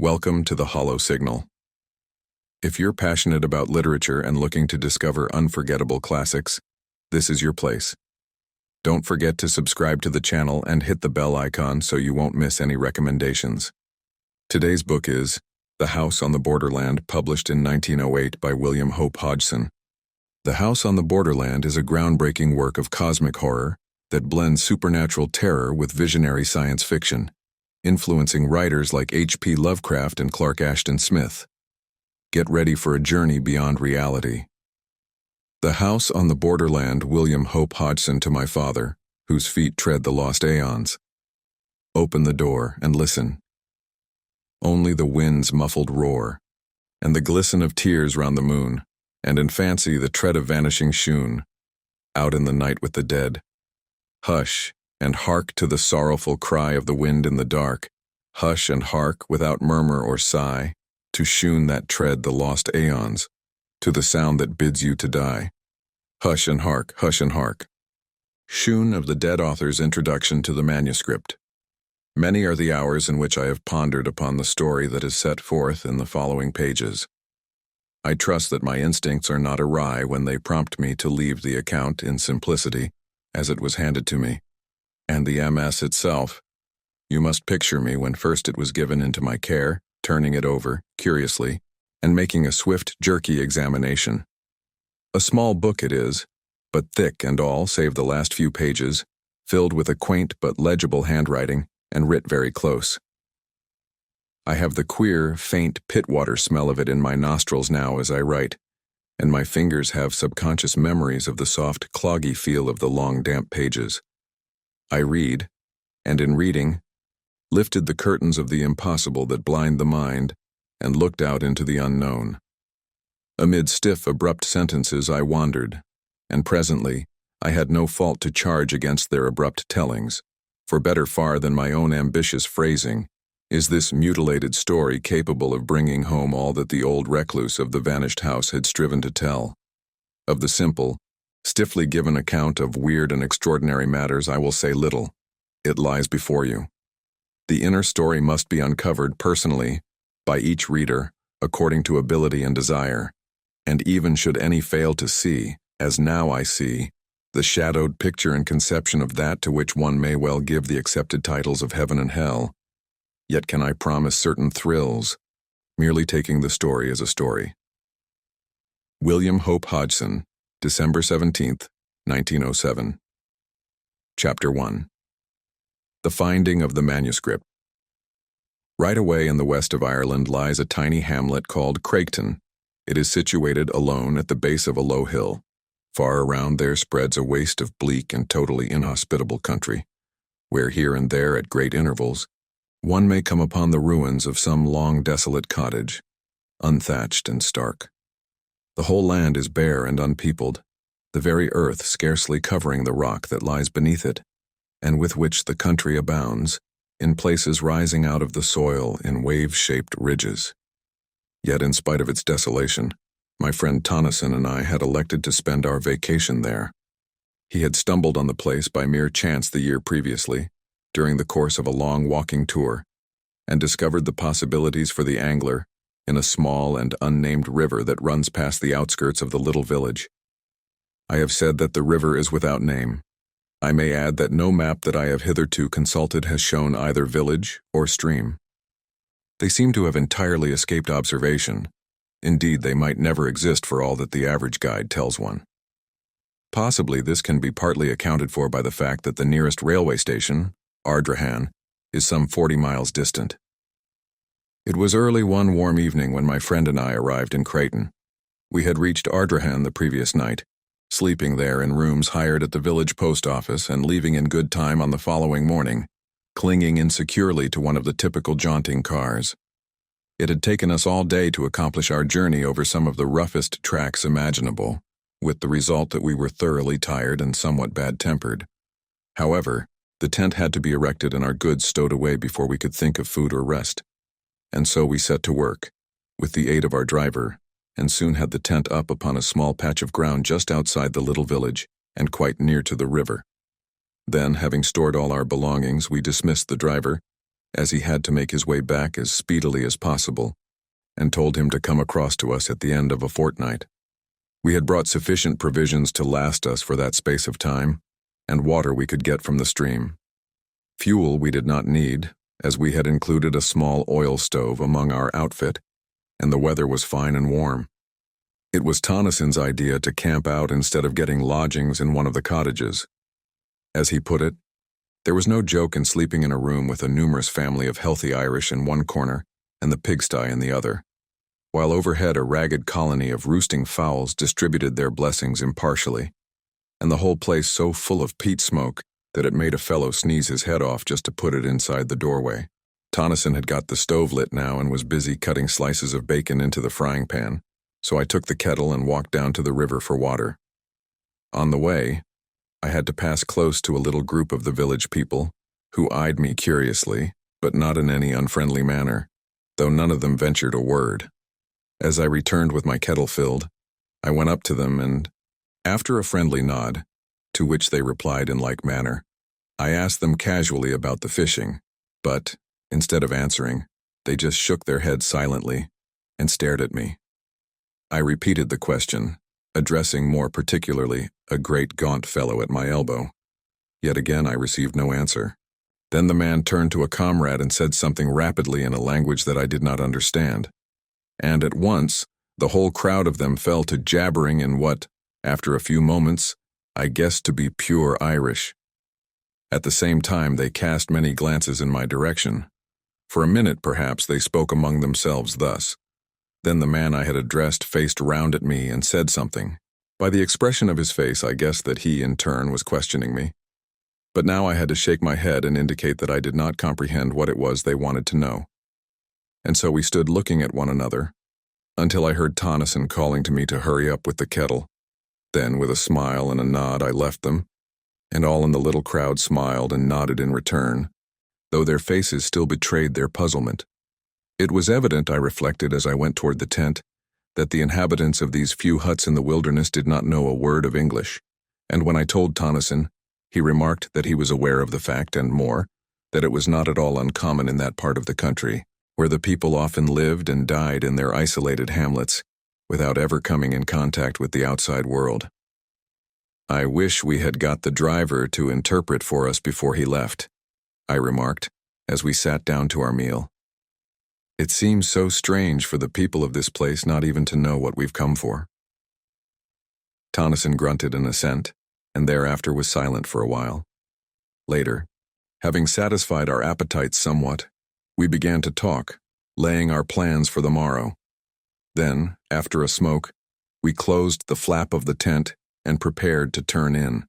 Welcome to the Hollow Signal. If you're passionate about literature and looking to discover unforgettable classics, this is your place. Don't forget to subscribe to the channel and hit the bell icon so you won't miss any recommendations. Today's book is The House on the Borderland, published in 1908 by William Hope Hodgson. The House on the Borderland is a groundbreaking work of cosmic horror that blends supernatural terror with visionary science fiction, influencing writers like H.P. Lovecraft and Clark Ashton Smith. Get ready for a journey beyond reality. The House on the Borderland, William Hope Hodgson to my father, whose feet tread the lost aeons. Open the door and listen. Only the wind's muffled roar, and the glisten of tears round the moon, and in fancy the tread of vanishing shoon, out in the night with the dead. Hush, and hark to the sorrowful cry of the wind in the dark. Hush and hark without murmur or sigh, to shoon that tread the lost aeons, to the sound that bids you to die. Hush and hark, hush and hark. Shoon of the dead author's introduction to the manuscript. Many are the hours in which I have pondered upon the story that is set forth in the following pages. I trust that my instincts are not awry when they prompt me to leave the account in simplicity, as it was handed to me. And the MS itself. You must picture me when first it was given into my care, turning it over, curiously, and making a swift, jerky examination. A small book it is, but thick and all save the last few pages, filled with a quaint but legible handwriting, and writ very close. I have the queer, faint pitwater smell of it in my nostrils now as I write, and my fingers have subconscious memories of the soft, cloggy feel of the long, damp pages. I read, and in reading, lifted the curtains of the impossible that blind the mind, and looked out into the unknown. Amid stiff, abrupt sentences I wandered, and presently I had no fault to charge against their abrupt tellings, for better far than my own ambitious phrasing is this mutilated story capable of bringing home all that the old recluse of the vanished house had striven to tell. Of the simple, stiffly given account of weird and extraordinary matters I will say little. It lies before you. The inner story must be uncovered personally by each reader according to ability and desire, and even should any fail to see, as now I see, the shadowed picture and conception of that to which one may well give the accepted titles of heaven and hell, yet can I promise certain thrills, merely taking the story as a story. William Hope Hodgson, December 17th, 1907. Chapter 1. The Finding of the Manuscript. Right away in the west of Ireland lies a tiny hamlet called Craigton. It is situated alone at the base of a low hill. Far around there spreads a waste of bleak and totally inhospitable country, where here and there at great intervals, one may come upon the ruins of some long desolate cottage, unthatched and stark. The whole land is bare and unpeopled, the very earth scarcely covering the rock that lies beneath it, and with which the country abounds, in places rising out of the soil in wave-shaped ridges. Yet in spite of its desolation, my friend Tonneson and I had elected to spend our vacation there. He had stumbled on the place by mere chance the year previously, during the course of a long walking tour, and discovered the possibilities for the angler in a small and unnamed river that runs past the outskirts of the little village. I have said that the river is without name. I may add that no map that I have hitherto consulted has shown either village or stream. They seem to have entirely escaped observation. Indeed, they might never exist for all that the average guide tells one. Possibly this can be partly accounted for by the fact that the nearest railway station, Ardrahan, is some 40 miles distant. It was early one warm evening when my friend and I arrived in Creighton. We had reached Ardrahan the previous night, sleeping there in rooms hired at the village post office and leaving in good time on the following morning, clinging insecurely to one of the typical jaunting cars. It had taken us all day to accomplish our journey over some of the roughest tracks imaginable, with the result that we were thoroughly tired and somewhat bad-tempered. However, the tent had to be erected and our goods stowed away before we could think of food or rest. And so we set to work, with the aid of our driver, and soon had the tent up upon a small patch of ground just outside the little village and quite near to the river. Then, having stored all our belongings, we dismissed the driver, as he had to make his way back as speedily as possible, and told him to come across to us at the end of a fortnight. We had brought sufficient provisions to last us for that space of time, and water we could get from the stream. Fuel we did not need, as we had included a small oil stove among our outfit, and the weather was fine and warm. It was Tonnyson's idea to camp out instead of getting lodgings in one of the cottages. As he put it, there was no joke in sleeping in a room with a numerous family of healthy Irish in one corner and the pigsty in the other, while overhead a ragged colony of roosting fowls distributed their blessings impartially, and the whole place so full of peat smoke that it made a fellow sneeze his head off just to put it inside the doorway. Tonnyson had got the stove lit now and was busy cutting slices of bacon into the frying pan, so I took the kettle and walked down to the river for water. On the way, I had to pass close to a little group of the village people, who eyed me curiously, but not in any unfriendly manner, though none of them ventured a word. As I returned with my kettle filled, I went up to them and, after a friendly nod, to which they replied in like manner, I asked them casually about the fishing, but, instead of answering, they just shook their heads silently and stared at me. I repeated the question, addressing more particularly a great gaunt fellow at my elbow. Yet again I received no answer. Then the man turned to a comrade and said something rapidly in a language that I did not understand, and at once the whole crowd of them fell to jabbering in what, after a few moments, I guessed to be pure Irish. At the same time they cast many glances in my direction. For a minute, perhaps, they spoke among themselves thus. Then the man I had addressed faced round at me and said something. By the expression of his face, I guessed that he, in turn, was questioning me. But now I had to shake my head and indicate that I did not comprehend what it was they wanted to know. And so we stood looking at one another, until I heard Tonnyson calling to me to hurry up with the kettle. Then, with a smile and a nod, I left them, and all in the little crowd smiled and nodded in return, though their faces still betrayed their puzzlement. It was evident, I reflected as I went toward the tent, that the inhabitants of these few huts in the wilderness did not know a word of English, and when I told Tonnyson, he remarked that he was aware of the fact, and more, that it was not at all uncommon in that part of the country, where the people often lived and died in their isolated hamlets, without ever coming in contact with the outside world. I wish we had got the driver to interpret for us before he left, I remarked, as we sat down to our meal. It seems so strange for the people of this place not even to know what we've come for. Tonnyson grunted an assent, and thereafter was silent for a while. Later, having satisfied our appetites somewhat, we began to talk, laying our plans for the morrow. Then, after a smoke, we closed the flap of the tent and prepared to turn in.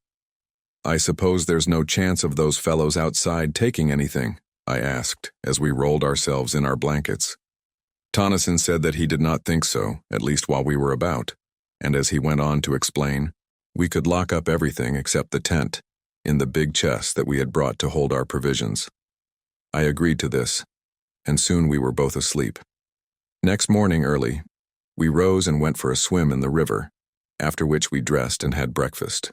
I suppose there's no chance of those fellows outside taking anything, I asked, as we rolled ourselves in our blankets. Tonnyson said that he did not think so, at least while we were about, and as he went on to explain, we could lock up everything except the tent, in the big chest that we had brought to hold our provisions. I agreed to this, and soon we were both asleep. Next morning early, we rose and went for a swim in the river, after which we dressed and had breakfast.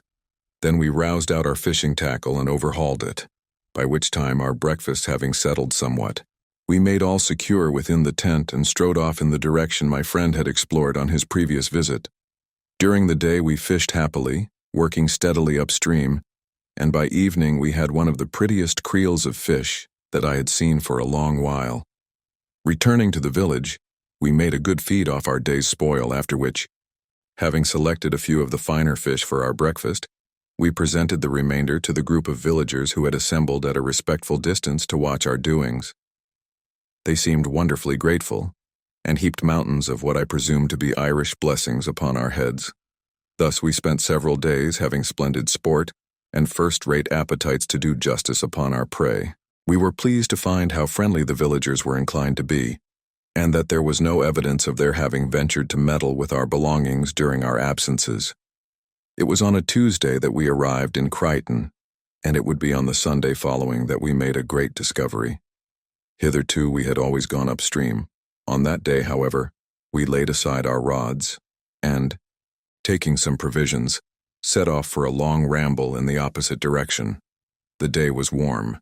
Then we roused out our fishing tackle and overhauled it, by which time, our breakfast having settled somewhat, we made all secure within the tent and strode off in the direction my friend had explored on his previous visit. During the day we fished happily, working steadily upstream, and by evening we had one of the prettiest creels of fish that I had seen for a long while. Returning to the village, we made a good feed off our day's spoil, after which, having selected a few of the finer fish for our breakfast, we presented the remainder to the group of villagers who had assembled at a respectful distance to watch our doings. They seemed wonderfully grateful, and heaped mountains of what I presumed to be Irish blessings upon our heads. Thus we spent several days having splendid sport and first-rate appetites to do justice upon our prey. We were pleased to find how friendly the villagers were inclined to be, and that there was no evidence of their having ventured to meddle with our belongings during our absences. It was on a Tuesday that we arrived in Crichton, and it would be on the Sunday following that we made a great discovery. Hitherto we had always gone upstream. On that day, however, we laid aside our rods, and, taking some provisions, set off for a long ramble in the opposite direction. The day was warm,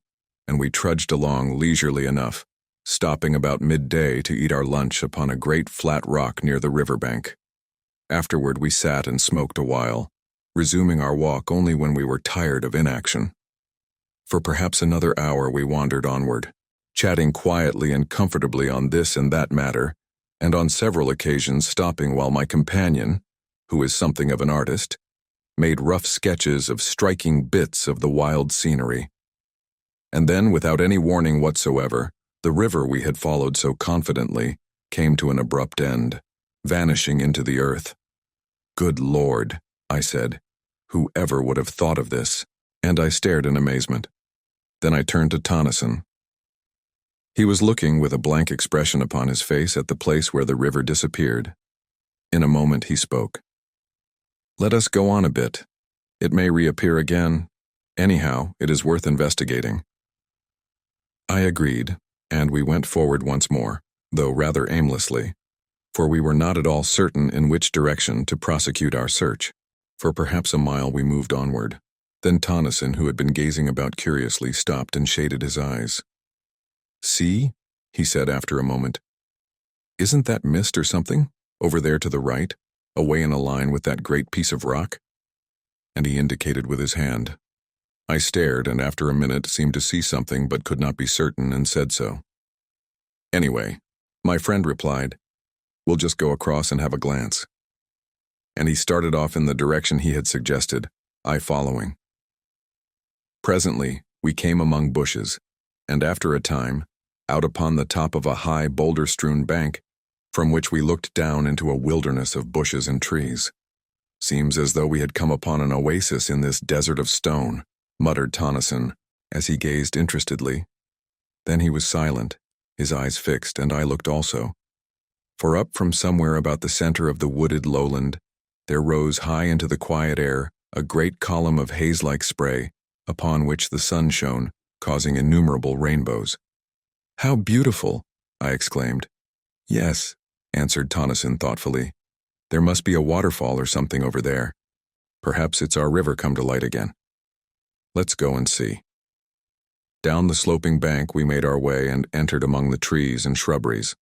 and we trudged along leisurely enough, stopping about midday to eat our lunch upon a great flat rock near the riverbank. Afterward we sat and smoked a while, resuming our walk only when we were tired of inaction. For perhaps another hour we wandered onward, chatting quietly and comfortably on this and that matter, and on several occasions stopping while my companion, who is something of an artist, made rough sketches of striking bits of the wild scenery. And then, without any warning whatsoever, the river we had followed so confidently came to an abrupt end, vanishing into the earth. "Good Lord," I said, "who ever would have thought of this?" And I stared in amazement. Then I turned to Tonneson. He was looking with a blank expression upon his face at the place where the river disappeared. In a moment he spoke. "Let us go on a bit. It may reappear again. Anyhow, it is worth investigating." I agreed, and we went forward once more, though rather aimlessly, for we were not at all certain in which direction to prosecute our search. For perhaps a mile we moved onward. Then Tonneson, who had been gazing about curiously, stopped and shaded his eyes. "See," he said after a moment. "Isn't that mist or something, over there to the right, away in a line with that great piece of rock?" And he indicated with his hand. I stared, and after a minute seemed to see something but could not be certain, and said so. "Anyway," my friend replied, "we'll just go across and have a glance." And he started off in the direction he had suggested, I following. Presently, we came among bushes, and after a time, out upon the top of a high boulder-strewn bank, from which we looked down into a wilderness of bushes and trees. "Seems as though we had come upon an oasis in this desert of stone," muttered Tonneson, as he gazed interestedly. Then he was silent, his eyes fixed, and I looked also. For up from somewhere about the center of the wooded lowland, there rose high into the quiet air a great column of haze-like spray, upon which the sun shone, causing innumerable rainbows. "How beautiful!" I exclaimed. "Yes," answered Tonneson thoughtfully. "There must be a waterfall or something over there. Perhaps it's our river come to light again. Let's go and see." Down the sloping bank we made our way and entered among the trees and shrubberies.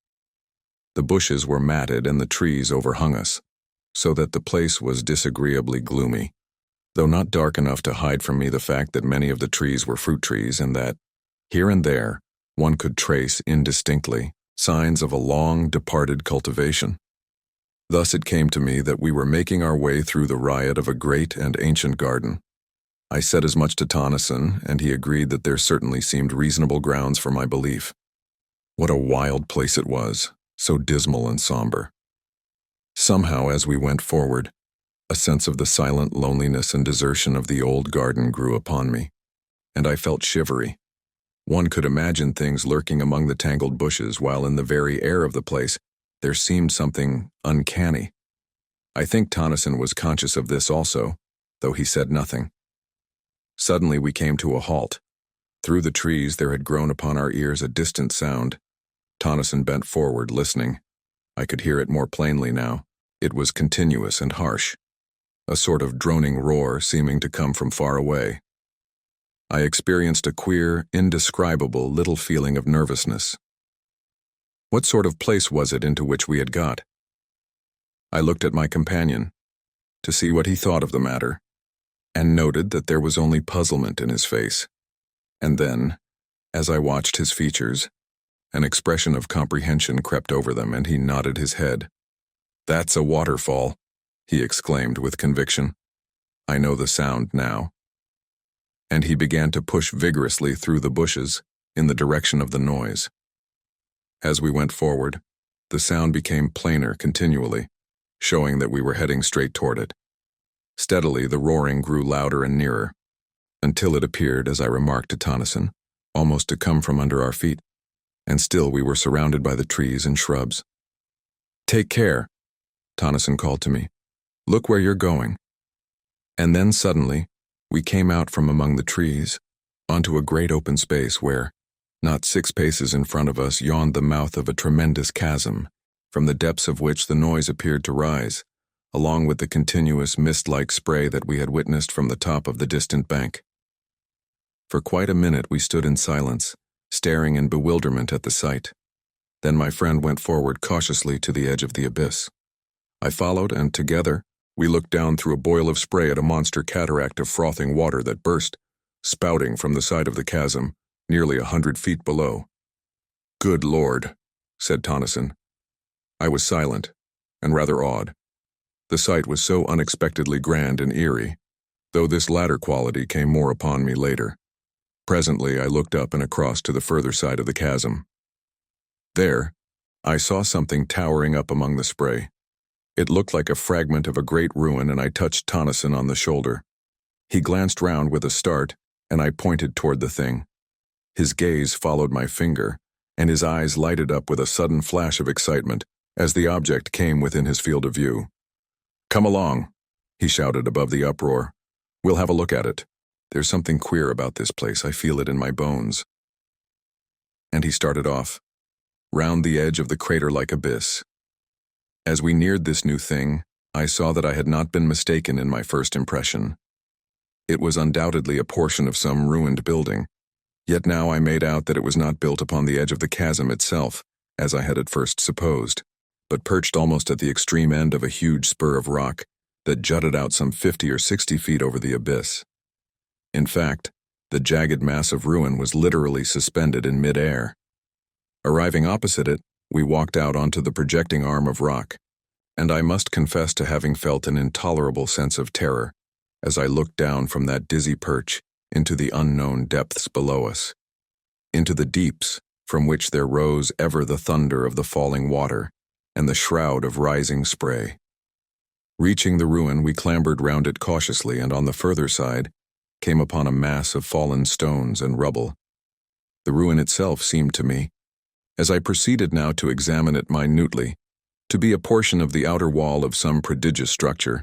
The bushes were matted and the trees overhung us, so that the place was disagreeably gloomy, though not dark enough to hide from me the fact that many of the trees were fruit trees and that, here and there, one could trace indistinctly signs of a long departed cultivation. Thus it came to me that we were making our way through the riot of a great and ancient garden. I said as much to Tonneson, and he agreed that there certainly seemed reasonable grounds for my belief. What a wild place it was, so dismal and somber. Somehow, as we went forward, a sense of the silent loneliness and desertion of the old garden grew upon me, and I felt shivery. One could imagine things lurking among the tangled bushes, while in the very air of the place there seemed something uncanny. I think Tonneson was conscious of this also, though he said nothing. Suddenly we came to a halt. Through the trees there had grown upon our ears a distant sound. Tonneson bent forward, listening. I could hear it more plainly now. It was continuous and harsh, a sort of droning roar seeming to come from far away. I experienced a queer, indescribable little feeling of nervousness. What sort of place was it into which we had got? I looked at my companion to see what he thought of the matter, and noted that there was only puzzlement in his face. And then, as I watched his features, an expression of comprehension crept over them, and he nodded his head. "That's a waterfall," he exclaimed with conviction. "I know the sound now." And he began to push vigorously through the bushes in the direction of the noise. As we went forward, the sound became plainer continually, showing that we were heading straight toward it. Steadily, the roaring grew louder and nearer, until it appeared, as I remarked to Tonneson, almost to come from under our feet, and still we were surrounded by the trees and shrubs. "Take care," Tonneson called to me. "Look where you're going." And then suddenly, we came out from among the trees, onto a great open space where, not 6 paces in front of us, yawned the mouth of a tremendous chasm, from the depths of which the noise appeared to rise, along with the continuous mist-like spray that we had witnessed from the top of the distant bank. For quite a minute we stood in silence, staring in bewilderment at the sight. Then my friend went forward cautiously to the edge of the abyss. I followed, and together, we looked down through a boil of spray at a monster cataract of frothing water that burst, spouting from the side of the chasm, nearly 100 feet below. "Good Lord," said Tonneson. I was silent, and rather awed. The sight was so unexpectedly grand and eerie, though this latter quality came more upon me later. Presently I looked up and across to the further side of the chasm. There, I saw something towering up among the spray. It looked like a fragment of a great ruin, and I touched Tonneson on the shoulder. He glanced round with a start, and I pointed toward the thing. His gaze followed my finger, and his eyes lighted up with a sudden flash of excitement as the object came within his field of view. "Come along," he shouted above the uproar. "We'll have a look at it. There's something queer about this place, I feel it in my bones." And he started off, round the edge of the crater-like abyss. As we neared this new thing, I saw that I had not been mistaken in my first impression. It was undoubtedly a portion of some ruined building, yet now I made out that it was not built upon the edge of the chasm itself, as I had at first supposed, but perched almost at the extreme end of a huge spur of rock that jutted out some 50 or 60 feet over the abyss. In fact, the jagged mass of ruin was literally suspended in mid-air. Arriving opposite it, we walked out onto the projecting arm of rock, and I must confess to having felt an intolerable sense of terror as I looked down from that dizzy perch into the unknown depths below us, into the deeps from which there rose ever the thunder of the falling water and the shroud of rising spray. Reaching the ruin, we clambered round it cautiously, and on the further side came upon a mass of fallen stones and rubble. The ruin itself seemed to me, as I proceeded now to examine it minutely, to be a portion of the outer wall of some prodigious structure.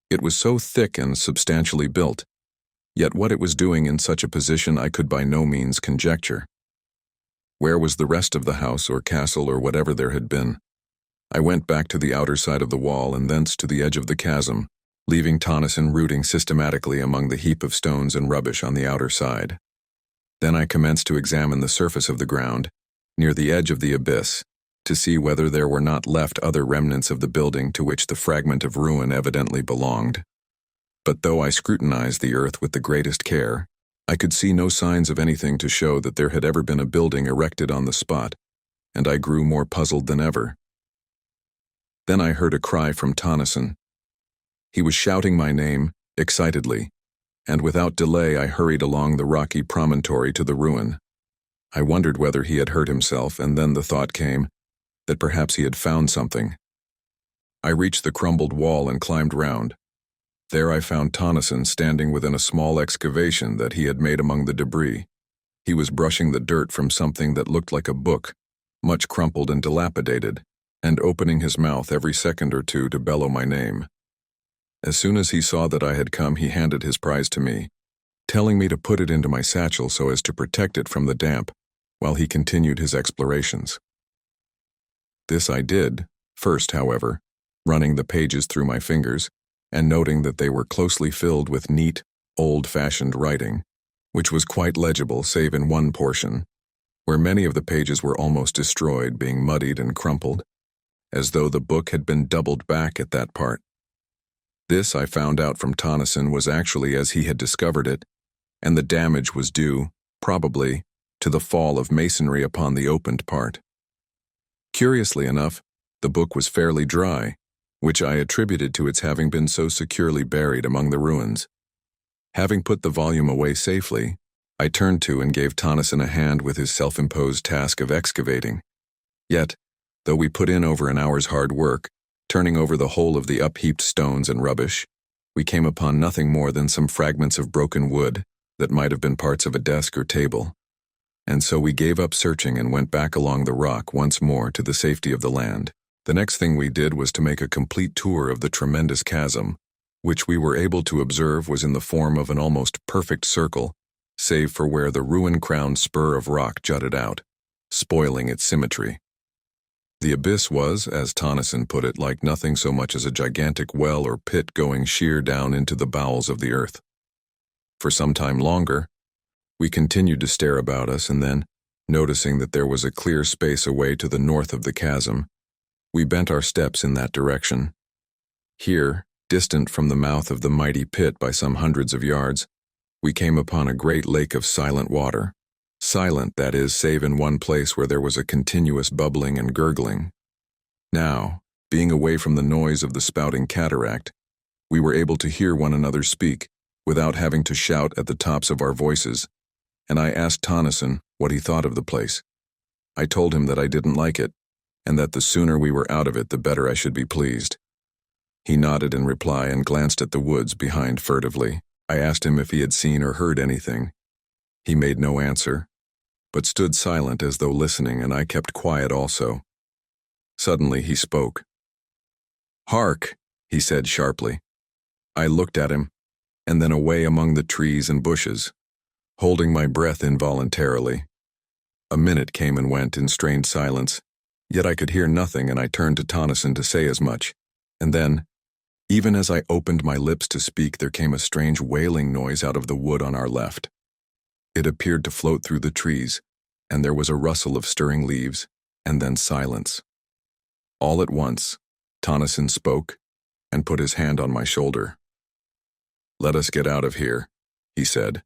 It was so thick and substantially built, yet what it was doing in such a position I could by no means conjecture. Where was the rest of the house or castle or whatever there had been? I went back to the outer side of the wall and thence to the edge of the chasm, leaving Tonneson rooting systematically among the heap of stones and rubbish on the outer side. Then I commenced to examine the surface of the ground, near the edge of the abyss, to see whether there were not left other remnants of the building to which the fragment of ruin evidently belonged. But though I scrutinized the earth with the greatest care, I could see no signs of anything to show that there had ever been a building erected on the spot, and I grew more puzzled than ever. Then I heard a cry from Tonneson. He was shouting my name, excitedly, and without delay I hurried along the rocky promontory to the ruin. I wondered whether he had hurt himself, and then the thought came that perhaps he had found something. I reached the crumbled wall and climbed round. There I found Tonneson standing within a small excavation that he had made among the debris. He was brushing the dirt from something that looked like a book, much crumpled and dilapidated, and opening his mouth every second or two to bellow my name. As soon as he saw that I had come, he handed his prize to me, telling me to put it into my satchel so as to protect it from the damp, while he continued his explorations. This I did, first, however, running the pages through my fingers, and noting that they were closely filled with neat, old-fashioned writing, which was quite legible save in one portion, where many of the pages were almost destroyed, being muddied and crumpled, as though the book had been doubled back at that part. This, I found out from Tonneson, was actually as he had discovered it, and the damage was due, probably, to the fall of masonry upon the opened part. Curiously enough, the book was fairly dry, which I attributed to its having been so securely buried among the ruins. Having put the volume away safely, I turned to and gave Tonneson a hand with his self-imposed task of excavating. Yet, though we put in over an hour's hard work, turning over the whole of the upheaped stones and rubbish, we came upon nothing more than some fragments of broken wood that might have been parts of a desk or table. And so we gave up searching and went back along the rock once more to the safety of the land. The next thing we did was to make a complete tour of the tremendous chasm, which we were able to observe was in the form of an almost perfect circle, save for where the ruin-crowned spur of rock jutted out, spoiling its symmetry. The abyss was, as Tonneson put it, like nothing so much as a gigantic well or pit going sheer down into the bowels of the earth. For some time longer, We continued to stare about us, and then, noticing that there was a clear space away to the north of the chasm, we bent our steps in that direction. Here, distant from the mouth of the mighty pit by some hundreds of yards, we came upon a great lake of silent water. Silent, that is, save in one place where there was a continuous bubbling and gurgling. Now, being away from the noise of the spouting cataract, we were able to hear one another speak without having to shout at the tops of our voices, and I asked Tonneson what he thought of the place. I told him that I didn't like it, and that the sooner we were out of it, the better I should be pleased. He nodded in reply and glanced at the woods behind furtively. I asked him if he had seen or heard anything. He made no answer, but stood silent as though listening, and I kept quiet also. Suddenly he spoke. "Hark," he said sharply. I looked at him, and then away among the trees and bushes, holding my breath involuntarily. A minute came and went in strained silence, yet I could hear nothing, and I turned to Tonneson to say as much. And then, even as I opened my lips to speak, there came a strange wailing noise out of the wood on our left. It appeared to float through the trees, and there was a rustle of stirring leaves, and then silence. All at once, Tonneson spoke and put his hand on my shoulder. "Let us get out of here," he said,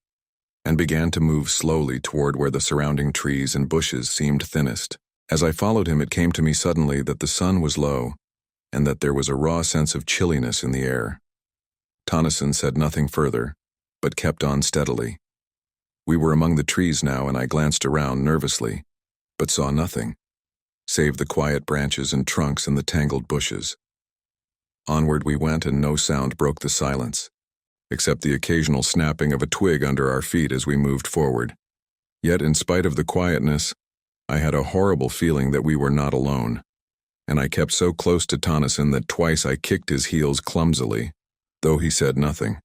and began to move slowly toward where the surrounding trees and bushes seemed thinnest. As I followed him, it came to me suddenly that the sun was low, and that there was a raw sense of chilliness in the air. Tonneson said nothing further, but kept on steadily. We were among the trees now, and I glanced around nervously, but saw nothing, save the quiet branches and trunks and the tangled bushes. Onward we went, and no sound broke the silence, except the occasional snapping of a twig under our feet as we moved forward. Yet, in spite of the quietness, I had a horrible feeling that we were not alone, and I kept so close to Tonneson that twice I kicked his heels clumsily, though he said nothing.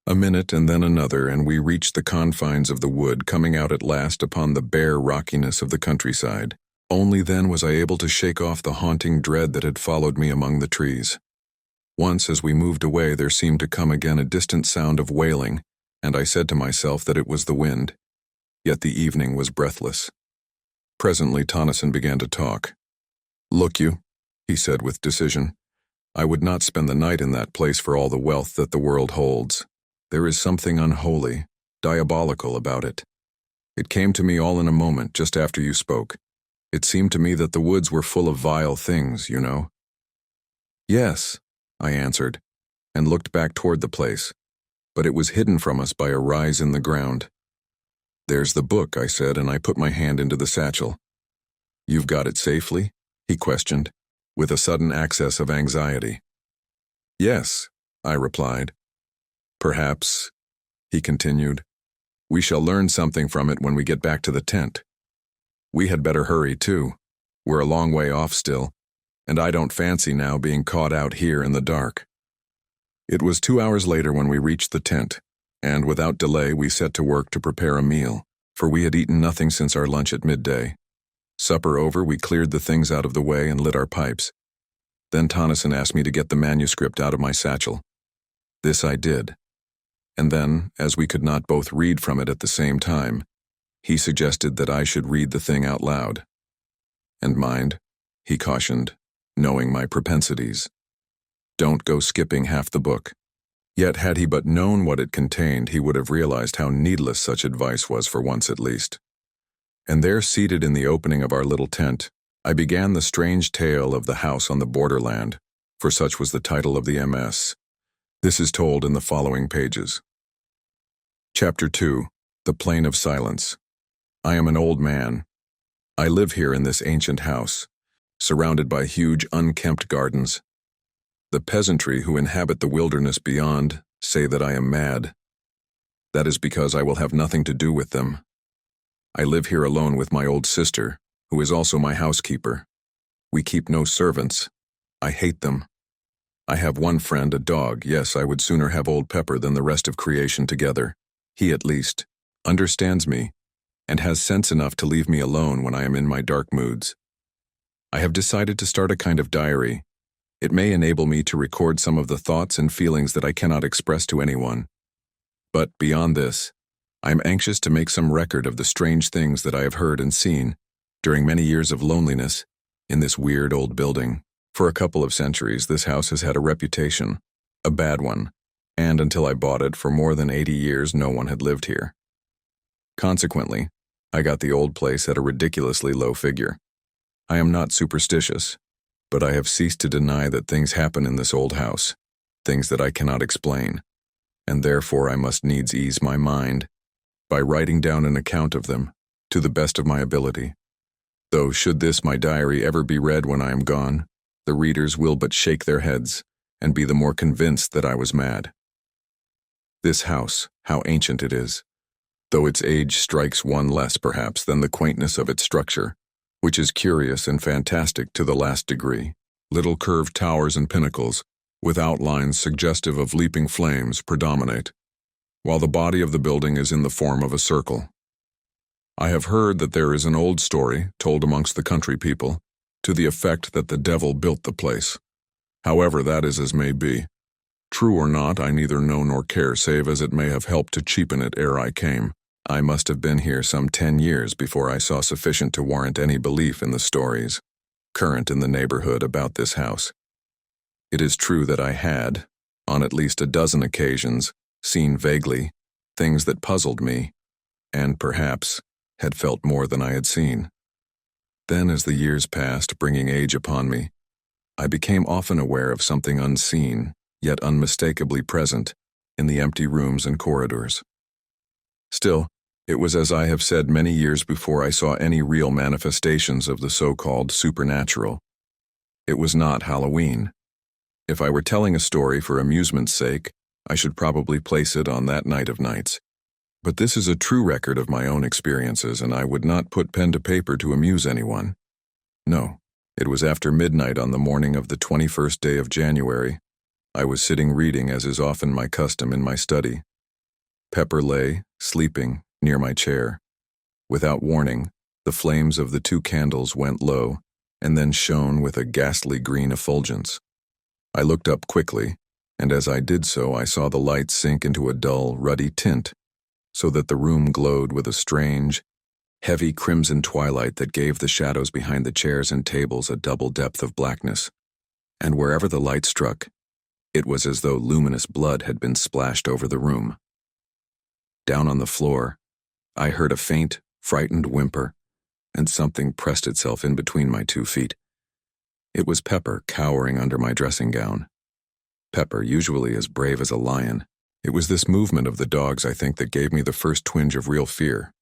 A minute and then another, and we reached the confines of the wood, coming out at last upon the bare rockiness of the countryside. Only then was I able to shake off the haunting dread that had followed me among the trees. Once, as we moved away, there seemed to come again a distant sound of wailing, and I said to myself that it was the wind. Yet the evening was breathless. Presently Tonneson began to talk. "Look you," he said with decision, "I would not spend the night in that place for all the wealth that the world holds. There is something unholy, diabolical about it. It came to me all in a moment, just after you spoke. It seemed to me that the woods were full of vile things, you know." "Yes," I answered, and looked back toward the place, but it was hidden from us by a rise in the ground. "There's the book," I said, and I put my hand into the satchel. "You've got it safely?" he questioned, with a sudden access of anxiety. "Yes," I replied. "Perhaps," he continued, "we shall learn something from it when we get back to the tent. We had better hurry, too. We're a long way off still, and I don't fancy now being caught out here in the dark." It was 2 hours later when we reached the tent, and without delay we set to work to prepare a meal, for we had eaten nothing since our lunch at midday. Supper over, we cleared the things out of the way and lit our pipes. Then Tonneson asked me to get the manuscript out of my satchel. This I did. And then, as we could not both read from it at the same time, he suggested that I should read the thing out loud. "And mind," he cautioned, knowing my propensities, "don't go skipping half the book." Yet had he but known what it contained, he would have realized how needless such advice was for once at least. And there, seated in the opening of our little tent, I began the strange tale of the house on the Borderland, for such was the title of the MS. This is told in the following pages. Chapter 2. The Plain of Silence. I am an old man. I live here in this ancient house, surrounded by huge unkempt gardens. The peasantry who inhabit the wilderness beyond say that I am mad. That is because I will have nothing to do with them. I live here alone with my old sister, who is also my housekeeper. We keep no servants. I hate them. I have one friend, a dog. Yes, I would sooner have Old Pepper than the rest of creation together. He, at least, understands me, and has sense enough to leave me alone when I am in my dark moods. I have decided to start a kind of diary. It may enable me to record some of the thoughts and feelings that I cannot express to anyone. But beyond this, I am anxious to make some record of the strange things that I have heard and seen during many years of loneliness in this weird old building. For a couple of centuries, this house has had a reputation, a bad one, and until I bought it, for more than 80 years, no one had lived here. Consequently, I got the old place at a ridiculously low figure. I am not superstitious, but I have ceased to deny that things happen in this old house, things that I cannot explain, and therefore I must needs ease my mind by writing down an account of them to the best of my ability. Though should this my diary ever be read when I am gone, the readers will but shake their heads and be the more convinced that I was mad. This house, how ancient it is, though its age strikes one less perhaps than the quaintness of its structure, which is curious and fantastic to the last degree. Little curved towers and pinnacles, with outlines suggestive of leaping flames, predominate, while the body of the building is in the form of a circle. I have heard that there is an old story, told amongst the country people, to the effect that the devil built the place. However, that is as may be. True or not, I neither know nor care, save as it may have helped to cheapen it ere I came. I must have been here some 10 years before I saw sufficient to warrant any belief in the stories current in the neighborhood about this house. It is true that I had, on at least a dozen occasions, seen vaguely things that puzzled me, and perhaps had felt more than I had seen. Then, as the years passed, bringing age upon me, I became often aware of something unseen, yet unmistakably present, in the empty rooms and corridors. Still, it was as I have said many years before I saw any real manifestations of the so-called supernatural. It was not Halloween. If I were telling a story for amusement's sake, I should probably place it on that night of nights. But this is a true record of my own experiences, and I would not put pen to paper to amuse anyone. No, it was after midnight on the morning of the 21st day of January. I was sitting reading, as is often my custom, in my study. Pepper lay, sleeping, near my chair. Without warning, the flames of the 2 candles went low, and then shone with a ghastly green effulgence. I looked up quickly, and as I did so, I saw the light sink into a dull, ruddy tint, so that the room glowed with a strange, heavy crimson twilight that gave the shadows behind the chairs and tables a double depth of blackness. And wherever the light struck, it was as though luminous blood had been splashed over the room. Down on the floor, I heard a faint, frightened whimper, and something pressed itself in between my 2 feet. It was Pepper cowering under my dressing gown. Pepper, usually as brave as a lion. It was this movement of the dog's, I think, that gave me the first twinge of real fear.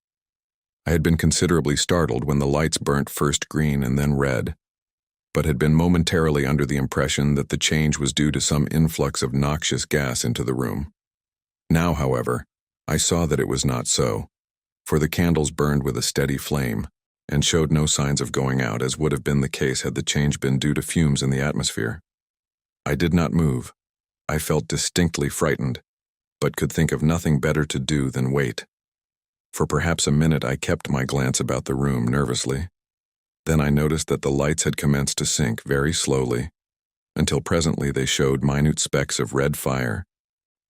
I had been considerably startled when the lights burnt first green and then red, but had been momentarily under the impression that the change was due to some influx of noxious gas into the room. Now, however, I saw that it was not so, for the candles burned with a steady flame and showed no signs of going out, as would have been the case had the change been due to fumes in the atmosphere. I did not move. I felt distinctly frightened, but could think of nothing better to do than wait. For perhaps a minute I kept my glance about the room nervously. Then I noticed that the lights had commenced to sink very slowly, until presently they showed minute specks of red fire,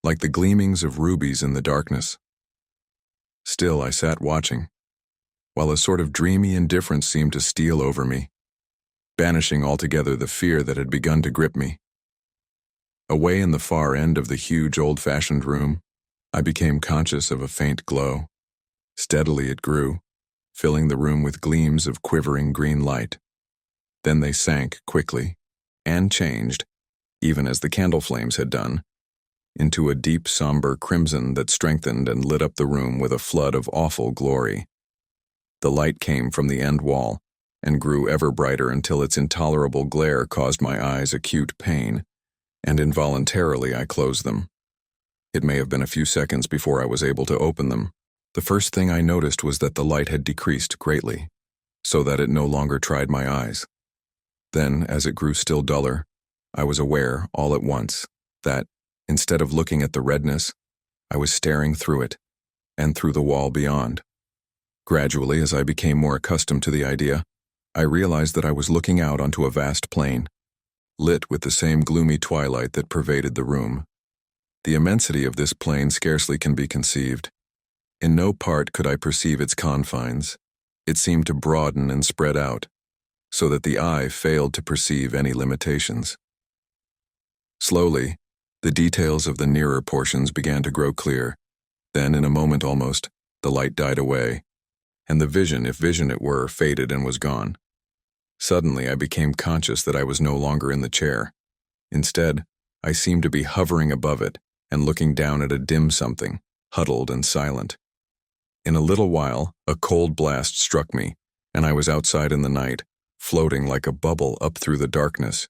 like the gleamings of rubies in the darkness. Still I sat watching, while a sort of dreamy indifference seemed to steal over me, banishing altogether the fear that had begun to grip me. Away in the far end of the huge old-fashioned room, I became conscious of a faint glow. Steadily it grew, filling the room with gleams of quivering green light. Then they sank quickly, and changed, even as the candle flames had done, into a deep somber crimson that strengthened and lit up the room with a flood of awful glory. The light came from the end wall, and grew ever brighter until its intolerable glare caused my eyes acute pain, and involuntarily I closed them. It may have been a few seconds before I was able to open them. The first thing I noticed was that the light had decreased greatly, so that it no longer tried my eyes. Then, as it grew still duller, I was aware, all at once, that, instead of looking at the redness, I was staring through it, and through the wall beyond. Gradually, as I became more accustomed to the idea, I realized that I was looking out onto a vast plain, lit with the same gloomy twilight that pervaded the room. The immensity of this plain scarcely can be conceived. In no part could I perceive its confines. It seemed to broaden and spread out, so that the eye failed to perceive any limitations. Slowly, the details of the nearer portions began to grow clear. Then, in a moment almost, the light died away, and the vision, if vision it were, faded and was gone. Suddenly, I became conscious that I was no longer in the chair. Instead, I seemed to be hovering above it and looking down at a dim something, huddled and silent. In a little while, a cold blast struck me, and I was outside in the night, floating like a bubble up through the darkness.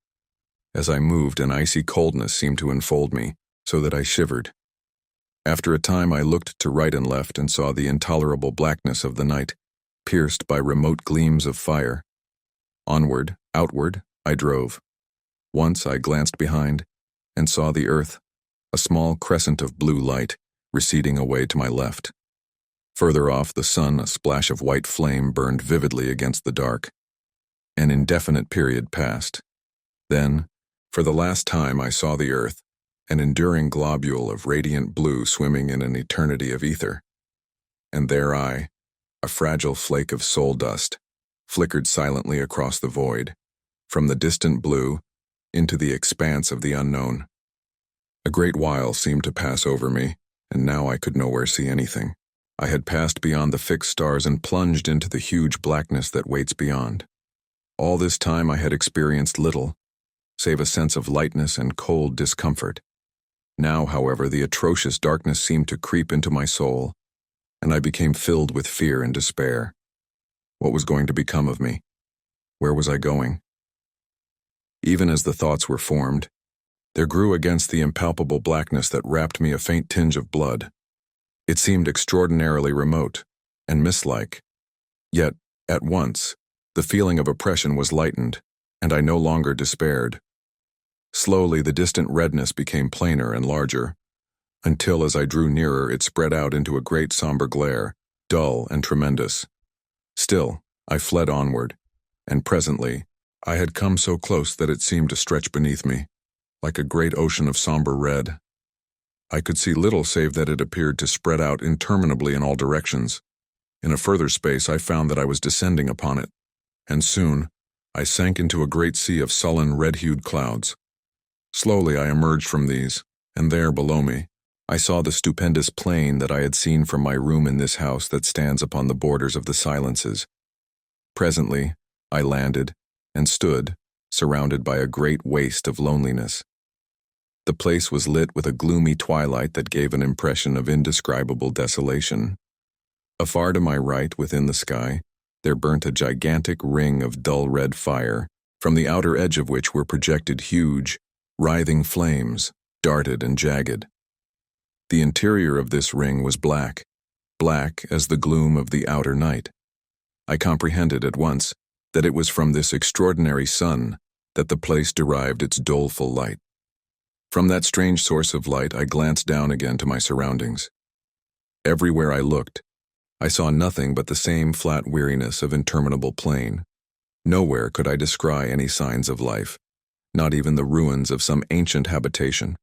As I moved, an icy coldness seemed to enfold me, so that I shivered. After a time, I looked to right and left and saw the intolerable blackness of the night, pierced by remote gleams of fire. Onward, outward, I drove. Once I glanced behind and saw the earth, a small crescent of blue light, receding away to my left. Further off, the sun, a splash of white flame, burned vividly against the dark. An indefinite period passed. Then, for the last time, I saw the earth, an enduring globule of radiant blue swimming in an eternity of ether. And there I, a fragile flake of soul dust, flickered silently across the void, from the distant blue into the expanse of the unknown. A great while seemed to pass over me, and now I could nowhere see anything. I had passed beyond the fixed stars and plunged into the huge blackness that waits beyond. All this time I had experienced little, save a sense of lightness and cold discomfort. Now, however, the atrocious darkness seemed to creep into my soul, and I became filled with fear and despair. What was going to become of me? Where was I going? Even as the thoughts were formed, there grew against the impalpable blackness that wrapped me a faint tinge of blood. It seemed extraordinarily remote and mist-like. Yet, at once, the feeling of oppression was lightened, and I no longer despaired. Slowly, the distant redness became plainer and larger, until as I drew nearer, it spread out into a great somber glare, dull and tremendous. Still, I fled onward, and presently, I had come so close that it seemed to stretch beneath me, like a great ocean of somber red. I could see little save that it appeared to spread out interminably in all directions. In a further space, I found that I was descending upon it, and soon, I sank into a great sea of sullen, red-hued clouds. Slowly, I emerged from these, and there, below me, I saw the stupendous plain that I had seen from my room in this house that stands upon the borders of the silences. Presently, I landed, and stood, surrounded by a great waste of loneliness. The place was lit with a gloomy twilight that gave an impression of indescribable desolation. Afar to my right, within the sky, there burnt a gigantic ring of dull red fire, from the outer edge of which were projected huge, writhing flames, darted and jagged. The interior of this ring was black, black as the gloom of the outer night. I comprehended at once that it was from this extraordinary sun that the place derived its doleful light. From that strange source of light, I glanced down again to my surroundings. Everywhere I looked, I saw nothing but the same flat weariness of interminable plain. Nowhere could I descry any signs of life, not even the ruins of some ancient habitation.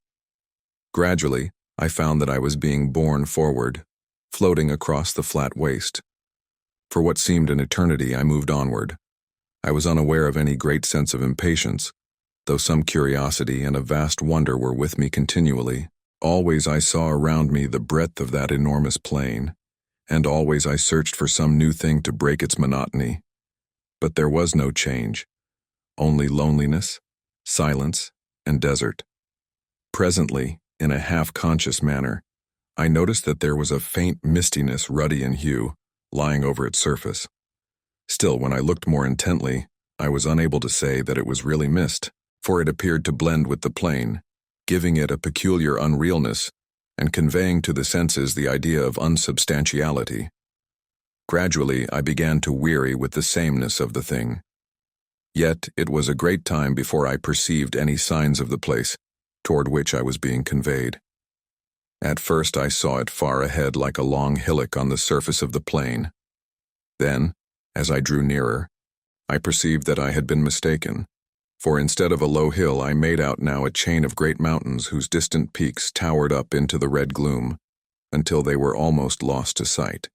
Gradually, I found that I was being borne forward, floating across the flat waste. For what seemed an eternity, I moved onward. I was unaware of any great sense of impatience, though some curiosity and a vast wonder were with me continually. Always I saw around me the breadth of that enormous plain, and always I searched for some new thing to break its monotony. But there was no change, only loneliness, silence, and desert. Presently, in a half-conscious manner, I noticed that there was a faint mistiness, ruddy in hue, lying over its surface. Still, when I looked more intently, I was unable to say that it was really mist, for it appeared to blend with the plain, giving it a peculiar unrealness and conveying to the senses the idea of unsubstantiality. Gradually, I began to weary with the sameness of the thing. Yet it was a great time before I perceived any signs of the place toward which I was being conveyed. At first I saw it far ahead like a long hillock on the surface of the plain. Then, as I drew nearer, I perceived that I had been mistaken, for instead of a low hill I made out now a chain of great mountains whose distant peaks towered up into the red gloom, until they were almost lost to sight.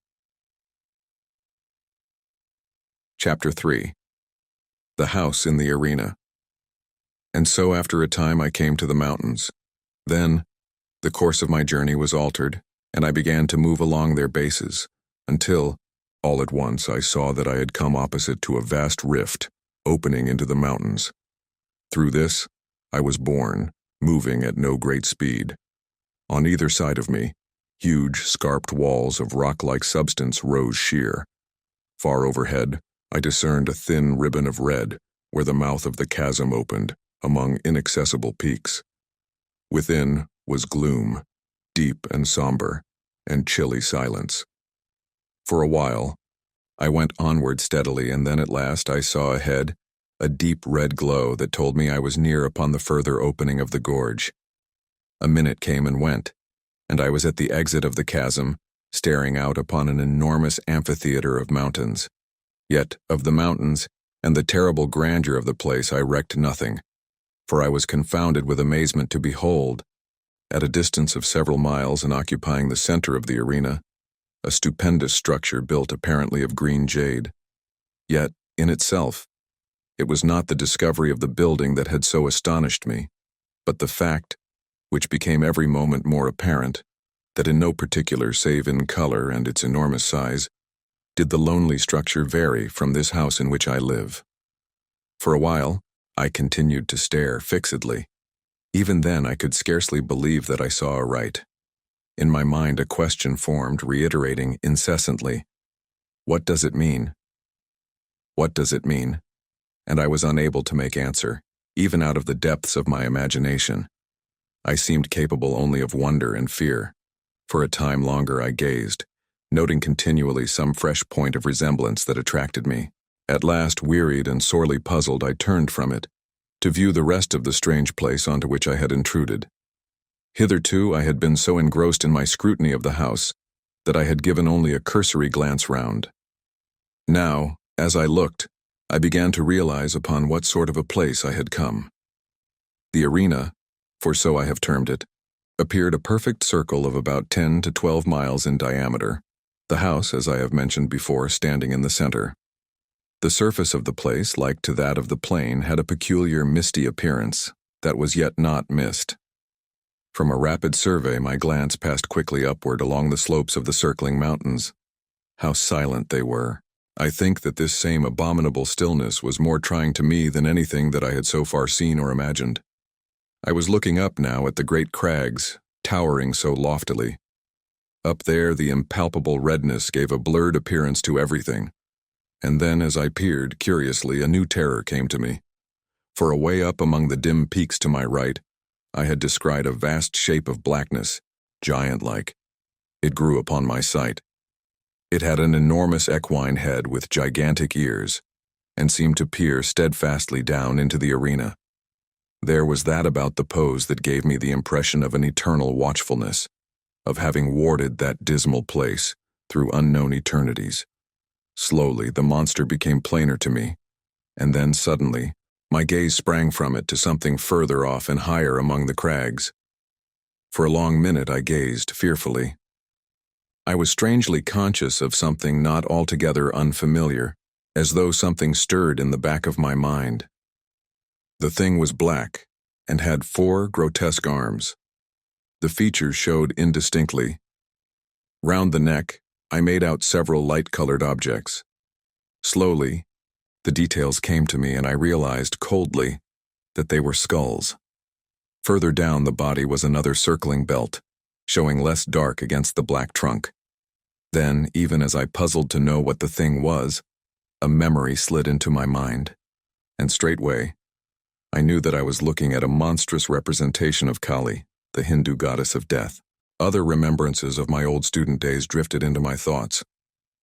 Chapter 3. The House in the Arena. And so after a time I came to the mountains. Then, the course of my journey was altered, and I began to move along their bases, until, all at once, I saw that I had come opposite to a vast rift, opening into the mountains. Through this, I was borne, moving at no great speed. On either side of me, huge, scarped walls of rock-like substance rose sheer. Far overhead, I discerned a thin ribbon of red, where the mouth of the chasm opened, among inaccessible peaks. Within was gloom, deep and somber, and chilly silence. For a while, I went onward steadily, and then at last I saw ahead a deep red glow that told me I was near upon the further opening of the gorge. A minute came and went, and I was at the exit of the chasm, staring out upon an enormous amphitheater of mountains. Yet of the mountains and the terrible grandeur of the place I recked nothing, for I was confounded with amazement to behold, at a distance of several miles and occupying the center of the arena, a stupendous structure built apparently of green jade. Yet, in itself, it was not the discovery of the building that had so astonished me, but the fact, which became every moment more apparent, that in no particular save in color and its enormous size, did the lonely structure vary from this house in which I live. For a while, I continued to stare fixedly. Even then I could scarcely believe that I saw aright. In my mind a question formed, reiterating incessantly, "What does it mean? What does it mean?" And I was unable to make answer, even out of the depths of my imagination. I seemed capable only of wonder and fear. For a time longer I gazed, noting continually some fresh point of resemblance that attracted me. At last, wearied and sorely puzzled, I turned from it, to view the rest of the strange place onto which I had intruded. Hitherto I had been so engrossed in my scrutiny of the house that I had given only a cursory glance round. Now, as I looked, I began to realize upon what sort of a place I had come. The arena, for so I have termed it, appeared a perfect circle of about 10 to 12 miles in diameter, the house, as I have mentioned before, standing in the center. The surface of the place, like to that of the plain, had a peculiar misty appearance that was yet not mist. From a rapid survey, my glance passed quickly upward along the slopes of the circling mountains. How silent they were! I think that this same abominable stillness was more trying to me than anything that I had so far seen or imagined. I was looking up now at the great crags, towering so loftily. Up there the impalpable redness gave a blurred appearance to everything. And then as I peered curiously, a new terror came to me. For away up among the dim peaks to my right, I had descried a vast shape of blackness, giant-like. It grew upon my sight. It had an enormous equine head with gigantic ears, and seemed to peer steadfastly down into the arena. There was that about the pose that gave me the impression of an eternal watchfulness, of having warded that dismal place through unknown eternities. Slowly, the monster became plainer to me, and then suddenly, my gaze sprang from it to something further off and higher among the crags. For a long minute I gazed fearfully. I was strangely conscious of something not altogether unfamiliar, as though something stirred in the back of my mind. The thing was black, and had 4 grotesque arms. The features showed indistinctly. Round the neck, I made out several light-colored objects. Slowly, the details came to me, and I realized coldly that they were skulls. Further down the body was another circling belt, showing less dark against the black trunk. Then, even as I puzzled to know what the thing was, a memory slid into my mind, and straightway, I knew that I was looking at a monstrous representation of Kali, the Hindu goddess of death. Other remembrances of my old student days drifted into my thoughts.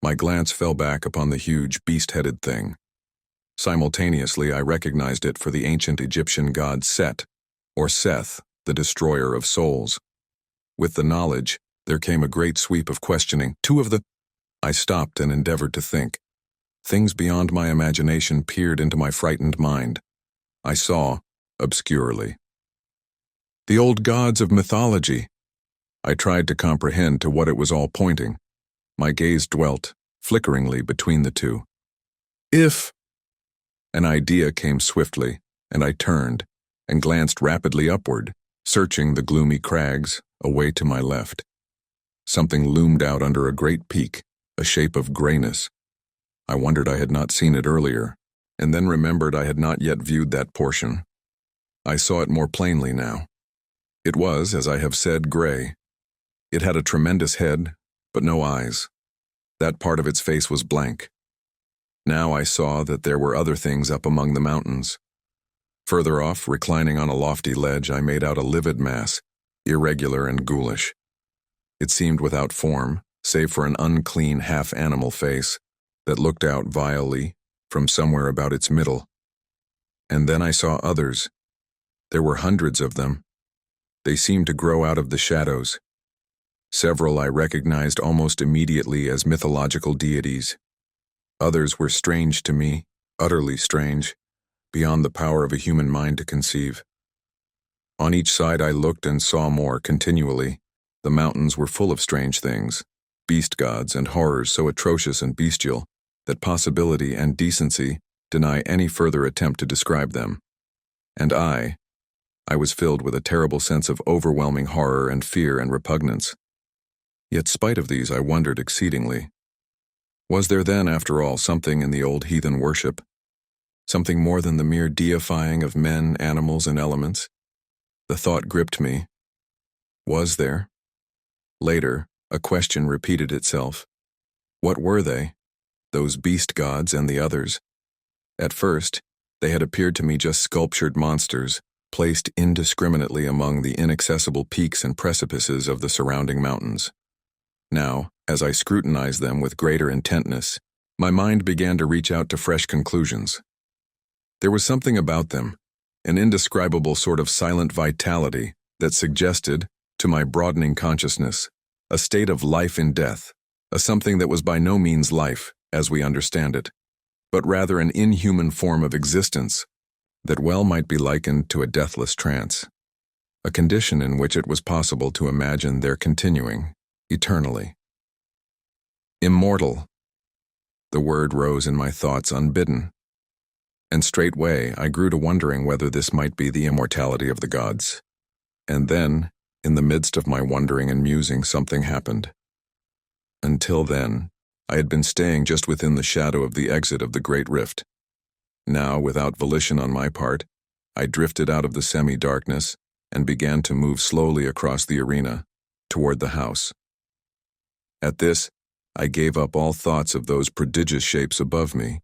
My glance fell back upon the huge, beast-headed thing. Simultaneously, I recognized it for the ancient Egyptian god Set, or Seth, the destroyer of souls. With the knowledge, there came a great sweep of questioning. I stopped and endeavored to think. Things beyond my imagination peered into my frightened mind. I saw, obscurely. The old gods of mythology. I tried to comprehend to what it was all pointing. My gaze dwelt, flickeringly, between the two. If... An idea came swiftly, and I turned and glanced rapidly upward, searching the gloomy crags away to my left. Something loomed out under a great peak, a shape of grayness. I wondered I had not seen it earlier, and then remembered I had not yet viewed that portion. I saw it more plainly now. It was, as I have said, gray. It had a tremendous head, but no eyes. That part of its face was blank. Now I saw that there were other things up among the mountains. Further off, reclining on a lofty ledge, I made out a livid mass, irregular and ghoulish. It seemed without form, save for an unclean half-animal face that looked out vilely from somewhere about its middle. And then I saw others. There were hundreds of them. They seemed to grow out of the shadows. Several I recognized almost immediately as mythological deities. Others were strange to me, utterly strange, beyond the power of a human mind to conceive. On each side I looked and saw more continually. The mountains were full of strange things, beast gods and horrors so atrocious and bestial that possibility and decency deny any further attempt to describe them. And I was filled with a terrible sense of overwhelming horror and fear and repugnance. Yet spite of these I wondered exceedingly. Was there then, after all, something in the old heathen worship? Something more than the mere deifying of men, animals, and elements? The thought gripped me. Was there? Later, a question repeated itself. What were they? Those beast gods and the others? At first, they had appeared to me just sculptured monsters, placed indiscriminately among the inaccessible peaks and precipices of the surrounding mountains. Now, as I scrutinized them with greater intentness, my mind began to reach out to fresh conclusions. There was something about them, an indescribable sort of silent vitality that suggested, to my broadening consciousness, a state of life in death, a something that was by no means life, as we understand it, but rather an inhuman form of existence that well might be likened to a deathless trance, a condition in which it was possible to imagine their continuing eternally. Immortal. The word rose in my thoughts unbidden, and straightway I grew to wondering whether this might be the immortality of the gods. And then, in the midst of my wondering and musing, something happened. Until then, I had been staying just within the shadow of the exit of the great rift. Now, without volition on my part, I drifted out of the semi-darkness and began to move slowly across the arena, toward the house. At this, I gave up all thoughts of those prodigious shapes above me,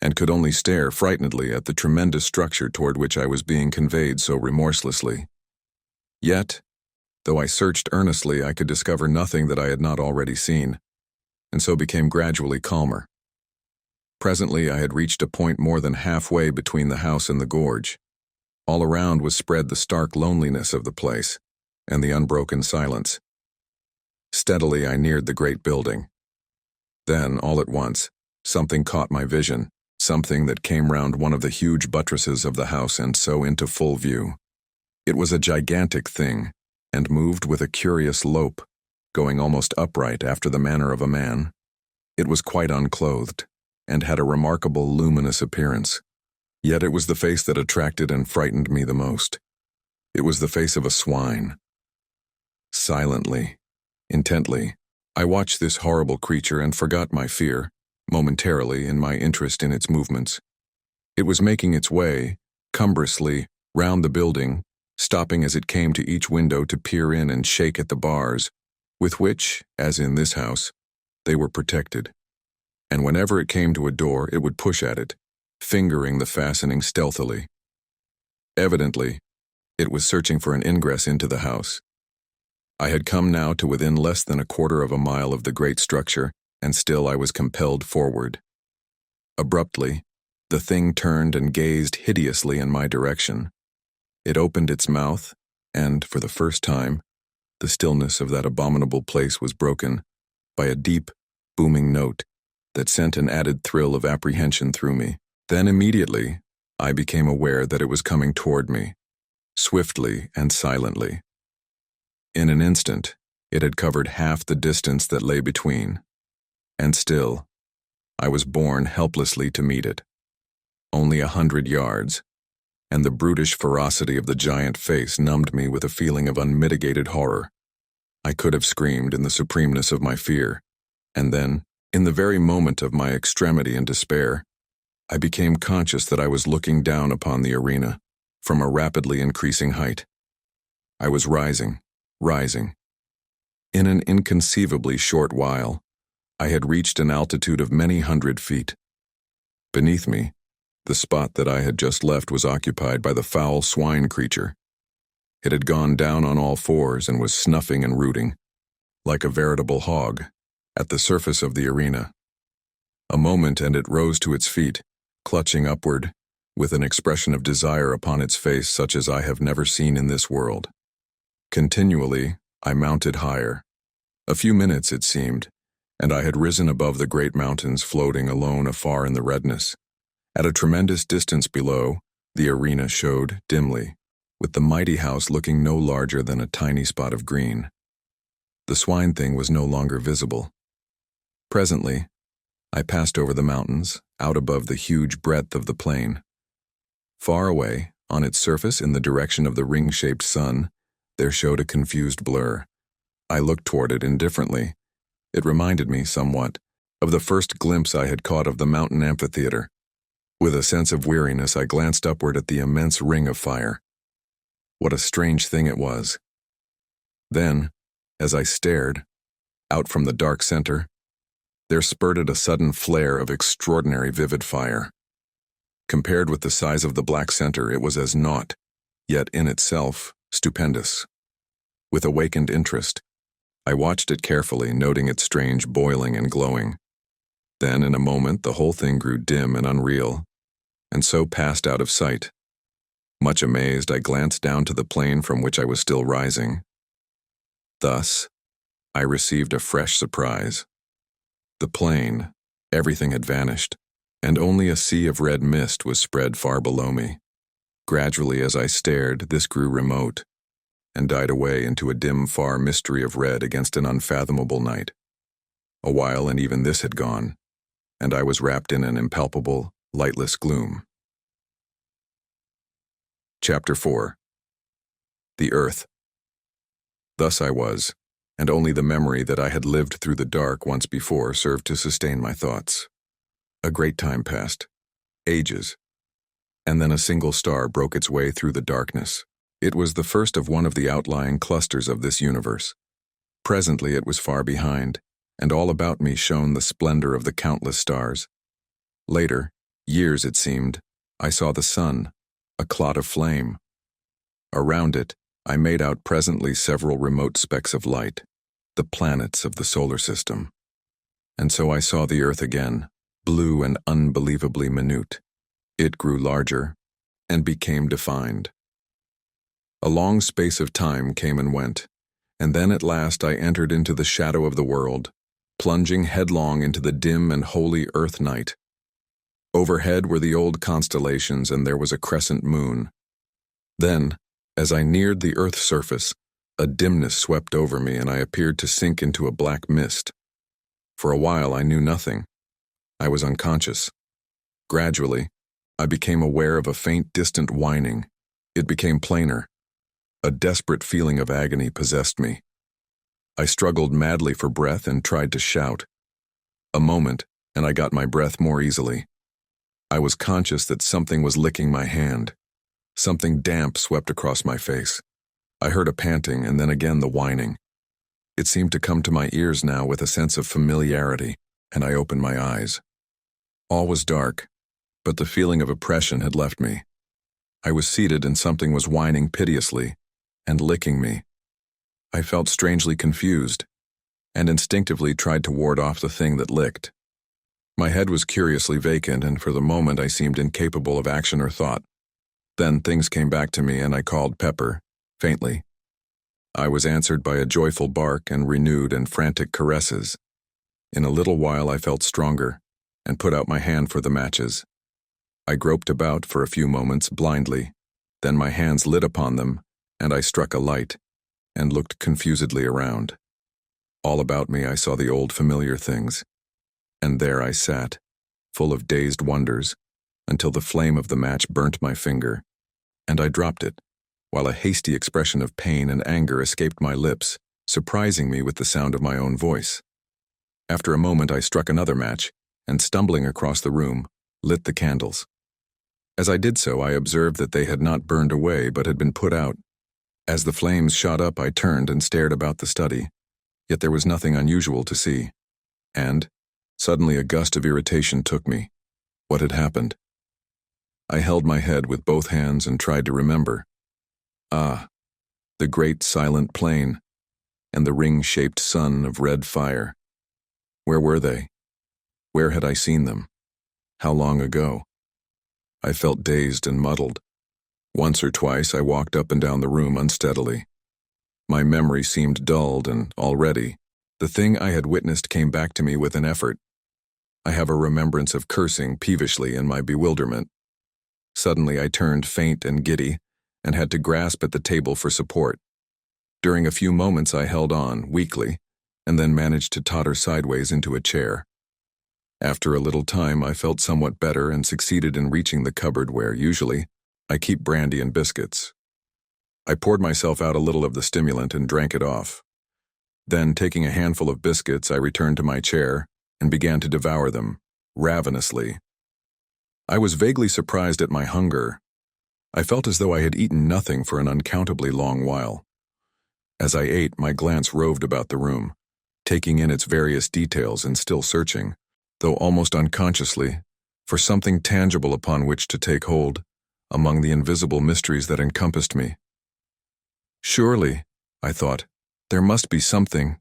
and could only stare frightenedly at the tremendous structure toward which I was being conveyed so remorselessly. Yet, though I searched earnestly, I could discover nothing that I had not already seen, and so became gradually calmer. Presently I had reached a point more than halfway between the house and the gorge. All around was spread the stark loneliness of the place, and the unbroken silence. Steadily I neared the great building. Then, all at once, something caught my vision, something that came round one of the huge buttresses of the house and so into full view. It was a gigantic thing, and moved with a curious lope, going almost upright after the manner of a man. It was quite unclothed, and had a remarkable luminous appearance. Yet it was the face that attracted and frightened me the most. It was the face of a swine. Silently, intently, I watched this horrible creature and forgot my fear, momentarily, in my interest in its movements. It was making its way, cumbrously, round the building, stopping as it came to each window to peer in and shake at the bars, with which, as in this house, they were protected. And whenever it came to a door, it would push at it, fingering the fastening stealthily. Evidently, it was searching for an ingress into the house. I had come now to within less than a quarter of a mile of the great structure, and still I was compelled forward. Abruptly, the thing turned and gazed hideously in my direction. It opened its mouth, and, for the first time, the stillness of that abominable place was broken by a deep, booming note that sent an added thrill of apprehension through me. Then immediately, I became aware that it was coming toward me, swiftly and silently. In an instant, It had covered half the distance that lay between. And still, I was borne helplessly to meet it. Only 100 yards, and the brutish ferocity of the giant face numbed me with a feeling of unmitigated horror. I could have screamed in the supremeness of my fear, and then, in the very moment of my extremity and despair, I became conscious that I was looking down upon the arena from a rapidly increasing height. I was rising. In an inconceivably short while, I had reached an altitude of many hundred feet. Beneath me, the spot that I had just left was occupied by the foul swine creature. It had gone down on all fours and was snuffing and rooting, like a veritable hog, at the surface of the arena. A moment and it rose to its feet, clutching upward, with an expression of desire upon its face such as I have never seen in this world. Continually, I mounted higher. A few minutes, it seemed, and I had risen above the great mountains floating alone afar in the redness. At a tremendous distance below, the arena showed dimly, with the mighty house looking no larger than a tiny spot of green. The swine thing was no longer visible. Presently, I passed over the mountains, out above the huge breadth of the plain. Far away, on its surface in the direction of the ring-shaped sun, there showed a confused blur. I looked toward it indifferently. It reminded me, somewhat, of the first glimpse I had caught of the mountain amphitheater. With a sense of weariness, I glanced upward at the immense ring of fire. What a strange thing it was. Then, as I stared, out from the dark center, there spurted a sudden flare of extraordinary vivid fire. Compared with the size of the black center, it was as naught, yet in itself stupendous. With awakened interest, I watched it carefully, noting its strange boiling and glowing. Then, in a moment, the whole thing grew dim and unreal, and so passed out of sight. Much amazed, I glanced down to the plain from which I was still rising. Thus, I received a fresh surprise. The plain, everything had vanished, and only a sea of red mist was spread far below me. Gradually, as I stared, this grew remote, and died away into a dim, far mystery of red against an unfathomable night. A while, and even this had gone, and I was wrapped in an impalpable, lightless gloom. Chapter 4. The Earth. Thus I was, and only the memory that I had lived through the dark once before served to sustain my thoughts. A great time passed, ages, and then a single star broke its way through the darkness. It was the first of one of the outlying clusters of this universe. Presently it was far behind, and all about me shone the splendor of the countless stars. Later, years it seemed, I saw the sun, a clot of flame. Around it, I made out presently several remote specks of light, the planets of the solar system. And so I saw the Earth again, blue and unbelievably minute. It grew larger, and became defined. A long space of time came and went, and then at last I entered into the shadow of the world, plunging headlong into the dim and holy earth night. Overhead were the old constellations, and there was a crescent moon. Then, as I neared the earth's surface, a dimness swept over me, and I appeared to sink into a black mist. For a while I knew nothing. I was unconscious. Gradually, I became aware of a faint, distant whining. It became plainer. A desperate feeling of agony possessed me. I struggled madly for breath and tried to shout. A moment, and I got my breath more easily. I was conscious that something was licking my hand. Something damp swept across my face. I heard a panting and then again the whining. It seemed to come to my ears now with a sense of familiarity, and I opened my eyes. All was dark, but the feeling of oppression had left me. I was seated and something was whining piteously and licking me. I felt strangely confused, and instinctively tried to ward off the thing that licked. My head was curiously vacant, and for the moment I seemed incapable of action or thought. Then things came back to me, and I called Pepper, faintly. I was answered by a joyful bark and renewed and frantic caresses. In a little while I felt stronger, and put out my hand for the matches. I groped about for a few moments blindly, then my hands lit upon them, and I struck a light, and looked confusedly around. All about me I saw the old familiar things, and there I sat, full of dazed wonders, until the flame of the match burnt my finger, and I dropped it, while a hasty expression of pain and anger escaped my lips, surprising me with the sound of my own voice. After a moment I struck another match, and stumbling across the room, lit the candles. As I did so, I observed that they had not burned away but had been put out. As the flames shot up, I turned and stared about the study, yet there was nothing unusual to see. And, suddenly a gust of irritation took me. What had happened? I held my head with both hands and tried to remember. Ah, the great silent plain, and the ring-shaped sun of red fire. Where were they? Where had I seen them? How long ago? I felt dazed and muddled. Once or twice I walked up and down the room unsteadily. My memory seemed dulled, and already, the thing I had witnessed came back to me with an effort. I have a remembrance of cursing peevishly in my bewilderment. Suddenly I turned faint and giddy, and had to grasp at the table for support. During a few moments I held on, weakly, and then managed to totter sideways into a chair. After a little time I felt somewhat better and succeeded in reaching the cupboard where, usually, I keep brandy and biscuits. I poured myself out a little of the stimulant and drank it off. Then, taking a handful of biscuits, I returned to my chair and began to devour them, ravenously. I was vaguely surprised at my hunger. I felt as though I had eaten nothing for an uncountably long while. As I ate, my glance roved about the room, taking in its various details and still searching, though almost unconsciously, for something tangible upon which to take hold, among the invisible mysteries that encompassed me. Surely, I thought, there must be something.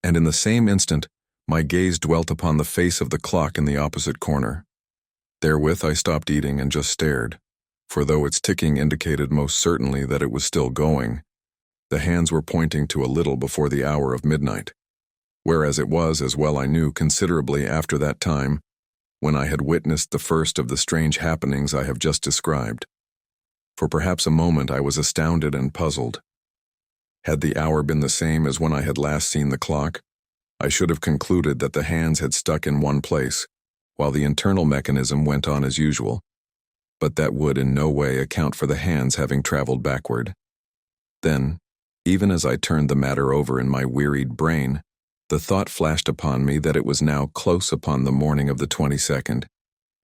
And in the same instant, my gaze dwelt upon the face of the clock in the opposite corner. Therewith I stopped eating and just stared, for though its ticking indicated most certainly that it was still going, the hands were pointing to a little before the hour of midnight, whereas it was, as well I knew, considerably after that time, when I had witnessed the first of the strange happenings I have just described. For perhaps a moment I was astounded and puzzled. Had the hour been the same as when I had last seen the clock, I should have concluded that the hands had stuck in one place, while the internal mechanism went on as usual, but that would in no way account for the hands having traveled backward. Then, even as I turned the matter over in my wearied brain, the thought flashed upon me that it was now close upon the morning of the 22nd,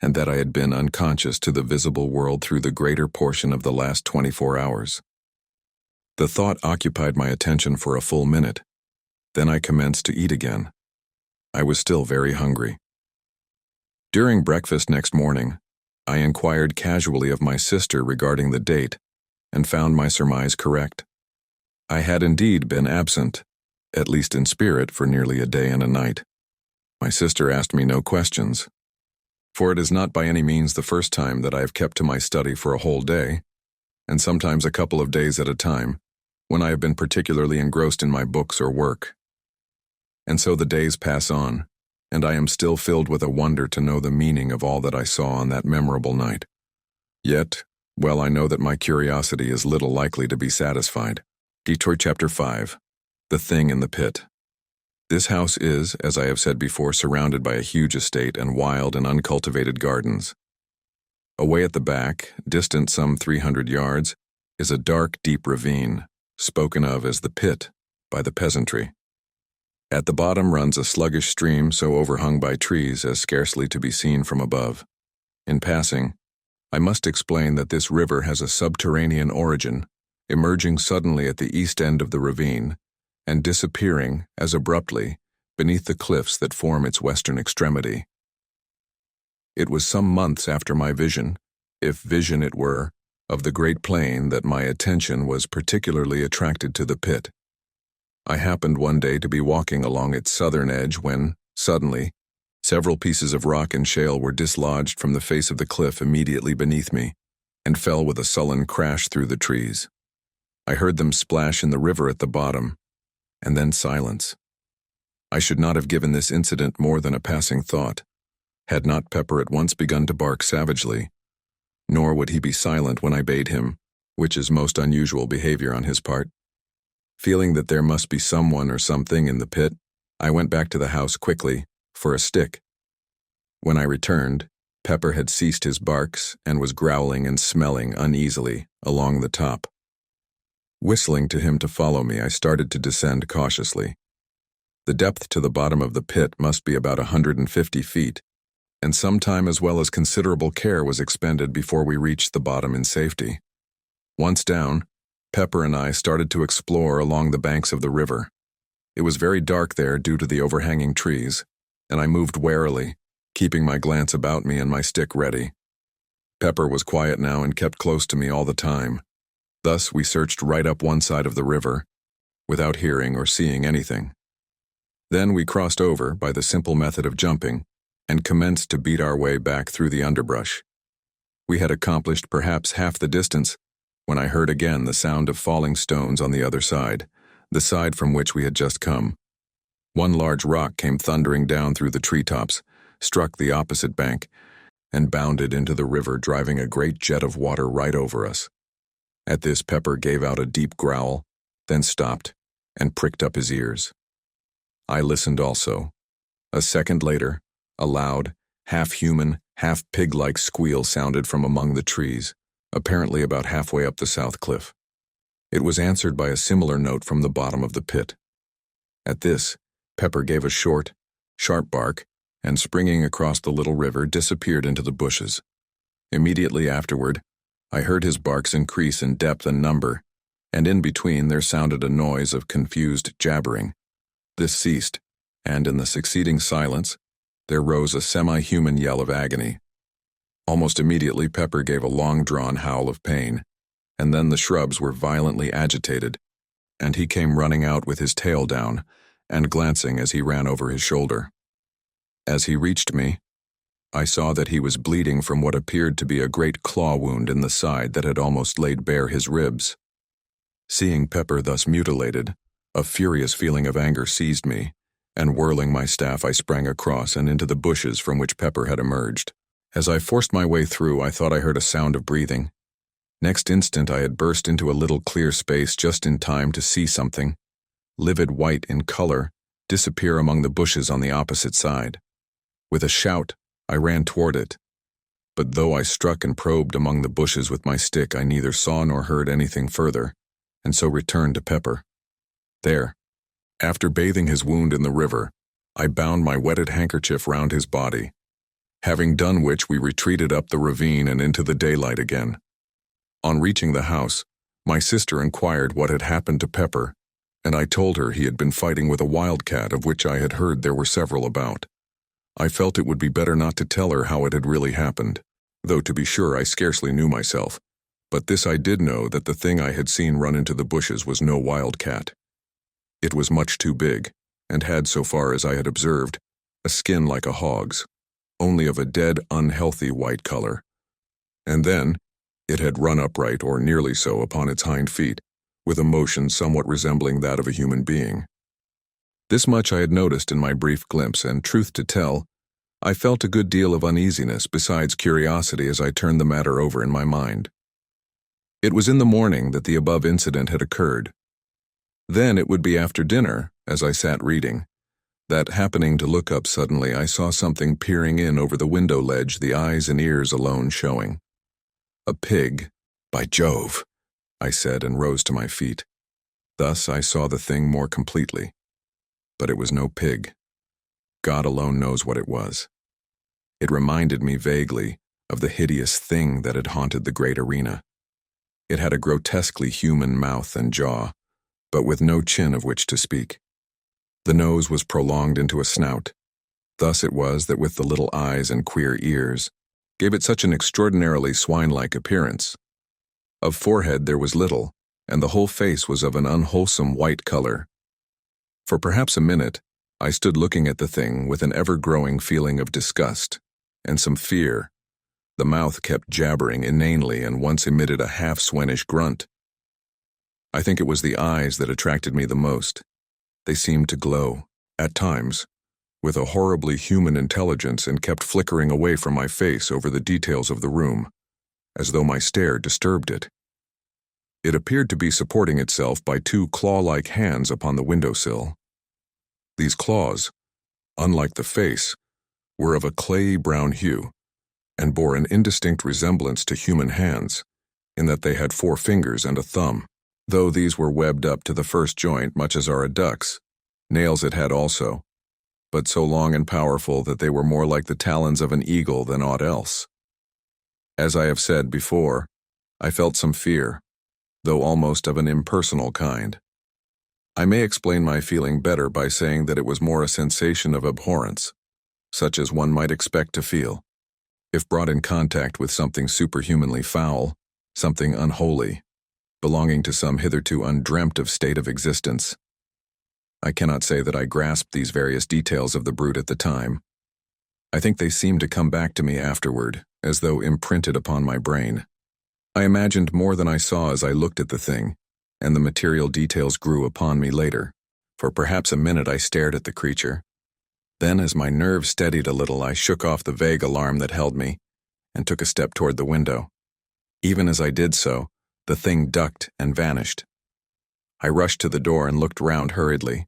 and that I had been unconscious to the visible world through the greater portion of the last 24 hours. The thought occupied my attention for a full minute. Then I commenced to eat again. I was still very hungry. During breakfast next morning, I inquired casually of my sister regarding the date, and found my surmise correct. I had indeed been absent, at least in spirit, for nearly a day and a night. My sister asked me no questions, for it is not by any means the first time that I have kept to my study for a whole day, and sometimes a couple of days at a time, when I have been particularly engrossed in my books or work. And so the days pass on, and I am still filled with a wonder to know the meaning of all that I saw on that memorable night. Yet, well I know that my curiosity is little likely to be satisfied. Detour Chapter 5. The Thing in the Pit. This house is, as I have said before, surrounded by a huge estate and wild and uncultivated gardens. Away at the back, distant some 300 yards, is a dark, deep ravine, spoken of as the pit by the peasantry. At the bottom runs a sluggish stream so overhung by trees as scarcely to be seen from above. In passing, I must explain that this river has a subterranean origin, emerging suddenly at the east end of the ravine, and disappearing, as abruptly, beneath the cliffs that form its western extremity. It was some months after my vision, if vision it were, of the great plain that my attention was particularly attracted to the pit. I happened one day to be walking along its southern edge when, suddenly, several pieces of rock and shale were dislodged from the face of the cliff immediately beneath me, and fell with a sullen crash through the trees. I heard them splash in the river at the bottom, and then silence. I should not have given this incident more than a passing thought, had not Pepper at once begun to bark savagely, nor would he be silent when I bade him, which is most unusual behavior on his part, Feeling that there must be someone or something in the pit, I went back to the house quickly, for a stick. When I returned, Pepper had ceased his barks and was growling and smelling uneasily along the top. Whistling to him to follow me, I started to descend cautiously. The depth to the bottom of the pit must be about 150 feet, and some time as well as considerable care was expended before we reached the bottom in safety. Once down, Pepper and I started to explore along the banks of the river. It was very dark there due to the overhanging trees, and I moved warily, keeping my glance about me and my stick ready. Pepper was quiet now and kept close to me all the time. Thus, we searched right up one side of the river, without hearing or seeing anything. Then we crossed over by the simple method of jumping and commenced to beat our way back through the underbrush. We had accomplished perhaps half the distance when I heard again the sound of falling stones on the other side, the side from which we had just come. One large rock came thundering down through the treetops, struck the opposite bank, and bounded into the river, driving a great jet of water right over us. At this, Pepper gave out a deep growl, then stopped and pricked up his ears. I listened also. A second later, a loud, half-human, half-pig-like squeal sounded from among the trees, apparently about halfway up the south cliff. It was answered by a similar note from the bottom of the pit. At this, Pepper gave a short, sharp bark, and springing across the little river, disappeared into the bushes. Immediately afterward, I heard his barks increase in depth and number, and in between there sounded a noise of confused jabbering. This ceased, and in the succeeding silence, there rose a semi-human yell of agony. Almost immediately, Pepper gave a long-drawn howl of pain, and then the shrubs were violently agitated, and he came running out with his tail down, and glancing as he ran over his shoulder. As he reached me, I saw that he was bleeding from what appeared to be a great claw wound in the side that had almost laid bare his ribs. Seeing Pepper thus mutilated, a furious feeling of anger seized me, and whirling my staff, I sprang across and into the bushes from which Pepper had emerged. As I forced my way through, I thought I heard a sound of breathing. Next instant, I had burst into a little clear space just in time to see something, livid white in color, disappear among the bushes on the opposite side. With a shout, I ran toward it. But though I struck and probed among the bushes with my stick, I neither saw nor heard anything further, and so returned to Pepper. There, after bathing his wound in the river, I bound my wetted handkerchief round his body, having done which we retreated up the ravine and into the daylight again. On reaching the house, my sister inquired what had happened to Pepper, and I told her he had been fighting with a wildcat, of which I had heard there were several about. I felt it would be better not to tell her how it had really happened, though to be sure I scarcely knew myself, but this I did know, that the thing I had seen run into the bushes was no wildcat. It was much too big, and had, so far as I had observed, a skin like a hog's, only of a dead, unhealthy white color. And then, it had run upright, or nearly so, upon its hind feet, with a motion somewhat resembling that of a human being. This much I had noticed in my brief glimpse, and truth to tell, I felt a good deal of uneasiness besides curiosity as I turned the matter over in my mind. It was in the morning that the above incident had occurred. Then it would be after dinner, as I sat reading, that, happening to look up suddenly, I saw something peering in over the window ledge, the eyes and ears alone showing. A pig, by Jove, I said, and rose to my feet. Thus I saw the thing more completely. But it was no pig. God alone knows what it was. It reminded me vaguely of the hideous thing that had haunted the great arena. It had a grotesquely human mouth and jaw, but with no chin of which to speak. The nose was prolonged into a snout. Thus it was that with the little eyes and queer ears, gave it such an extraordinarily swine-like appearance. Of forehead there was little, and the whole face was of an unwholesome white color. For perhaps a minute, I stood looking at the thing with an ever-growing feeling of disgust, and some fear. The mouth kept jabbering inanely and once emitted a half-swinish grunt. I think it was the eyes that attracted me the most. They seemed to glow, at times, with a horribly human intelligence, and kept flickering away from my face over the details of the room, as though my stare disturbed it. It appeared to be supporting itself by two claw-like hands upon the windowsill. These claws, unlike the face, were of a clayey brown hue, and bore an indistinct resemblance to human hands, in that they had 4 fingers and a thumb. Though these were webbed up to the first joint much as are a duck's, nails it had also, but so long and powerful that they were more like the talons of an eagle than aught else. As I have said before, I felt some fear, though almost of an impersonal kind. I may explain my feeling better by saying that it was more a sensation of abhorrence, such as one might expect to feel, if brought in contact with something superhumanly foul, something unholy, belonging to some hitherto undreamt of state of existence. I cannot say that I grasped these various details of the brute at the time. I think they seemed to come back to me afterward, as though imprinted upon my brain. I imagined more than I saw as I looked at the thing, and the material details grew upon me later. For perhaps a minute I stared at the creature. Then, as my nerves steadied a little, I shook off the vague alarm that held me, and took a step toward the window. Even as I did so, the thing ducked and vanished. I rushed to the door and looked round hurriedly,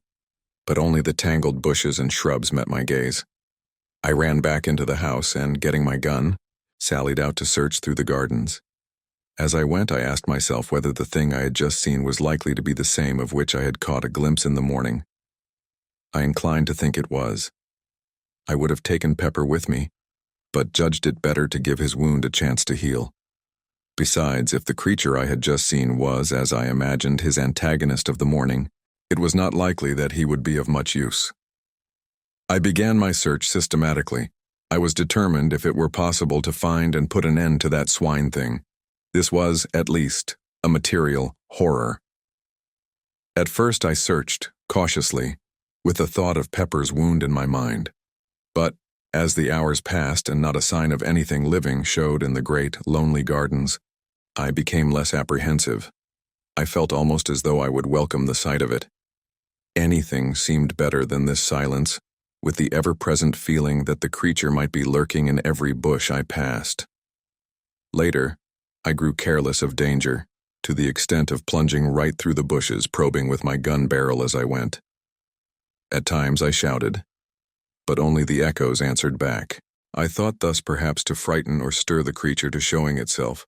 but only the tangled bushes and shrubs met my gaze. I ran back into the house and, getting my gun, sallied out to search through the gardens. As I went, I asked myself whether the thing I had just seen was likely to be the same of which I had caught a glimpse in the morning. I inclined to think it was. I would have taken Pepper with me, but judged it better to give his wound a chance to heal. Besides, if the creature I had just seen was, as I imagined, his antagonist of the morning, it was not likely that he would be of much use. I began my search systematically. I was determined, if it were possible, to find and put an end to that swine thing. This was, at least, a material horror. At first I searched, cautiously, with the thought of Pepper's wound in my mind. But, as the hours passed and not a sign of anything living showed in the great, lonely gardens, I became less apprehensive. I felt almost as though I would welcome the sight of it. Anything seemed better than this silence, with the ever-present feeling that the creature might be lurking in every bush I passed. Later, I grew careless of danger, to the extent of plunging right through the bushes, probing with my gun barrel as I went. At times I shouted, but only the echoes answered back. I thought thus perhaps to frighten or stir the creature to showing itself,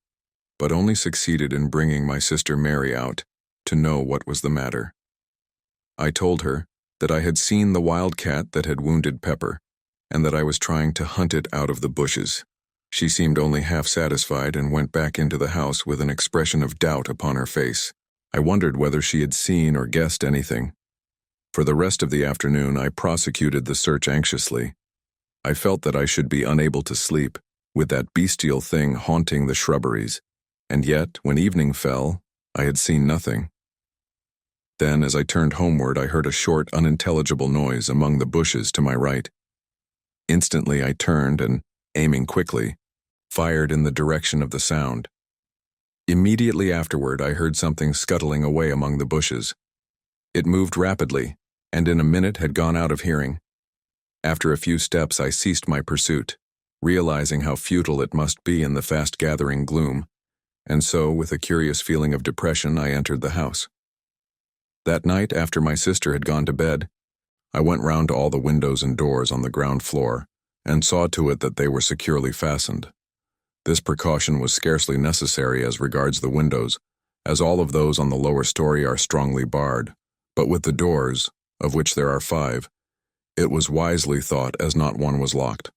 but only succeeded in bringing my sister Mary out to know what was the matter. I told her that I had seen the wild cat that had wounded Pepper, and that I was trying to hunt it out of the bushes. She seemed only half satisfied and went back into the house with an expression of doubt upon her face. I wondered whether she had seen or guessed anything. For the rest of the afternoon I prosecuted the search anxiously. I felt that I should be unable to sleep, with that bestial thing haunting the shrubberies, and yet, when evening fell, I had seen nothing. Then, as I turned homeward, I heard a short, unintelligible noise among the bushes to my right. Instantly I turned and, aiming quickly, fired in the direction of the sound. Immediately afterward I heard something scuttling away among the bushes. It moved rapidly, and in a minute had gone out of hearing. After a few steps I ceased my pursuit, realizing how futile it must be in the fast-gathering gloom, and so, with a curious feeling of depression, I entered the house. That night, after my sister had gone to bed, I went round to all the windows and doors on the ground floor, and saw to it that they were securely fastened. This precaution was scarcely necessary as regards the windows, as all of those on the lower story are strongly barred, but with the doors, of which there are 5, it was wisely thought as not one was locked.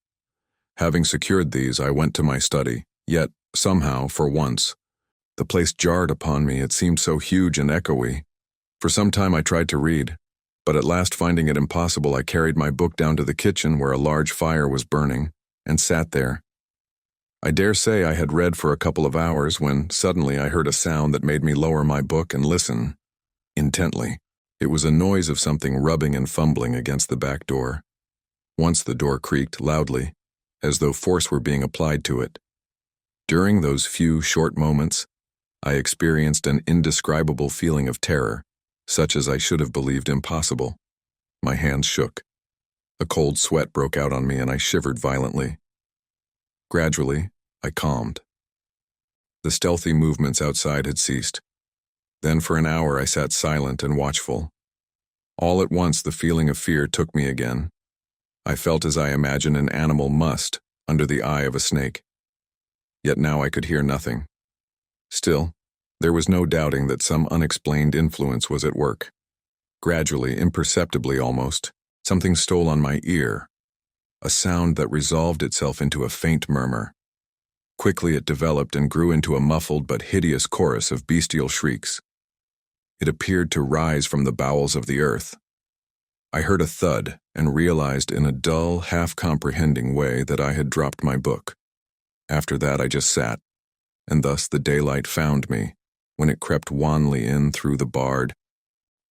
Having secured these, I went to my study, yet, somehow, for once, the place jarred upon me. It seemed so huge and echoey. For some time I tried to read, but at last, finding it impossible, I carried my book down to the kitchen where a large fire was burning, and sat there. I dare say I had read for a couple of hours when suddenly I heard a sound that made me lower my book and listen intently. It was a noise of something rubbing and fumbling against the back door. Once the door creaked loudly, as though force were being applied to it. During those few short moments, I experienced an indescribable feeling of terror, such as I should have believed impossible. My hands shook. A cold sweat broke out on me and I shivered violently. Gradually, I calmed. The stealthy movements outside had ceased. Then for an hour I sat silent and watchful. All at once the feeling of fear took me again. I felt as I imagine an animal must, under the eye of a snake. Yet now I could hear nothing. Still, there was no doubting that some unexplained influence was at work. Gradually, imperceptibly almost, something stole on my ear, a sound that resolved itself into a faint murmur. Quickly it developed and grew into a muffled but hideous chorus of bestial shrieks. It appeared to rise from the bowels of the earth. I heard a thud and realized in a dull, half-comprehending way that I had dropped my book. After that I just sat, and thus the daylight found me when it crept wanly in through the barred,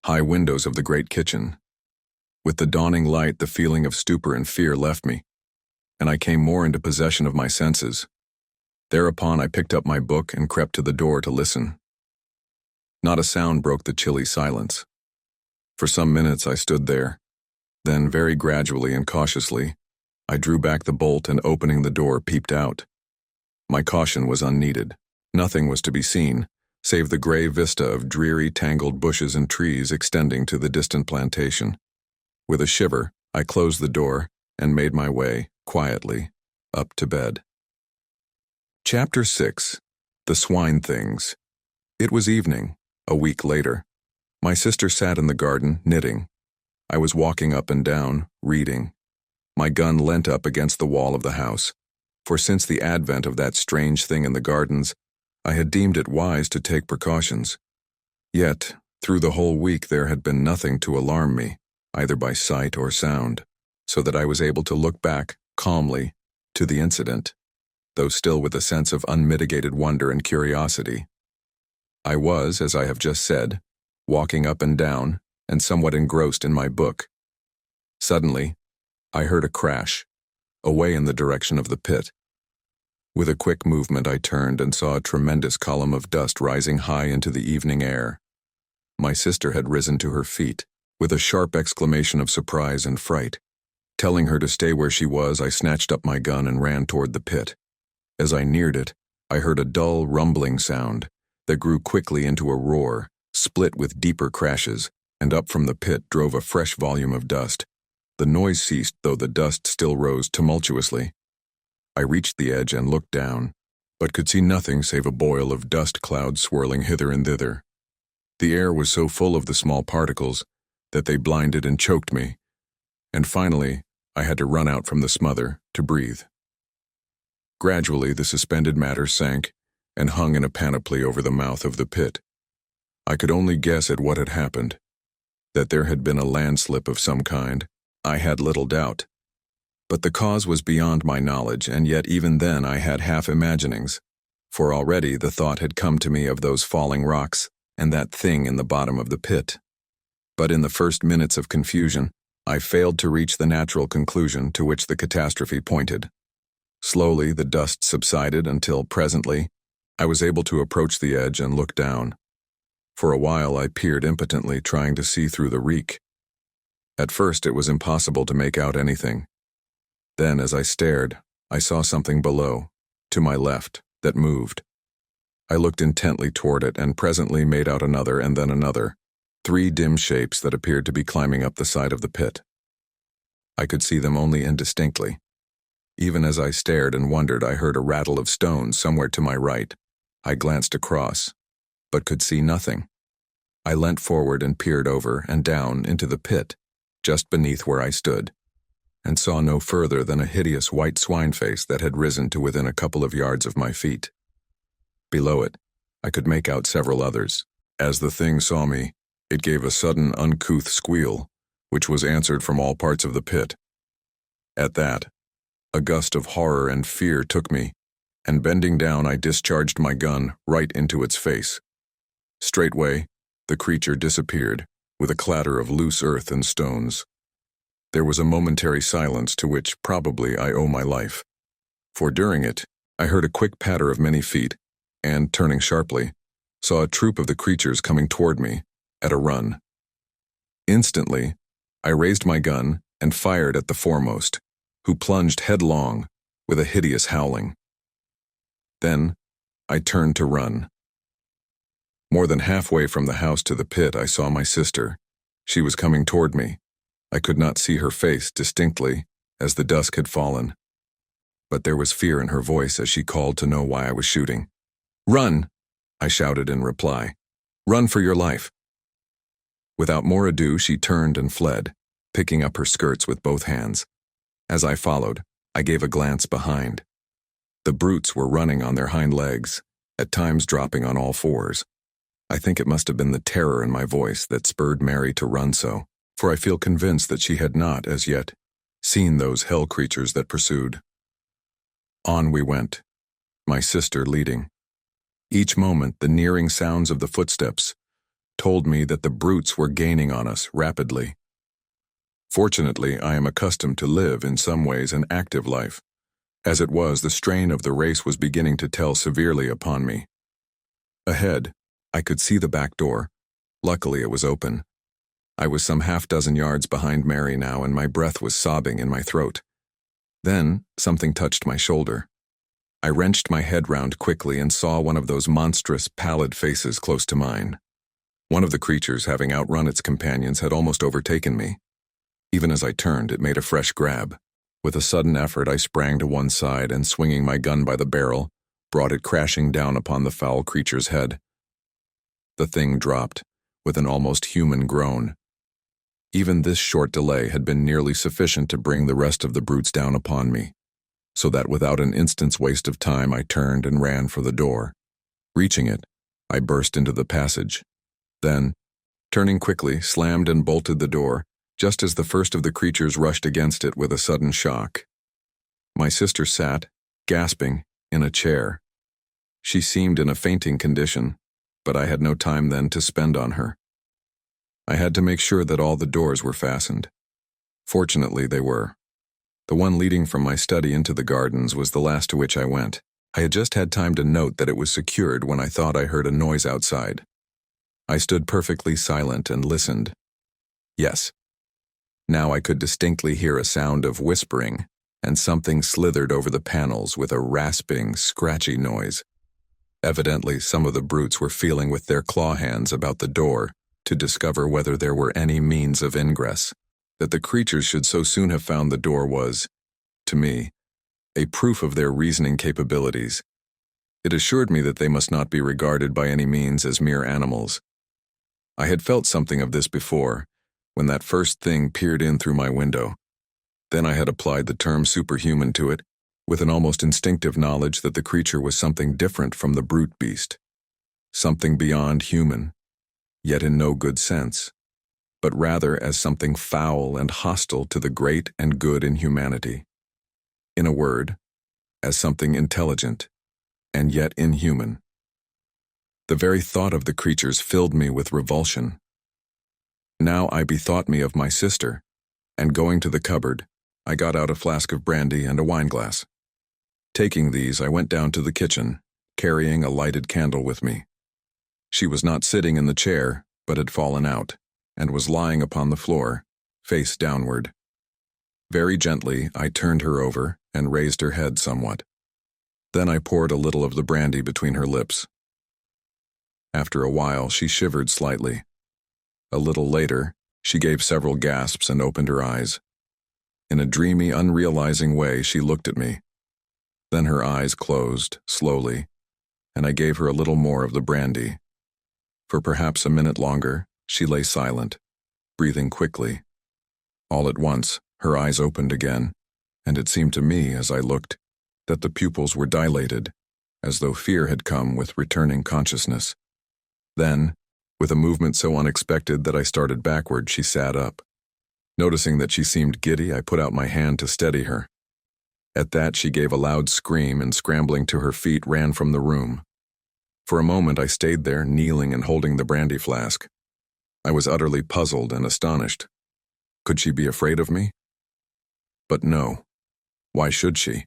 high windows of the great kitchen. With the dawning light, the feeling of stupor and fear left me, and I came more into possession of my senses. Thereupon I picked up my book and crept to the door to listen. Not a sound broke the chilly silence. For some minutes I stood there. Then, very gradually and cautiously, I drew back the bolt and opening the door peeped out. My caution was unneeded. Nothing was to be seen, save the gray vista of dreary, tangled bushes and trees extending to the distant plantation. With a shiver, I closed the door and made my way, quietly, up to bed. Chapter 6. The Swine Things. It was evening, a week later. My sister sat in the garden, knitting. I was walking up and down, reading. My gun leant up against the wall of the house, for since the advent of that strange thing in the gardens, I had deemed it wise to take precautions. Yet, through the whole week there had been nothing to alarm me, either by sight or sound, so that I was able to look back, calmly, to the incident, though still with a sense of unmitigated wonder and curiosity. I was, as I have just said, walking up and down, and somewhat engrossed in my book. Suddenly, I heard a crash, away in the direction of the pit. With a quick movement I turned and saw a tremendous column of dust rising high into the evening air. My sister had risen to her feet, with a sharp exclamation of surprise and fright. Telling her to stay where she was, I snatched up my gun and ran toward the pit. As I neared it, I heard a dull, rumbling sound that grew quickly into a roar, split with deeper crashes, and up from the pit drove a fresh volume of dust. The noise ceased, though the dust still rose tumultuously. I reached the edge and looked down, but could see nothing save a boil of dust clouds swirling hither and thither. The air was so full of the small particles that they blinded and choked me, and finally I had to run out from the smother to breathe. Gradually the suspended matter sank and hung in a panoply over the mouth of the pit. I could only guess at what had happened. That there had been a landslip of some kind, I had little doubt. But the cause was beyond my knowledge, and yet even then I had half-imaginings, for already the thought had come to me of those falling rocks and that thing in the bottom of the pit. But in the first minutes of confusion, I failed to reach the natural conclusion to which the catastrophe pointed. Slowly the dust subsided until, presently, I was able to approach the edge and look down. For a while I peered impotently, trying to see through the reek. At first it was impossible to make out anything. Then, as I stared, I saw something below, to my left, that moved. I looked intently toward it and presently made out another and then another, 3 dim shapes that appeared to be climbing up the side of the pit. I could see them only indistinctly. Even as I stared and wondered, I heard a rattle of stones somewhere to my right. I glanced across, but could see nothing. I leant forward and peered over and down into the pit, just beneath where I stood, and saw no further than a hideous white swine face that had risen to within a couple of yards of my feet. Below it, I could make out several others. As the thing saw me, it gave a sudden uncouth squeal, which was answered from all parts of the pit. At that, a gust of horror and fear took me, and bending down I discharged my gun right into its face. Straightway, the creature disappeared, with a clatter of loose earth and stones. There was a momentary silence to which probably I owe my life, for during it I heard a quick patter of many feet, and, turning sharply, saw a troop of the creatures coming toward me, at a run. Instantly, I raised my gun and fired at the foremost, who plunged headlong, with a hideous howling. Then, I turned to run. More than halfway from the house to the pit, I saw my sister. She was coming toward me. I could not see her face distinctly, as the dusk had fallen. But there was fear in her voice as she called to know why I was shooting. "Run!" I shouted in reply. "Run for your life!" Without more ado, she turned and fled, picking up her skirts with both hands. As I followed, I gave a glance behind. The brutes were running on their hind legs, at times dropping on all fours. I think it must have been the terror in my voice that spurred Mary to run so, for I feel convinced that she had not, as yet, seen those hell creatures that pursued. On we went, my sister leading. Each moment, the nearing sounds of the footsteps told me that the brutes were gaining on us rapidly. Fortunately, I am accustomed to live in some ways an active life. As it was, the strain of the race was beginning to tell severely upon me. Ahead, I could see the back door. Luckily, it was open. I was some half-dozen yards behind Mary now, and my breath was sobbing in my throat. Then, something touched my shoulder. I wrenched my head round quickly and saw one of those monstrous, pallid faces close to mine. One of the creatures, having outrun its companions, had almost overtaken me. Even as I turned, it made a fresh grab. With a sudden effort, I sprang to one side and, swinging my gun by the barrel, brought it crashing down upon the foul creature's head. The thing dropped, with an almost human groan. Even this short delay had been nearly sufficient to bring the rest of the brutes down upon me, so that without an instant's waste of time I turned and ran for the door. Reaching it, I burst into the passage. Then, turning quickly, slammed and bolted the door, just as the first of the creatures rushed against it with a sudden shock. My sister sat, gasping, in a chair. She seemed in a fainting condition, but I had no time then to spend on her. I had to make sure that all the doors were fastened. Fortunately, they were. The one leading from my study into the gardens was the last to which I went. I had just had time to note that it was secured when I thought I heard a noise outside. I stood perfectly silent and listened. Yes. Now I could distinctly hear a sound of whispering, and something slithered over the panels with a rasping, scratchy noise. Evidently, some of the brutes were feeling with their claw hands about the door to discover whether there were any means of ingress. That the creatures should so soon have found the door was, to me, a proof of their reasoning capabilities. It assured me that they must not be regarded by any means as mere animals. I had felt something of this before, when that first thing peered in through my window. Then I had applied the term superhuman to it, with an almost instinctive knowledge that the creature was something different from the brute beast. Something beyond human, yet in no good sense, but rather as something foul and hostile to the great and good in humanity. In a word, as something intelligent, and yet inhuman. The very thought of the creatures filled me with revulsion. Now I bethought me of my sister, and going to the cupboard, I got out a flask of brandy and a wineglass. Taking these, I went down to the kitchen, carrying a lighted candle with me. She was not sitting in the chair, but had fallen out, and was lying upon the floor, face downward. Very gently, I turned her over and raised her head somewhat. Then I poured a little of the brandy between her lips. After a while, she shivered slightly. A little later, she gave several gasps and opened her eyes. In a dreamy, unrealizing way, she looked at me. Then her eyes closed, slowly, and I gave her a little more of the brandy. For perhaps a minute longer, she lay silent, breathing quickly. All at once, her eyes opened again, and it seemed to me, as I looked, that the pupils were dilated, as though fear had come with returning consciousness. Then, with a movement so unexpected that I started backward, she sat up. Noticing that she seemed giddy, I put out my hand to steady her. At that, she gave a loud scream and, scrambling to her feet, ran from the room. For a moment, I stayed there, kneeling and holding the brandy flask. I was utterly puzzled and astonished. Could she be afraid of me? But no. Why should she?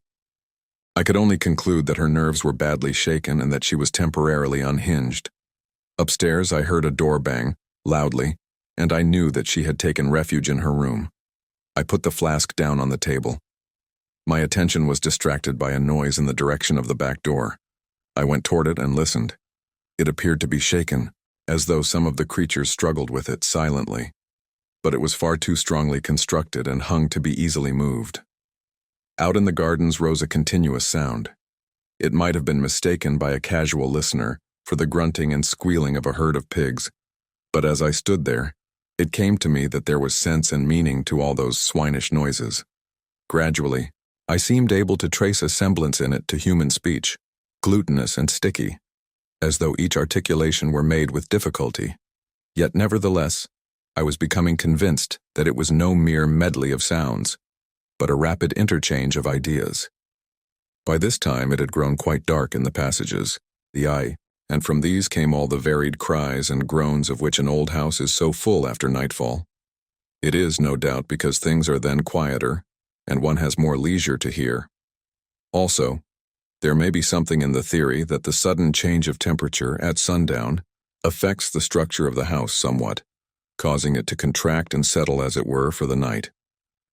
I could only conclude that her nerves were badly shaken and that she was temporarily unhinged. Upstairs, I heard a door bang, loudly, and I knew that she had taken refuge in her room. I put the flask down on the table. My attention was distracted by a noise in the direction of the back door. I went toward it and listened. It appeared to be shaken, as though some of the creatures struggled with it silently. But it was far too strongly constructed and hung to be easily moved. Out in the gardens rose a continuous sound. It might have been mistaken by a casual listener for the grunting and squealing of a herd of pigs, but as I stood there, it came to me that there was sense and meaning to all those swinish noises. Gradually, I seemed able to trace a semblance in it to human speech, glutinous and sticky, as though each articulation were made with difficulty. Yet nevertheless, I was becoming convinced that it was no mere medley of sounds, but a rapid interchange of ideas. By this time it had grown quite dark in the passages, and from these came all the varied cries and groans of which an old house is so full after nightfall. It is, no doubt, because things are then quieter, and one has more leisure to hear. Also, there may be something in the theory that the sudden change of temperature at sundown affects the structure of the house somewhat, causing it to contract and settle as it were for the night.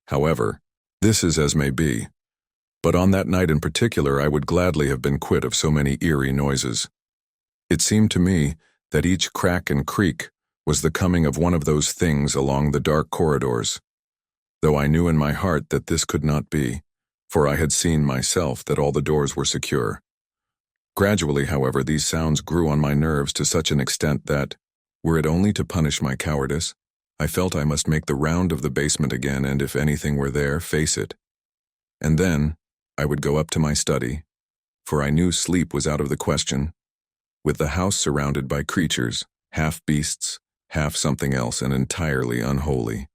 However, this is as may be, but on that night in particular I would gladly have been quit of so many eerie noises. It seemed to me that each crack and creak was the coming of one of those things along the dark corridors, though I knew in my heart that this could not be, for I had seen myself that all the doors were secure. Gradually, however, these sounds grew on my nerves to such an extent that, were it only to punish my cowardice, I felt I must make the round of the basement again and, if anything were there, face it. And then I would go up to my study, for I knew sleep was out of the question, with the house surrounded by creatures, half beasts, half something else, and entirely unholy.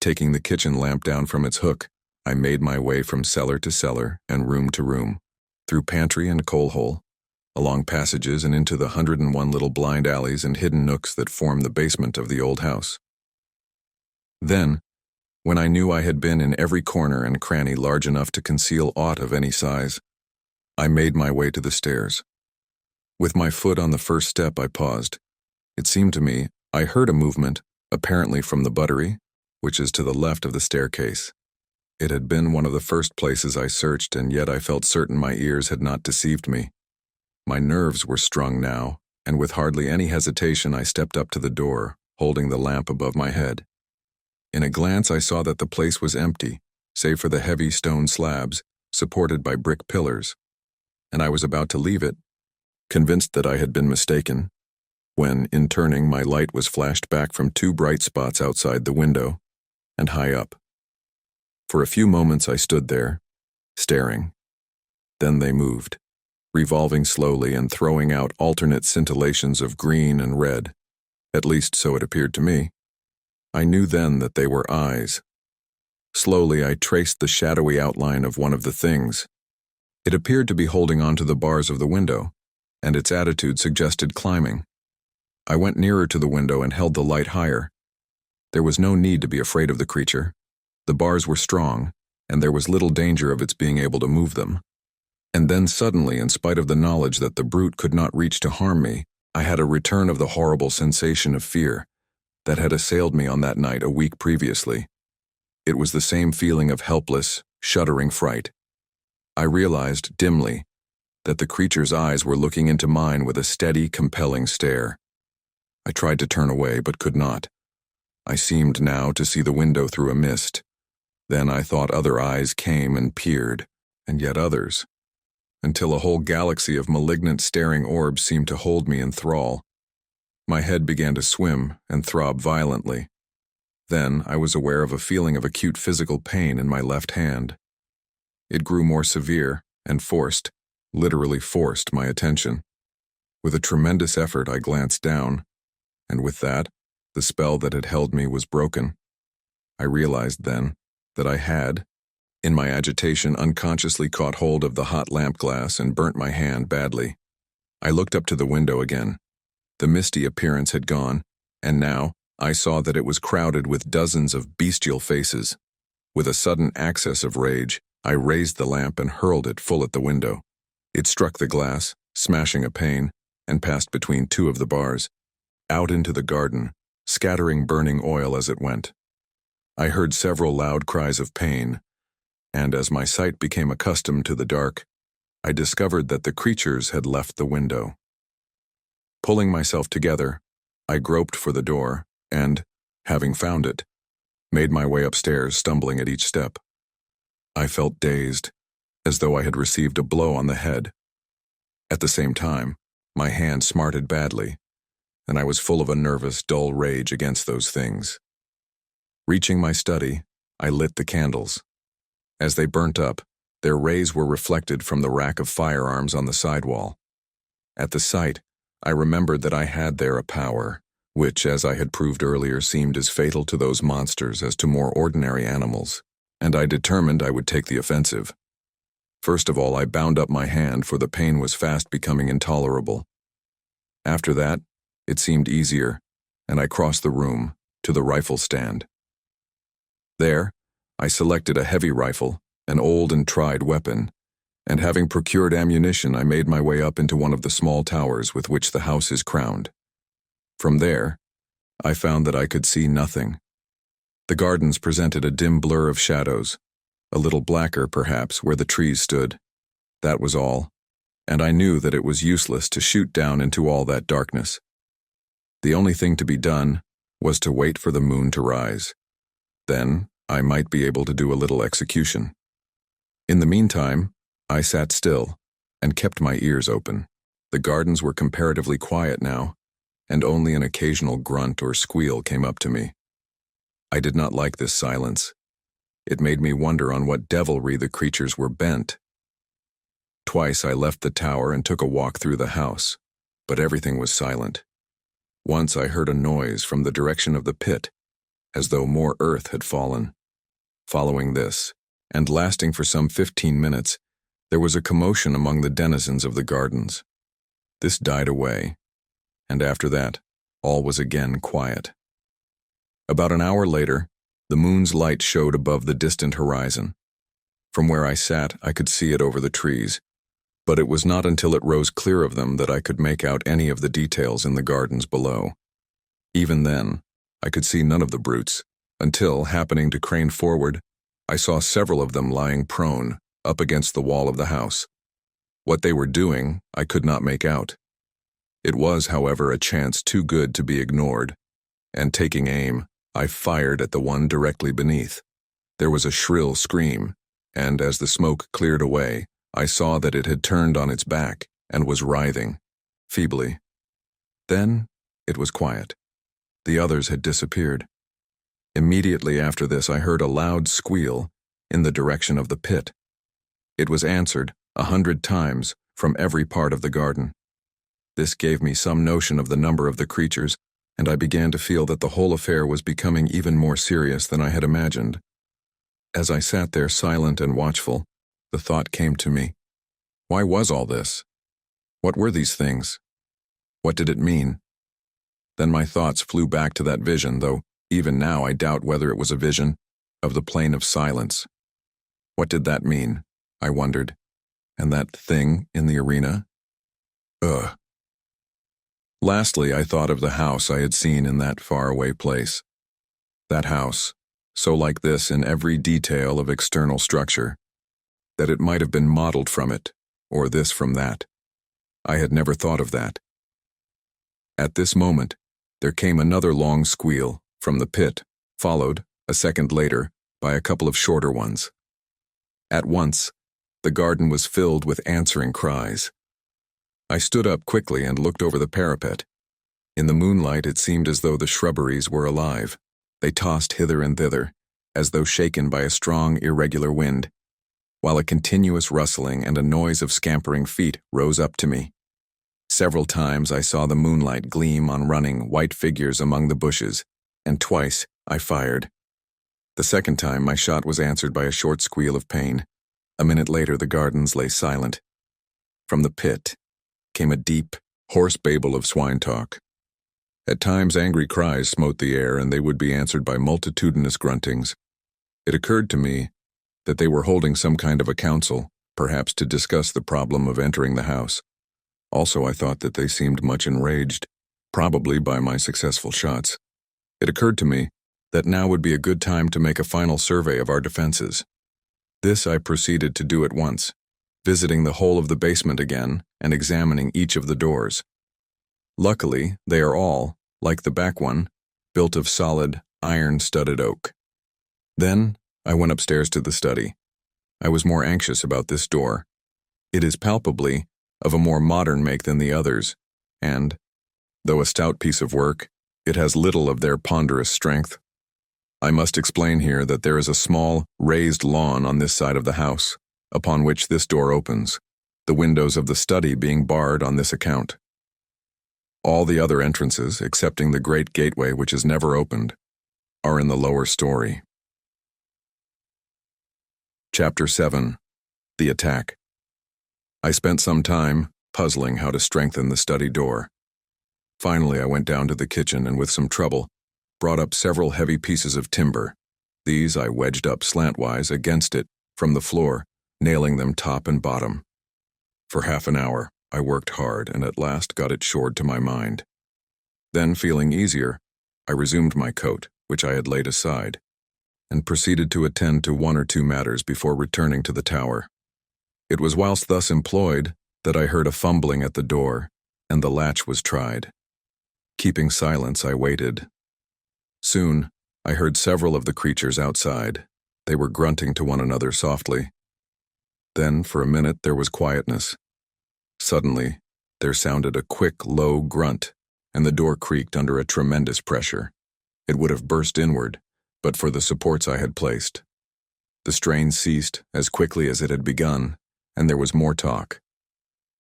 Taking the kitchen lamp down from its hook, I made my way from cellar to cellar and room to room, through pantry and coal hole, along passages and into the 101 little blind alleys and hidden nooks that form the basement of the old house. Then, when I knew I had been in every corner and cranny large enough to conceal aught of any size, I made my way to the stairs. With my foot on the first step, I paused. It seemed to me I heard a movement, apparently from the buttery, which is to the left of the staircase. It had been one of the first places I searched, and yet I felt certain my ears had not deceived me. My nerves were strung now, and with hardly any hesitation I stepped up to the door, holding the lamp above my head. In a glance I saw that the place was empty, save for the heavy stone slabs, supported by brick pillars, and I was about to leave it, convinced that I had been mistaken, when, in turning, my light was flashed back from two bright spots outside the window and high up. For a few moments I stood there, staring. Then they moved, revolving slowly and throwing out alternate scintillations of green and red. At least so it appeared to me. I knew then that they were eyes. Slowly I traced the shadowy outline of one of the things. It appeared to be holding on to the bars of the window, and its attitude suggested climbing. I went nearer to the window and held the light higher. There was no need to be afraid of the creature. The bars were strong, and there was little danger of its being able to move them. And then suddenly, in spite of the knowledge that the brute could not reach to harm me, I had a return of the horrible sensation of fear that had assailed me on that night a week previously. It was the same feeling of helpless, shuddering fright. I realized, dimly, that the creature's eyes were looking into mine with a steady, compelling stare. I tried to turn away, but could not. I seemed now to see the window through a mist. Then I thought other eyes came and peered, and yet others, until a whole galaxy of malignant staring orbs seemed to hold me in thrall. My head began to swim and throb violently. Then I was aware of a feeling of acute physical pain in my left hand. It grew more severe and literally forced my attention. With a tremendous effort I glanced down, and with that, the spell that had held me was broken. I realized then that I had, in my agitation, unconsciously caught hold of the hot lamp glass and burnt my hand badly. I looked up to the window again. The misty appearance had gone, and now I saw that it was crowded with dozens of bestial faces. With a sudden access of rage, I raised the lamp and hurled it full at the window. It struck the glass, smashing a pane, and passed between two of the bars, out into the garden, scattering burning oil as it went. I heard several loud cries of pain, and as my sight became accustomed to the dark, I discovered that the creatures had left the window. Pulling myself together, I groped for the door and, having found it, made my way upstairs, stumbling at each step. I felt dazed, as though I had received a blow on the head. At the same time, my hand smarted badly, and I was full of a nervous, dull rage against those things. Reaching my study, I lit the candles. As they burnt up, their rays were reflected from the rack of firearms on the sidewall. At the sight, I remembered that I had there a power, which, as I had proved earlier, seemed as fatal to those monsters as to more ordinary animals, and I determined I would take the offensive. First of all, I bound up my hand, for the pain was fast becoming intolerable. After that, it seemed easier, and I crossed the room to the rifle stand. There, I selected a heavy rifle, an old and tried weapon, and having procured ammunition, I made my way up into one of the small towers with which the house is crowned. From there, I found that I could see nothing. The gardens presented a dim blur of shadows, a little blacker, perhaps, where the trees stood. That was all, and I knew that it was useless to shoot down into all that darkness. The only thing to be done was to wait for the moon to rise. Then I might be able to do a little execution. In the meantime, I sat still and kept my ears open. The gardens were comparatively quiet now, and only an occasional grunt or squeal came up to me. I did not like this silence. It made me wonder on what devilry the creatures were bent. Twice I left the tower and took a walk through the house, but everything was silent. Once I heard a noise from the direction of the pit, as though more earth had fallen. Following this, and lasting for some 15 minutes, there was a commotion among the denizens of the gardens. This died away, and after that, all was again quiet. About an hour later, the moon's light showed above the distant horizon. From where I sat, I could see it over the trees, but it was not until it rose clear of them that I could make out any of the details in the gardens below. Even then, I could see none of the brutes, until, happening to crane forward, I saw several of them lying prone, up against the wall of the house. What they were doing, I could not make out. It was, however, a chance too good to be ignored, and taking aim, I fired at the one directly beneath. There was a shrill scream, and as the smoke cleared away, I saw that it had turned on its back and was writhing, feebly. Then it was quiet. The others had disappeared. Immediately after this, I heard a loud squeal in the direction of the pit. It was answered 100 times from every part of the garden. This gave me some notion of the number of the creatures, and I began to feel that the whole affair was becoming even more serious than I had imagined. As I sat there silent and watchful, the thought came to me, why was all this? What were these things? What did it mean? Then my thoughts flew back to that vision, though even now I doubt whether it was a vision, of the plane of silence. What did that mean? I wondered. And that thing in the arena? Ugh. Lastly, I thought of the house I had seen in that faraway place. That house, so like this in every detail of external structure, that it might have been modeled from it, or this from that. I had never thought of that. At this moment, there came another long squeal from the pit, followed, a second later, by a couple of shorter ones. At once, the garden was filled with answering cries. I stood up quickly and looked over the parapet. In the moonlight, it seemed as though the shrubberies were alive. They tossed hither and thither, as though shaken by a strong, irregular wind, while a continuous rustling and a noise of scampering feet rose up to me. Several times I saw the moonlight gleam on running, white figures among the bushes, and twice I fired. The second time my shot was answered by a short squeal of pain. A minute later the gardens lay silent. From the pit came a deep, hoarse babble of swine talk. At times angry cries smote the air, and they would be answered by multitudinous gruntings. It occurred to me that they were holding some kind of a council, perhaps to discuss the problem of entering the house. Also, I thought that they seemed much enraged, probably by my successful shots. It occurred to me that now would be a good time to make a final survey of our defenses. This I proceeded to do at once, visiting the whole of the basement again and examining each of the doors. Luckily, they are all, like the back one, built of solid, iron-studded oak. Then, I went upstairs to the study. I was more anxious about this door. It is palpably of a more modern make than the others, and, though a stout piece of work, it has little of their ponderous strength. I must explain here that there is a small, raised lawn on this side of the house, upon which this door opens, the windows of the study being barred on this account. All the other entrances, excepting the great gateway which is never opened, are in the lower story. Chapter 7. The Attack. I spent some time puzzling how to strengthen the study door. Finally, I went down to the kitchen and with some trouble, brought up several heavy pieces of timber. These I wedged up slantwise against it from the floor, nailing them top and bottom. For half an hour, I worked hard and at last got it shored to my mind. Then, feeling easier, I resumed my coat, which I had laid aside, and proceeded to attend to one or two matters before returning to the tower. It was whilst thus employed that I heard a fumbling at the door, and the latch was tried. Keeping silence, I waited. Soon, I heard several of the creatures outside. They were grunting to one another softly. Then, for a minute, there was quietness. Suddenly, there sounded a quick, low grunt, and the door creaked under a tremendous pressure. It would have burst inward, but for the supports I had placed. The strain ceased as quickly as it had begun, and there was more talk.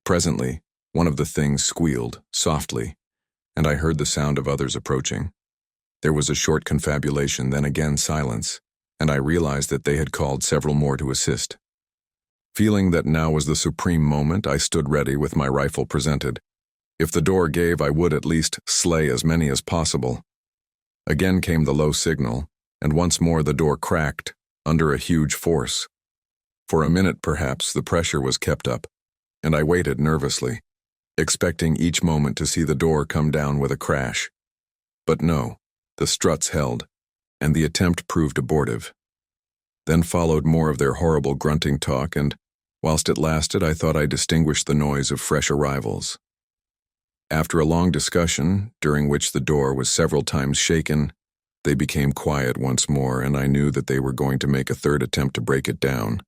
Presently, one of the things squealed, softly, and I heard the sound of others approaching. There was a short confabulation, then again silence, and I realized that they had called several more to assist. Feeling that now was the supreme moment, I stood ready with my rifle presented. If the door gave, I would at least slay as many as possible. Again came the low signal, and once more the door cracked, under a huge force. For a minute, perhaps, the pressure was kept up, and I waited nervously, expecting each moment to see the door come down with a crash. But no, the struts held, and the attempt proved abortive. Then followed more of their horrible grunting talk, and, whilst it lasted, I thought I distinguished the noise of fresh arrivals. After a long discussion, during which the door was several times shaken, they became quiet once more, and I knew that they were going to make a third attempt to break it down.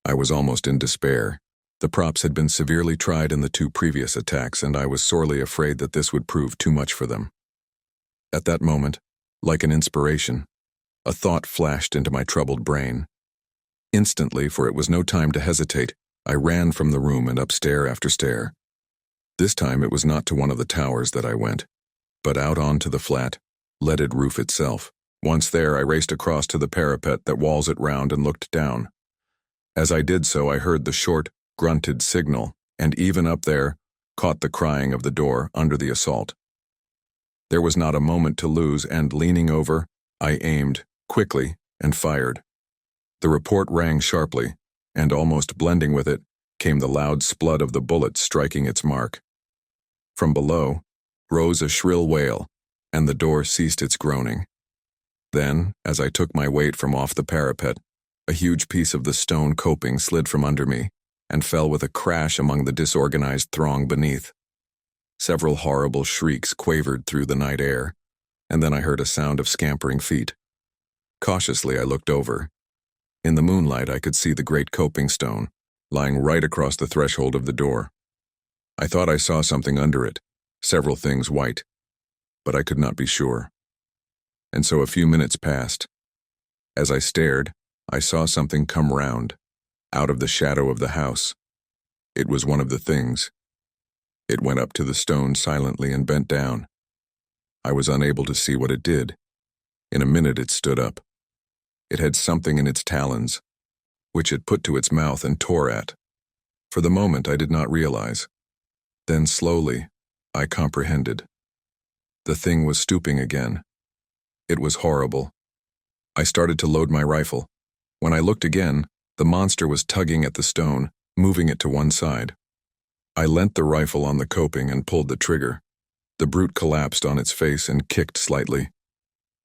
I was almost in despair. The props had been severely tried in the two previous attacks, and I was sorely afraid that this would prove too much for them. At that moment, like an inspiration, a thought flashed into my troubled brain. Instantly, for it was no time to hesitate, I ran from the room and up stair after stair. This time it was not to one of the towers that I went, but out onto the flat, leaded roof itself. Once there, I raced across to the parapet that walls it round and looked down. As I did so, I heard the short, grunted signal, and even up there, caught the crying of the door under the assault. There was not a moment to lose, and leaning over, I aimed, quickly, and fired. The report rang sharply, and almost blending with it, came the loud splud of the bullet striking its mark. From below, rose a shrill wail, and the door ceased its groaning. Then, as I took my weight from off the parapet, a huge piece of the stone coping slid from under me, and fell with a crash among the disorganized throng beneath. Several horrible shrieks quavered through the night air, and then I heard a sound of scampering feet. Cautiously I looked over. In the moonlight I could see the great coping stone, lying right across the threshold of the door. I thought I saw something under it, several things white, but I could not be sure. And so a few minutes passed. As I stared, I saw something come round, out of the shadow of the house. It was one of the things. It went up to the stone silently and bent down. I was unable to see what it did. In a minute it stood up. It had something in its talons, which it put to its mouth and tore at. For the moment I did not realize. Then slowly, I comprehended. The thing was stooping again. It was horrible. I started to load my rifle. When I looked again, the monster was tugging at the stone, moving it to one side. I leant the rifle on the coping and pulled the trigger. The brute collapsed on its face and kicked slightly.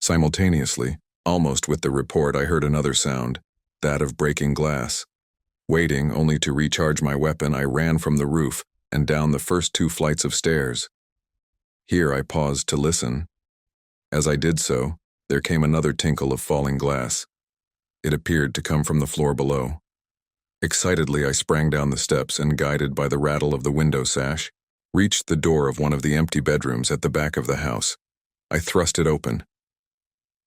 Simultaneously, almost with the report, I heard another sound, that of breaking glass. Waiting only to recharge my weapon, I ran from the roof and down the first 2 flights of stairs. Here I paused to listen. As I did so, there came another tinkle of falling glass. It appeared to come from the floor below. Excitedly, I sprang down the steps and, guided by the rattle of the window sash, reached the door of one of the empty bedrooms at the back of the house. I thrust it open.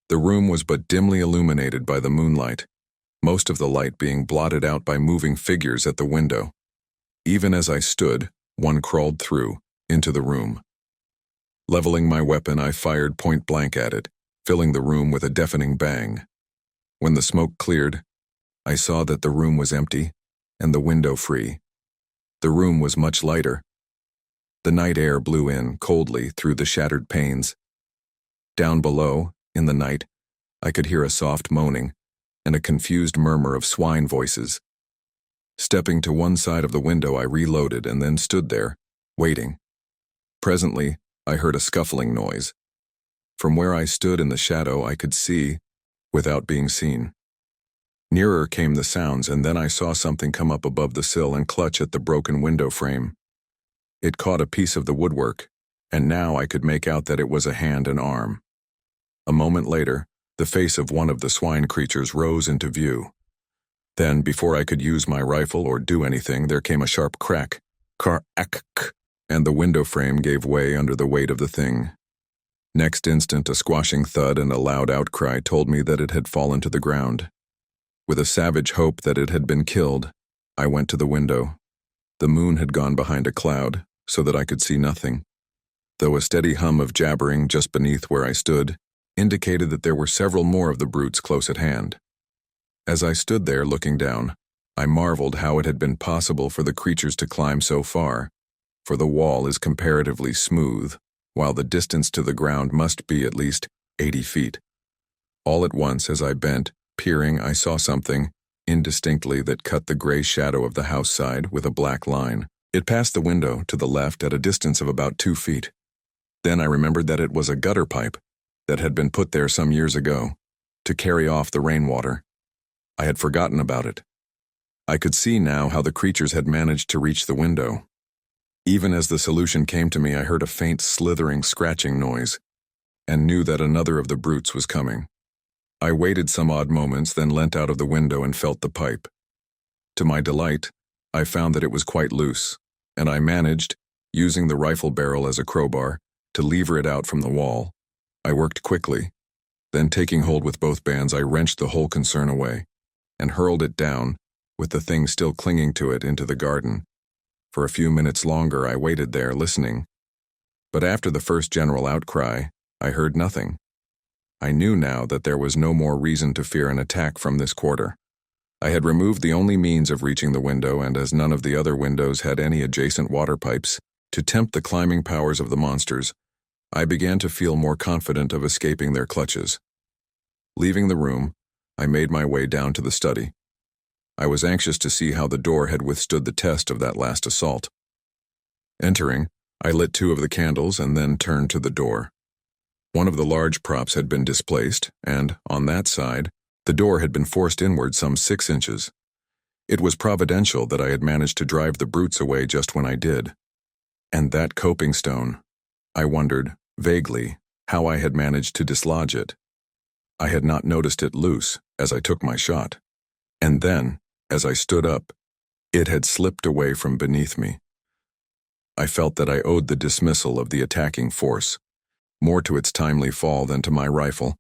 The room was but dimly illuminated by the moonlight, most of the light being blotted out by moving figures at the window. Even as I stood, one crawled through, into the room. Leveling my weapon, I fired point blank at it, filling the room with a deafening bang. When the smoke cleared, I saw that the room was empty and the window free. The room was much lighter. The night air blew in coldly through the shattered panes. Down below, in the night, I could hear a soft moaning and a confused murmur of swine voices. Stepping to one side of the window, I reloaded and then stood there, waiting. Presently, I heard a scuffling noise. From where I stood in the shadow, I could see, without being seen. Nearer came the sounds, and then I saw something come up above the sill and clutch at the broken window frame. It caught a piece of the woodwork, and now I could make out that it was a hand and arm. A moment later, the face of one of the swine creatures rose into view. Then, before I could use my rifle or do anything, there came a sharp crack, and the window frame gave way under the weight of the thing. Next instant, a squashing thud and a loud outcry told me that it had fallen to the ground. With a savage hope that it had been killed, I went to the window. The moon had gone behind a cloud, so that I could see nothing, though a steady hum of jabbering just beneath where I stood indicated that there were several more of the brutes close at hand. As I stood there looking down, I marveled how it had been possible for the creatures to climb so far, for the wall is comparatively smooth, while the distance to the ground must be at least 80 feet. All at once, as I bent, peering, I saw something, indistinctly, that cut the gray shadow of the house side with a black line. It passed the window to the left at a distance of about 2 feet. Then I remembered that it was a gutter pipe that had been put there some years ago, to carry off the rainwater. I had forgotten about it. I could see now how the creatures had managed to reach the window. Even as the solution came to me, I heard a faint slithering, scratching noise, and knew that another of the brutes was coming. I waited some odd moments, then leant out of the window and felt the pipe. To my delight, I found that it was quite loose, and I managed, using the rifle barrel as a crowbar, to lever it out from the wall. I worked quickly. Then, taking hold with both bands, I wrenched the whole concern away and hurled it down, with the thing still clinging to it, into the garden. For a few minutes longer I waited there, listening. But after the first general outcry, I heard nothing. I knew now that there was no more reason to fear an attack from this quarter. I had removed the only means of reaching the window, and as none of the other windows had any adjacent water pipes to tempt the climbing powers of the monsters, I began to feel more confident of escaping their clutches. Leaving the room, I made my way down to the study. I was anxious to see how the door had withstood the test of that last assault. Entering, I lit 2 of the candles and then turned to the door. One of the large props had been displaced, and, on that side, the door had been forced inward some 6 inches. It was providential that I had managed to drive the brutes away just when I did. And that coping stone, I wondered, vaguely, how I had managed to dislodge it. I had not noticed it loose as I took my shot. And then, as I stood up, it had slipped away from beneath me. I felt that I owed the dismissal of the attacking force, more to its timely fall than to my rifle.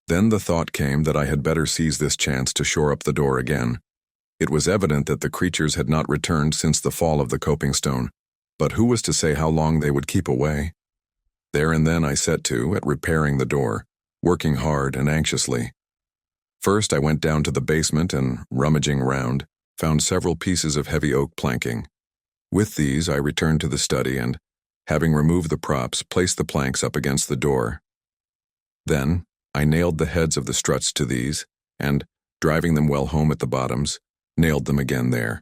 Then the thought came that I had better seize this chance to shore up the door again. It was evident that the creatures had not returned since the fall of the coping stone, but who was to say how long they would keep away? There and then I set to at repairing the door, working hard and anxiously. First I went down to the basement and, rummaging round, found several pieces of heavy oak planking. With these I returned to the study and, having removed the props, placed the planks up against the door. Then I nailed the heads of the struts to these and, driving them well home at the bottoms, nailed them again there.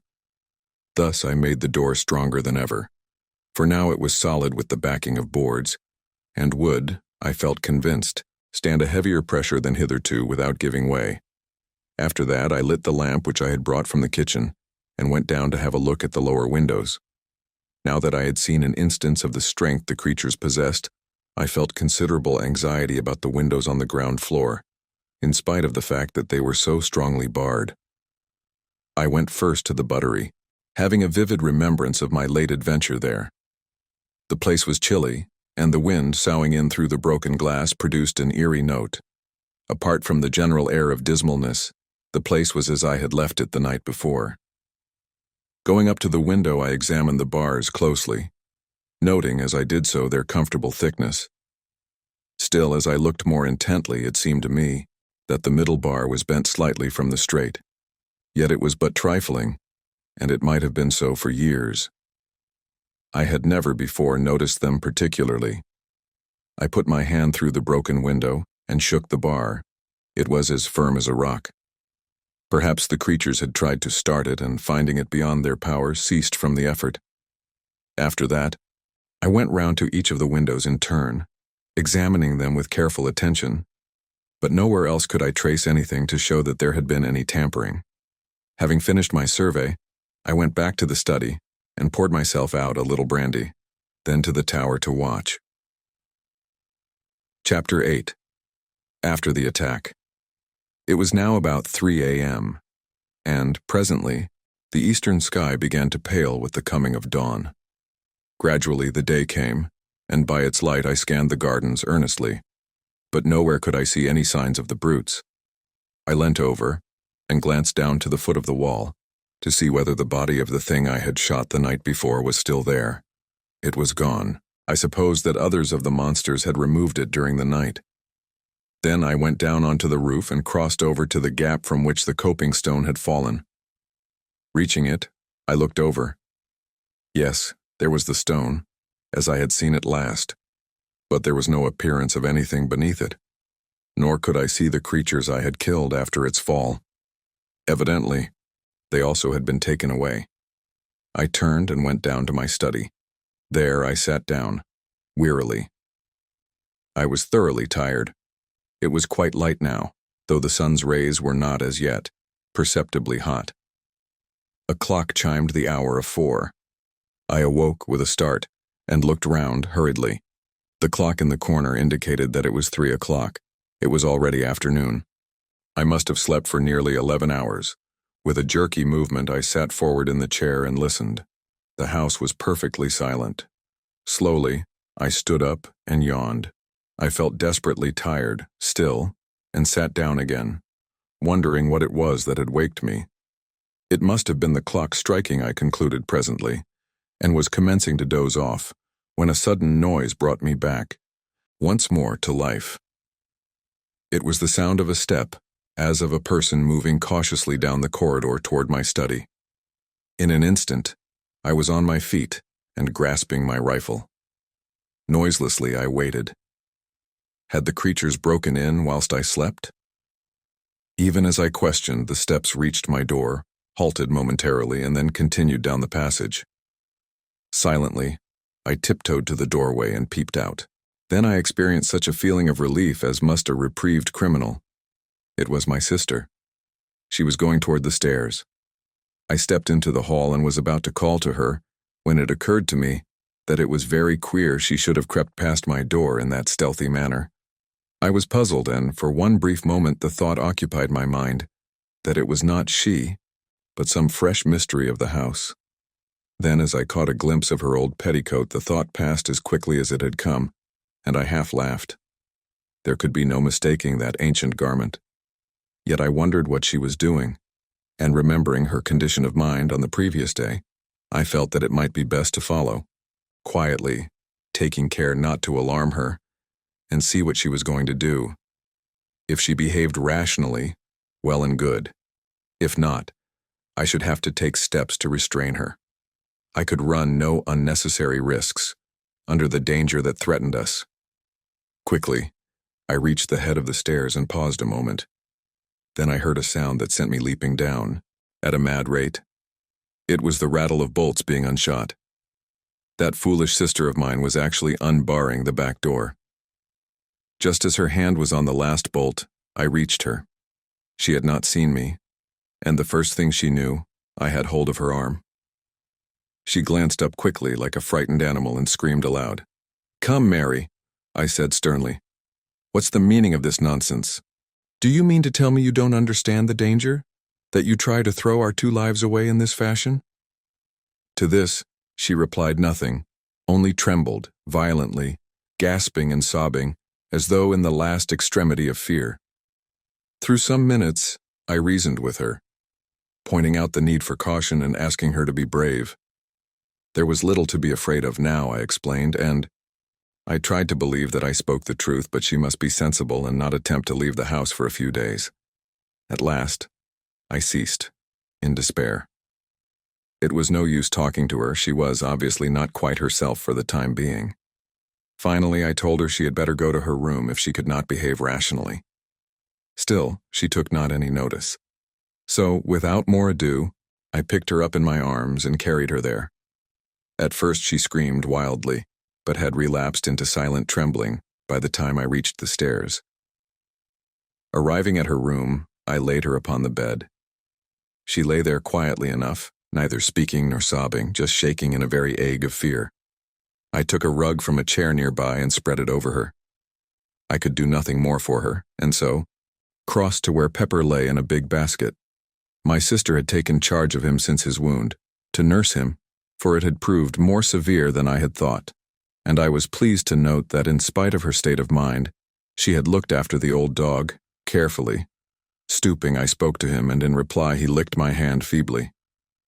Thus I made the door stronger than ever, for now it was solid with the backing of boards, and would, I felt convinced, stand a heavier pressure than hitherto without giving way. After that I lit the lamp which I had brought from the kitchen, and went down to have a look at the lower windows. Now that I had seen an instance of the strength the creatures possessed, I felt considerable anxiety about the windows on the ground floor, in spite of the fact that they were so strongly barred. I went first to the buttery, having a vivid remembrance of my late adventure there. The place was chilly, and the wind soughing in through the broken glass produced an eerie note. Apart from the general air of dismalness, the place was as I had left it the night before. Going up to the window, I examined the bars closely, noting as I did so their comfortable thickness. Still, as I looked more intently, it seemed to me that the middle bar was bent slightly from the straight. Yet it was but trifling, and it might have been so for years. I had never before noticed them particularly. I put my hand through the broken window and shook the bar. It was as firm as a rock. Perhaps the creatures had tried to start it and, finding it beyond their power, ceased from the effort. After that, I went round to each of the windows in turn, examining them with careful attention, but nowhere else could I trace anything to show that there had been any tampering. Having finished my survey, I went back to the study and poured myself out a little brandy, then to the tower to watch. Chapter 8. After the attack. It was now about 3 a.m., and, presently, the eastern sky began to pale with the coming of dawn. Gradually the day came, and by its light I scanned the gardens earnestly, but nowhere could I see any signs of the brutes. I leant over and glanced down to the foot of the wall to see whether the body of the thing I had shot the night before was still there. It was gone. I supposed that others of the monsters had removed it during the night. Then I went down onto the roof and crossed over to the gap from which the coping stone had fallen. Reaching it, I looked over. Yes, there was the stone, as I had seen it last, but there was no appearance of anything beneath it, nor could I see the creatures I had killed after its fall. Evidently, they also had been taken away. I turned and went down to my study. There I sat down, wearily. I was thoroughly tired. It was quite light now, though the sun's rays were not as yet perceptibly hot. A clock chimed the hour of 4. I awoke with a start and looked round hurriedly. The clock in the corner indicated that it was 3 o'clock. It was already afternoon. I must have slept for nearly 11 hours. With a jerky movement, I sat forward in the chair and listened. The house was perfectly silent. Slowly, I stood up and yawned. I felt desperately tired, still, and sat down again, wondering what it was that had waked me. It must have been the clock striking, I concluded presently, and was commencing to doze off, when a sudden noise brought me back, once more to life. It was the sound of a step, as of a person moving cautiously down the corridor toward my study. In an instant, I was on my feet and grasping my rifle. Noiselessly, I waited. Had the creatures broken in whilst I slept? Even as I questioned, the steps reached my door, halted momentarily, and then continued down the passage. Silently, I tiptoed to the doorway and peeped out. Then I experienced such a feeling of relief as must a reprieved criminal. It was my sister. She was going toward the stairs. I stepped into the hall and was about to call to her, when it occurred to me that it was very queer she should have crept past my door in that stealthy manner. I was puzzled, and for one brief moment the thought occupied my mind that it was not she, but some fresh mystery of the house. Then, as I caught a glimpse of her old petticoat, the thought passed as quickly as it had come, and I half laughed. There could be no mistaking that ancient garment. Yet I wondered what she was doing, and remembering her condition of mind on the previous day, I felt that it might be best to follow, quietly, taking care not to alarm her, and see what she was going to do. If she behaved rationally, well and good. If not, I should have to take steps to restrain her. I could run no unnecessary risks, under the danger that threatened us. Quickly, I reached the head of the stairs and paused a moment. Then I heard a sound that sent me leaping down, at a mad rate. It was the rattle of bolts being unshot. That foolish sister of mine was actually unbarring the back door. Just as her hand was on the last bolt, I reached her. She had not seen me, and the first thing she knew, I had hold of her arm. She glanced up quickly like a frightened animal and screamed aloud. "Come, Mary," I said sternly. "What's the meaning of this nonsense? Do you mean to tell me you don't understand the danger? That you try to throw our 2 lives away in this fashion?" To this, she replied nothing, only trembled, violently, gasping and sobbing, as though in the last extremity of fear. Through some minutes, I reasoned with her, pointing out the need for caution and asking her to be brave. There was little to be afraid of now, I explained, and I tried to believe that I spoke the truth, but she must be sensible and not attempt to leave the house for a few days. At last, I ceased, in despair. It was no use talking to her. She was obviously not quite herself for the time being. Finally, I told her she had better go to her room if she could not behave rationally. Still, she took not any notice. So, without more ado, I picked her up in my arms and carried her there. At first she screamed wildly, but had relapsed into silent trembling by the time I reached the stairs. Arriving at her room, I laid her upon the bed. She lay there quietly enough, neither speaking nor sobbing, just shaking in a very ague of fear. I took a rug from a chair nearby and spread it over her. I could do nothing more for her, and so crossed to where Pepper lay in a big basket. My sister had taken charge of him since his wound, to nurse him, for it had proved more severe than I had thought, and I was pleased to note that in spite of her state of mind, she had looked after the old dog, carefully. Stooping, I spoke to him, and in reply he licked my hand feebly.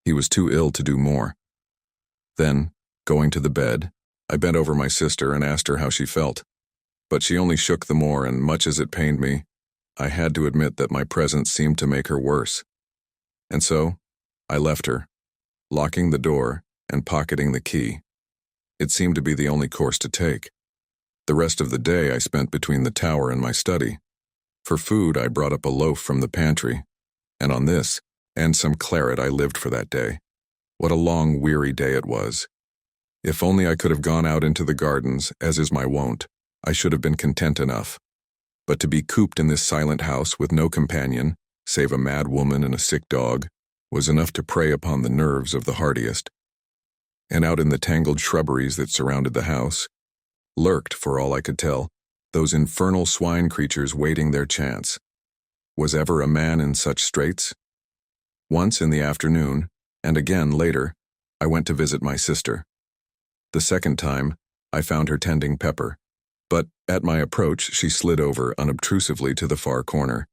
He was too ill to do more. Then, going to the bed, I bent over my sister and asked her how she felt, but she only shook the more, and much as it pained me, I had to admit that my presence seemed to make her worse. And so, I left her, locking the door and pocketing the key. It seemed to be the only course to take. The rest of the day I spent between the tower and my study. For food, I brought up a loaf from the pantry, and on this, and some claret, I lived for that day. What a long, weary day it was. If only I could have gone out into the gardens, as is my wont, I should have been content enough. But to be cooped in this silent house with no companion, save a mad woman and a sick dog, was enough to prey upon the nerves of the hardiest. And out in the tangled shrubberies that surrounded the house, lurked, for all I could tell, those infernal swine creatures waiting their chance. Was ever a man in such straits? Once in the afternoon, and again later, I went to visit my sister. The second time, I found her tending Pepper, but at my approach she slid over unobtrusively to the far corner,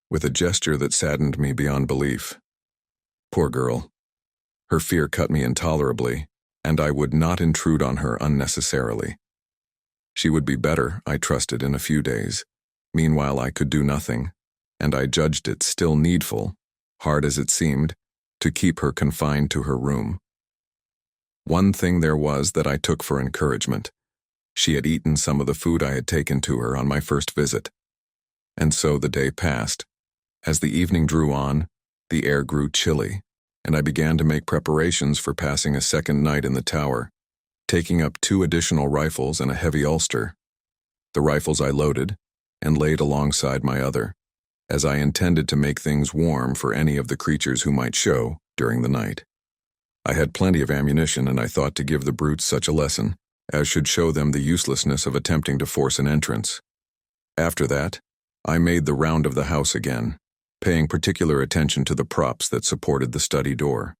with a gesture that saddened me beyond belief. Poor girl. Her fear cut me intolerably, and I would not intrude on her unnecessarily. She would be better, I trusted, in a few days. Meanwhile I could do nothing, and I judged it still needful, hard as it seemed, to keep her confined to her room. One thing there was that I took for encouragement. She had eaten some of the food I had taken to her on my first visit. And so the day passed. As the evening drew on, the air grew chilly, and I began to make preparations for passing a second night in the tower, taking up 2 additional rifles and a heavy ulster. The rifles I loaded and laid alongside my other, as I intended to make things warm for any of the creatures who might show during the night. I had plenty of ammunition, and I thought to give the brutes such a lesson as should show them the uselessness of attempting to force an entrance. After that, I made the round of the house again, paying particular attention to the props that supported the study door.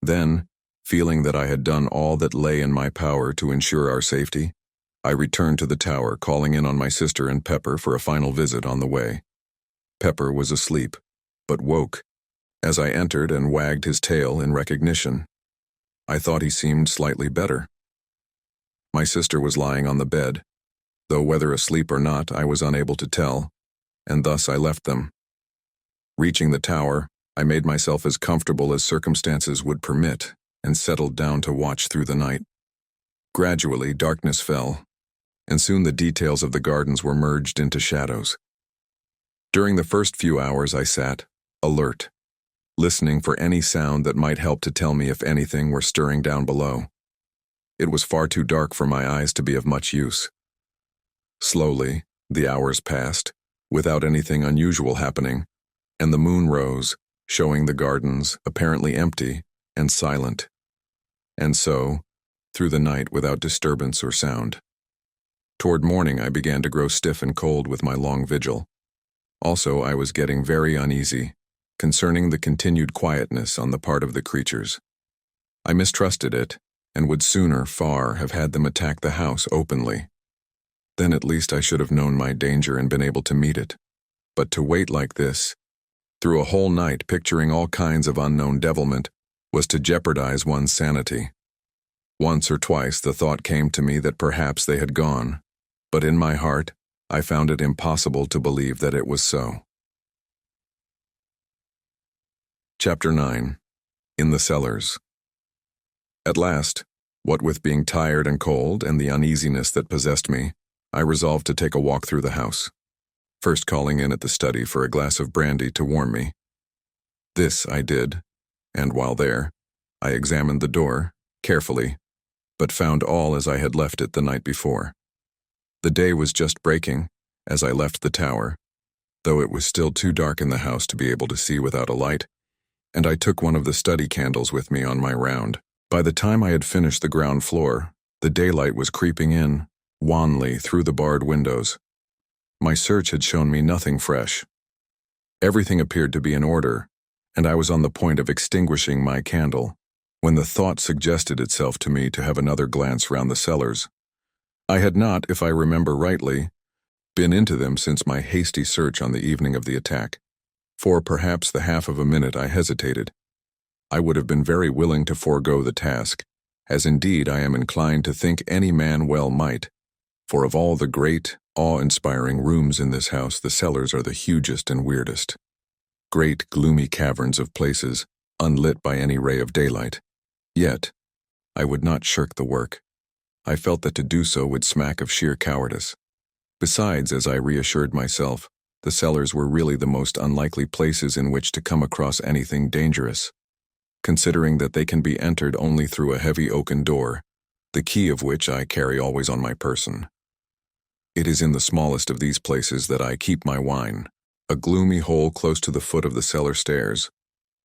Then, feeling that I had done all that lay in my power to ensure our safety, I returned to the tower, calling in on my sister and Pepper for a final visit on the way. Pepper was asleep, but woke, as I entered and wagged his tail in recognition. I thought he seemed slightly better. My sister was lying on the bed, though whether asleep or not I was unable to tell, and thus I left them. Reaching the tower, I made myself as comfortable as circumstances would permit and settled down to watch through the night. Gradually, darkness fell, and soon the details of the gardens were merged into shadows. During the first few hours I sat, alert, listening for any sound that might help to tell me if anything were stirring down below. It was far too dark for my eyes to be of much use. Slowly, the hours passed, without anything unusual happening, and the moon rose, showing the gardens apparently empty and silent. and so, through the night without disturbance or sound. Toward morning I began to grow stiff and cold with my long vigil. Also, I was getting very uneasy concerning the continued quietness on the part of the creatures. I mistrusted it, and would sooner far have had them attack the house openly. Then at least I should have known my danger and been able to meet it. But to wait like this, through a whole night picturing all kinds of unknown devilment, was to jeopardize one's sanity. Once or twice the thought came to me that perhaps they had gone, but in my heart I found it impossible to believe that it was so. Chapter 9. In the Cellars. At last, what with being tired and cold and the uneasiness that possessed me, I resolved to take a walk through the house, first calling in at the study for a glass of brandy to warm me. This I did, and while there, I examined the door, carefully, but found all as I had left it the night before. The day was just breaking as I left the tower, though it was still too dark in the house to be able to see without a light, and I took one of the study candles with me on my round. By the time I had finished the ground floor, the daylight was creeping in, wanly, through the barred windows. My search had shown me nothing fresh. Everything appeared to be in order, and I was on the point of extinguishing my candle, when the thought suggested itself to me to have another glance round the cellars. I had not, if I remember rightly, been into them since my hasty search on the evening of the attack. For perhaps the half of a minute I hesitated. I would have been very willing to forego the task, as indeed I am inclined to think any man well might, for of all the great, awe-inspiring rooms in this house, the cellars are the hugest and weirdest. Great, gloomy caverns of places, unlit by any ray of daylight. Yet, I would not shirk the work. I felt that to do so would smack of sheer cowardice. Besides, as I reassured myself, the cellars were really the most unlikely places in which to come across anything dangerous, considering that they can be entered only through a heavy oaken door, the key of which I carry always on my person. It is in the smallest of these places that I keep my wine, a gloomy hole close to the foot of the cellar stairs,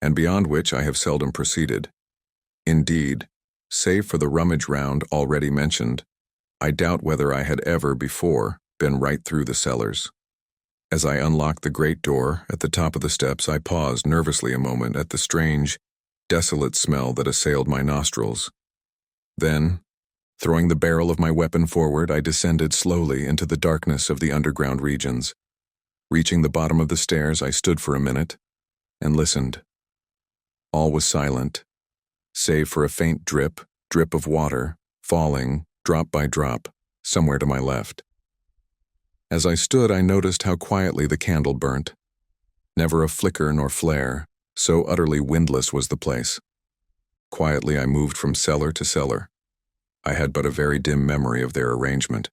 and beyond which I have seldom proceeded. Indeed, save for the rummage round already mentioned, I doubt whether I had ever before been right through the cellars. As I unlocked the great door at the top of the steps, I paused nervously a moment at the strange, desolate smell that assailed my nostrils. Then, throwing the barrel of my weapon forward, I descended slowly into the darkness of the underground regions. Reaching the bottom of the stairs, I stood for a minute and listened. All was silent, save for a faint drip of water, falling, drop by drop, somewhere to my left. As I stood, I noticed how quietly the candle burnt. Never a flicker nor flare, so utterly windless was the place. Quietly I moved from cellar to cellar. I had but a very dim memory of their arrangement.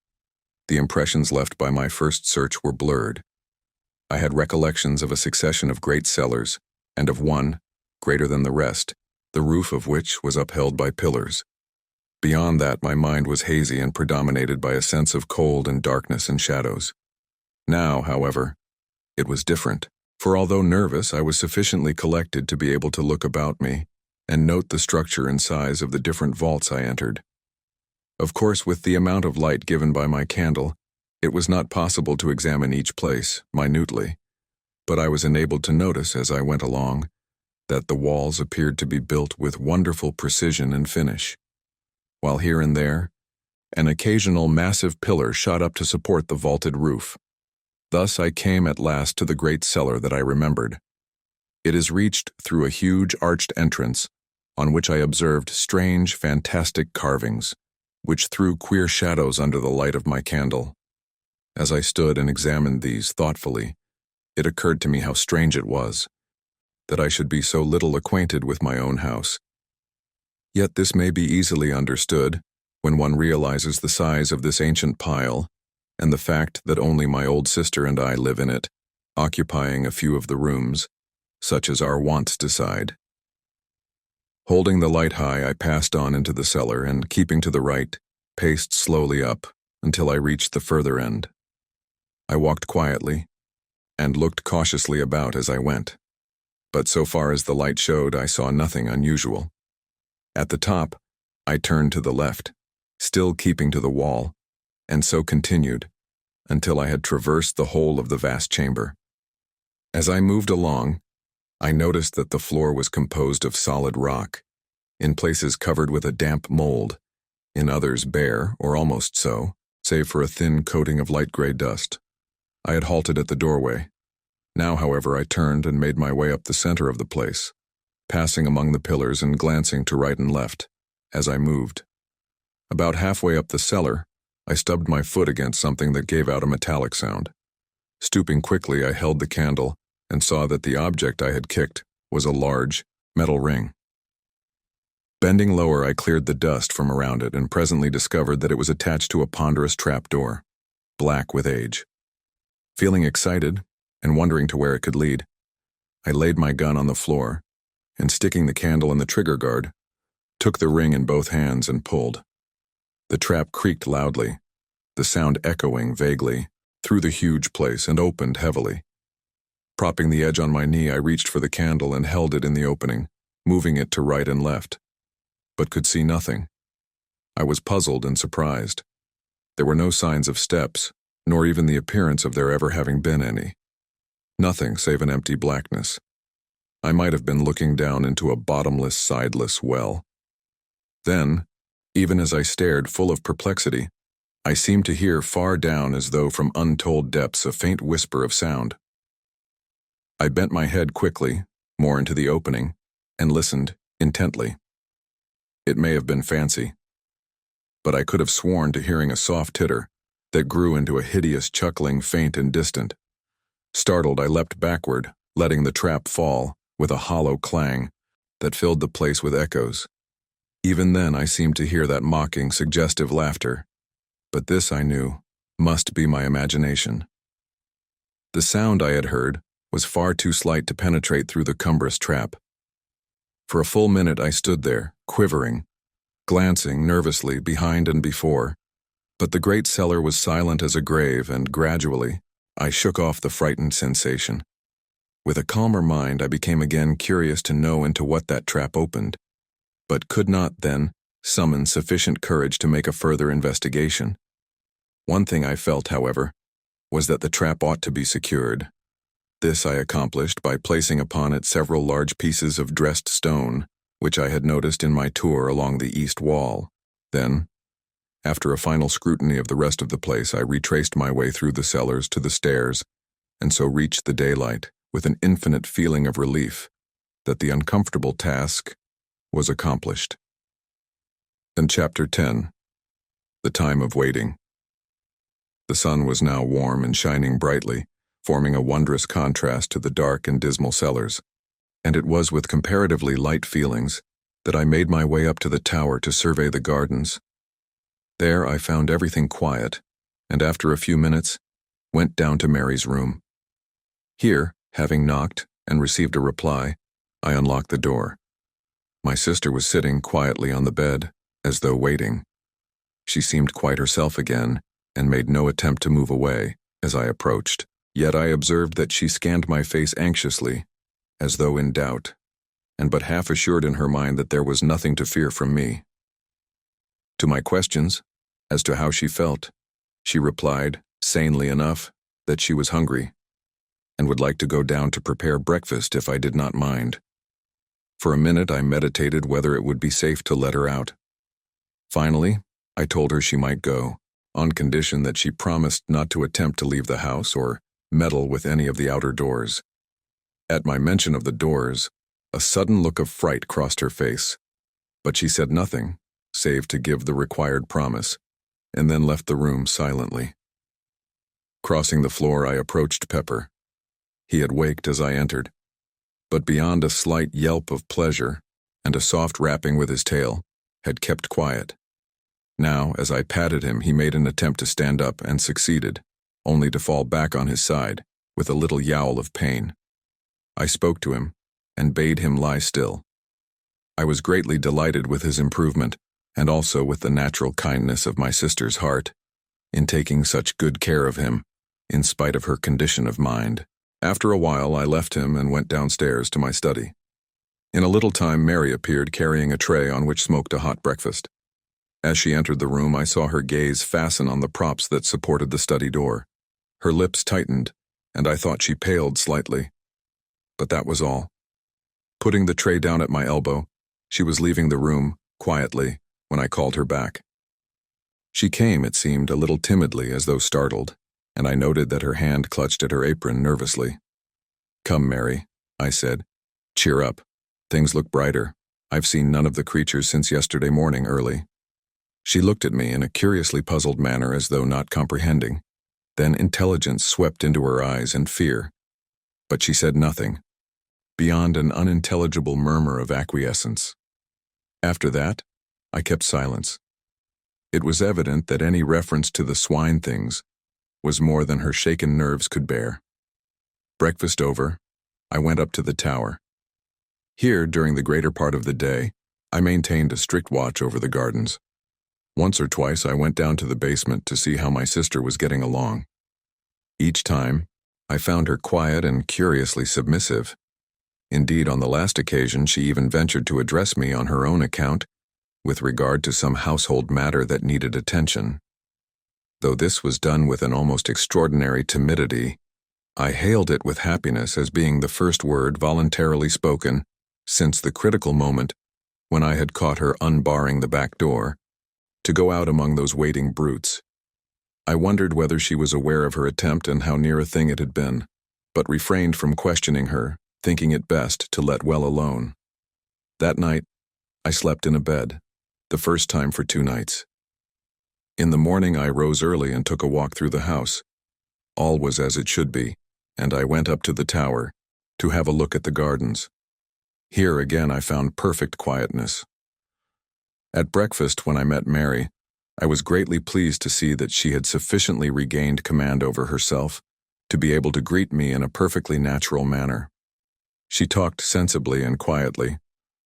The impressions left by my first search were blurred. I had recollections of a succession of great cellars, and of one, greater than the rest, the roof of which was upheld by pillars. Beyond that, my mind was hazy and predominated by a sense of cold and darkness and shadows. Now, however, it was different, for although nervous, I was sufficiently collected to be able to look about me and note the structure and size of the different vaults I entered. Of course, with the amount of light given by my candle, it was not possible to examine each place minutely, but I was enabled to notice as I went along that the walls appeared to be built with wonderful precision and finish, while here and there, an occasional massive pillar shot up to support the vaulted roof. Thus I came at last to the great cellar that I remembered. It is reached through a huge arched entrance, on which I observed strange, fantastic carvings, which threw queer shadows under the light of my candle. As I stood and examined these thoughtfully, it occurred to me how strange it was that I should be so little acquainted with my own house. Yet this may be easily understood when one realizes the size of this ancient pile and the fact that only my old sister and I live in it, occupying a few of the rooms, such as our wants decide. Holding the light high, I passed on into the cellar and, keeping to the right, paced slowly up until I reached the further end. I walked quietly and looked cautiously about as I went, but so far as the light showed, I saw nothing unusual. At the top, I turned to the left, still keeping to the wall, and so continued, until I had traversed the whole of the vast chamber. As I moved along, I noticed that the floor was composed of solid rock, in places covered with a damp mold, in others bare, or almost so, save for a thin coating of light gray dust. I had halted at the doorway. Now, however, I turned and made my way up the center of the place, passing among the pillars and glancing to right and left as I moved. About halfway up the cellar, I stubbed my foot against something that gave out a metallic sound. Stooping quickly, I held the candle and saw that the object I had kicked was a large metal ring. Bending lower, I cleared the dust from around it and presently discovered that it was attached to a ponderous trapdoor, black with age. Feeling excited and wondering to where it could lead, I laid my gun on the floor and, sticking the candle in the trigger guard, took the ring in both hands and pulled. The trap creaked loudly, the sound echoing vaguely through the huge place, and opened heavily. Propping the edge on my knee, I reached for the candle and held it in the opening, moving it to right and left, but could see nothing. I was puzzled and surprised. There were no signs of steps, nor even the appearance of there ever having been any. Nothing save an empty blackness. I might have been looking down into a bottomless, sideless well. Then, even as I stared, full of perplexity, I seemed to hear far down, as though from untold depths, a faint whisper of sound. I bent my head quickly, more into the opening, and listened intently. It may have been fancy, but I could have sworn to hearing a soft titter that grew into a hideous chuckling, faint and distant. Startled, I leapt backward, letting the trap fall with a hollow clang that filled the place with echoes. Even then I seemed to hear that mocking, suggestive laughter, but this, I knew, must be my imagination. The sound I had heard was far too slight to penetrate through the cumbrous trap. For a full minute I stood there, quivering, glancing nervously behind and before, but the great cellar was silent as a grave, and gradually I shook off the frightened sensation. With a calmer mind, I became again curious to know into what that trap opened, but could not, then, summon sufficient courage to make a further investigation. One thing I felt, however, was that the trap ought to be secured. This I accomplished by placing upon it several large pieces of dressed stone, which I had noticed in my tour along the east wall. Then, after a final scrutiny of the rest of the place, I retraced my way through the cellars to the stairs, and so reached the daylight with an infinite feeling of relief that the uncomfortable task was accomplished. Then Chapter 10. The Time of Waiting. The sun was now warm and shining brightly, forming a wondrous contrast to the dark and dismal cellars, and it was with comparatively light feelings that I made my way up to the tower to survey the gardens. There I found everything quiet, and after a few minutes, went down to Mary's room. Here, having knocked and received a reply, I unlocked the door. My sister was sitting quietly on the bed, as though waiting. She seemed quite herself again, and made no attempt to move away as I approached. Yet I observed that she scanned my face anxiously, as though in doubt, and but half assured in her mind that there was nothing to fear from me. To my questions, as to how she felt, she replied, sanely enough, that she was hungry, and would like to go down to prepare breakfast if I did not mind. For a minute I meditated whether it would be safe to let her out. Finally, I told her she might go, on condition that she promised not to attempt to leave the house or meddle with any of the outer doors. At my mention of the doors, a sudden look of fright crossed her face, but she said nothing, save to give the required promise, and then left the room silently. Crossing the floor, I approached Pepper. He had waked as I entered, but beyond a slight yelp of pleasure and a soft rapping with his tail, had kept quiet. Now, as I patted him, he made an attempt to stand up and succeeded, only to fall back on his side with a little yowl of pain. I spoke to him and bade him lie still. I was greatly delighted with his improvement, and also with the natural kindness of my sister's heart, in taking such good care of him, in spite of her condition of mind. After a while, I left him and went downstairs to my study. In a little time, Mary appeared carrying a tray on which smoked a hot breakfast. As she entered the room, I saw her gaze fasten on the props that supported the study door. Her lips tightened, and I thought she paled slightly. But that was all. Putting the tray down at my elbow, she was leaving the room, quietly, when I called her back. She came, it seemed, a little timidly, as though startled, and I noted that her hand clutched at her apron nervously. "Come, Mary," I said. "Cheer up. Things look brighter. I've seen none of the creatures since yesterday morning early." She looked at me in a curiously puzzled manner, as though not comprehending. Then intelligence swept into her eyes and fear. But she said nothing, beyond an unintelligible murmur of acquiescence. After that, I kept silence. It was evident that any reference to the swine things was more than her shaken nerves could bear. Breakfast over, I went up to the tower. Here, during the greater part of the day, I maintained a strict watch over the gardens. Once or twice I went down to the basement to see how my sister was getting along. Each time, I found her quiet and curiously submissive. Indeed, on the last occasion, she even ventured to address me on her own account with regard to some household matter that needed attention. Though this was done with an almost extraordinary timidity, I hailed it with happiness as being the first word voluntarily spoken since the critical moment when I had caught her unbarring the back door to go out among those waiting brutes. I wondered whether she was aware of her attempt and how near a thing it had been, but refrained from questioning her, thinking it best to let well alone. That night, I slept in a bed, the first time for 2 nights. In the morning I rose early and took a walk through the house. All was as it should be, and I went up to the tower to have a look at the gardens. Here again I found perfect quietness. At breakfast, when I met Mary, I was greatly pleased to see that she had sufficiently regained command over herself to be able to greet me in a perfectly natural manner. She talked sensibly and quietly,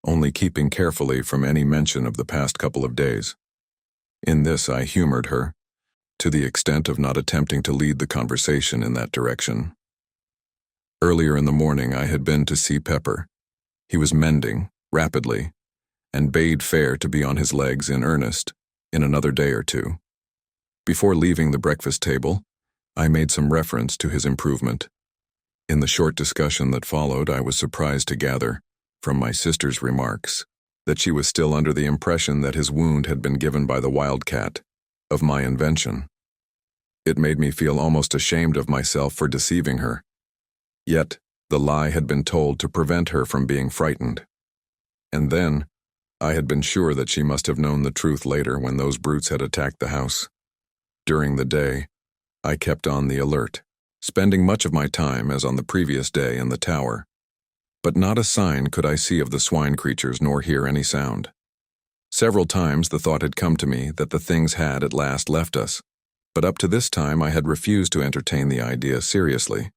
only keeping carefully from any mention of the past couple of days. In this I humored her, to the extent of not attempting to lead the conversation in that direction. Earlier in the morning I had been to see Pepper. He was mending, rapidly, and bade fair to be on his legs in earnest in another day or 2. Before leaving the breakfast table, I made some reference to his improvement. In the short discussion that followed, I was surprised to gather, from my sister's remarks, that she was still under the impression that his wound had been given by the wildcat, of my invention. It made me feel almost ashamed of myself for deceiving her. Yet, the lie had been told to prevent her from being frightened. And then, I had been sure that she must have known the truth later when those brutes had attacked the house. During the day, I kept on the alert, spending much of my time, as on the previous day, in the tower. But not a sign could I see of the swine creatures nor hear any sound. Several times the thought had come to me that the things had at last left us, but up to this time I had refused to entertain the idea seriously.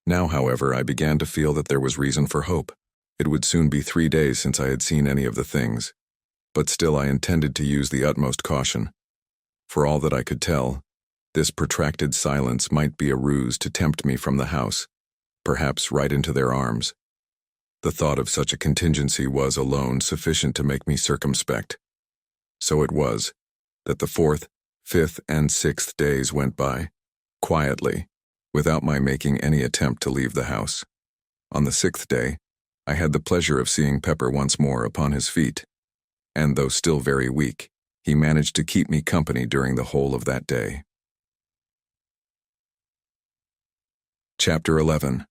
Now, however, I began to feel that there was reason for hope. It would soon be 3 days since I had seen any of the things, but still I intended to use the utmost caution. For all that I could tell, this protracted silence might be a ruse to tempt me from the house, perhaps right into their arms. The thought of such a contingency was alone sufficient to make me circumspect. So it was that the 4th, 5th, and 6th days went by, quietly, without my making any attempt to leave the house. On the 6th day, I had the pleasure of seeing Pepper once more upon his feet, and though still very weak, he managed to keep me company during the whole of that day. Chapter 11.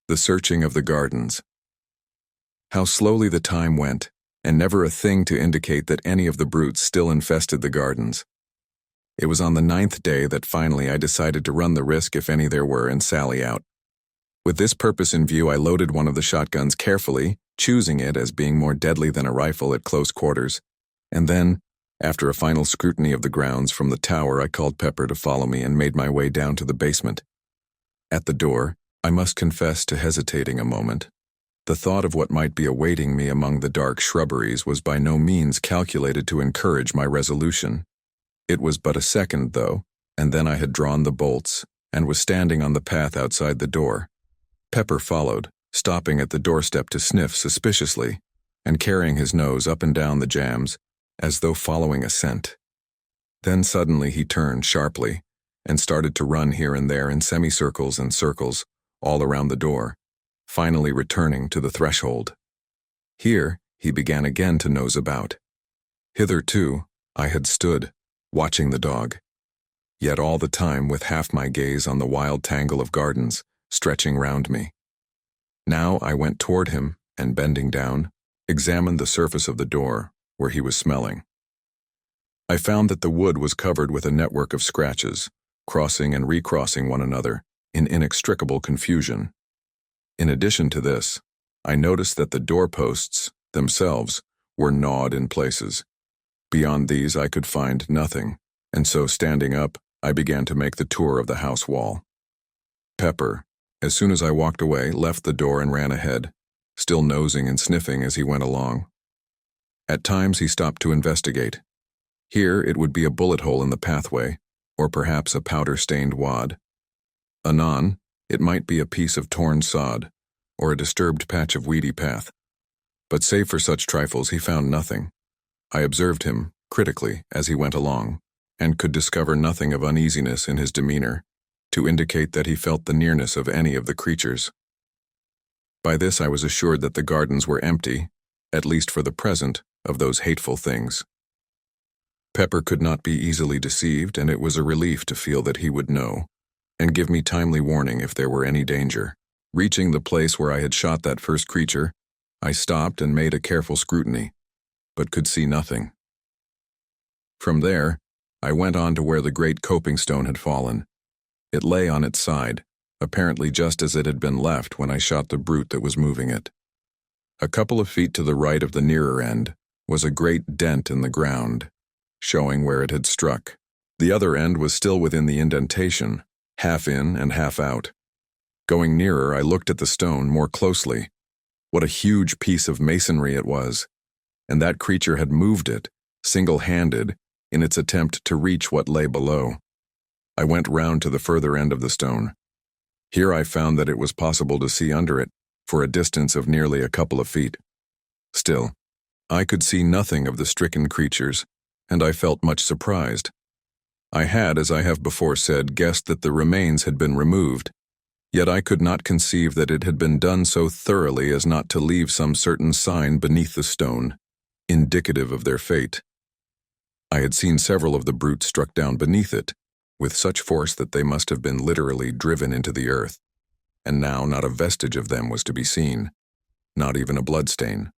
The Searching of the Gardens. How slowly the time went, and never a thing to indicate that any of the brutes still infested the gardens. It was on the 9th day that finally I decided to run the risk, if any there were, and sally out. With this purpose in view, I loaded one of the shotguns carefully, choosing it as being more deadly than a rifle at close quarters, and then, after a final scrutiny of the grounds from the tower, I called Pepper to follow me and made my way down to the basement. At the door, I must confess to hesitating a moment. The thought of what might be awaiting me among the dark shrubberies was by no means calculated to encourage my resolution. It was but a second, though, and then I had drawn the bolts, and was standing on the path outside the door. Pepper followed, stopping at the doorstep to sniff suspiciously, and carrying his nose up and down the jambs, as though following a scent. Then suddenly he turned sharply and started to run here and there in semicircles and circles all around the door, finally returning to the threshold. Here he began again to nose about. Hitherto, I had stood, watching the dog, yet all the time with half my gaze on the wild tangle of gardens stretching round me. Now I went toward him and, bending down, examined the surface of the door where he was smelling. I found that the wood was covered with a network of scratches, crossing and recrossing one another in inextricable confusion. In addition to this, I noticed that the doorposts themselves were gnawed in places. Beyond these I could find nothing, and so standing up, I began to make the tour of the house wall. Pepper, as soon as I walked away, left the door and ran ahead, still nosing and sniffing as he went along. At times he stopped to investigate. Here it would be a bullet hole in the pathway, or perhaps a powder-stained wad. Anon, it might be a piece of torn sod, or a disturbed patch of weedy path. But save for such trifles, he found nothing. I observed him, critically, as he went along, and could discover nothing of uneasiness in his demeanor, to indicate that he felt the nearness of any of the creatures. By this I was assured that the gardens were empty, at least for the present, of those hateful things. Pepper could not be easily deceived, and it was a relief to feel that he would know, and give me timely warning if there were any danger. Reaching the place where I had shot that first creature, I stopped and made a careful scrutiny, but could see nothing. From there, I went on to where the great coping stone had fallen. It lay on its side, apparently just as it had been left when I shot the brute that was moving it. A couple of feet to the right of the nearer end was a great dent in the ground, showing where it had struck. The other end was still within the indentation, half in and half out. Going nearer, I looked at the stone more closely. What a huge piece of masonry it was, and that creature had moved it, single-handed, in its attempt to reach what lay below. I went round to the further end of the stone. Here I found that it was possible to see under it for a distance of nearly a couple of feet. Still, I could see nothing of the stricken creatures, and I felt much surprised. I had, as I have before said, guessed that the remains had been removed, yet I could not conceive that it had been done so thoroughly as not to leave some certain sign beneath the stone, indicative of their fate. I had seen several of the brutes struck down beneath it, with such force that they must have been literally driven into the earth, and now not a vestige of them was to be seen, not even a bloodstain.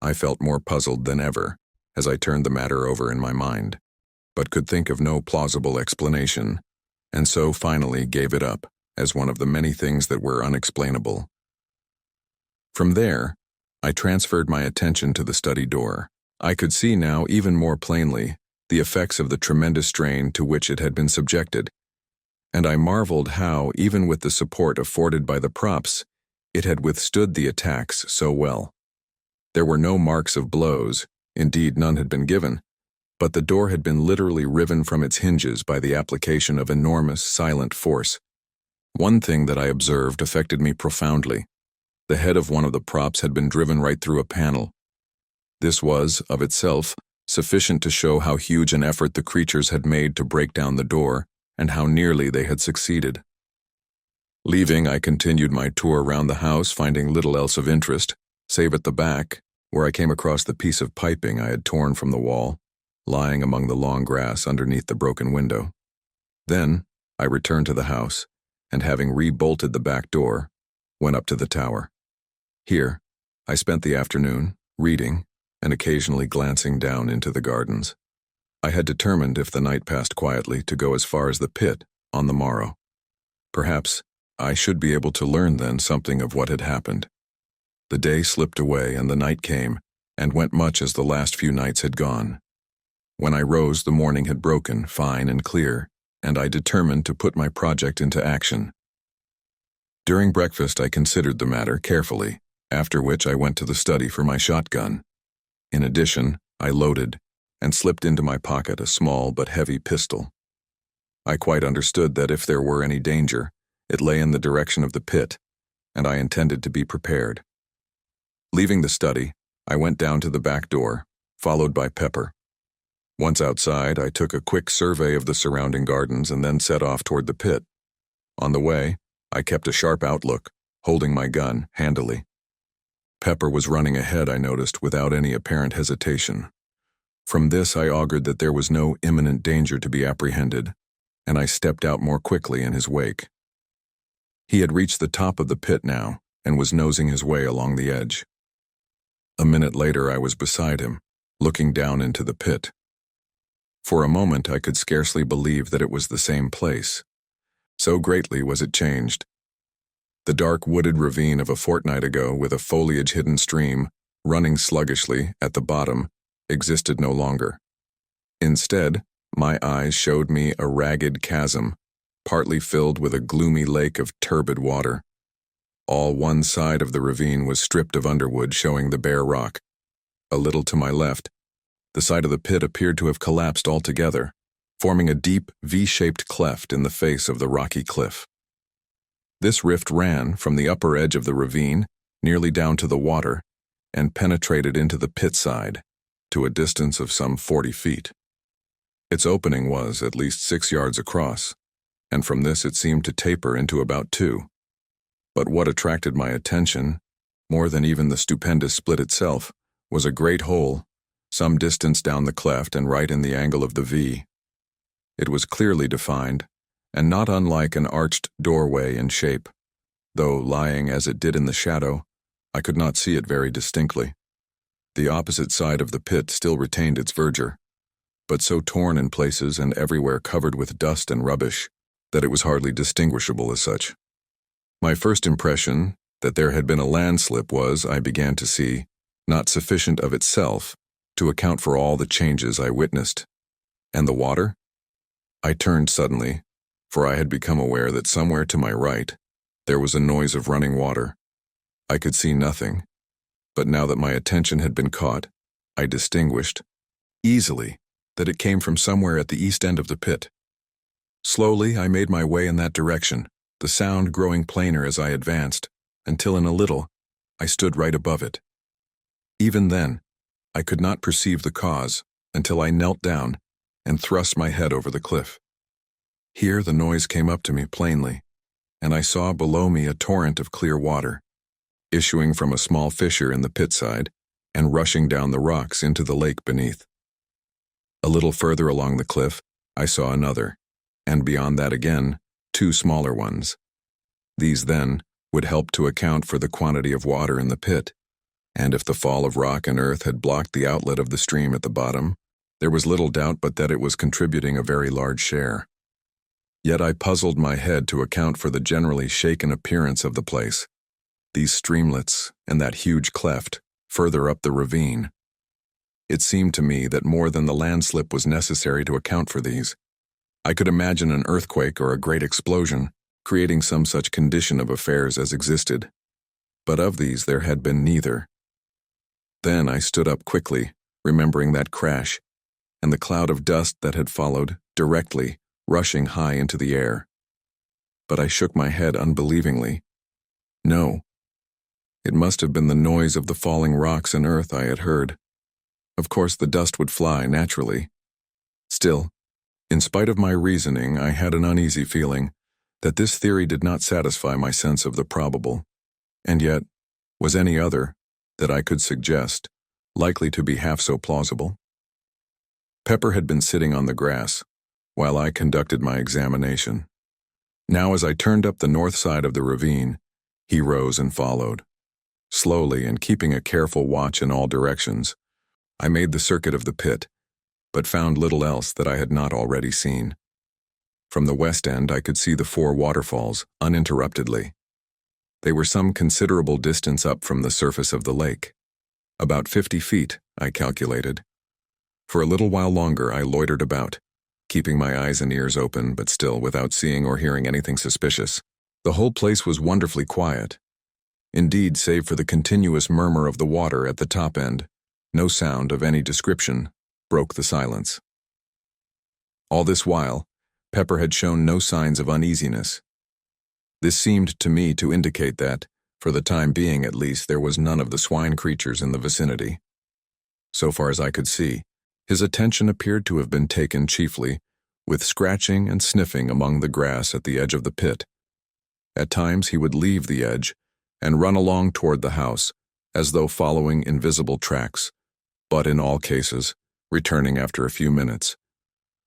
I felt more puzzled than ever as I turned the matter over in my mind, but could think of no plausible explanation, and so finally gave it up as one of the many things that were unexplainable. From there, I transferred my attention to the study door. I could see now even more plainly the effects of the tremendous strain to which it had been subjected, and I marveled how, even with the support afforded by the props, it had withstood the attacks so well. There were no marks of blows, indeed none had been given, but the door had been literally riven from its hinges by the application of enormous, silent force. One thing that I observed affected me profoundly. The head of one of the props had been driven right through a panel. This was, of itself, sufficient to show how huge an effort the creatures had made to break down the door, and how nearly they had succeeded. Leaving, I continued my tour round the house, finding little else of interest, save at the back, where I came across the piece of piping I had torn from the wall, lying among the long grass underneath the broken window. Then, I returned to the house, and having re-bolted the back door, went up to the tower. Here, I spent the afternoon, reading, and occasionally glancing down into the gardens. I had determined, if the night passed quietly, to go as far as the pit on the morrow. Perhaps I should be able to learn then something of what had happened. The day slipped away and the night came, and went much as the last few nights had gone. When I rose, the morning had broken, fine and clear, and I determined to put my project into action. During breakfast I considered the matter carefully, after which I went to the study for my shotgun. In addition, I loaded and slipped into my pocket a small but heavy pistol. I quite understood that if there were any danger, it lay in the direction of the pit, and I intended to be prepared. Leaving the study, I went down to the back door, followed by Pepper. Once outside, I took a quick survey of the surrounding gardens and then set off toward the pit. On the way, I kept a sharp outlook, holding my gun handily. Pepper was running ahead, I noticed, without any apparent hesitation. From this, I augured that there was no imminent danger to be apprehended, and I stepped out more quickly in his wake. He had reached the top of the pit now and was nosing his way along the edge. A minute later, I was beside him, looking down into the pit. For a moment, I could scarcely believe that it was the same place. So greatly was it changed. The dark wooded ravine of a fortnight ago, with a foliage-hidden stream running sluggishly at the bottom, existed no longer. Instead, my eyes showed me a ragged chasm, partly filled with a gloomy lake of turbid water. All one side of the ravine was stripped of underwood, showing the bare rock. A little to my left, the side of the pit appeared to have collapsed altogether, forming a deep V-shaped cleft in the face of the rocky cliff. This rift ran from the upper edge of the ravine, nearly down to the water, and penetrated into the pit side, to a distance of some 40 feet. Its opening was at least 6 yards across, and from this it seemed to taper into about 2. But what attracted my attention, more than even the stupendous split itself, was a great hole, some distance down the cleft and right in the angle of the V. It was clearly defined, and not unlike an arched doorway in shape, though lying as it did in the shadow, I could not see it very distinctly. The opposite side of the pit still retained its verdure, but so torn in places and everywhere covered with dust and rubbish that it was hardly distinguishable as such. My first impression that there had been a landslip was, I began to see, not sufficient of itself to account for all the changes I witnessed. And the water? I turned suddenly, for I had become aware that somewhere to my right there was a noise of running water. I could see nothing, but now that my attention had been caught, I distinguished, easily, that it came from somewhere at the east end of the pit. Slowly I made my way in that direction, the sound growing plainer as I advanced, until in a little I stood right above it. Even then, I could not perceive the cause until I knelt down and thrust my head over the cliff. Here the noise came up to me plainly, and I saw below me a torrent of clear water, issuing from a small fissure in the pit side and rushing down the rocks into the lake beneath. A little further along the cliff, I saw another, and beyond that again, 2 smaller ones. These, then, would help to account for the quantity of water in the pit, and if the fall of rock and earth had blocked the outlet of the stream at the bottom, there was little doubt but that it was contributing a very large share. Yet I puzzled my head to account for the generally shaken appearance of the place, these streamlets and that huge cleft further up the ravine. It seemed to me that more than the landslip was necessary to account for these. I could imagine an earthquake or a great explosion, creating some such condition of affairs as existed. But of these there had been neither. Then I stood up quickly, remembering that crash, and the cloud of dust that had followed, directly, rushing high into the air. But I shook my head unbelievingly. No. It must have been the noise of the falling rocks and earth I had heard. Of course the dust would fly, naturally. Still, in spite of my reasoning, I had an uneasy feeling that this theory did not satisfy my sense of the probable, and yet, was any other, that I could suggest, likely to be half so plausible? Pepper had been sitting on the grass, while I conducted my examination. Now as I turned up the north side of the ravine, he rose and followed. Slowly, and keeping a careful watch in all directions, I made the circuit of the pit, but found little else that I had not already seen. From the west end I could see the 4 waterfalls uninterruptedly. They were some considerable distance up from the surface of the lake. About 50 feet, I calculated. For a little while longer I loitered about, keeping my eyes and ears open, but still without seeing or hearing anything suspicious. The whole place was wonderfully quiet. Indeed, save for the continuous murmur of the water at the top end, no sound of any description broke the silence. All this while, Pepper had shown no signs of uneasiness. This seemed to me to indicate that, for the time being at least, there was none of the swine creatures in the vicinity. So far as I could see, his attention appeared to have been taken chiefly with scratching and sniffing among the grass at the edge of the pit. At times he would leave the edge and run along toward the house, as though following invisible tracks, but in all cases, returning after a few minutes.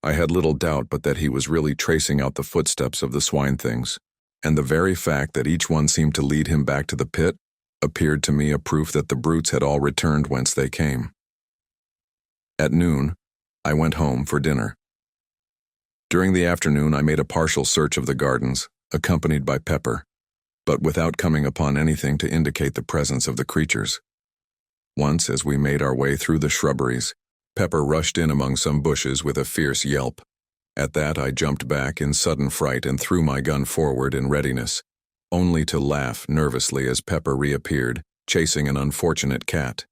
I had little doubt but that he was really tracing out the footsteps of the swine things, and the very fact that each one seemed to lead him back to the pit appeared to me a proof that the brutes had all returned whence they came. At noon, I went home for dinner. During the afternoon, I made a partial search of the gardens, accompanied by Pepper, but without coming upon anything to indicate the presence of the creatures. Once, as we made our way through the shrubberies, Pepper rushed in among some bushes with a fierce yelp. At that, I jumped back in sudden fright and threw my gun forward in readiness, only to laugh nervously as Pepper reappeared, chasing an unfortunate cat.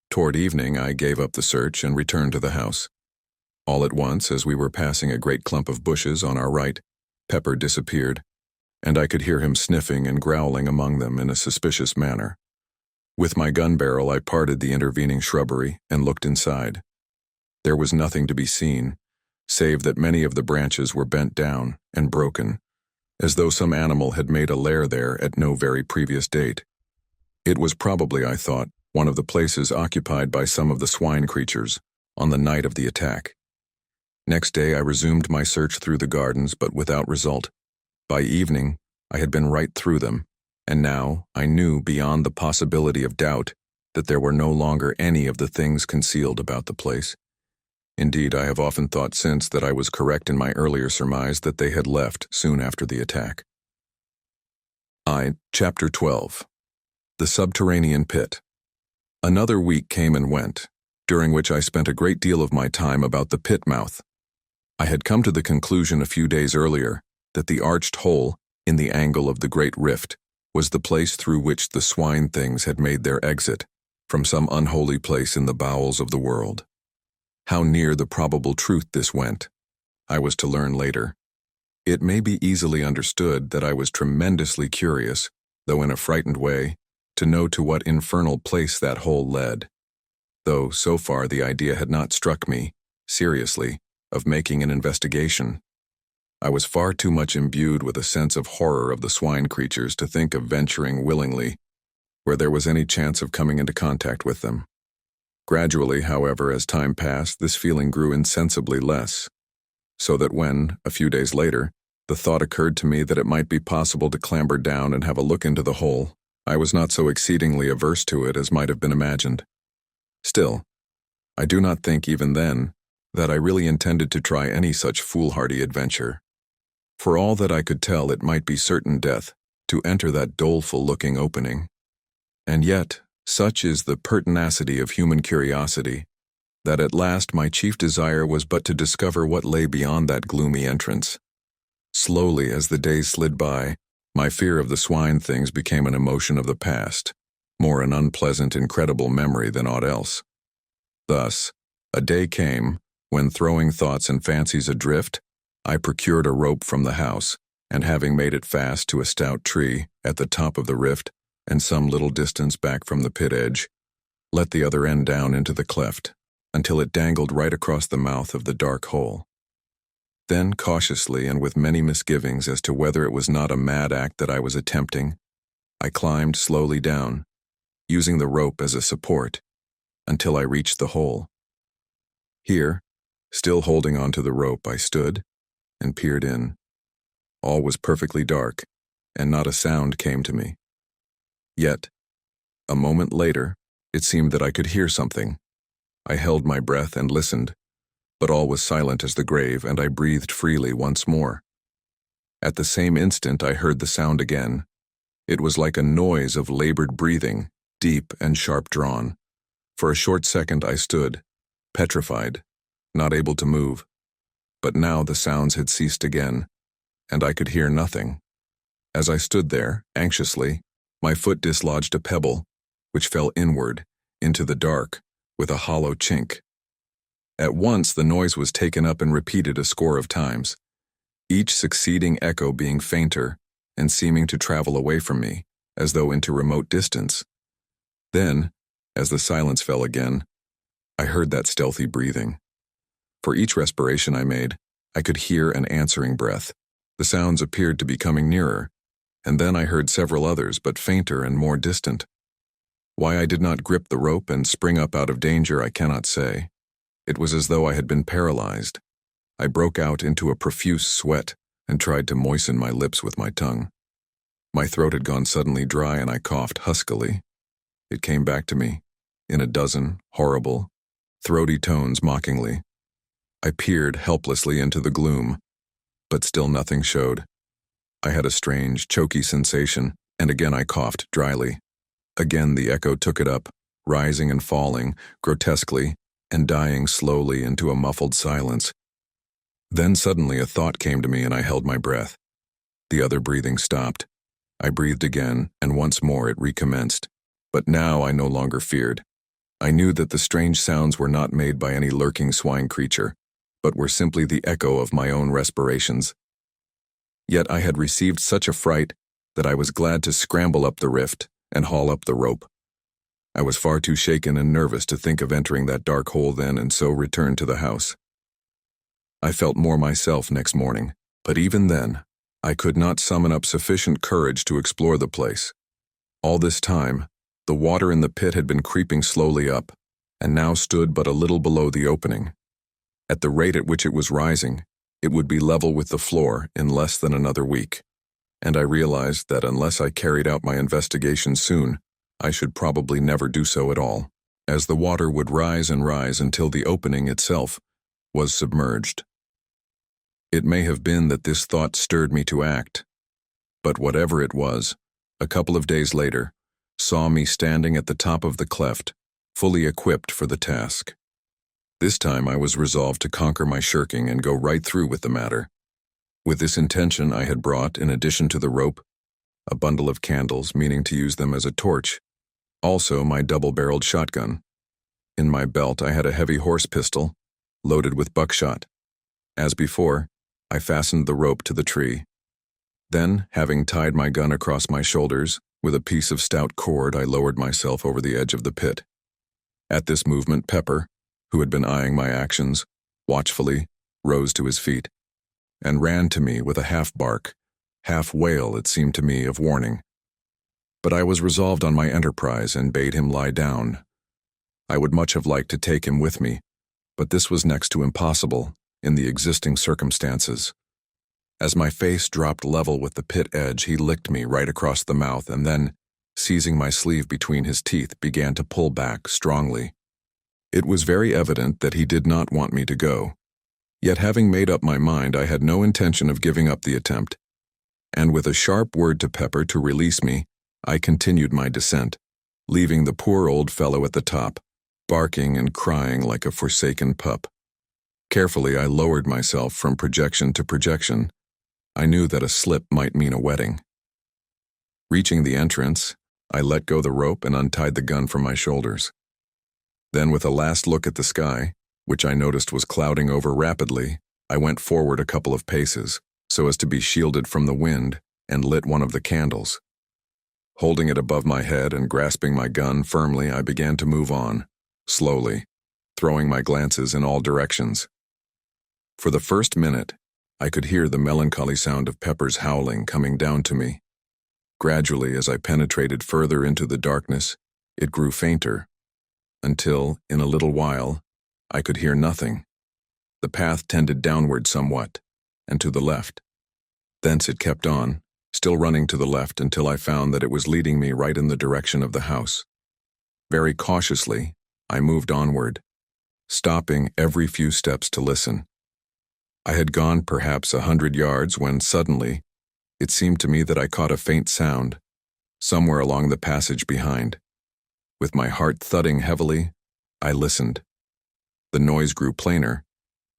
Toward evening, I gave up the search and returned to the house. All at once, as we were passing a great clump of bushes on our right, Pepper disappeared, and I could hear him sniffing and growling among them in a suspicious manner. With my gun barrel, I parted the intervening shrubbery and looked inside. There was nothing to be seen, save that many of the branches were bent down and broken, as though some animal had made a lair there at no very previous date. It was probably, I thought, one of the places occupied by some of the swine creatures on the night of the attack. Next day I resumed my search through the gardens, but without result. By evening, I had been right through them, and now I knew beyond the possibility of doubt that there were no longer any of the things concealed about the place. Indeed, I have often thought since that I was correct in my earlier surmise that they had left soon after the attack. Chapter 12. The Subterranean Pit. Another week came and went, during which I spent a great deal of my time about the pit mouth. I had come to the conclusion a few days earlier that the arched hole in the angle of the great rift was the place through which the swine things had made their exit from some unholy place in the bowels of the world. How near the probable truth this went, I was to learn later. It may be easily understood that I was tremendously curious, though in a frightened way, to know to what infernal place that hole led, though so far the idea had not struck me, seriously, of making an investigation. I was far too much imbued with a sense of horror of the swine creatures to think of venturing willingly where there was any chance of coming into contact with them. Gradually, however, as time passed, this feeling grew insensibly less, so that when, a few days later, the thought occurred to me that it might be possible to clamber down and have a look into the hole, I was not so exceedingly averse to it as might have been imagined. Still, I do not think even then that I really intended to try any such foolhardy adventure. For all that I could tell, it might be certain death to enter that doleful-looking opening. And yet, such is the pertinacity of human curiosity, that at last my chief desire was but to discover what lay beyond that gloomy entrance. Slowly, as the days slid by, my fear of the swine things became an emotion of the past, more an unpleasant, incredible memory than aught else. Thus, a day came when, throwing thoughts and fancies adrift, I procured a rope from the house, and having made it fast to a stout tree at the top of the rift and some little distance back from the pit edge, let the other end down into the cleft until it dangled right across the mouth of the dark hole. Then, cautiously and with many misgivings as to whether it was not a mad act that I was attempting, I climbed slowly down, using the rope as a support, until I reached the hole. Here, still holding onto the rope, I stood and peered in. All was perfectly dark, and not a sound came to me. Yet, a moment later, it seemed that I could hear something. I held my breath and listened, but all was silent as the grave, and I breathed freely once more. At the same instant I heard the sound again. It was like a noise of labored breathing, deep and sharp-drawn. For a short second I stood, petrified, not able to move. But now the sounds had ceased again, and I could hear nothing. As I stood there, anxiously, my foot dislodged a pebble, which fell inward, into the dark, with a hollow chink. At once the noise was taken up and repeated a score of times, each succeeding echo being fainter and seeming to travel away from me, as though into remote distance. Then, as the silence fell again, I heard that stealthy breathing. For each respiration I made, I could hear an answering breath. The sounds appeared to be coming nearer, and then I heard several others, but fainter and more distant. Why I did not grip the rope and spring up out of danger, I cannot say. It was as though I had been paralyzed. I broke out into a profuse sweat and tried to moisten my lips with my tongue. My throat had gone suddenly dry and I coughed huskily. It came back to me, in a dozen horrible, throaty tones mockingly. I peered helplessly into the gloom, but still nothing showed. I had a strange, choky sensation, and again I coughed dryly. Again the echo took it up, rising and falling, grotesquely, and dying slowly into a muffled silence. Then suddenly a thought came to me and I held my breath. The other breathing stopped. I breathed again, and once more it recommenced. But now I no longer feared. I knew that the strange sounds were not made by any lurking swine creature, but were simply the echo of my own respirations. Yet I had received such a fright that I was glad to scramble up the rift and haul up the rope. I was far too shaken and nervous to think of entering that dark hole then, and so returned to the house. I felt more myself next morning, but even then, I could not summon up sufficient courage to explore the place. All this time, the water in the pit had been creeping slowly up, and now stood but a little below the opening. At the rate at which it was rising, it would be level with the floor in less than another week, and I realized that unless I carried out my investigation soon, I should probably never do so at all, as the water would rise and rise until the opening itself was submerged. It may have been that this thought stirred me to act, but whatever it was, a couple of days later, saw me standing at the top of the cleft, fully equipped for the task. This time I was resolved to conquer my shirking and go right through with the matter. With this intention I had brought, in addition to the rope, a bundle of candles, meaning to use them as a torch, also my double-barreled shotgun. In my belt I had a heavy horse pistol, loaded with buckshot. As before, I fastened the rope to the tree. Then, having tied my gun across my shoulders, with a piece of stout cord I lowered myself over the edge of the pit. At this movement Pepper, who had been eyeing my actions, watchfully, rose to his feet, and ran to me with a half-bark, half-wail, it seemed to me, of warning. But I was resolved on my enterprise and bade him lie down. I would much have liked to take him with me, but this was next to impossible in the existing circumstances. As my face dropped level with the pit edge, he licked me right across the mouth and then, seizing my sleeve between his teeth, began to pull back strongly. It was very evident that he did not want me to go. Yet having made up my mind, I had no intention of giving up the attempt, and with a sharp word to Pepper to release me, I continued my descent, leaving the poor old fellow at the top, barking and crying like a forsaken pup. Carefully I lowered myself from projection to projection. I knew that a slip might mean a wetting. Reaching the entrance, I let go the rope and untied the gun from my shoulders. Then, with a last look at the sky, which I noticed was clouding over rapidly, I went forward a couple of paces, so as to be shielded from the wind, and lit one of the candles. Holding it above my head and grasping my gun firmly, I began to move on, slowly, throwing my glances in all directions. For the first minute, I could hear the melancholy sound of Pepper's howling coming down to me. Gradually, as I penetrated further into the darkness, it grew fainter, until, in a little while, I could hear nothing. The path tended downward somewhat, and to the left. Thence it kept on, still running to the left until I found that it was leading me right in the direction of the house. Very cautiously, I moved onward, stopping every few steps to listen. I had gone perhaps 100 yards when suddenly, it seemed to me that I caught a faint sound, somewhere along the passage behind. With my heart thudding heavily, I listened. The noise grew plainer,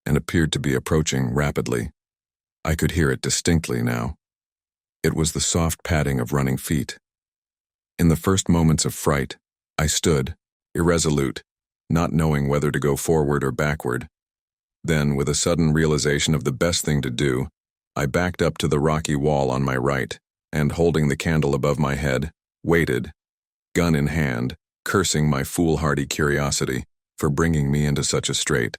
and appeared to be approaching rapidly. I could hear it distinctly now. It was the soft padding of running feet. In the first moments of fright, I stood, irresolute, not knowing whether to go forward or backward. Then, with a sudden realization of the best thing to do, I backed up to the rocky wall on my right, and holding the candle above my head, waited, gun in hand, cursing my foolhardy curiosity. for bringing me into such a strait.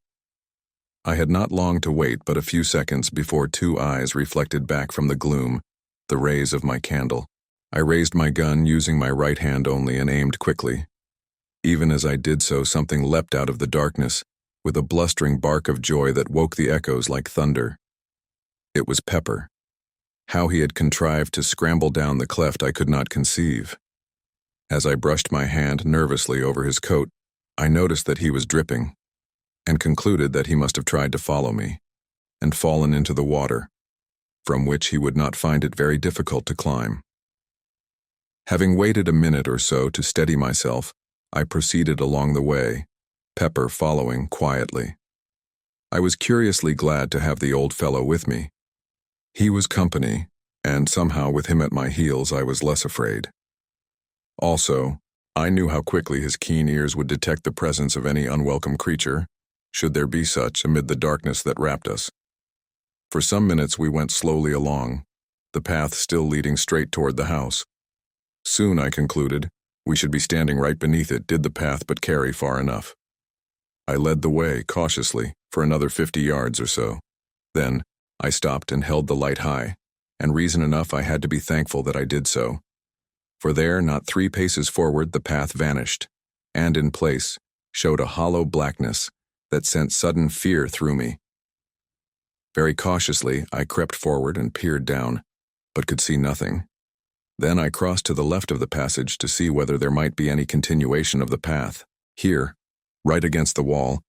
I had not long to wait but a few seconds before two eyes reflected back from the gloom the rays of my candle. I raised my gun using my right hand only and aimed quickly. Even as I did so, something leapt out of the darkness with a blustering bark of joy that woke the echoes like thunder. It was Pepper. How he had contrived to scramble down the cleft I could not conceive. As I brushed my hand nervously over his coat, I noticed that he was dripping, and concluded that he must have tried to follow me, and fallen into the water, from which he would not find it very difficult to climb. Having waited a minute or so to steady myself, I proceeded along the way, Pepper following quietly. I was curiously glad to have the old fellow with me. He was company, and somehow with him at my heels I was less afraid. Also, I knew how quickly his keen ears would detect the presence of any unwelcome creature, should there be such amid the darkness that wrapped us. For some minutes we went slowly along, the path still leading straight toward the house. Soon, I concluded, we should be standing right beneath it did the path but carry far enough. I led the way, cautiously, for another 50 yards or so. Then, I stopped and held the light high, and reason enough I had to be thankful that I did so. For there, not 3 paces forward, the path vanished, and in place, showed a hollow blackness that sent sudden fear through me. Very cautiously, I crept forward and peered down, but could see nothing. Then I crossed to the left of the passage to see whether there might be any continuation of the path. Here, right against the wall,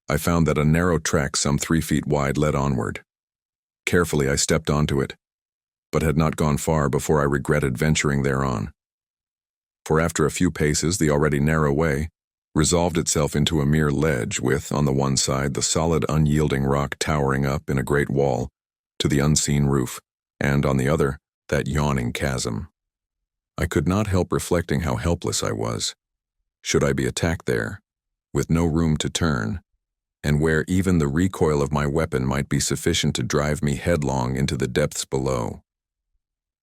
I found that a narrow track some 3 feet wide led onward. Carefully I stepped onto it, but had not gone far before I regretted venturing thereon. For after a few paces, the already narrow way resolved itself into a mere ledge with, on the one side, the solid unyielding rock towering up in a great wall to the unseen roof, and on the other, that yawning chasm. I could not help reflecting how helpless I was. Should I be attacked there, with no room to turn, and where even the recoil of my weapon might be sufficient to drive me headlong into the depths below?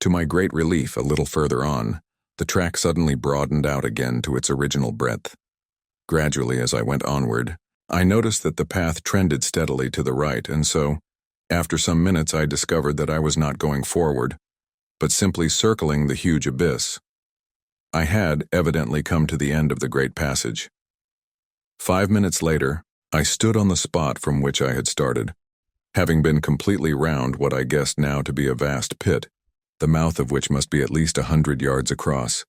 To my great relief, a little further on, the track suddenly broadened out again to its original breadth. Gradually, as I went onward, I noticed that the path trended steadily to the right, and so, after some minutes, I discovered that I was not going forward, but simply circling the huge abyss. I had evidently come to the end of the great passage. 5 minutes later, I stood on the spot from which I had started, having been completely round what I guessed now to be a vast pit, the mouth of which must be at least 100 yards across.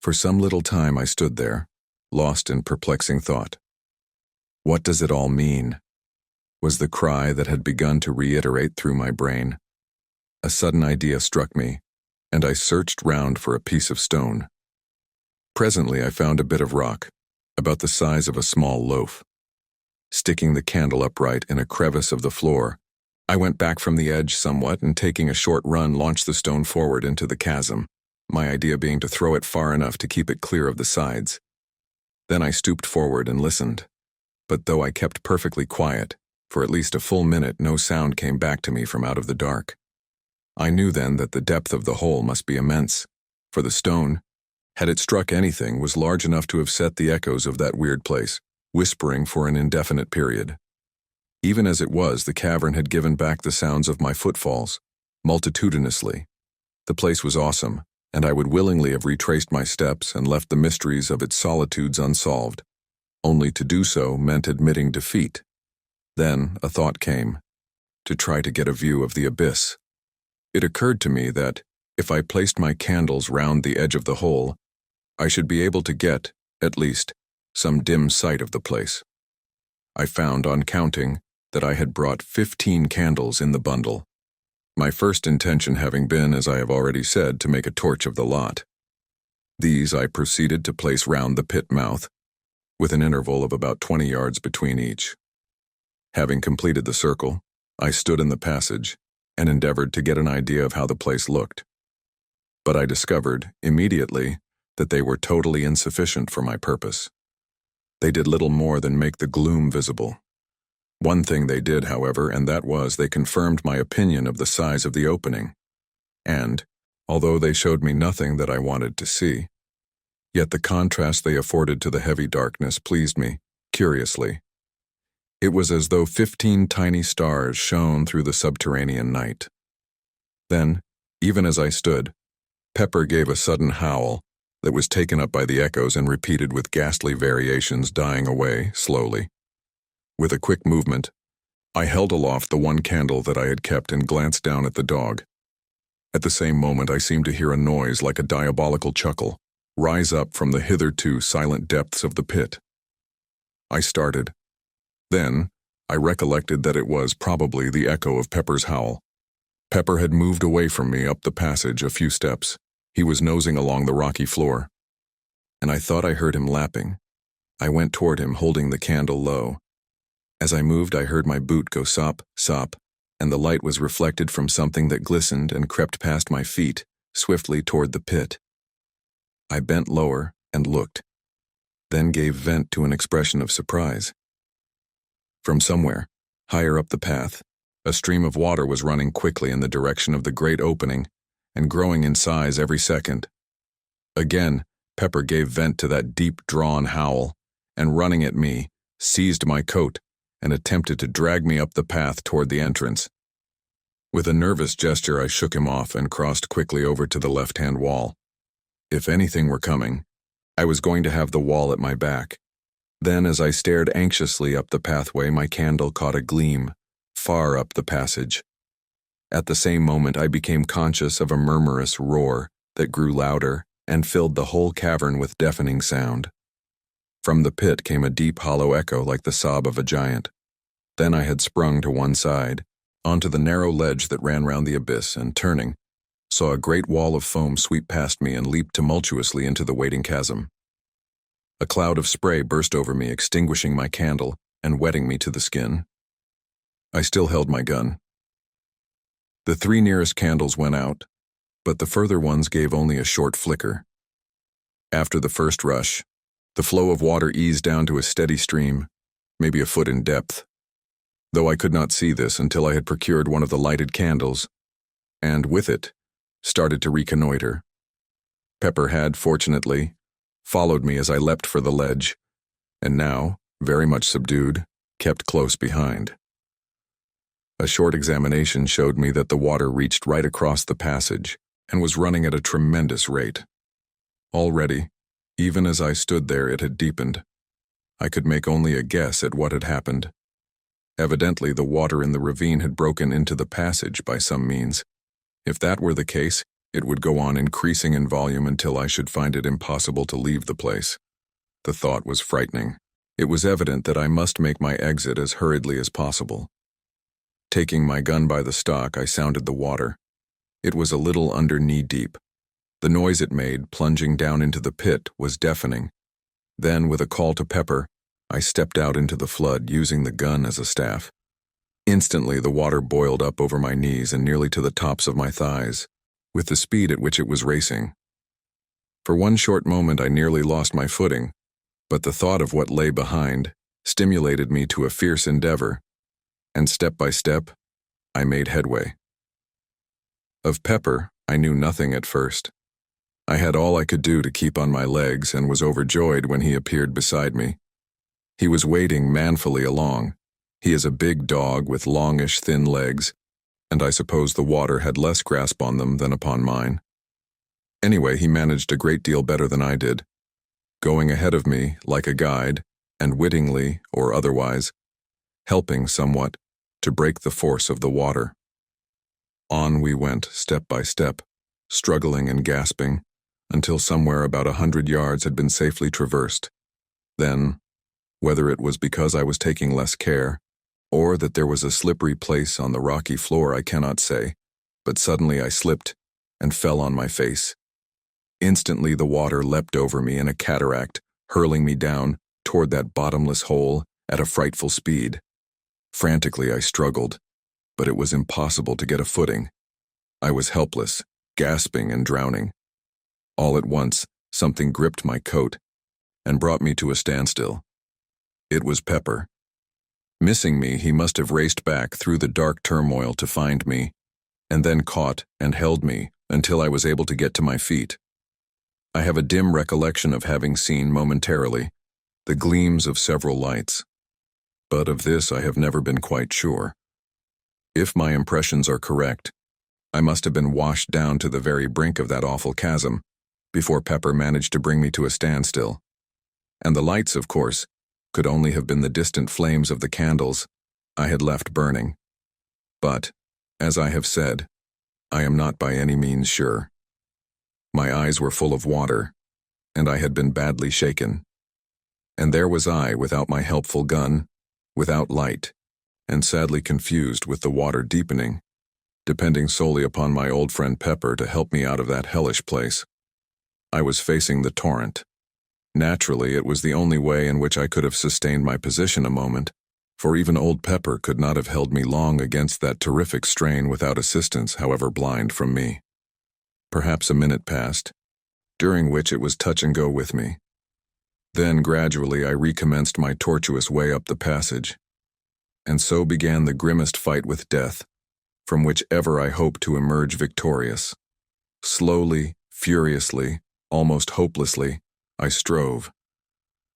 For some little time I stood there, lost in perplexing thought. What does it all mean? Was the cry that had begun to reiterate through my brain. A sudden idea struck me, and I searched round for a piece of stone. Presently I found a bit of rock, about the size of a small loaf. Sticking the candle upright in a crevice of the floor, I went back from the edge somewhat and taking a short run launched the stone forward into the chasm, my idea being to throw it far enough to keep it clear of the sides. Then I stooped forward and listened, but though I kept perfectly quiet, for at least a full minute no sound came back to me from out of the dark. I knew then that the depth of the hole must be immense, for the stone, had it struck anything, was large enough to have set the echoes of that weird place, whispering for an indefinite period. Even as it was, the cavern had given back the sounds of my footfalls, multitudinously. The place was awesome, and I would willingly have retraced my steps and left the mysteries of its solitudes unsolved. Only to do so meant admitting defeat. Then a thought came, to try to get a view of the abyss. It occurred to me that, if I placed my candles round the edge of the hole, I should be able to get, at least, some dim sight of the place. I found, on counting, that I had brought 15 candles in the bundle. My first intention having been, as I have already said, to make a torch of the lot. These I proceeded to place round the pit mouth, with an interval of about 20 yards between each. Having completed the circle, I stood in the passage and endeavored to get an idea of how the place looked. But I discovered, immediately, that they were totally insufficient for my purpose. They did little more than make the gloom visible. One thing they did, however, and that was they confirmed my opinion of the size of the opening. And, although they showed me nothing that I wanted to see, yet the contrast they afforded to the heavy darkness pleased me, curiously. It was as though 15 tiny stars shone through the subterranean night. Then, even as I stood, Pepper gave a sudden howl that was taken up by the echoes and repeated with ghastly variations, dying away slowly. With a quick movement, I held aloft the one candle that I had kept and glanced down at the dog. At the same moment, I seemed to hear a noise like a diabolical chuckle rise up from the hitherto silent depths of the pit. I started. Then, I recollected that it was probably the echo of Pepper's howl. Pepper had moved away from me up the passage a few steps. He was nosing along the rocky floor, and I thought I heard him lapping. I went toward him, holding the candle low. As I moved, I heard my boot go sop, sop, and the light was reflected from something that glistened and crept past my feet, swiftly toward the pit. I bent lower and looked, then gave vent to an expression of surprise. From somewhere, higher up the path, a stream of water was running quickly in the direction of the great opening and growing in size every second. Again, Pepper gave vent to that deep-drawn howl, and running at me, seized my coat and attempted to drag me up the path toward the entrance. With a nervous gesture, I shook him off and crossed quickly over to the left-hand wall. If anything were coming, I was going to have the wall at my back. Then, as I stared anxiously up the pathway, my candle caught a gleam, far up the passage. At the same moment, I became conscious of a murmurous roar that grew louder and filled the whole cavern with deafening sound. From the pit came a deep, hollow echo like the sob of a giant. Then I had sprung to one side, onto the narrow ledge that ran round the abyss, and turning, saw a great wall of foam sweep past me and leap tumultuously into the waiting chasm. A cloud of spray burst over me, extinguishing my candle and wetting me to the skin. I still held my gun. The 3 nearest candles went out, but the further ones gave only a short flicker. After the first rush, the flow of water eased down to a steady stream, maybe a foot in depth, though I could not see this until I had procured one of the lighted candles, and with it, started to reconnoiter. Pepper had, fortunately, followed me as I leapt for the ledge, and now, very much subdued, kept close behind. A short examination showed me that the water reached right across the passage and was running at a tremendous rate. Already, even as I stood there, it had deepened. I could make only a guess at what had happened. Evidently, the water in the ravine had broken into the passage by some means. If that were the case, it would go on increasing in volume until I should find it impossible to leave the place. The thought was frightening. It was evident that I must make my exit as hurriedly as possible. Taking my gun by the stock, I sounded the water. It was a little under knee-deep. The noise it made, plunging down into the pit, was deafening. Then, with a call to Pepper, I stepped out into the flood, using the gun as a staff. Instantly, the water boiled up over my knees and nearly to the tops of my thighs, with the speed at which it was racing. For one short moment, I nearly lost my footing, but the thought of what lay behind stimulated me to a fierce endeavor, and step by step, I made headway. Of Pepper, I knew nothing at first. I had all I could do to keep on my legs and was overjoyed when he appeared beside me. He was wading manfully along. He is a big dog with longish, thin legs, and I suppose the water had less grasp on them than upon mine. Anyway, he managed a great deal better than I did, going ahead of me like a guide, and wittingly, or otherwise, helping somewhat to break the force of the water. On we went, step by step, struggling and gasping, until somewhere about 100 yards had been safely traversed. Then, whether it was because I was taking less care, or that there was a slippery place on the rocky floor, I cannot say, but suddenly I slipped and fell on my face. Instantly the water leapt over me in a cataract, hurling me down toward that bottomless hole at a frightful speed. Frantically I struggled, but it was impossible to get a footing. I was helpless, gasping and drowning. All at once, something gripped my coat and brought me to a standstill. It was Pepper. Missing me, he must have raced back through the dark turmoil to find me, and then caught and held me until I was able to get to my feet. I have a dim recollection of having seen momentarily the gleams of several lights. But of this I have never been quite sure. If my impressions are correct, I must have been washed down to the very brink of that awful chasm before Pepper managed to bring me to a standstill. And the lights, of course, could only have been the distant flames of the candles I had left burning. But, as I have said, I am not by any means sure. My eyes were full of water, and I had been badly shaken. And there was I without my helpful gun, without light, and sadly confused with the water deepening, depending solely upon my old friend Pepper to help me out of that hellish place. I was facing the torrent. Naturally, it was the only way in which I could have sustained my position a moment, for even old Pepper could not have held me long against that terrific strain without assistance, however blind from me. Perhaps a minute passed, during which it was touch and go with me. Then gradually I recommenced my tortuous way up the passage, and so began the grimmest fight with death, from which ever I hoped to emerge victorious. Slowly, furiously, almost hopelessly, I strove,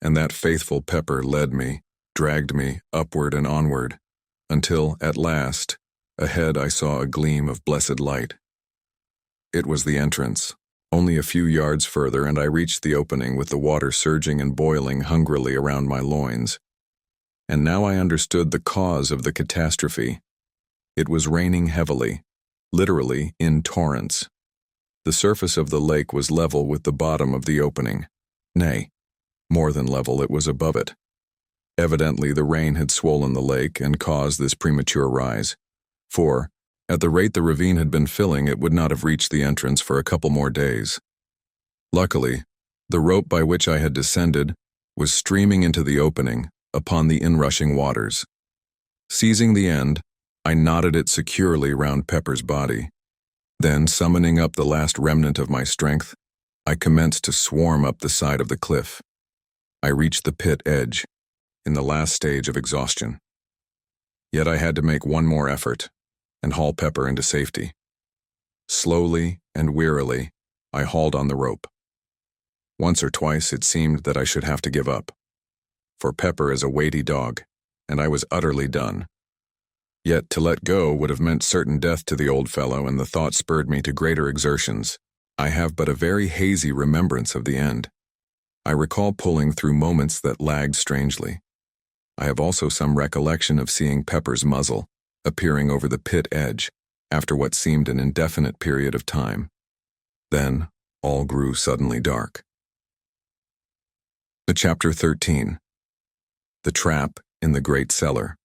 and that faithful Pepper led me, dragged me upward and onward, until, at last, ahead I saw a gleam of blessed light. It was the entrance. Only a few yards further and I reached the opening with the water surging and boiling hungrily around my loins. And now I understood the cause of the catastrophe. It was raining heavily, literally in torrents. The surface of the lake was level with the bottom of the opening. Nay, more than level, it was above it. Evidently the rain had swollen the lake and caused this premature rise, for, at the rate the ravine had been filling, it would not have reached the entrance for a couple more days. Luckily, the rope by which I had descended was streaming into the opening upon the inrushing waters. Seizing the end, I knotted it securely round Pepper's body. Then, summoning up the last remnant of my strength, I commenced to swarm up the side of the cliff. I reached the pit edge, in the last stage of exhaustion. Yet I had to make one more effort, and haul Pepper into safety. Slowly and wearily, I hauled on the rope. Once or twice it seemed that I should have to give up, for Pepper is a weighty dog, and I was utterly done. Yet to let go would have meant certain death to the old fellow, and the thought spurred me to greater exertions. I have but a very hazy remembrance of the end. I recall pulling through moments that lagged strangely. I have also some recollection of seeing Pepper's muzzle appearing over the pit edge after what seemed an indefinite period of time. Then all grew suddenly dark. Chapter 13. The Trap in the Great Cellar.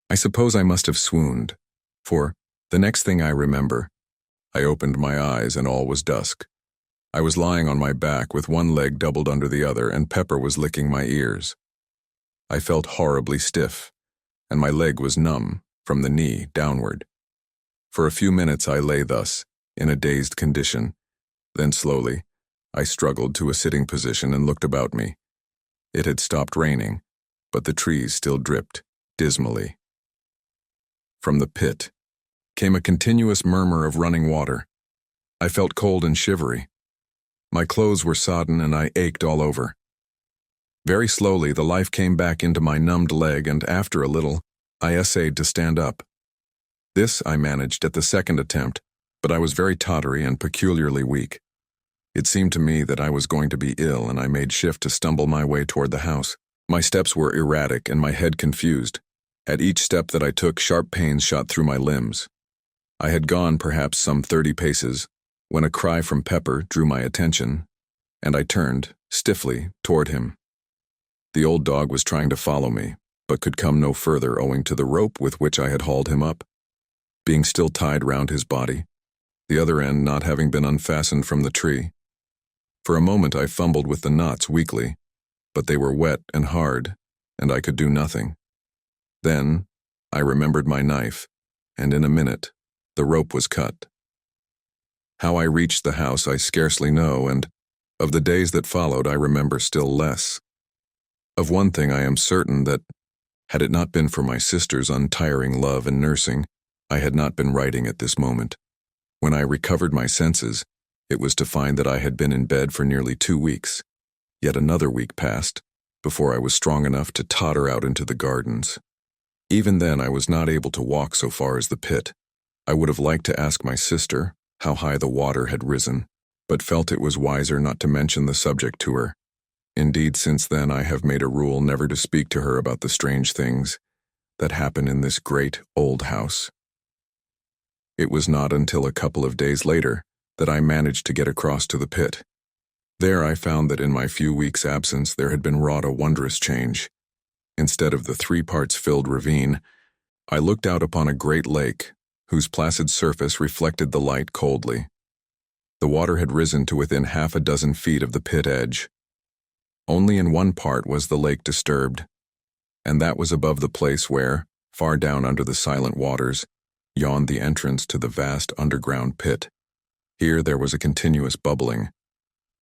I suppose I must have swooned, for, the next thing I remember, I opened my eyes and all was dusk. I was lying on my back with one leg doubled under the other, and Pepper was licking my ears. I felt horribly stiff, and my leg was numb from the knee downward. For a few minutes I lay thus, in a dazed condition. Then slowly, I struggled to a sitting position and looked about me. It had stopped raining, but the trees still dripped, dismally. From the pit came a continuous murmur of running water. I felt cold and shivery. My clothes were sodden and I ached all over. Very slowly the life came back into my numbed leg, and after a little, I essayed to stand up. This I managed at the second attempt, but I was very tottery and peculiarly weak. It seemed to me that I was going to be ill, and I made shift to stumble my way toward the house. My steps were erratic and my head confused. At each step that I took, sharp pains shot through my limbs. I had gone perhaps some 30 paces, when a cry from Pepper drew my attention, and I turned, stiffly, toward him. The old dog was trying to follow me, but could come no further owing to the rope with which I had hauled him up, being still tied round his body, the other end not having been unfastened from the tree. For a moment I fumbled with the knots weakly, but they were wet and hard, and I could do nothing. Then I remembered my knife, and in a minute the rope was cut. How I reached the house I scarcely know, and of the days that followed I remember still less. Of one thing I am certain, that, had it not been for my sister's untiring love and nursing, I had not been writing at this moment. When I recovered my senses, it was to find that I had been in bed for nearly 2 weeks. Yet another week passed, before I was strong enough to totter out into the gardens. Even then, I was not able to walk so far as the pit. I would have liked to ask my sister how high the water had risen, but felt it was wiser not to mention the subject to her. Indeed, since then I have made a rule never to speak to her about the strange things that happen in this great old house. It was not until a couple of days later that I managed to get across to the pit. There I found that in my few weeks' absence there had been wrought a wondrous change. Instead of the 3 parts filled ravine, I looked out upon a great lake, whose placid surface reflected the light coldly. The water had risen to within half a dozen feet of the pit edge. Only in one part was the lake disturbed, and that was above the place where, far down under the silent waters, yawned the entrance to the vast underground pit. Here there was a continuous bubbling,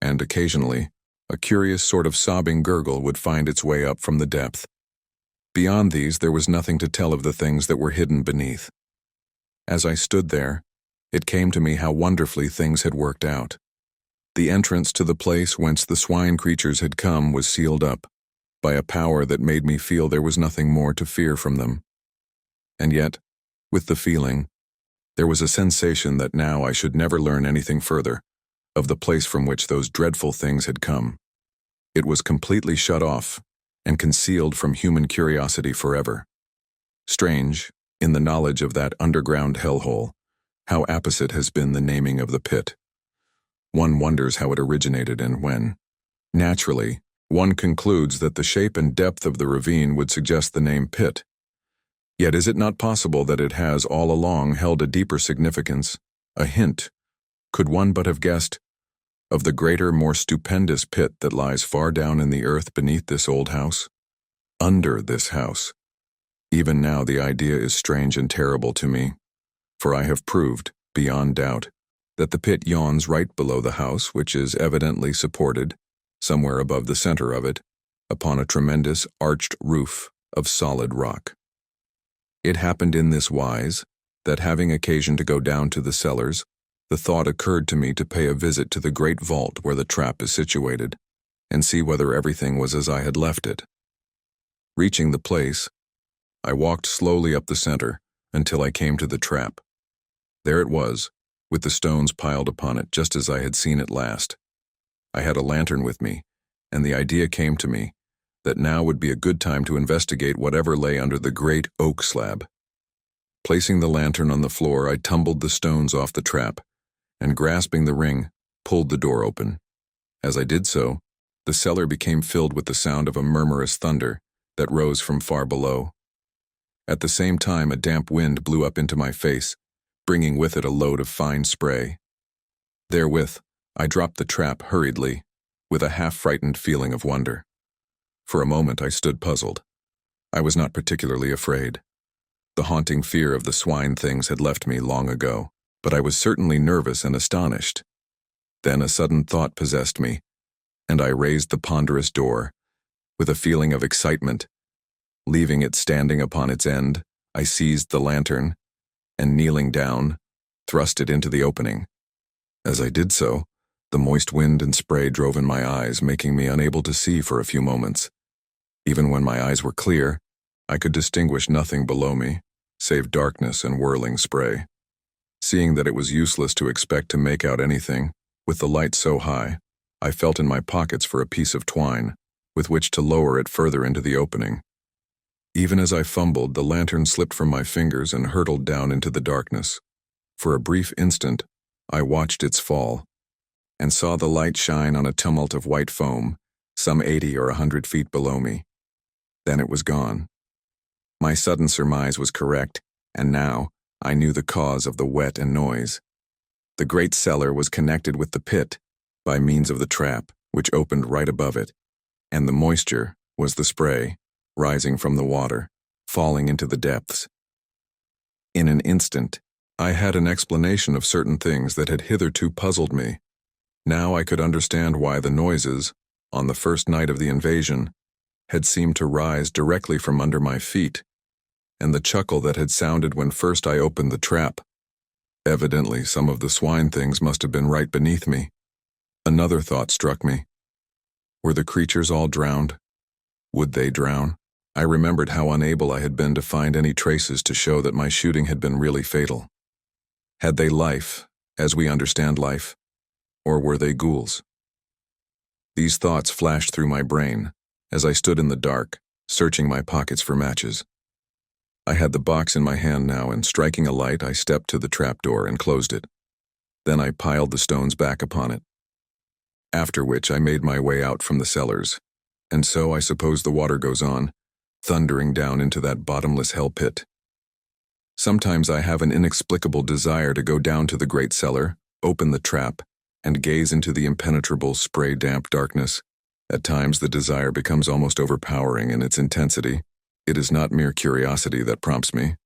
and occasionally, a curious sort of sobbing gurgle would find its way up from the depth. Beyond these, there was nothing to tell of the things that were hidden beneath. As I stood there, it came to me how wonderfully things had worked out. The entrance to the place whence the swine creatures had come was sealed up by a power that made me feel there was nothing more to fear from them. And yet, with the feeling, there was a sensation that now I should never learn anything further of the place from which those dreadful things had come. It was completely shut off and concealed from human curiosity forever. Strange, in the knowledge of that underground hellhole, how apposite has been the naming of the pit. One wonders how it originated and when. Naturally, one concludes that the shape and depth of the ravine would suggest the name pit. Yet is it not possible that it has all along held a deeper significance, a hint, could one but have guessed, of the greater, more stupendous pit that lies far down in the earth beneath this old house? Under this house. Even now the idea is strange and terrible to me, for I have proved, beyond doubt, that the pit yawns right below the house, which is evidently supported, somewhere above the center of it, upon a tremendous arched roof of solid rock. It happened in this wise, that having occasion to go down to the cellars, the thought occurred to me to pay a visit to the great vault where the trap is situated, and see whether everything was as I had left it. Reaching the place, I walked slowly up the center until I came to the trap. There it was, with the stones piled upon it just as I had seen it last. I had a lantern with me, and the idea came to me that now would be a good time to investigate whatever lay under the great oak slab. Placing the lantern on the floor, I tumbled the stones off the trap, and grasping the ring, pulled the door open. As I did so, the cellar became filled with the sound of a murmurous thunder that rose from far below. At the same time, a damp wind blew up into my face, bringing with it a load of fine spray. Therewith, I dropped the trap hurriedly, with a half-frightened feeling of wonder. For a moment I stood puzzled. I was not particularly afraid. The haunting fear of the swine things had left me long ago, but I was certainly nervous and astonished. Then a sudden thought possessed me, and I raised the ponderous door, with a feeling of excitement. Leaving it standing upon its end, I seized the lantern, and kneeling down, thrust it into the opening. As I did so, the moist wind and spray drove in my eyes, making me unable to see for a few moments. Even when my eyes were clear, I could distinguish nothing below me, save darkness and whirling spray. Seeing that it was useless to expect to make out anything, with the light so high, I felt in my pockets for a piece of twine, with which to lower it further into the opening. Even as I fumbled, the lantern slipped from my fingers and hurtled down into the darkness. For a brief instant, I watched its fall, and saw the light shine on a tumult of white foam, some 80 or 100 feet below me. Then it was gone. My sudden surmise was correct, and now I knew the cause of the wet and noise. The great cellar was connected with the pit by means of the trap, which opened right above it, and the moisture was the spray, rising from the water, falling into the depths. In an instant, I had an explanation of certain things that had hitherto puzzled me. Now I could understand why the noises, on the first night of the invasion, had seemed to rise directly from under my feet, and the chuckle that had sounded when first I opened the trap. Evidently, some of the swine things must have been right beneath me. Another thought struck me. Were the creatures all drowned? Would they drown? I remembered how unable I had been to find any traces to show that my shooting had been really fatal. Had they life, as we understand life, or were they ghouls? These thoughts flashed through my brain as I stood in the dark, searching my pockets for matches. I had the box in my hand now, and striking a light, I stepped to the trapdoor and closed it. Then I piled the stones back upon it. After which I made my way out from the cellars, and so I suppose the water goes on, thundering down into that bottomless hell pit. Sometimes I have an inexplicable desire to go down to the great cellar, open the trap, and gaze into the impenetrable, spray-damp darkness. At times the desire becomes almost overpowering in its intensity. It is not mere curiosity that prompts me,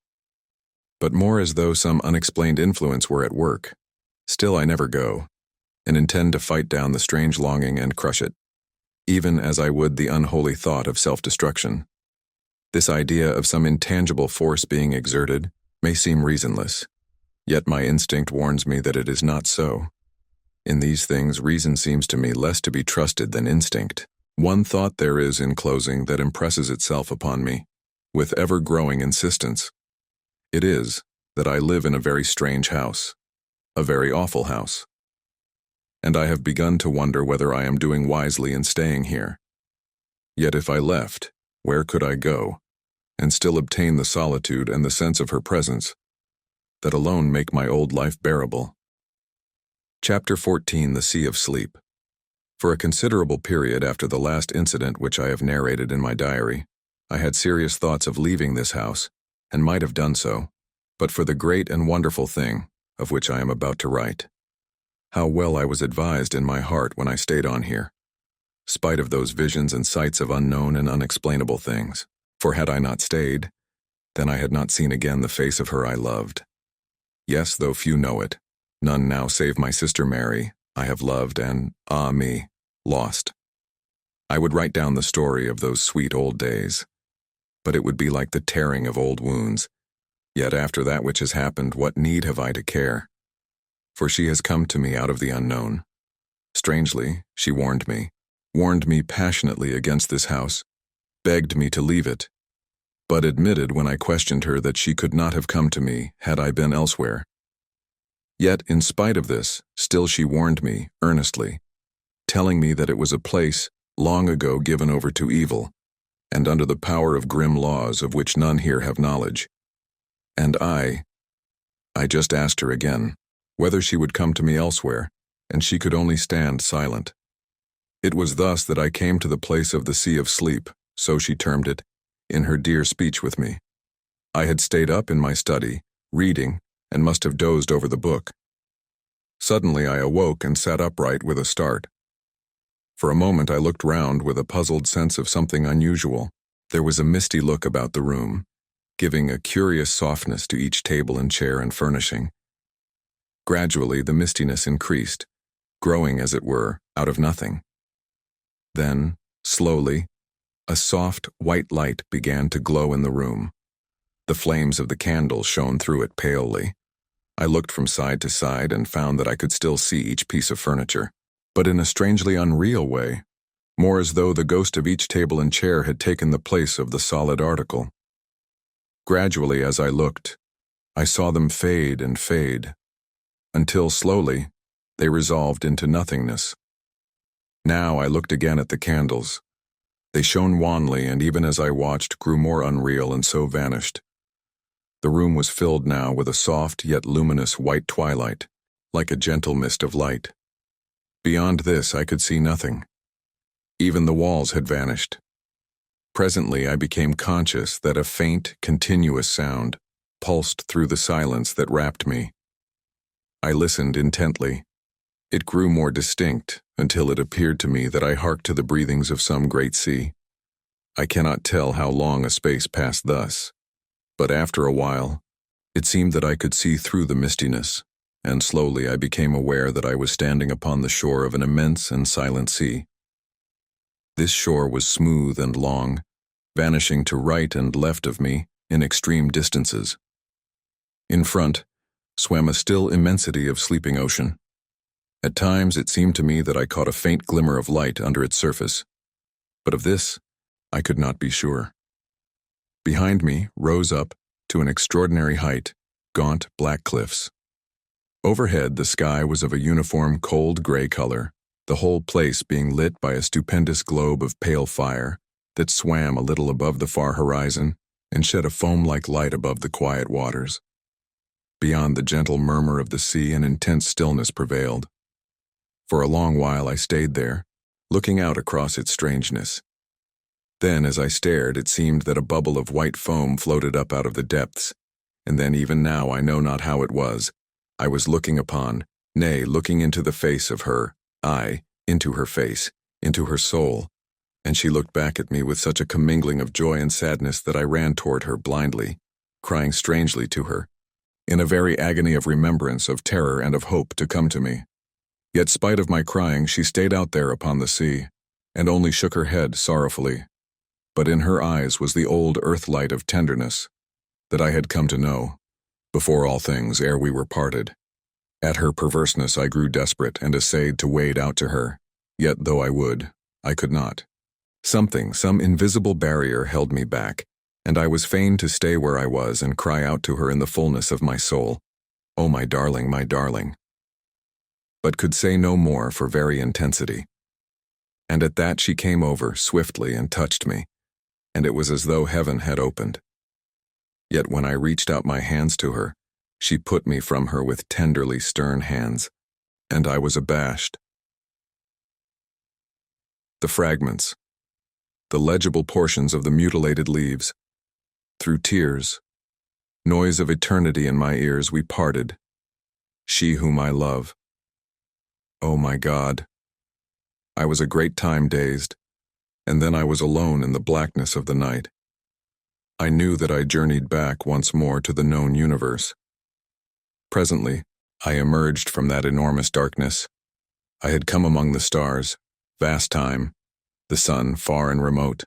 but more as though some unexplained influence were at work. Still I never go, and intend to fight down the strange longing and crush it, even as I would the unholy thought of self-destruction. This idea of some intangible force being exerted may seem reasonless, yet my instinct warns me that it is not so. In these things, reason seems to me less to be trusted than instinct. One thought there is in closing that impresses itself upon me, with ever-growing insistence. It is that I live in a very strange house, a very awful house. And I have begun to wonder whether I am doing wisely in staying here. Yet if I left, where could I go, and still obtain the solitude and the sense of her presence that alone make my old life bearable? Chapter 14, The Sea of Sleep. For a considerable period after the last incident which I have narrated in my diary, I had serious thoughts of leaving this house, and might have done so, but for the great and wonderful thing of which I am about to write. How well I was advised in my heart when I stayed on here, spite of those visions and sights of unknown and unexplainable things. For had I not stayed, then I had not seen again the face of her I loved. Yes, though few know it, none now save my sister Mary, I have loved and, ah me, lost. I would write down the story of those sweet old days, but it would be like the tearing of old wounds. Yet after that which has happened, what need have I to care? For she has come to me out of the unknown. Strangely, she warned me passionately against this house, begged me to leave it, but admitted when I questioned her that she could not have come to me had I been elsewhere. Yet, in spite of this, still she warned me, earnestly, telling me that it was a place long ago given over to evil, and under the power of grim laws of which none here have knowledge. And I just asked her again, whether she would come to me elsewhere, and she could only stand silent. It was thus that I came to the place of the Sea of Sleep, so she termed it, in her dear speech with me. I had stayed up in my study, reading, and must have dozed over the book. Suddenly I awoke and sat upright with a start. For a moment I looked round with a puzzled sense of something unusual. There was a misty look about the room, giving a curious softness to each table and chair and furnishing. Gradually the mistiness increased, growing, as it were, out of nothing. Then, slowly, a soft, white light began to glow in the room. The flames of the candle shone through it palely. I looked from side to side and found that I could still see each piece of furniture, but in a strangely unreal way, more as though the ghost of each table and chair had taken the place of the solid article. Gradually, as I looked, I saw them fade and fade, until slowly they resolved into nothingness. Now I looked again at the candles. They shone wanly, and even as I watched, grew more unreal and so vanished. The room was filled now with a soft yet luminous white twilight, like a gentle mist of light. Beyond this I could see nothing. Even the walls had vanished. Presently I became conscious that a faint, continuous sound pulsed through the silence that wrapped me. I listened intently. It grew more distinct until it appeared to me that I harked to the breathings of some great sea. I cannot tell how long a space passed thus, but after a while, it seemed that I could see through the mistiness, and slowly I became aware that I was standing upon the shore of an immense and silent sea. This shore was smooth and long, vanishing to right and left of me in extreme distances. In front swam a still immensity of sleeping ocean. At times it seemed to me that I caught a faint glimmer of light under its surface, but of this I could not be sure. Behind me rose up, to an extraordinary height, gaunt black cliffs. Overhead, the sky was of a uniform cold gray color, the whole place being lit by a stupendous globe of pale fire that swam a little above the far horizon and shed a foam-like light above the quiet waters. Beyond the gentle murmur of the sea, an intense stillness prevailed. For a long while I stayed there, looking out across its strangeness. Then, as I stared, it seemed that a bubble of white foam floated up out of the depths, and then even now I know not how it was, I was looking upon, nay, looking into the face of her, into her face, into her soul, and she looked back at me with such a commingling of joy and sadness that I ran toward her blindly, crying strangely to her, in a very agony of remembrance, of terror, and of hope to come to me. Yet, spite of my crying, she stayed out there upon the sea, and only shook her head sorrowfully. But in her eyes was the old earth light of tenderness that I had come to know, before all things, ere we were parted. At her perverseness I grew desperate and essayed to wade out to her, yet though I would, I could not. Some invisible barrier held me back, and I was fain to stay where I was and cry out to her in the fullness of my soul, "Oh, my darling, but could say no more for very intensity. And at that she came over swiftly and touched me, and it was as though heaven had opened. Yet when I reached out my hands to her, she put me from her with tenderly stern hands, and I was abashed. The fragments, the legible portions of the mutilated leaves, through tears, noise of eternity in my ears, we parted, she whom I love. Oh my God! I was a great time dazed, and then I was alone in the blackness of the night. I knew that I journeyed back once more to the known universe. Presently, I emerged from that enormous darkness. I had come among the stars, vast time, the sun far and remote.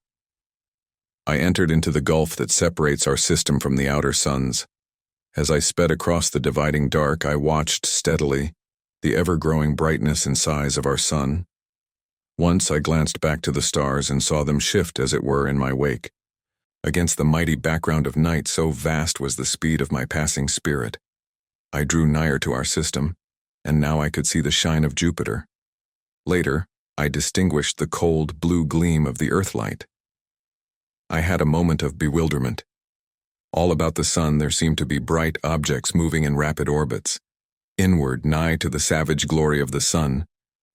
I entered into the gulf that separates our system from the outer suns. As I sped across the dividing dark, I watched steadily the ever-growing brightness and size of our sun. Once I glanced back to the stars and saw them shift, as it were, in my wake. Against the mighty background of night, so vast was the speed of my passing spirit. I drew nigher to our system, and now I could see the shine of Jupiter. Later, I distinguished the cold blue gleam of the earthlight. I had a moment of bewilderment. All about the sun there seemed to be bright objects moving in rapid orbits. Inward, nigh to the savage glory of the sun,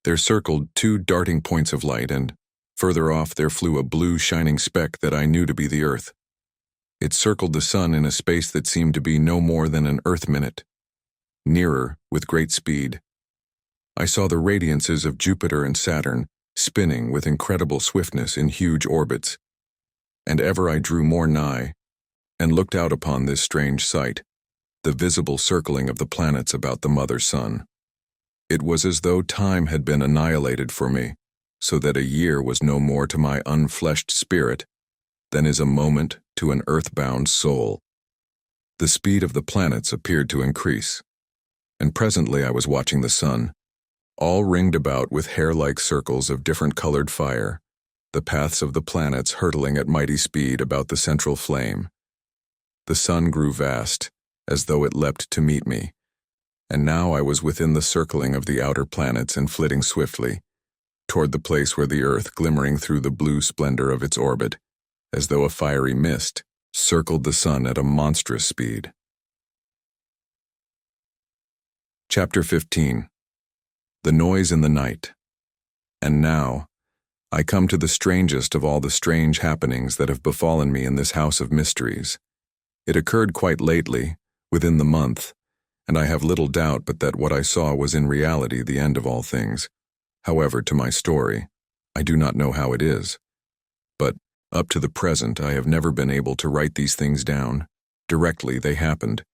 there circled two darting points of light, and further off there flew a blue shining speck that I knew to be the earth. It circled the sun in a space that seemed to be no more than an earth minute. Nearer, with great speed, I saw the radiances of Jupiter and Saturn spinning with incredible swiftness in huge orbits, and ever I drew more nigh, and looked out upon this strange sight, the visible circling of the planets about the mother sun. It was as though time had been annihilated for me, so that a year was no more to my unfleshed spirit than is a moment to an earthbound soul. The speed of the planets appeared to increase, and presently I was watching the sun, all ringed about with hair-like circles of different-colored fire, the paths of the planets hurtling at mighty speed about the central flame. The sun grew vast, as though it leapt to meet me, and now I was within the circling of the outer planets and flitting swiftly toward the place where the earth, glimmering through the blue splendor of its orbit, as though a fiery mist, circled the sun at a monstrous speed. Chapter 15. The Noise in the Night. And now, I come to the strangest of all the strange happenings that have befallen me in this house of mysteries. It occurred quite lately, within the month, and I have little doubt but that what I saw was in reality the end of all things. However, to my story, I do not know how it is. But, up to the present, I have never been able to write these things down. Directly they happened.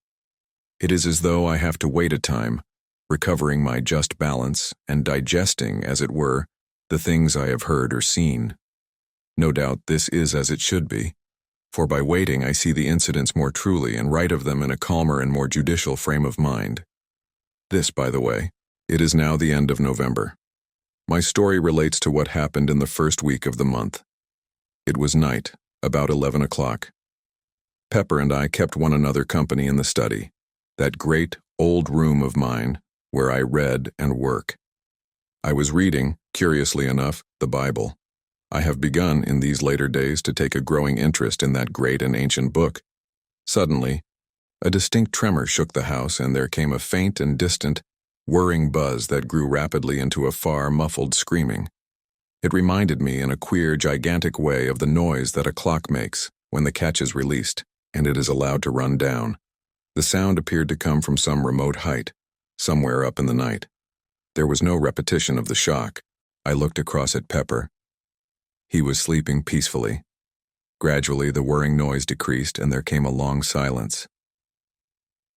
It is as though I have to wait a time, recovering my just balance and digesting, as it were, the things I have heard or seen. No doubt this is as it should be, for by waiting I see the incidents more truly and write of them in a calmer and more judicial frame of mind. This, by the way, it is now the end of November. My story relates to what happened in the first week of the month. It was night, about 11 o'clock. Pepper and I kept one another company in the study, that great, old room of mine where I read and work. I was reading, curiously enough, the Bible. I have begun in these later days to take a growing interest in that great and ancient book. Suddenly, a distinct tremor shook the house, and there came a faint and distant, whirring buzz that grew rapidly into a far, muffled screaming. It reminded me in a queer, gigantic way of the noise that a clock makes when the catch is released and it is allowed to run down. The sound appeared to come from some remote height, somewhere up in the night. There was no repetition of the shock. I looked across at Pepper. He was sleeping peacefully. Gradually, the whirring noise decreased, and there came a long silence.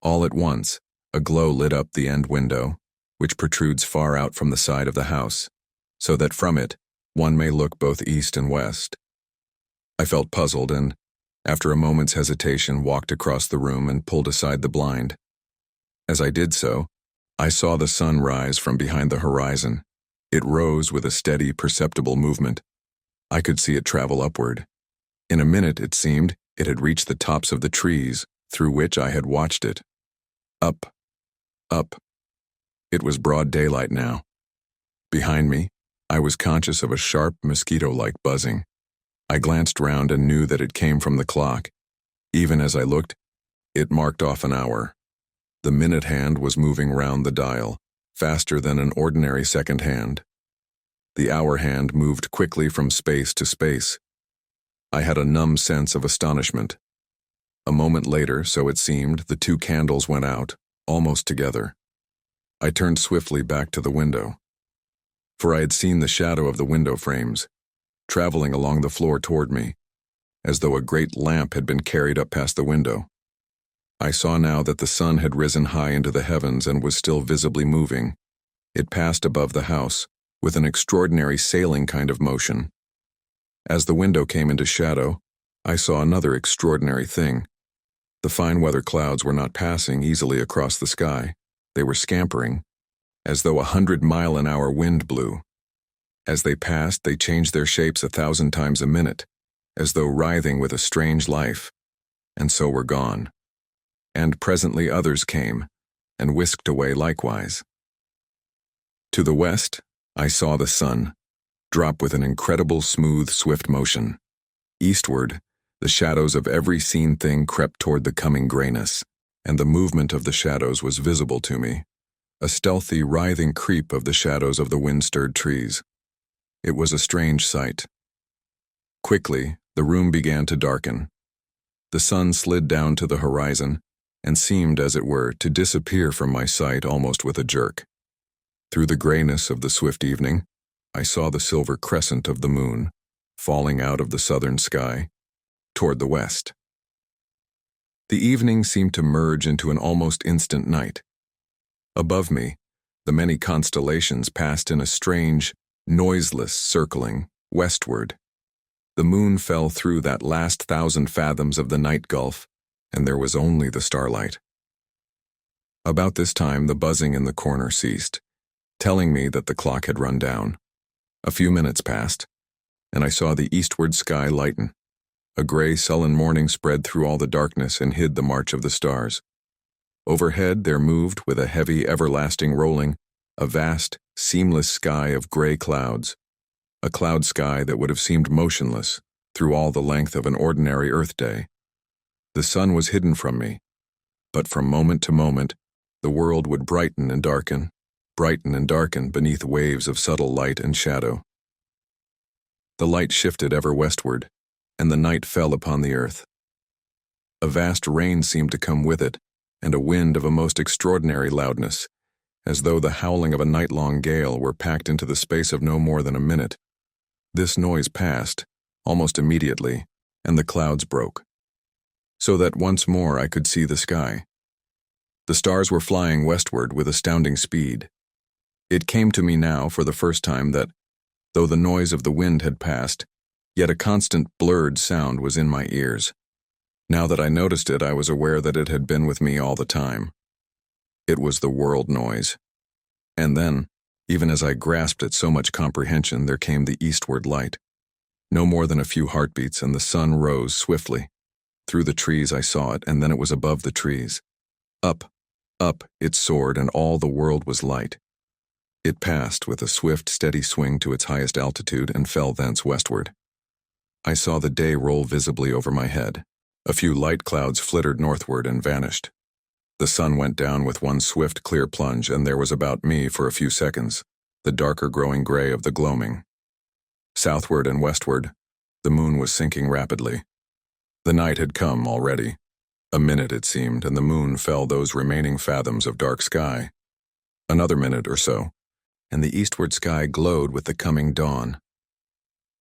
All at once, a glow lit up the end window, which protrudes far out from the side of the house, so that from it, one may look both east and west. I felt puzzled and, after a moment's hesitation, walked across the room and pulled aside the blind. As I did so, I saw the sun rise from behind the horizon. It rose with a steady, perceptible movement. I could see it travel upward. In a minute, it seemed, it had reached the tops of the trees through which I had watched it. Up, up. It was broad daylight now. Behind me, I was conscious of a sharp, mosquito-like buzzing. I glanced round and knew that it came from the clock. Even as I looked, it marked off an hour. The minute hand was moving round the dial, faster than an ordinary second hand. The hour hand moved quickly from space to space. I had a numb sense of astonishment. A moment later, so it seemed, the two candles went out, almost together. I turned swiftly back to the window, for I had seen the shadow of the window frames, traveling along the floor toward me, as though a great lamp had been carried up past the window. I saw now that the sun had risen high into the heavens and was still visibly moving. It passed above the house, with an extraordinary sailing kind of motion. As the window came into shadow, I saw another extraordinary thing. The fine weather clouds were not passing easily across the sky. They were scampering, as though 100-mile-an-hour wind blew. As they passed, they changed their shapes 1,000 times a minute, as though writhing with a strange life, and so were gone. And presently others came, and whisked away likewise. To the west, I saw the sun, drop with an incredible smooth, swift motion. Eastward, the shadows of every seen thing crept toward the coming grayness, and the movement of the shadows was visible to me, a stealthy, writhing creep of the shadows of the wind-stirred trees. It was a strange sight. Quickly, the room began to darken. The sun slid down to the horizon, and seemed, as it were, to disappear from my sight almost with a jerk. Through the grayness of the swift evening, I saw the silver crescent of the moon, falling out of the southern sky, toward the west. The evening seemed to merge into an almost instant night. Above me, the many constellations passed in a strange, noiseless circling westward. The moon fell through that last 1,000 fathoms of the night gulf, and there was only the starlight. About this time, the buzzing in the corner ceased, telling me that the clock had run down. A few minutes passed, and I saw the eastward sky lighten. A gray, sullen morning spread through all the darkness and hid the march of the stars. Overhead there moved, with a heavy, everlasting rolling, a vast, seamless sky of gray clouds, a cloud sky that would have seemed motionless through all the length of an ordinary Earth day. The sun was hidden from me, but from moment to moment, the world would brighten and darken beneath waves of subtle light and shadow. The light shifted ever westward, and the night fell upon the earth. A vast rain seemed to come with it, and a wind of a most extraordinary loudness, as though the howling of a night-long gale were packed into the space of no more than a minute. This noise passed, almost immediately, and the clouds broke, so that once more I could see the sky. The stars were flying westward with astounding speed. It came to me now for the first time that, though the noise of the wind had passed, yet a constant blurred sound was in my ears. Now that I noticed it, I was aware that it had been with me all the time. It was the world noise. And then, even as I grasped at so much comprehension, there came the eastward light. No more than a few heartbeats, and the sun rose swiftly. Through the trees I saw it, and then it was above the trees. Up, up, it soared, and all the world was light. It passed with a swift, steady swing to its highest altitude and fell thence westward. I saw the day roll visibly over my head. A few light clouds flittered northward and vanished. The sun went down with one swift, clear plunge, and there was about me, for a few seconds, the darker growing gray of the gloaming. Southward and westward, the moon was sinking rapidly. The night had come already. A minute, it seemed, and the moon fell those remaining fathoms of dark sky. Another minute or so, and the eastward sky glowed with the coming dawn.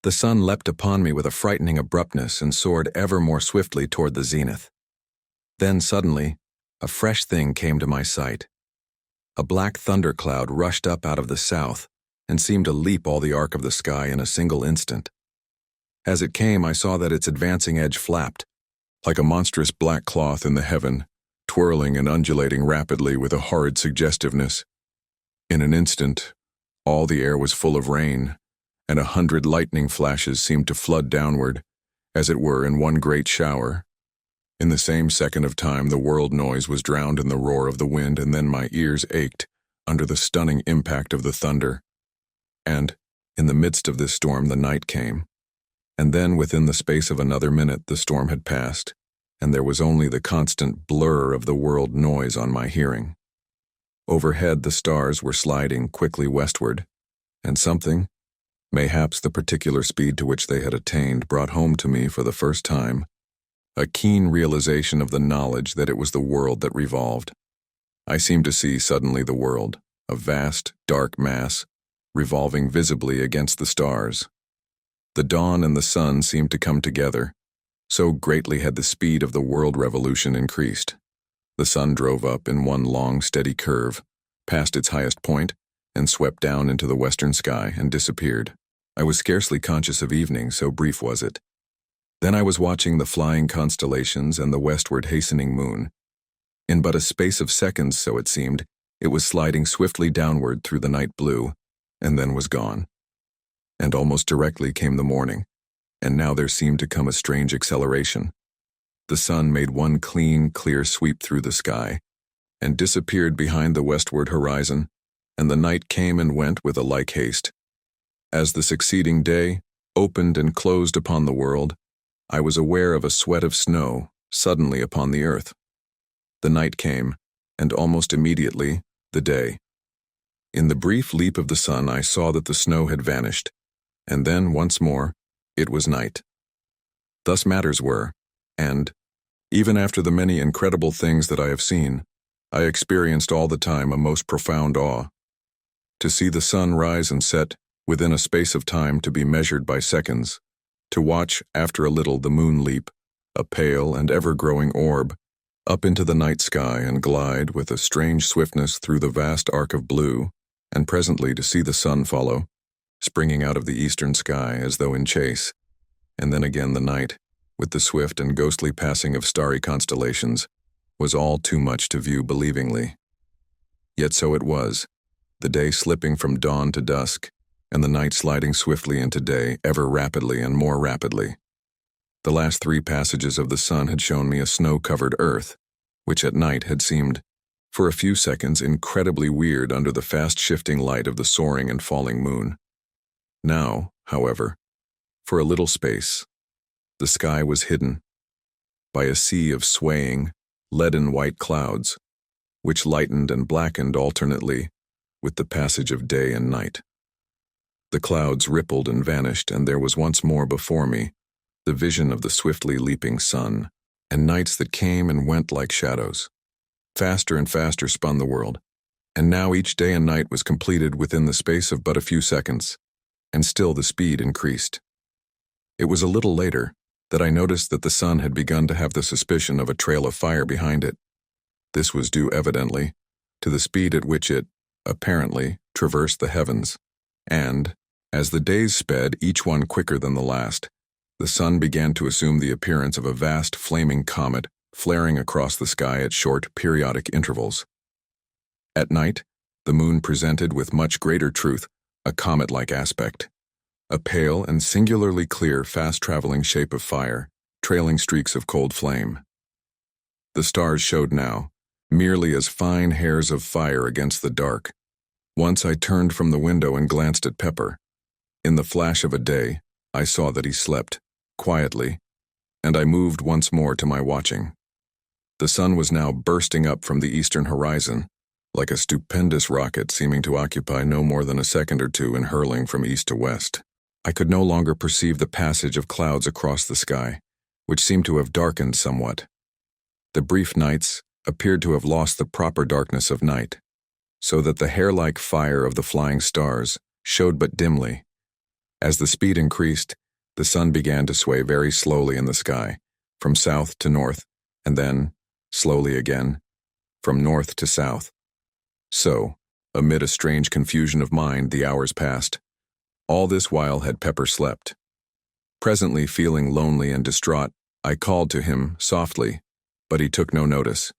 The sun leapt upon me with a frightening abruptness and soared ever more swiftly toward the zenith. Then suddenly, a fresh thing came to my sight. A black thundercloud rushed up out of the south and seemed to leap all the arc of the sky in a single instant. As it came, I saw that its advancing edge flapped, like a monstrous black cloth in the heaven, twirling and undulating rapidly with a horrid suggestiveness. In an instant, all the air was full of rain, and 100 lightning flashes seemed to flood downward, as it were in one great shower. In the same second of time, the world noise was drowned in the roar of the wind, and then my ears ached under the stunning impact of the thunder. And, in the midst of this storm, the night came. And then, within the space of another minute, the storm had passed, and there was only the constant blur of the world noise on my hearing. Overhead, the stars were sliding quickly westward, and something, mayhaps the particular speed to which they had attained, brought home to me for the first time a keen realization of the knowledge that it was the world that revolved. I seemed to see suddenly the world, a vast, dark mass, revolving visibly against the stars. The dawn and the sun seemed to come together. So greatly had the speed of the world revolution increased. The sun drove up in one long, steady curve, passed its highest point, and swept down into the western sky and disappeared. I was scarcely conscious of evening, so brief was it. Then I was watching the flying constellations and the westward hastening moon. In but a space of seconds, so it seemed, it was sliding swiftly downward through the night blue, and then was gone. And almost directly came the morning, and now there seemed to come a strange acceleration. The sun made one clean, clear sweep through the sky, and disappeared behind the westward horizon, and the night came and went with a like haste. As the succeeding day opened and closed upon the world, I was aware of a sweat of snow suddenly upon the earth. The night came, and almost immediately, the day. In the brief leap of the sun, I saw that the snow had vanished, and then, once more, it was night. Thus matters were, and, even after the many incredible things that I have seen, I experienced all the time a most profound awe. To see the sun rise and set within a space of time to be measured by seconds, to watch, after a little, the moon leap, a pale and ever-growing orb, up into the night sky and glide with a strange swiftness through the vast arc of blue, and presently to see the sun follow, springing out of the eastern sky as though in chase, and then again the night, with the swift and ghostly passing of starry constellations, was all too much to view believingly. Yet so it was, the day slipping from dawn to dusk, and the night sliding swiftly into day, ever rapidly and more rapidly. The last 3 passages of the sun had shown me a snow-covered earth, which at night had seemed, for a few seconds, incredibly weird under the fast-shifting light of the soaring and falling moon. Now, however, for a little space, the sky was hidden by a sea of swaying, leaden white clouds, which lightened and blackened alternately with the passage of day and night. The clouds rippled and vanished, and there was once more before me the vision of the swiftly leaping sun, and nights that came and went like shadows. Faster and faster spun the world, and now each day and night was completed within the space of but a few seconds, and still the speed increased. It was a little later that I noticed that the sun had begun to have the suspicion of a trail of fire behind it. This was due, evidently, to the speed at which it, apparently, traversed the heavens, and, as the days sped, each one quicker than the last, the sun began to assume the appearance of a vast flaming comet flaring across the sky at short, periodic intervals. At night, the moon presented with much greater truth a comet-like aspect, a pale and singularly clear, fast-traveling shape of fire, trailing streaks of cold flame. The stars showed now, merely as fine hairs of fire against the dark. Once I turned from the window and glanced at Pepper. In the flash of a day, I saw that he slept, quietly, and I moved once more to my watching. The sun was now bursting up from the eastern horizon, like a stupendous rocket seeming to occupy no more than a second or two in hurling from east to west. I could no longer perceive the passage of clouds across the sky, which seemed to have darkened somewhat. The brief nights appeared to have lost the proper darkness of night, so that the hair-like fire of the flying stars showed but dimly. As the speed increased, the sun began to sway very slowly in the sky, from south to north, and then, slowly again, from north to south. So, amid a strange confusion of mind, the hours passed. All this while had Pepper slept. Presently, feeling lonely and distraught, I called to him softly, but he took no notice.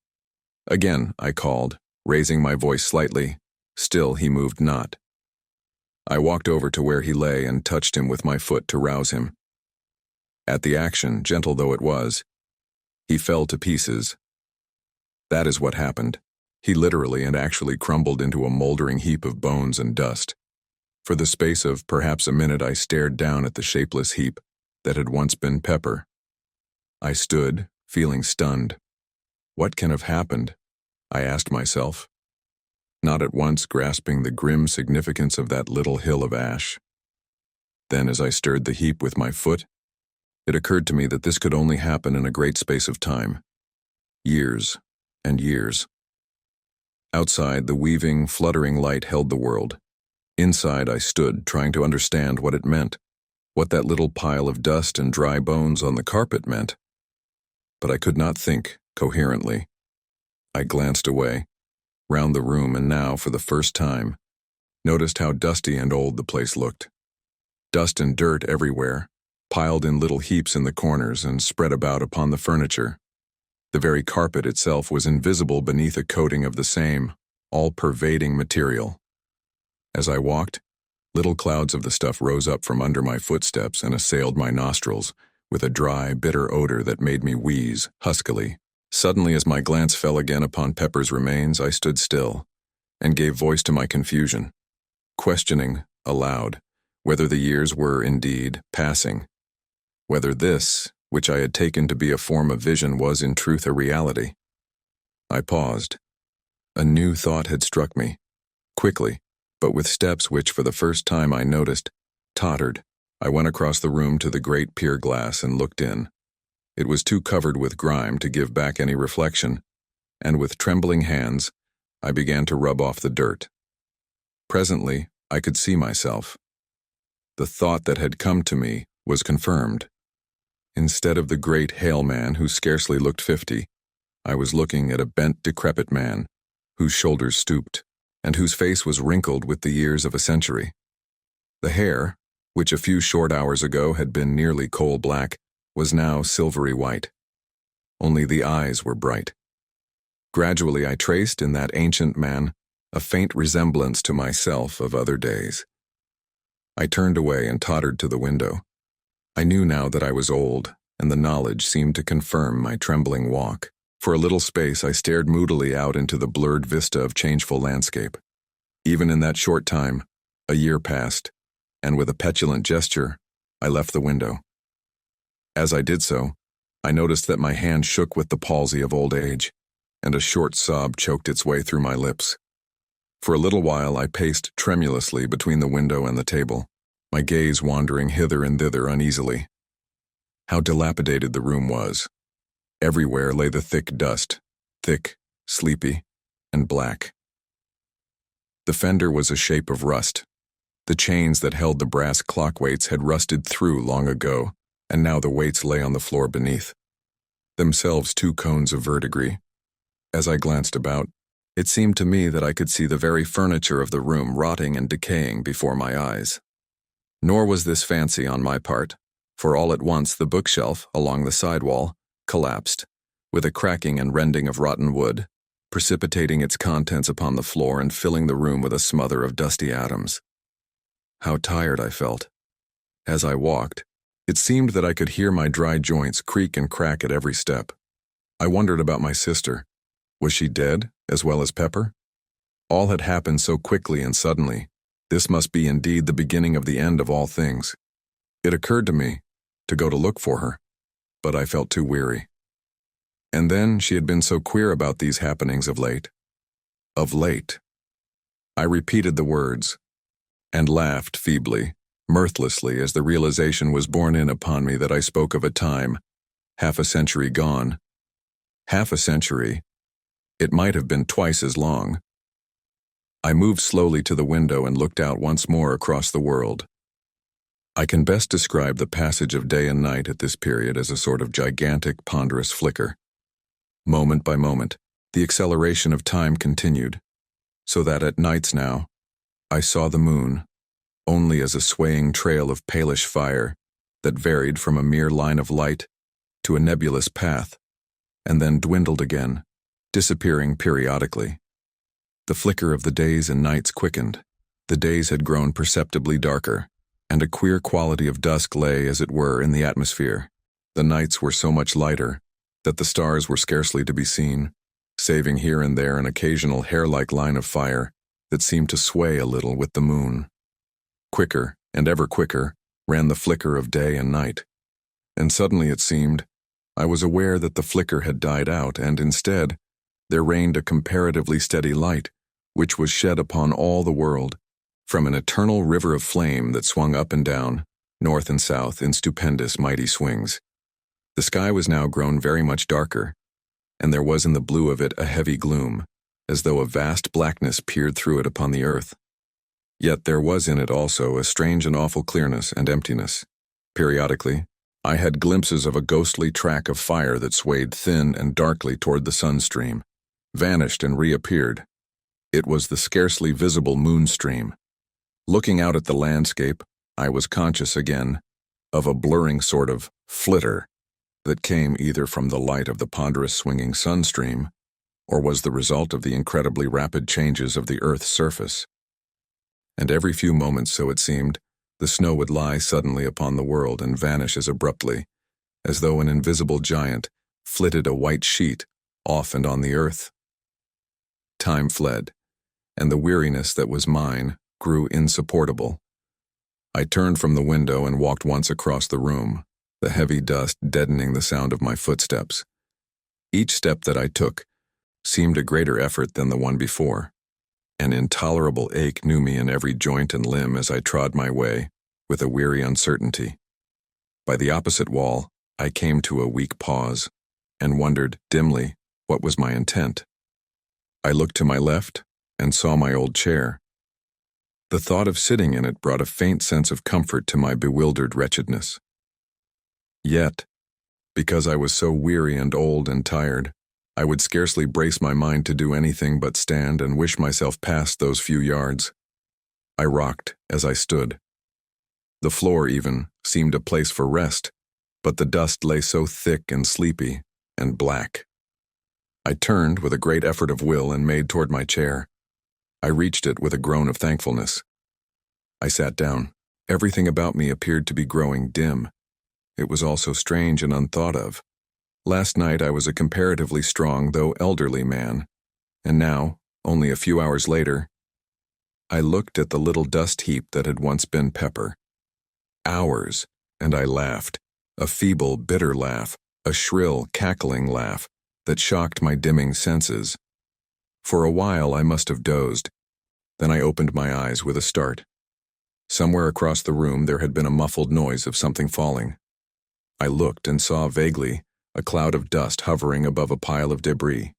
Again I called, raising my voice slightly. Still he moved not. I walked over to where he lay and touched him with my foot to rouse him. At the action, gentle though it was, he fell to pieces. That is what happened. He literally and actually crumbled into a moldering heap of bones and dust. For the space of perhaps a minute I stared down at the shapeless heap that had once been Pepper. I stood, feeling stunned. What can have happened? I asked myself, not at once grasping the grim significance of that little hill of ash. Then, as I stirred the heap with my foot, it occurred to me that this could only happen in a great space of time. Years and years. Outside, the weaving, fluttering light held the world. Inside, I stood, trying to understand what it meant, what that little pile of dust and dry bones on the carpet meant. But I could not think coherently. I glanced away, round the room, and now, for the first time, noticed how dusty and old the place looked. Dust and dirt everywhere, piled in little heaps in the corners and spread about upon the furniture. The very carpet itself was invisible beneath a coating of the same, all-pervading material. As I walked, little clouds of the stuff rose up from under my footsteps and assailed my nostrils with a dry, bitter odor that made me wheeze huskily. Suddenly, as my glance fell again upon Pepper's remains, I stood still and gave voice to my confusion, questioning, aloud, whether the years were indeed passing, whether this, which I had taken to be a form of vision, was in truth a reality. I paused. A new thought had struck me, quickly, but with steps which for the first time I noticed, tottered. I went across the room to the great pier glass and looked in. It was too covered with grime to give back any reflection, and with trembling hands, I began to rub off the dirt. Presently, I could see myself. The thought that had come to me was confirmed. Instead of the great, hale man who scarcely looked 50, I was looking at a bent, decrepit man, whose shoulders stooped, and whose face was wrinkled with the years of a century. The hair, which a few short hours ago had been nearly coal black, was now silvery white. Only the eyes were bright. Gradually I traced in that ancient man a faint resemblance to myself of other days. I turned away and tottered to the window. I knew now that I was old, and the knowledge seemed to confirm my trembling walk. For a little space I stared moodily out into the blurred vista of changeful landscape. Even in that short time, a year passed, and with a petulant gesture, I left the window. As I did so, I noticed that my hand shook with the palsy of old age, and a short sob choked its way through my lips. For a little while I paced tremulously between the window and the table, my gaze wandering hither and thither uneasily. How dilapidated the room was. Everywhere lay the thick dust, thick, sleepy, and black. The fender was a shape of rust. The chains that held the brass clock weights had rusted through long ago, and now the weights lay on the floor beneath, themselves two cones of verdigris. As I glanced about, it seemed to me that I could see the very furniture of the room rotting and decaying before my eyes. Nor was this fancy on my part, for all at once the bookshelf along the side wall collapsed, with a cracking and rending of rotten wood, precipitating its contents upon the floor and filling the room with a smother of dusty atoms. How tired I felt. As I walked, it seemed that I could hear my dry joints creak and crack at every step. I wondered about my sister. Was she dead, as well as Pepper? All had happened so quickly and suddenly. This must be indeed the beginning of the end of all things. It occurred to me to go to look for her, but I felt too weary. And then she had been so queer about these happenings of late. Of late. I repeated the words, and laughed feebly, mirthlessly, as the realization was borne in upon me that I spoke of a time, half a century gone. Half a century. It might have been twice as long. I moved slowly to the window and looked out once more across the world. I can best describe the passage of day and night at this period as a sort of gigantic, ponderous flicker. Moment by moment, the acceleration of time continued, so that at nights now, I saw the moon only as a swaying trail of palish fire that varied from a mere line of light to a nebulous path, and then dwindled again, disappearing periodically. The flicker of the days and nights quickened. The days had grown perceptibly darker, and a queer quality of dusk lay, as it were, in the atmosphere. The nights were so much lighter that the stars were scarcely to be seen, saving here and there an occasional hair-like line of fire that seemed to sway a little with the moon. Quicker, and ever quicker, ran the flicker of day and night. And suddenly it seemed, I was aware that the flicker had died out, and instead, there reigned a comparatively steady light, which was shed upon all the world, from an eternal river of flame that swung up and down, north and south, in stupendous, mighty swings. The sky was now grown very much darker, and there was in the blue of it a heavy gloom, as though a vast blackness peered through it upon the earth. Yet there was in it also a strange and awful clearness and emptiness. Periodically, I had glimpses of a ghostly track of fire that swayed thin and darkly toward the sunstream, vanished and reappeared. It was the scarcely visible moonstream. Looking out at the landscape, I was conscious again of a blurring sort of flitter that came either from the light of the ponderous swinging sunstream, or was the result of the incredibly rapid changes of the earth's surface. And every few moments, so it seemed, the snow would lie suddenly upon the world and vanish as abruptly, as though an invisible giant flitted a white sheet off and on the earth. Time fled, and the weariness that was mine grew insupportable. I turned from the window and walked once across the room, the heavy dust deadening the sound of my footsteps. Each step that I took seemed a greater effort than the one before. An intolerable ache knew me in every joint and limb as I trod my way, with a weary uncertainty. By the opposite wall, I came to a weak pause, and wondered, dimly, what was my intent. I looked to my left, and saw my old chair. The thought of sitting in it brought a faint sense of comfort to my bewildered wretchedness. Yet, because I was so weary and old and tired, I would scarcely brace my mind to do anything but stand and wish myself past those few yards. I rocked as I stood. The floor, even, seemed a place for rest, but the dust lay so thick and sleepy and black. I turned with a great effort of will and made toward my chair. I reached it with a groan of thankfulness. I sat down. Everything about me appeared to be growing dim. It was all so strange and unthought of. Last night I was a comparatively strong, though elderly man, and now, only a few hours later, I looked at the little dust heap that had once been Pepper. Hours, and I laughed, a feeble, bitter laugh, a shrill, cackling laugh that shocked my dimming senses. For a while I must have dozed. Then I opened my eyes with a start. Somewhere across the room there had been a muffled noise of something falling. I looked and saw vaguely a cloud of dust hovering above a pile of debris.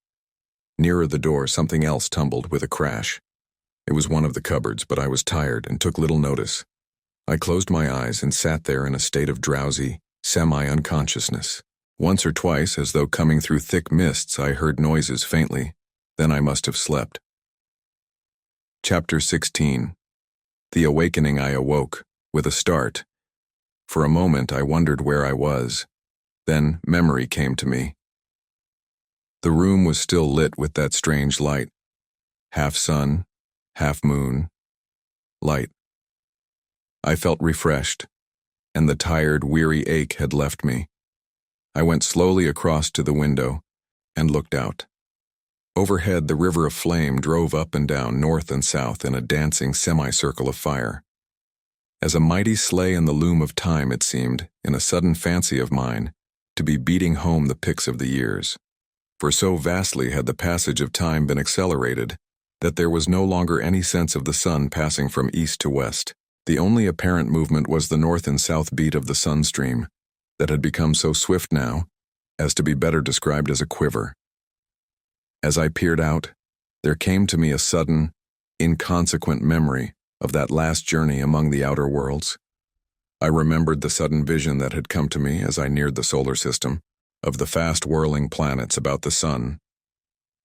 Nearer the door, something else tumbled with a crash. It was one of the cupboards, but I was tired and took little notice. I closed my eyes and sat there in a state of drowsy, semi-unconsciousness. Once or twice, as though coming through thick mists, I heard noises faintly. Then I must have slept. Chapter 16. The awakening. I awoke, with a start. For a moment I wondered where I was. Then memory came to me. The room was still lit with that strange light. Half sun, half moon, light. I felt refreshed. and the tired, weary ache had left me. I went slowly across to the window and looked out. Overhead, the river of flame drove up and down, north and south, in a dancing semicircle of fire. As a mighty sleigh in the loom of time, it seemed, in a sudden fancy of mine, to be beating home the picks of the years. For so vastly had the passage of time been accelerated that there was no longer any sense of the sun passing from east to west. The only apparent movement was the north and south beat of the sun stream, that had become so swift now as to be better described as a quiver. As I peered out, there came to me a sudden, inconsequent memory of that last journey among the outer worlds. I remembered the sudden vision that had come to me as I neared the solar system, of the fast whirling planets about the sun,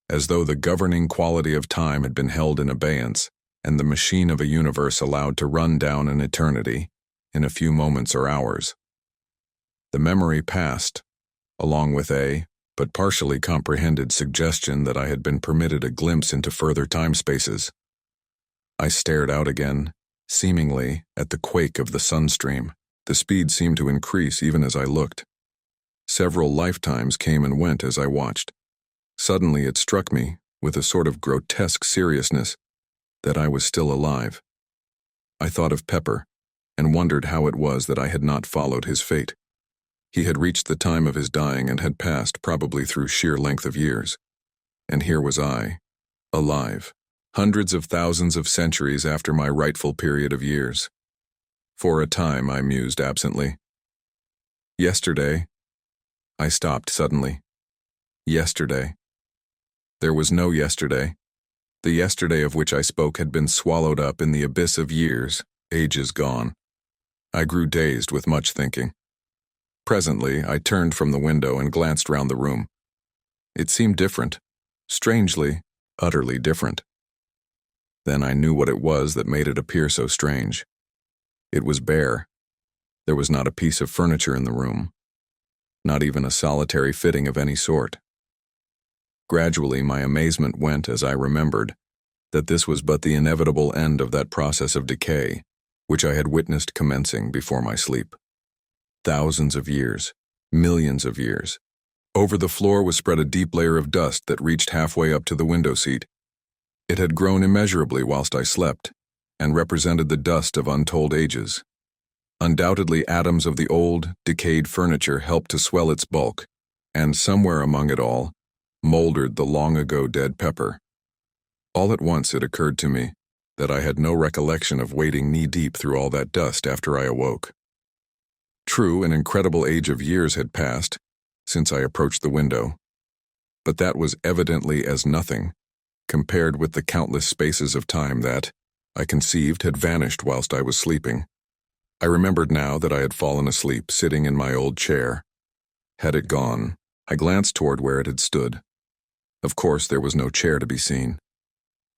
as though the governing quality of time had been held in abeyance and the machine of a universe allowed to run down an eternity in a few moments or hours. The memory passed, along with a, but partially comprehended suggestion that I had been permitted a glimpse into further time spaces. I stared out again, seemingly at the quake of the sunstream. The speed seemed to increase even as I looked. Several lifetimes came and went as I watched. Suddenly it struck me, with a sort of grotesque seriousness, that I was still alive. I thought of Pepper, and wondered how it was that I had not followed his fate. He had reached the time of his dying and had passed probably through sheer length of years. And here was I, alive, hundreds of thousands of centuries after my rightful period of years. For a time, I mused absently. Yesterday, I stopped suddenly. Yesterday. There was no yesterday. The yesterday of which I spoke had been swallowed up in the abyss of years, ages gone. I grew dazed with much thinking. Presently, I turned from the window and glanced round the room. It seemed different, strangely, utterly different. Then I knew what it was that made it appear so strange. It was bare. There was not a piece of furniture in the room, not even a solitary fitting of any sort. Gradually, my amazement went as I remembered that this was but the inevitable end of that process of decay which I had witnessed commencing before my sleep. Thousands of years, millions of years. Over the floor was spread a deep layer of dust that reached halfway up to the window seat. It had grown immeasurably whilst I slept, and represented the dust of untold ages. Undoubtedly, atoms of the old, decayed furniture helped to swell its bulk, and somewhere among it all, mouldered the long-ago dead Pepper. All at once it occurred to me that I had no recollection of wading knee-deep through all that dust after I awoke. True, an incredible age of years had passed since I approached the window, but that was evidently as nothing compared with the countless spaces of time that, I conceived, had vanished whilst I was sleeping. I remembered now that I had fallen asleep sitting in my old chair. Had it gone? I glanced toward where it had stood. Of course, there was no chair to be seen.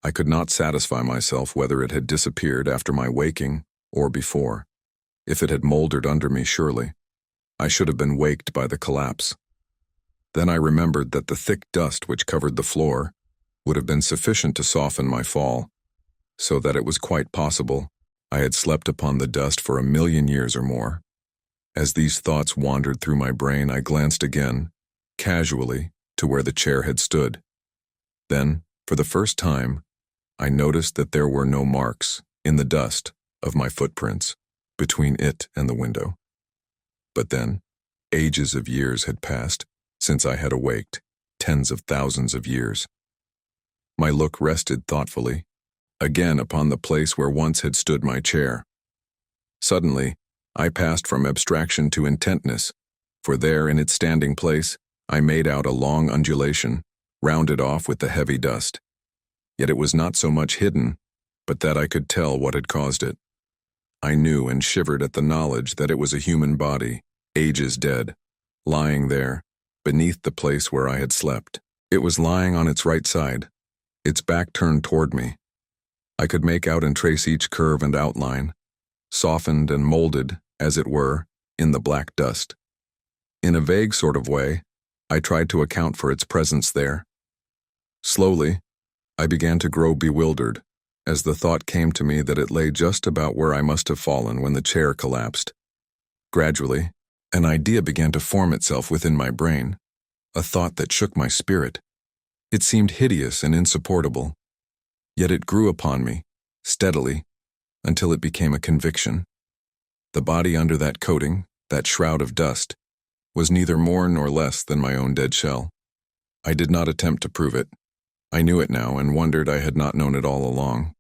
I could not satisfy myself whether it had disappeared after my waking or before. If it had mouldered under me, surely I should have been waked by the collapse. Then I remembered that the thick dust which covered the floor would have been sufficient to soften my fall, so that it was quite possible I had slept upon the dust for 1,000,000 years or more. As these thoughts wandered through my brain, I glanced again, casually, to where the chair had stood. Then, for the first time, I noticed that there were no marks, in the dust, of my footprints, between it and the window. But then, ages of years had passed since I had awaked, tens of thousands of years. My look rested thoughtfully, again upon the place where once had stood my chair. Suddenly, I passed from abstraction to intentness, for there in its standing place, I made out a long undulation, rounded off with the heavy dust. Yet it was not so much hidden, but that I could tell what had caused it. I knew and shivered at the knowledge that it was a human body, ages dead, lying there, beneath the place where I had slept. It was lying on its right side, its back turned toward me. I could make out and trace each curve and outline, softened and molded, as it were, in the black dust. In a vague sort of way, I tried to account for its presence there. Slowly, I began to grow bewildered, as the thought came to me that it lay just about where I must have fallen when the chair collapsed. Gradually, an idea began to form itself within my brain, a thought that shook my spirit. It seemed hideous and insupportable, yet it grew upon me, steadily, until it became a conviction. The body under that coating, that shroud of dust, was neither more nor less than my own dead shell. I did not attempt to prove it. I knew it now and wondered I had not known it all along.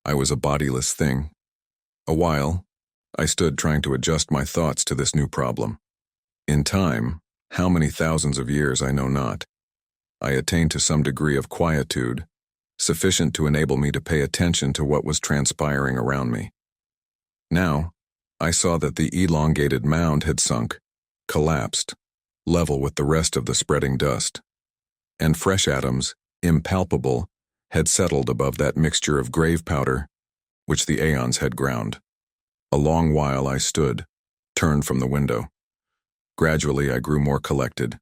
I was a bodiless thing. A while, I stood trying to adjust my thoughts to this new problem. In time, how many thousands of years I know not, I attained to some degree of quietude, sufficient to enable me to pay attention to what was transpiring around me. Now, I saw that the elongated mound had sunk, collapsed, level with the rest of the spreading dust, and fresh atoms, impalpable, had settled above that mixture of grave powder which the aeons had ground. A long while I stood, turned from the window. Gradually I grew more collected,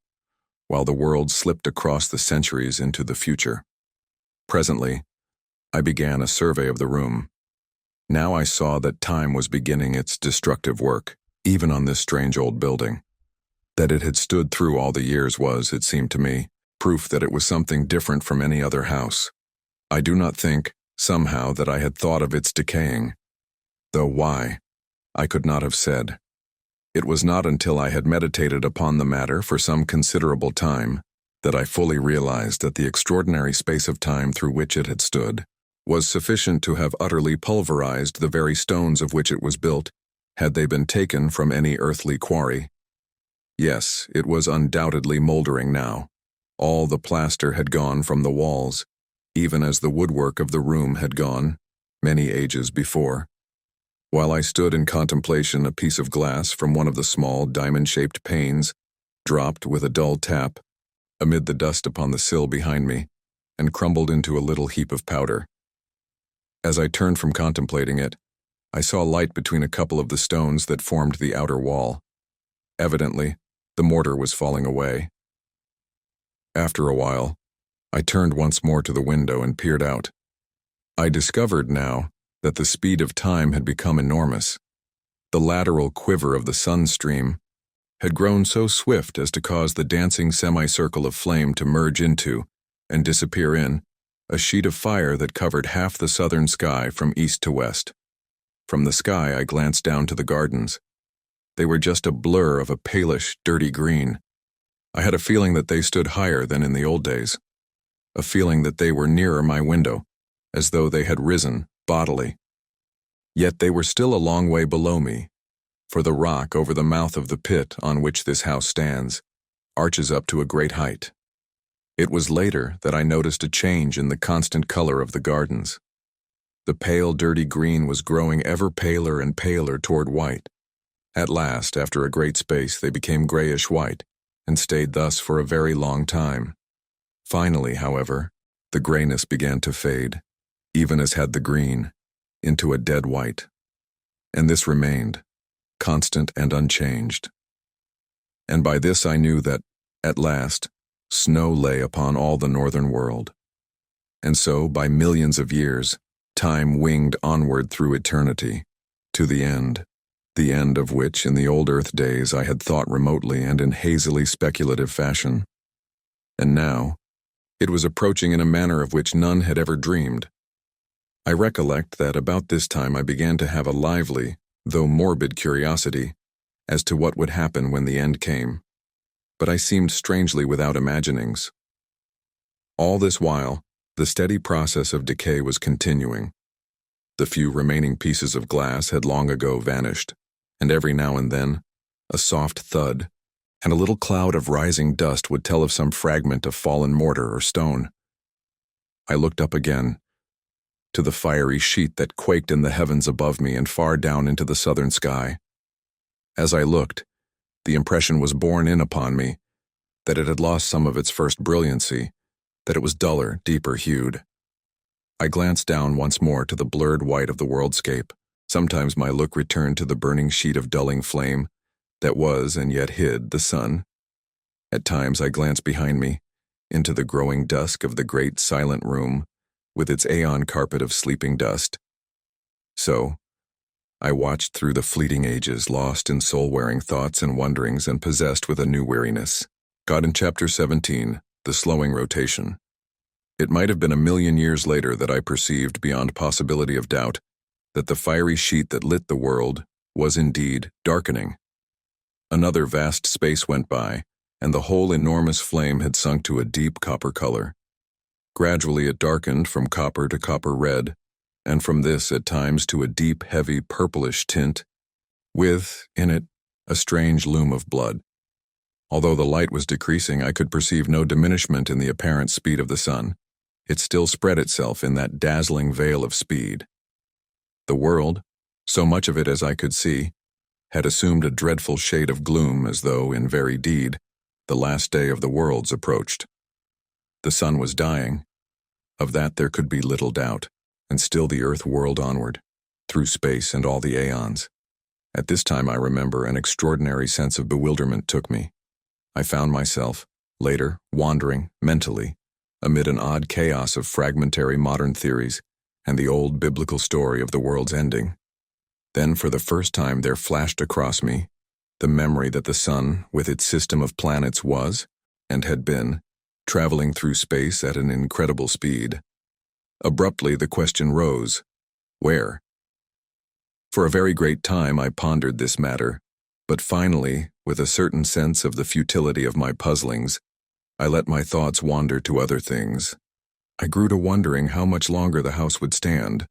while the world slipped across the centuries into the future. Presently, I began a survey of the room. Now I saw that time was beginning its destructive work, even on this strange old building. That it had stood through all the years was, it seemed to me, proof that it was something different from any other house. I do not think, somehow, that I had thought of its decaying. Though why, I could not have said. It was not until I had meditated upon the matter for some considerable time that I fully realized that the extraordinary space of time through which it had stood was sufficient to have utterly pulverized the very stones of which it was built, had they been taken from any earthly quarry. Yes, it was undoubtedly moldering now. All the plaster had gone from the walls, even as the woodwork of the room had gone, many ages before. While I stood in contemplation, a piece of glass from one of the small diamond-shaped panes dropped with a dull tap amid the dust upon the sill behind me and crumbled into a little heap of powder. As I turned from contemplating it, I saw light between a couple of the stones that formed the outer wall. Evidently, the mortar was falling away. After a while, I turned once more to the window and peered out. I discovered now that the speed of time had become enormous. The lateral quiver of the sun stream had grown so swift as to cause the dancing semicircle of flame to merge into, and disappear in, a sheet of fire that covered half the southern sky from east to west. From the sky I glanced down to the gardens. They were just a blur of a palish, dirty green. I had a feeling that they stood higher than in the old days, a feeling that they were nearer my window, as though they had risen, bodily. Yet they were still a long way below me, for the rock over the mouth of the pit on which this house stands arches up to a great height. It was later that I noticed a change in the constant color of the gardens. The pale, dirty green was growing ever paler and paler toward white. At last, after a great space, they became grayish-white, and stayed thus for a very long time. Finally, however, the grayness began to fade, even as had the green, into a dead white. And this remained, constant and unchanged. And by this I knew that, at last, snow lay upon all the northern world. And so, by millions of years, time winged onward through eternity, to the end of which in the old earth days I had thought remotely and in hazily speculative fashion. And now, it was approaching in a manner of which none had ever dreamed. I recollect that about this time I began to have a lively, though morbid curiosity, as to what would happen when the end came, but I seemed strangely without imaginings. All this while, the steady process of decay was continuing. The few remaining pieces of glass had long ago vanished, and every now and then, a soft thud and a little cloud of rising dust would tell of some fragment of fallen mortar or stone. I looked up again, to the fiery sheet that quaked in the heavens above me and far down into the southern sky. As I looked, the impression was borne in upon me that it had lost some of its first brilliancy, that it was duller, deeper hued. I glanced down once more to the blurred white of the worldscape. Sometimes my look returned to the burning sheet of dulling flame that was and yet hid the sun. At times I glanced behind me, into the growing dusk of the great silent room, with its aeon carpet of sleeping dust. So, I watched through the fleeting ages, lost in soul-wearing thoughts and wonderings and possessed with a new weariness. Got in Chapter 17, The Slowing Rotation. It might have been a million years later that I perceived, beyond possibility of doubt, that the fiery sheet that lit the world was indeed darkening. Another vast space went by, and the whole enormous flame had sunk to a deep copper color. Gradually it darkened from copper to copper red, and from this at times to a deep, heavy, purplish tint, with, in it, a strange loom of blood. Although the light was decreasing, I could perceive no diminishment in the apparent speed of the sun. It still spread itself in that dazzling veil of speed. The world, so much of it as I could see, had assumed a dreadful shade of gloom, as though, in very deed, the last day of the worlds approached. The sun was dying. Of that there could be little doubt, and still the earth whirled onward, through space and all the aeons. At this time, I remember, an extraordinary sense of bewilderment took me. I found myself, later, wandering, mentally, amid an odd chaos of fragmentary modern theories and the old biblical story of the world's ending. Then, for the first time, there flashed across me the memory that the sun, with its system of planets, was, and had been, traveling through space at an incredible speed. Abruptly, the question rose, where? For a very great time I pondered this matter, but finally, with a certain sense of the futility of my puzzlings, I let my thoughts wander to other things. I grew to wondering how much longer the house would stand.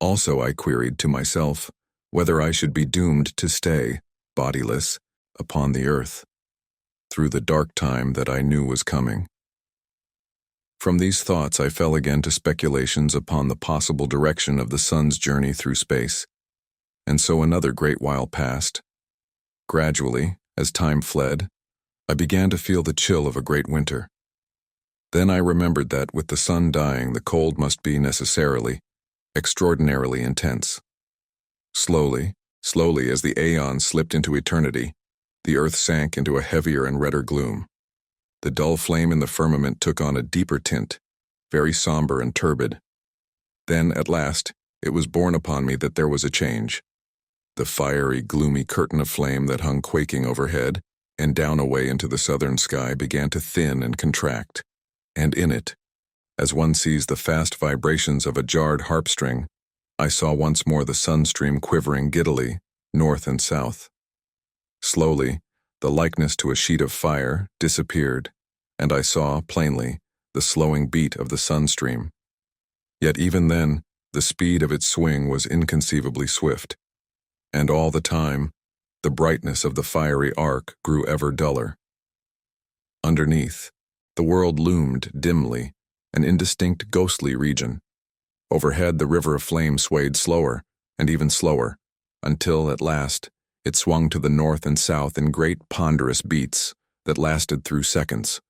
Also, I queried to myself whether I should be doomed to stay, bodiless, upon the earth, through the dark time that I knew was coming. From these thoughts I fell again to speculations upon the possible direction of the sun's journey through space, and so another great while passed. Gradually, as time fled, I began to feel the chill of a great winter. Then I remembered that, with the sun dying, the cold must be necessarily, extraordinarily intense. Slowly, as the aeons slipped into eternity, the earth sank into a heavier and redder gloom. The dull flame in the firmament took on a deeper tint, very somber and turbid. Then, at last, it was borne upon me that there was a change. The fiery, gloomy curtain of flame that hung quaking overhead and down away into the southern sky began to thin and contract, and in it, as one sees the fast vibrations of a jarred harp string, I saw once more the sunstream quivering giddily, north and south. Slowly, the likeness to a sheet of fire disappeared, and I saw, plainly, the slowing beat of the sunstream. Yet even then, the speed of its swing was inconceivably swift, and all the time, the brightness of the fiery arc grew ever duller. Underneath, the world loomed dimly, an indistinct, ghostly region. Overhead, the river of flame swayed slower, and even slower, until, at last, it swung to the north and south in great ponderous beats that lasted through seconds.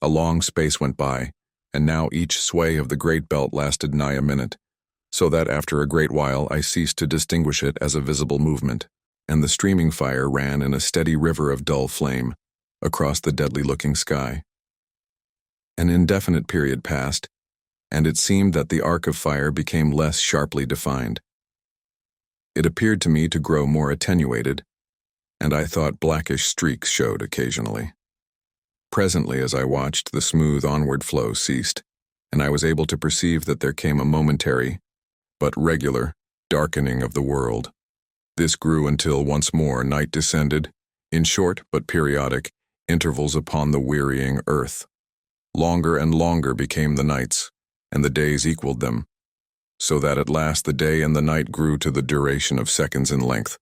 A long space went by, and now each sway of the great belt lasted nigh a minute, so that after a great while I ceased to distinguish it as a visible movement, and the streaming fire ran in a steady river of dull flame across the deadly-looking sky. An indefinite period passed, and it seemed that the arc of fire became less sharply defined. It appeared to me to grow more attenuated, and I thought blackish streaks showed occasionally. Presently, as I watched, the smooth onward flow ceased, and I was able to perceive that there came a momentary, but regular, darkening of the world. This grew until once more night descended, in short but periodic intervals upon the wearying earth. Longer and longer became the nights, and the days equaled them, so that at last the day and the night grew to the duration of seconds in length,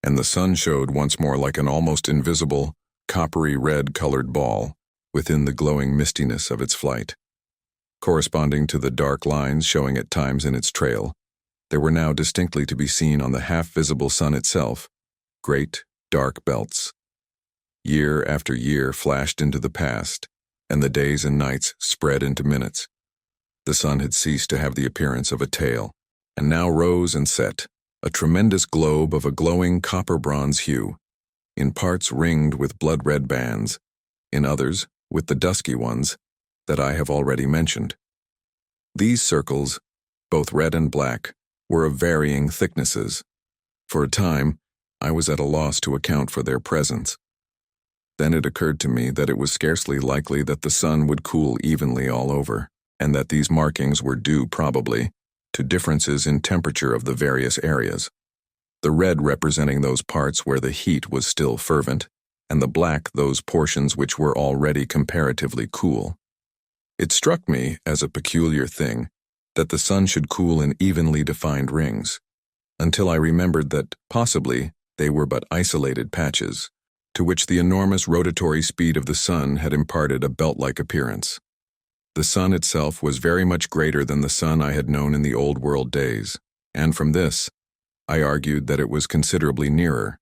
and the sun showed once more like an almost invisible, coppery red-colored ball within the glowing mistiness of its flight. Corresponding to the dark lines showing at times in its trail, there were now distinctly to be seen on the half-visible sun itself great, dark belts. Year after year flashed into the past, and the days and nights spread into minutes. The sun had ceased to have the appearance of a tail, and now rose and set, a tremendous globe of a glowing copper-bronze hue, in parts ringed with blood-red bands, in others with the dusky ones that I have already mentioned. These circles, both red and black, were of varying thicknesses, For a time, I was at a loss to account for their presence. Then it occurred to me that it was scarcely likely that the sun would cool evenly all over, and that these markings were due, probably, to differences in temperature of the various areas. The red representing those parts where the heat was still fervent, and the black those portions which were already comparatively cool. It struck me as a peculiar thing that the sun should cool in evenly defined rings, until I remembered that, possibly, they were but isolated patches, to which the enormous rotatory speed of the sun had imparted a belt-like appearance. The sun itself was very much greater than the sun I had known in the old world days, and from this, I argued that it was considerably nearer.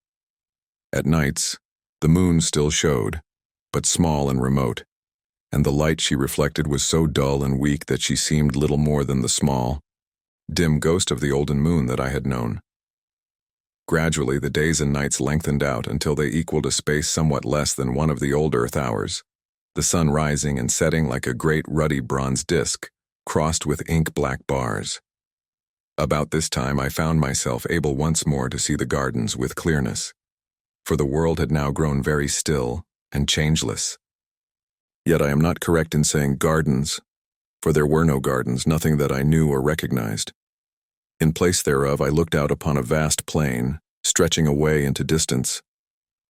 At nights, the moon still showed, but small and remote, and the light she reflected was so dull and weak that she seemed little more than the small, dim ghost of the olden moon that I had known. Gradually, the days and nights lengthened out until they equaled a space somewhat less than one of the old Earth hours, the sun rising and setting like a great ruddy bronze disk, crossed with ink-black bars. About this time I found myself able once more to see the gardens with clearness, for the world had now grown very still and changeless. Yet I am not correct in saying gardens, for there were no gardens, nothing that I knew or recognized. In place thereof I looked out upon a vast plain, stretching away into distance.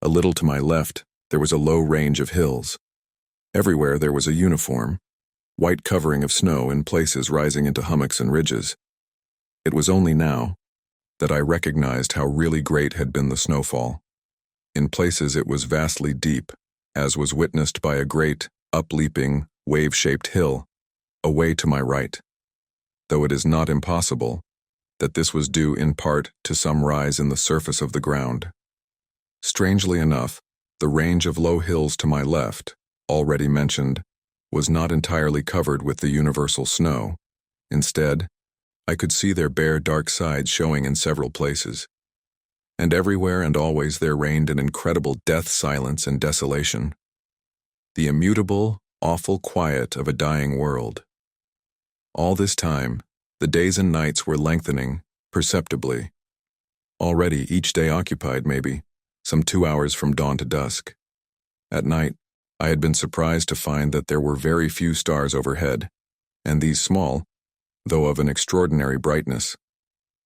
A little to my left there was a low range of hills. Everywhere there was a uniform, white covering of snow in places rising into hummocks and ridges. It was only now that I recognized how really great had been the snowfall. In places it was vastly deep, as was witnessed by a great, upleaping, wave-shaped hill, away to my right, though it is not impossible that this was due in part to some rise in the surface of the ground. Strangely enough, the range of low hills to my left, already mentioned, was not entirely covered with the universal snow. Instead, I could see their bare dark sides showing in several places. And everywhere and always there reigned an incredible death silence and desolation. The immutable, awful quiet of a dying world. All this time, the days and nights were lengthening, perceptibly. Already each day occupied, maybe, some 2 hours from dawn to dusk. At night, I had been surprised to find that there were very few stars overhead, and these small, though of an extraordinary brightness,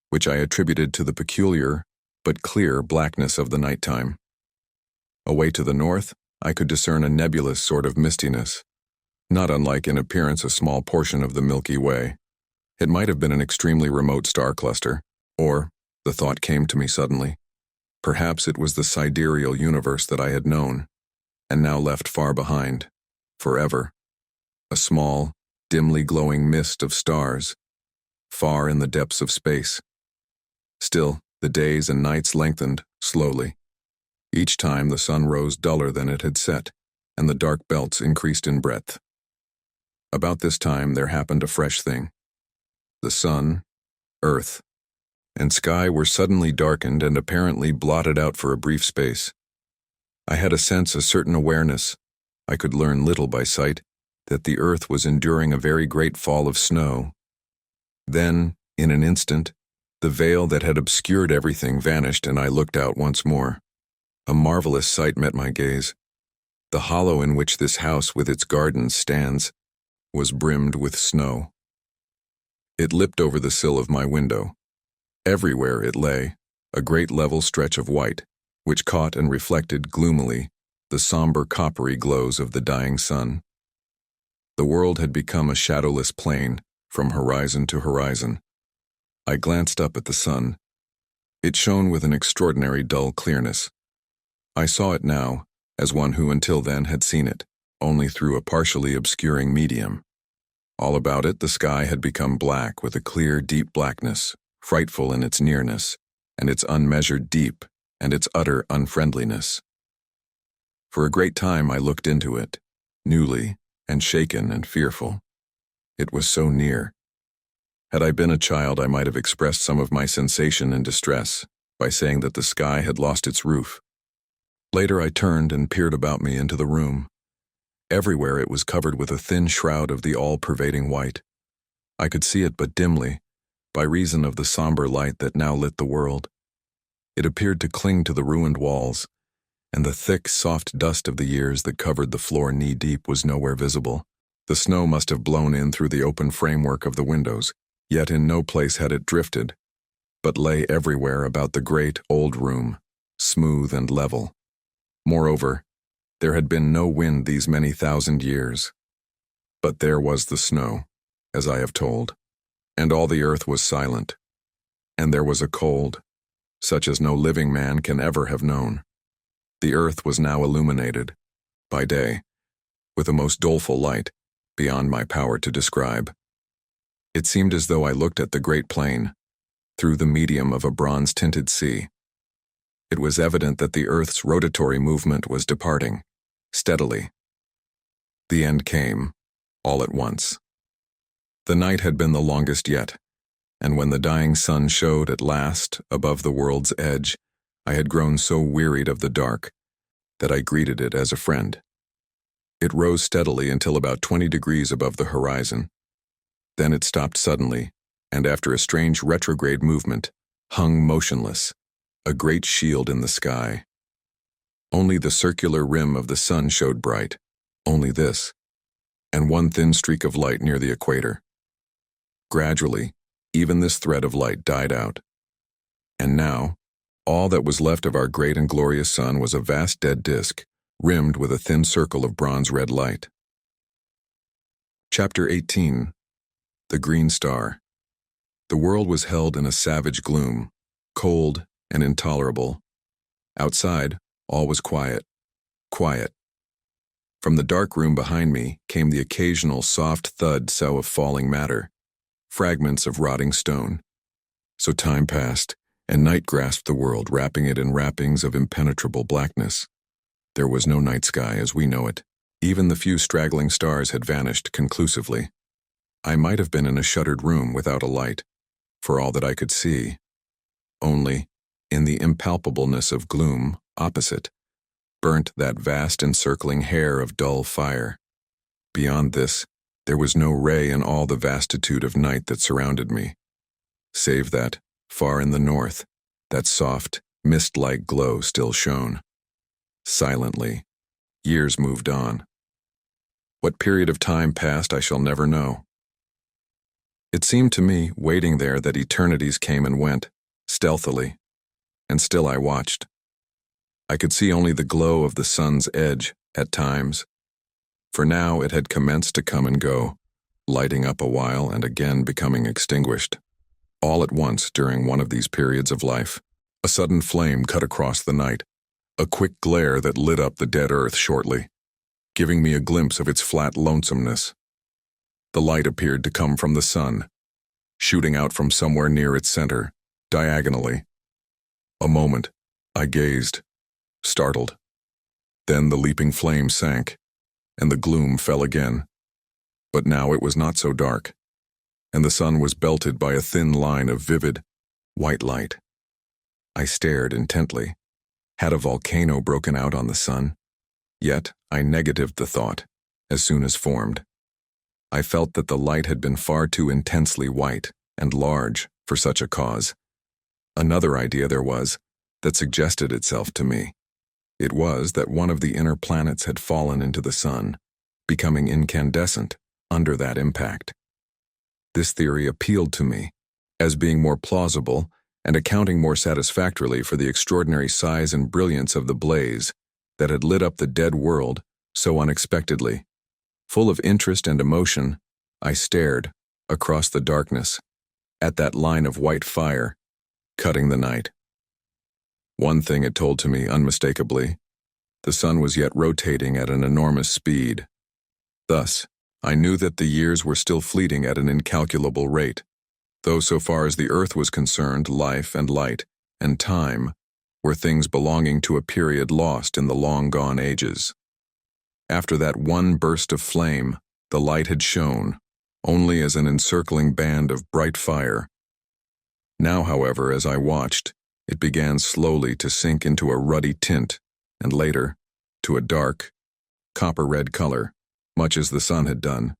which I attributed to the peculiar but clear blackness of the nighttime. Away to the north, I could discern a nebulous sort of mistiness, not unlike in appearance a small portion of the Milky Way. It might have been an extremely remote star cluster, or, the thought came to me suddenly, perhaps it was the sidereal universe that I had known, and now left far behind, forever. A small, dimly glowing mist of stars, far in the depths of space. Still, the days and nights lengthened, slowly. Each time the sun rose duller than it had set, and the dark belts increased in breadth. About this time there happened a fresh thing. The sun, earth, and sky were suddenly darkened and apparently blotted out for a brief space. I had a certain awareness, I could learn little by sight, that the earth was enduring a very great fall of snow. Then, in an instant, the veil that had obscured everything vanished and I looked out once more. A marvelous sight met my gaze. The hollow in which this house with its gardens stands was brimmed with snow. It lipped over the sill of my window. Everywhere it lay, a great level stretch of white, which caught and reflected gloomily the somber coppery glows of the dying sun. The world had become a shadowless plain from horizon to horizon. I glanced up at the sun. It shone with an extraordinary dull clearness. I saw it now as one who until then had seen it only through a partially obscuring medium. All about it the sky had become black with a clear, deep blackness, frightful in its nearness, and its unmeasured deep, and its utter unfriendliness. For a great time I looked into it, newly, and shaken and fearful. It was so near. Had I been a child, I might have expressed some of my sensation and distress by saying that the sky had lost its roof. Later I turned and peered about me into the room. Everywhere it was covered with a thin shroud of the all-pervading white. I could see it but dimly, by reason of the somber light that now lit the world. It appeared to cling to the ruined walls, and the thick, soft dust of the years that covered the floor knee-deep was nowhere visible. The snow must have blown in through the open framework of the windows, yet in no place had it drifted, but lay everywhere about the great, old room, smooth and level. Moreover, there had been no wind these many thousand years. But there was the snow, as I have told, and all the earth was silent, and there was a cold, such as no living man can ever have known. The earth was now illuminated, by day, with a most doleful light, beyond my power to describe. It seemed as though I looked at the great plain, through the medium of a bronze-tinted sea. It was evident that the earth's rotatory movement was departing, steadily. The end came, all at once. The night had been the longest yet, and when the dying sun showed at last above the world's edge, I had grown so wearied of the dark that I greeted it as a friend. It rose steadily until about 20 degrees above the horizon. Then it stopped suddenly, and after a strange retrograde movement, hung motionless, a great shield in the sky. Only the circular rim of the sun showed bright, only this, and one thin streak of light near the equator. Gradually, even this thread of light died out. And now, all that was left of our great and glorious sun was a vast dead disk, rimmed with a thin circle of bronze-red light. Chapter 18. The Green Star. The world was held in a savage gloom, cold and intolerable. Outside, all was quiet, quiet. From the dark room behind me came the occasional soft thud-sow of falling matter, fragments of rotting stone. So time passed, and night grasped the world, wrapping it in wrappings of impenetrable blackness. There was no night sky as we know it. Even the few straggling stars had vanished conclusively. I might have been in a shuttered room without a light, for all that I could see. Only, in the impalpableness of gloom, opposite, burnt that vast encircling hair of dull fire. Beyond this, there was no ray in all the vastitude of night that surrounded me, save that, far in the north, that soft, mist-like glow still shone. Silently, years moved on. What period of time passed I shall never know. It seemed to me, waiting there, that eternities came and went, stealthily, and still I watched. I could see only the glow of the sun's edge, at times, for now it had commenced to come and go, lighting up a while and again becoming extinguished. All at once, during one of these periods of life, a sudden flame cut across the night, a quick glare that lit up the dead earth shortly, giving me a glimpse of its flat lonesomeness. The light appeared to come from the sun, shooting out from somewhere near its center, diagonally. A moment, I gazed, startled. Then the leaping flame sank, and the gloom fell again. But now it was not so dark, and the sun was belted by a thin line of vivid, white light. I stared intently. Had a volcano broken out on the sun? Yet I negatived the thought, as soon as formed. I felt that the light had been far too intensely white and large for such a cause. Another idea there was that suggested itself to me. It was that one of the inner planets had fallen into the sun, becoming incandescent under that impact. This theory appealed to me, as being more plausible and accounting more satisfactorily for the extraordinary size and brilliance of the blaze that had lit up the dead world so unexpectedly. Full of interest and emotion, I stared, across the darkness, at that line of white fire, cutting the night. One thing it told to me unmistakably: the sun was yet rotating at an enormous speed. Thus, I knew that the years were still fleeting at an incalculable rate, though so far as the earth was concerned, life and light and time were things belonging to a period lost in the long-gone ages. After that one burst of flame, the light had shone, only as an encircling band of bright fire. Now, however, as I watched, it began slowly to sink into a ruddy tint, and later, to a dark, copper-red color, much as the sun had done.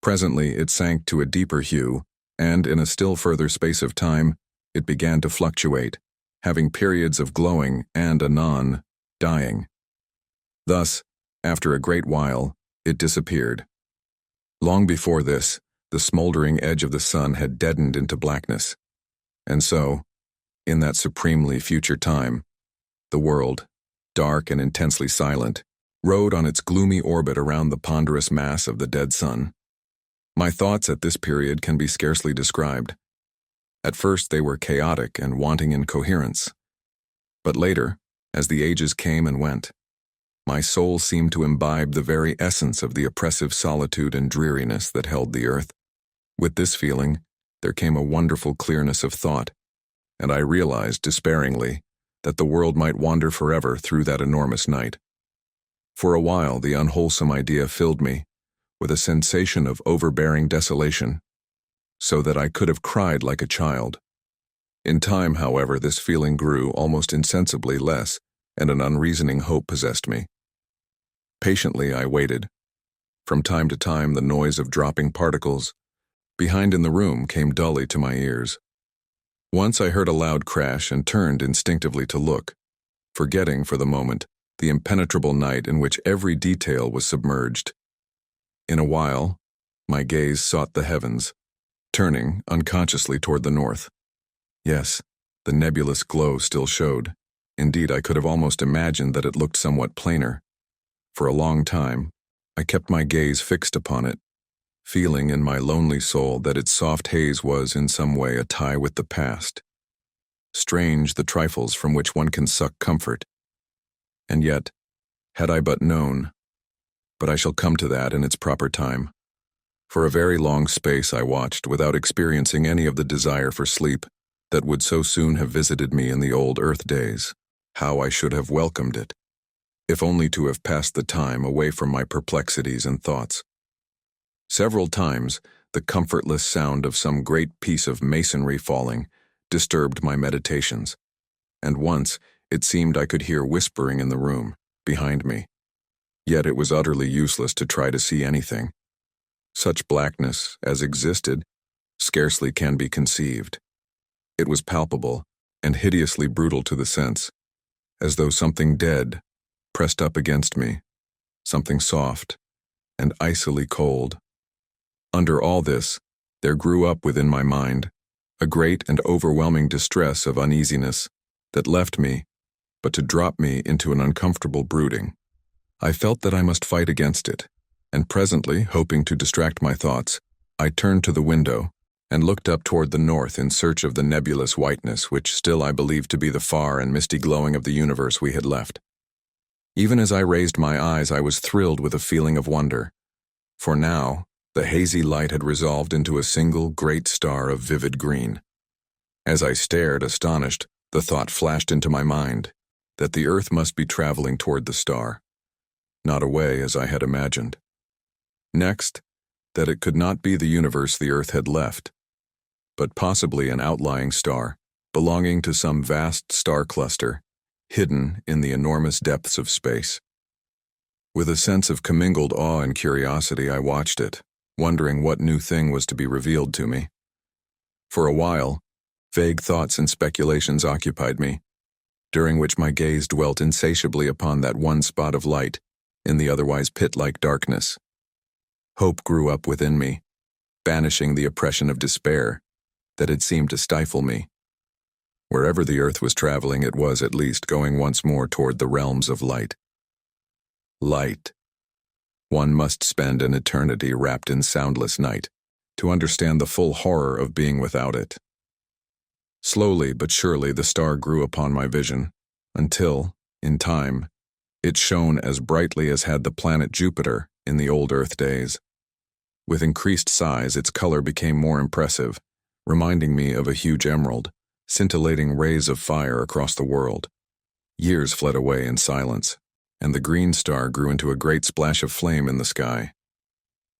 Presently it sank to a deeper hue, and in a still further space of time, it began to fluctuate, having periods of glowing and anon dying. Thus, after a great while, it disappeared. Long before this, the smoldering edge of the sun had deadened into blackness. And so, in that supremely future time, the world, dark and intensely silent, rode on its gloomy orbit around the ponderous mass of the dead sun. My thoughts at this period can be scarcely described. At first they were chaotic and wanting in coherence. But later, as the ages came and went, my soul seemed to imbibe the very essence of the oppressive solitude and dreariness that held the earth. With this feeling, there came a wonderful clearness of thought, and I realized despairingly that the world might wander forever through that enormous night. For a while, the unwholesome idea filled me with a sensation of overbearing desolation, so that I could have cried like a child. In time, however, this feeling grew almost insensibly less, and an unreasoning hope possessed me. Patiently I waited. From time to time, the noise of dropping particles behind in the room came dully to my ears. Once I heard a loud crash and turned instinctively to look, forgetting for the moment the impenetrable night in which every detail was submerged. In a while, my gaze sought the heavens, turning unconsciously toward the north. Yes, the nebulous glow still showed. Indeed, I could have almost imagined that it looked somewhat plainer. For a long time, I kept my gaze fixed upon it, feeling in my lonely soul that its soft haze was in some way a tie with the past. Strange the trifles from which one can suck comfort. And yet, had I but known, but I shall come to that in its proper time. For a very long space I watched without experiencing any of the desire for sleep that would so soon have visited me in the old earth days. How I should have welcomed it, if only to have passed the time away from my perplexities and thoughts. Several times, the comfortless sound of some great piece of masonry falling disturbed my meditations, and once it seemed I could hear whispering in the room behind me. Yet it was utterly useless to try to see anything. Such blackness as existed scarcely can be conceived. It was palpable and hideously brutal to the sense, as though something dead pressed up against me, something soft and icily cold. Under all this, there grew up within my mind a great and overwhelming distress of uneasiness that left me but to drop me into an uncomfortable brooding. I felt that I must fight against it, and presently, hoping to distract my thoughts, I turned to the window and looked up toward the north in search of the nebulous whiteness which still I believed to be the far and misty glowing of the universe we had left. Even as I raised my eyes, I was thrilled with a feeling of wonder, for now the hazy light had resolved into a single great star of vivid green. As I stared, astonished, the thought flashed into my mind that the earth must be traveling toward the star, not away as I had imagined. Next, that it could not be the universe the earth had left, but possibly an outlying star, belonging to some vast star cluster, hidden in the enormous depths of space. With a sense of commingled awe and curiosity, I watched it, wondering what new thing was to be revealed to me. For a while, vague thoughts and speculations occupied me, during which my gaze dwelt insatiably upon that one spot of light in the otherwise pit-like darkness. Hope grew up within me, banishing the oppression of despair that had seemed to stifle me. Wherever the earth was traveling, it was at least going once more toward the realms of light. Light. One must spend an eternity wrapped in soundless night to understand the full horror of being without it. Slowly but surely the star grew upon my vision, until, in time, it shone as brightly as had the planet Jupiter in the old Earth days. With increased size, its color became more impressive, reminding me of a huge emerald, scintillating rays of fire across the world. Years fled away in silence, and the green star grew into a great splash of flame in the sky.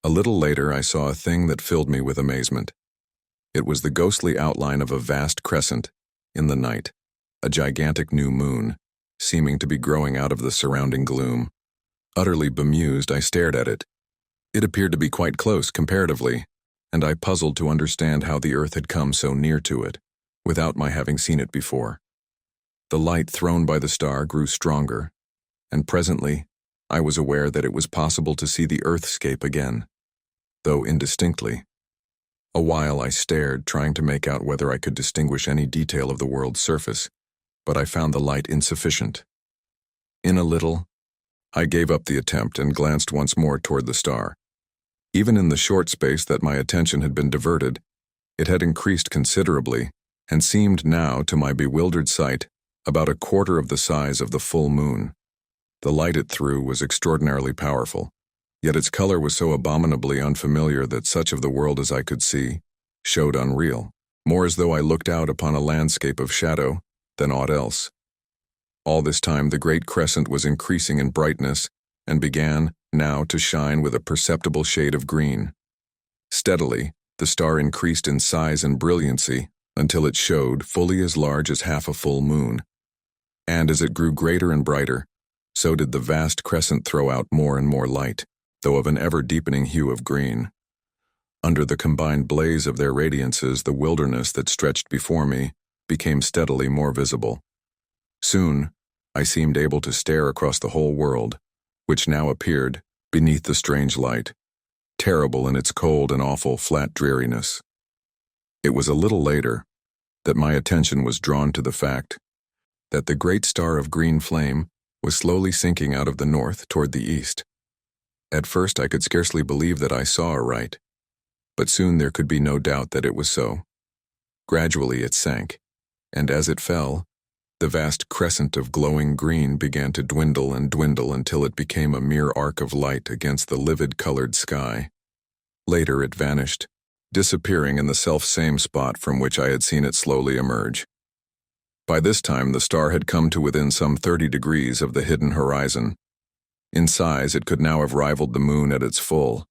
A little later, I saw a thing that filled me with amazement. It was the ghostly outline of a vast crescent in the night, a gigantic new moon, seeming to be growing out of the surrounding gloom. Utterly bemused, I stared at it. It appeared to be quite close comparatively, and I puzzled to understand how the earth had come so near to it, without my having seen it before. The light thrown by the star grew stronger, and presently I was aware that it was possible to see the earthscape again, though indistinctly. A while I stared, trying to make out whether I could distinguish any detail of the world's surface, but I found the light insufficient. In a little, I gave up the attempt and glanced once more toward the star. Even in the short space that my attention had been diverted, it had increased considerably and seemed now, to my bewildered sight, about a quarter of the size of the full moon. The light it threw was extraordinarily powerful, yet its color was so abominably unfamiliar that such of the world as I could see showed unreal, more as though I looked out upon a landscape of shadow than aught else. All this time the great crescent was increasing in brightness and began now to shine with a perceptible shade of green. Steadily, the star increased in size and brilliancy until it showed fully as large as half a full moon. And as it grew greater and brighter, so did the vast crescent throw out more and more light, though of an ever-deepening hue of green. Under the combined blaze of their radiances, the wilderness that stretched before me became steadily more visible. Soon, I seemed able to stare across the whole world, which now appeared beneath the strange light, terrible in its cold and awful flat dreariness. It was a little later that my attention was drawn to the fact that the great star of green flame was slowly sinking out of the north toward the east. At first I could scarcely believe that I saw aright, but soon there could be no doubt that it was so. Gradually it sank, and as it fell, the vast crescent of glowing green began to dwindle and dwindle until it became a mere arc of light against the livid-colored sky. Later it vanished, disappearing in the self-same spot from which I had seen it slowly emerge. By this time the star had come to within some 30 degrees of the hidden horizon. In size it could now have rivaled the moon at its full,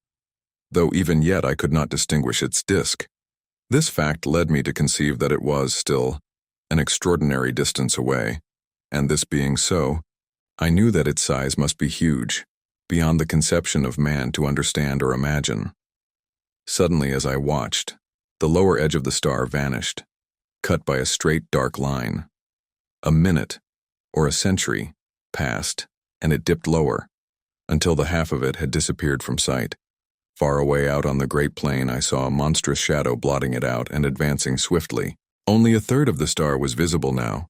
though even yet I could not distinguish its disk. This fact led me to conceive that it was still an extraordinary distance away, and this being so, I knew that its size must be huge, beyond the conception of man to understand or imagine. Suddenly, as I watched, the lower edge of the star vanished, cut by a straight dark line. A minute, or a century, passed, and it dipped lower, until the half of it had disappeared from sight. Far away out on the great plain I saw a monstrous shadow blotting it out and advancing swiftly. Only a third of the star was visible now.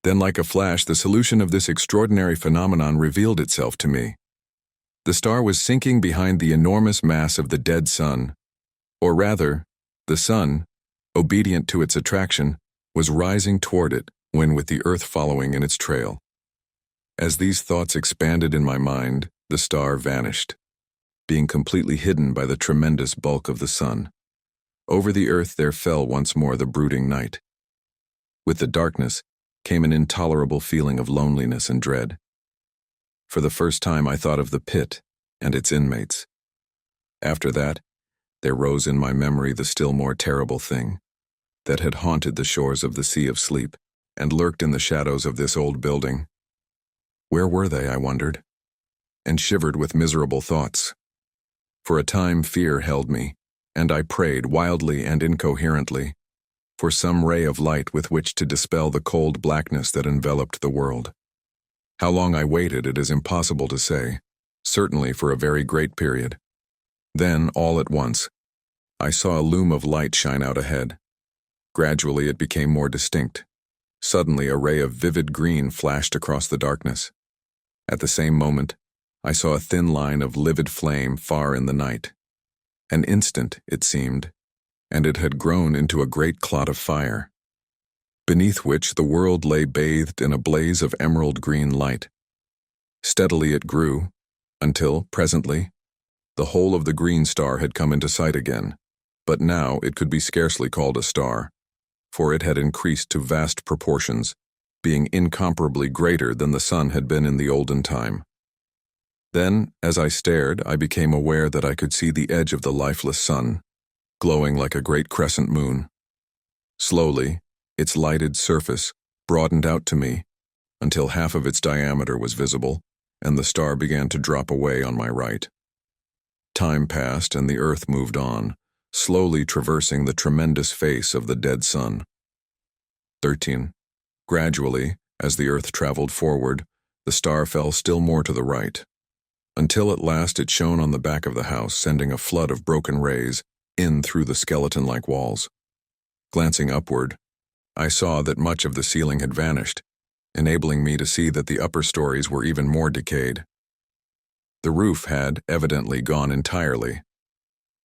Then, like a flash, the solution of this extraordinary phenomenon revealed itself to me. The star was sinking behind the enormous mass of the dead sun, or rather, the sun, obedient to its attraction, was rising toward it when with the earth following in its trail. As these thoughts expanded in my mind, the star vanished, being completely hidden by the tremendous bulk of the sun. Over the earth there fell once more the brooding night. With the darkness came an intolerable feeling of loneliness and dread. For the first time I thought of the pit and its inmates. After that, there rose in my memory the still more terrible thing that had haunted the shores of the Sea of Sleep and lurked in the shadows of this old building. Where were they, I wondered, and shivered with miserable thoughts. For a time fear held me, and I prayed wildly and incoherently for some ray of light with which to dispel the cold blackness that enveloped the world. How long I waited it is impossible to say, certainly for a very great period. Then, all at once, I saw a loom of light shine out ahead. Gradually it became more distinct. Suddenly a ray of vivid green flashed across the darkness. At the same moment, I saw a thin line of livid flame far in the night. An instant, it seemed, and it had grown into a great clot of fire, beneath which the world lay bathed in a blaze of emerald green light. Steadily it grew, until, presently, the whole of the green star had come into sight again, but now it could be scarcely called a star, for it had increased to vast proportions, being incomparably greater than the sun had been in the olden time. Then, as I stared, I became aware that I could see the edge of the lifeless sun, glowing like a great crescent moon. Slowly, its lighted surface broadened out to me until half of its diameter was visible, and the star began to drop away on my right. Time passed and the earth moved on, slowly traversing the tremendous face of the dead sun. 13. Gradually, As the Earth traveled forward, the star fell still more to the right, until at last it shone on the back of the house, sending a flood of broken rays in through the skeleton-like walls. Glancing upward, I saw that much of the ceiling had vanished, enabling me to see that the upper stories were even more decayed. The roof had evidently gone entirely,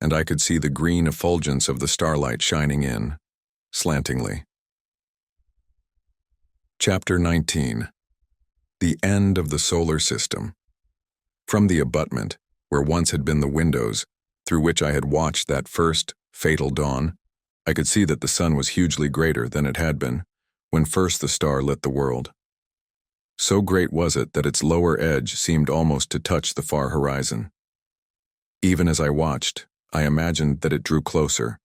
and I could see the green effulgence of the starlight shining in, slantingly. Chapter 19. The End of the Solar System. From the abutment, where once had been the windows, through which I had watched that first, fatal dawn, I could see that the sun was hugely greater than it had been, when first the star lit the world. So great was it that its lower edge seemed almost to touch the far horizon. Even as I watched, I imagined that it drew closer.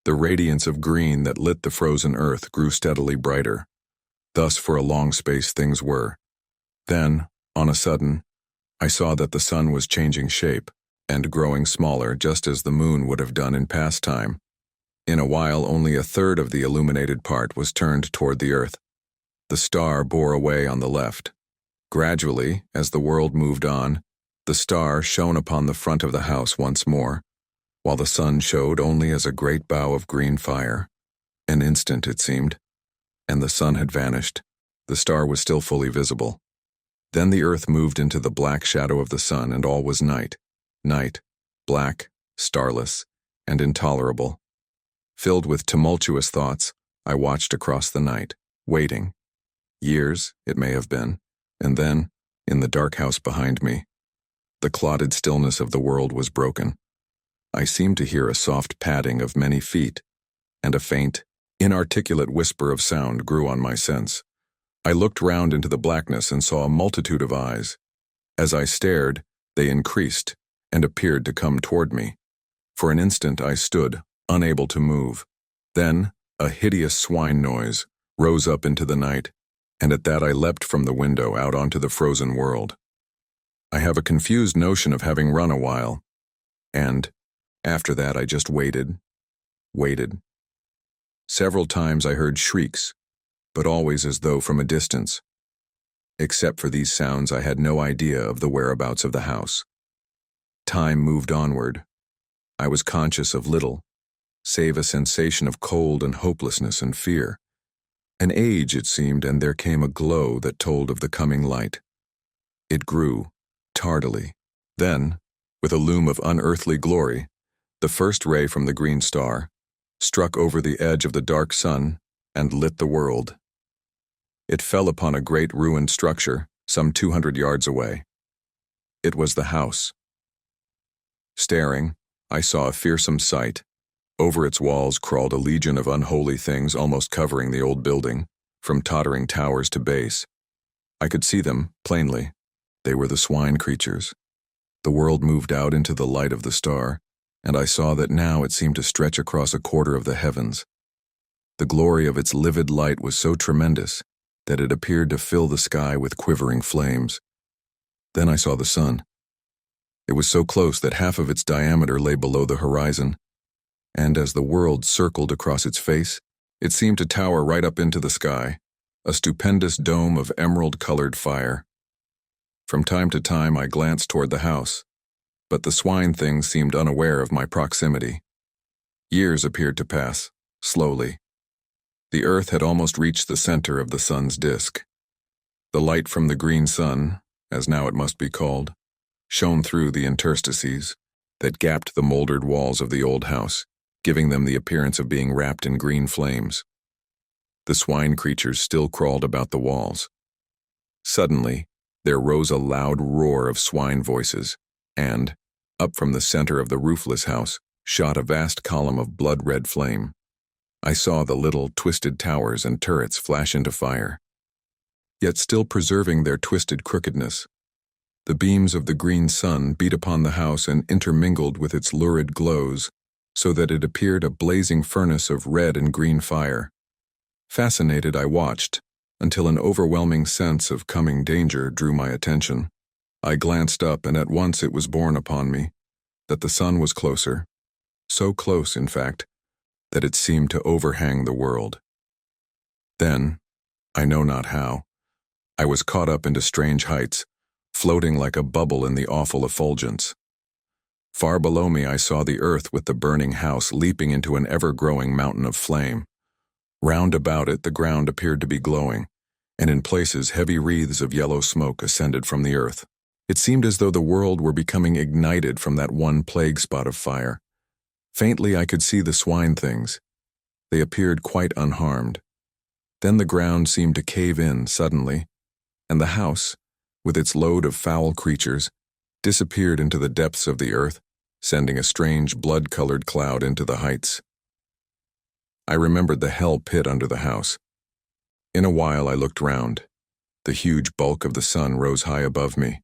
The radiance of green that lit the frozen earth grew steadily brighter. Thus for a long space things were. Then, on a sudden, I saw that the sun was changing shape and growing smaller, just as the moon would have done in past time. In a while, only a third of the illuminated part was turned toward the earth. The star bore away on the left. Gradually, as the world moved on, the star shone upon the front of the house once more, while the sun showed only as a great bow of green fire. An instant, it seemed, and the sun had vanished. The star was still fully visible. Then the earth moved into the black shadow of the sun, and all was night. Night, black, starless, and intolerable. Filled with tumultuous thoughts, I watched across the night, waiting. Years, it may have been, and then, in the dark house behind me, the clotted stillness of the world was broken. I seemed to hear a soft padding of many feet, and a faint, inarticulate whisper of sound grew on my sense. I looked round into the blackness and saw a multitude of eyes. As I stared, they increased and appeared to come toward me. For an instant I stood, unable to move. Then, a hideous swine noise rose up into the night, and at that I leapt from the window out onto the frozen world. I have a confused notion of having run a while, and after that I just waited. Several times I heard shrieks, but always as though from a distance. Except for these sounds, I had no idea of the whereabouts of the house. Time moved onward. I was conscious of little, save a sensation of cold and hopelessness and fear. An age, it seemed, and there came a glow that told of the coming light. It grew, tardily. Then, with a loom of unearthly glory, the first ray from the green star struck over the edge of the dark sun and lit the world. It fell upon a great ruined structure some 200 yards away. It was the house. Staring, I saw a fearsome sight. Over its walls crawled a legion of unholy things almost covering the old building, from tottering towers to base. I could see them, plainly. They were the swine creatures. The world moved out into the light of the star, and I saw that now it seemed to stretch across a quarter of the heavens. The glory of its livid light was so tremendous that it appeared to fill the sky with quivering flames. Then I saw the sun. It was so close that half of its diameter lay below the horizon, and as the world circled across its face, it seemed to tower right up into the sky, a stupendous dome of emerald-colored fire. From time to time I glanced toward the house, but the swine things seemed unaware of my proximity. Years appeared to pass, slowly. The earth had almost reached the center of the sun's disk. The light from the green sun, as now it must be called, shone through the interstices that gapped the molded walls of the old house, giving them the appearance of being wrapped in green flames. The swine creatures still crawled about the walls. Suddenly, there rose a loud roar of swine voices, and, up from the center of the roofless house, shot a vast column of blood-red flame. I saw the little twisted towers and turrets flash into fire. Yet still preserving their twisted crookedness, the beams of the green sun beat upon the house and intermingled with its lurid glows, so that it appeared a blazing furnace of red and green fire. Fascinated, I watched, until an overwhelming sense of coming danger drew my attention. I glanced up, and at once it was borne upon me that the sun was closer, so close, in fact, that it seemed to overhang the world. Then, I know not how, I was caught up into strange heights, floating like a bubble in the awful effulgence. Far below me I saw the earth with the burning house leaping into an ever-growing mountain of flame. Round about it the ground appeared to be glowing, and in places heavy wreaths of yellow smoke ascended from the earth. It seemed as though the world were becoming ignited from that one plague spot of fire. Faintly I could see the swine things. They appeared quite unharmed. Then the ground seemed to cave in suddenly, and the house, with its load of foul creatures, disappeared into the depths of the earth, sending a strange blood-colored cloud into the heights. I remembered the hell pit under the house. In a while I looked round. The huge bulk of the sun rose high above me.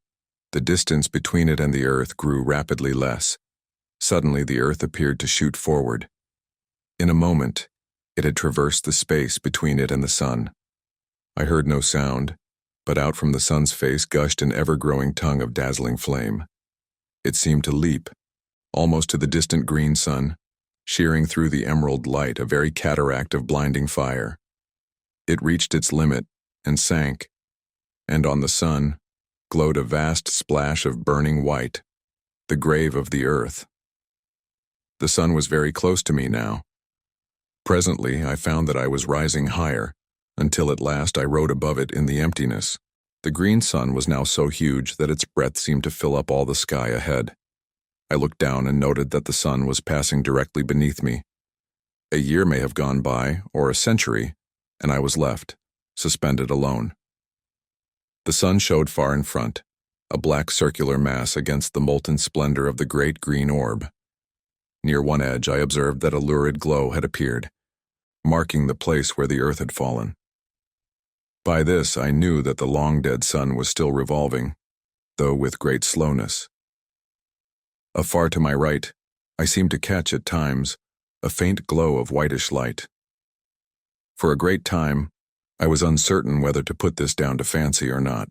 The distance between it and the earth grew rapidly less. Suddenly the earth appeared to shoot forward. In a moment, it had traversed the space between it and the sun. I heard no sound, but out from the sun's face gushed an ever-growing tongue of dazzling flame. It seemed to leap, almost to the distant green sun, shearing through the emerald light a very cataract of blinding fire. It reached its limit and sank, and on the sun glowed a vast splash of burning white, the grave of the earth. The sun was very close to me now. Presently I found that I was rising higher, until at last I rode above it in the emptiness. The green sun was now so huge that its breadth seemed to fill up all the sky ahead. I looked down and noted that the sun was passing directly beneath me. A year may have gone by, or a century, and I was left, suspended alone. The sun showed far in front, a black circular mass against the molten splendor of the great green orb. Near one edge I observed that a lurid glow had appeared, marking the place where the earth had fallen. By this I knew that the long-dead sun was still revolving, though with great slowness. Afar to my right, I seemed to catch at times a faint glow of whitish light. For a great time, I was uncertain whether to put this down to fancy or not.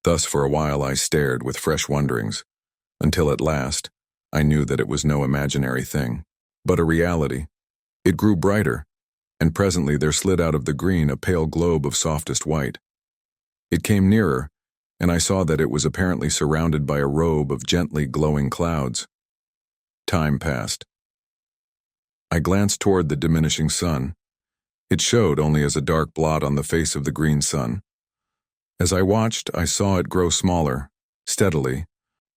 Thus for a while I stared with fresh wonderings, until at last I knew that it was no imaginary thing, but a reality. It grew brighter, and presently there slid out of the green a pale globe of softest white. It came nearer, and I saw that it was apparently surrounded by a robe of gently glowing clouds. Time passed. I glanced toward the diminishing sun. It showed only as a dark blot on the face of the green sun. As I watched, I saw it grow smaller, steadily,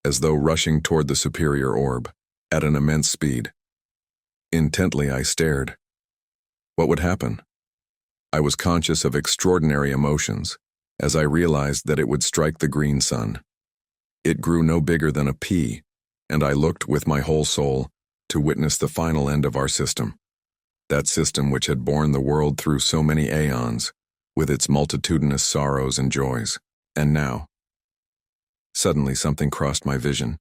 as though rushing toward the superior orb, at an immense speed. Intently I stared. What would happen? I was conscious of extraordinary emotions as I realized that it would strike the green sun. It grew no bigger than a pea, and I looked with my whole soul to witness the final end of our system, that system which had borne the world through so many aeons, with its multitudinous sorrows and joys. And now, suddenly something crossed my vision,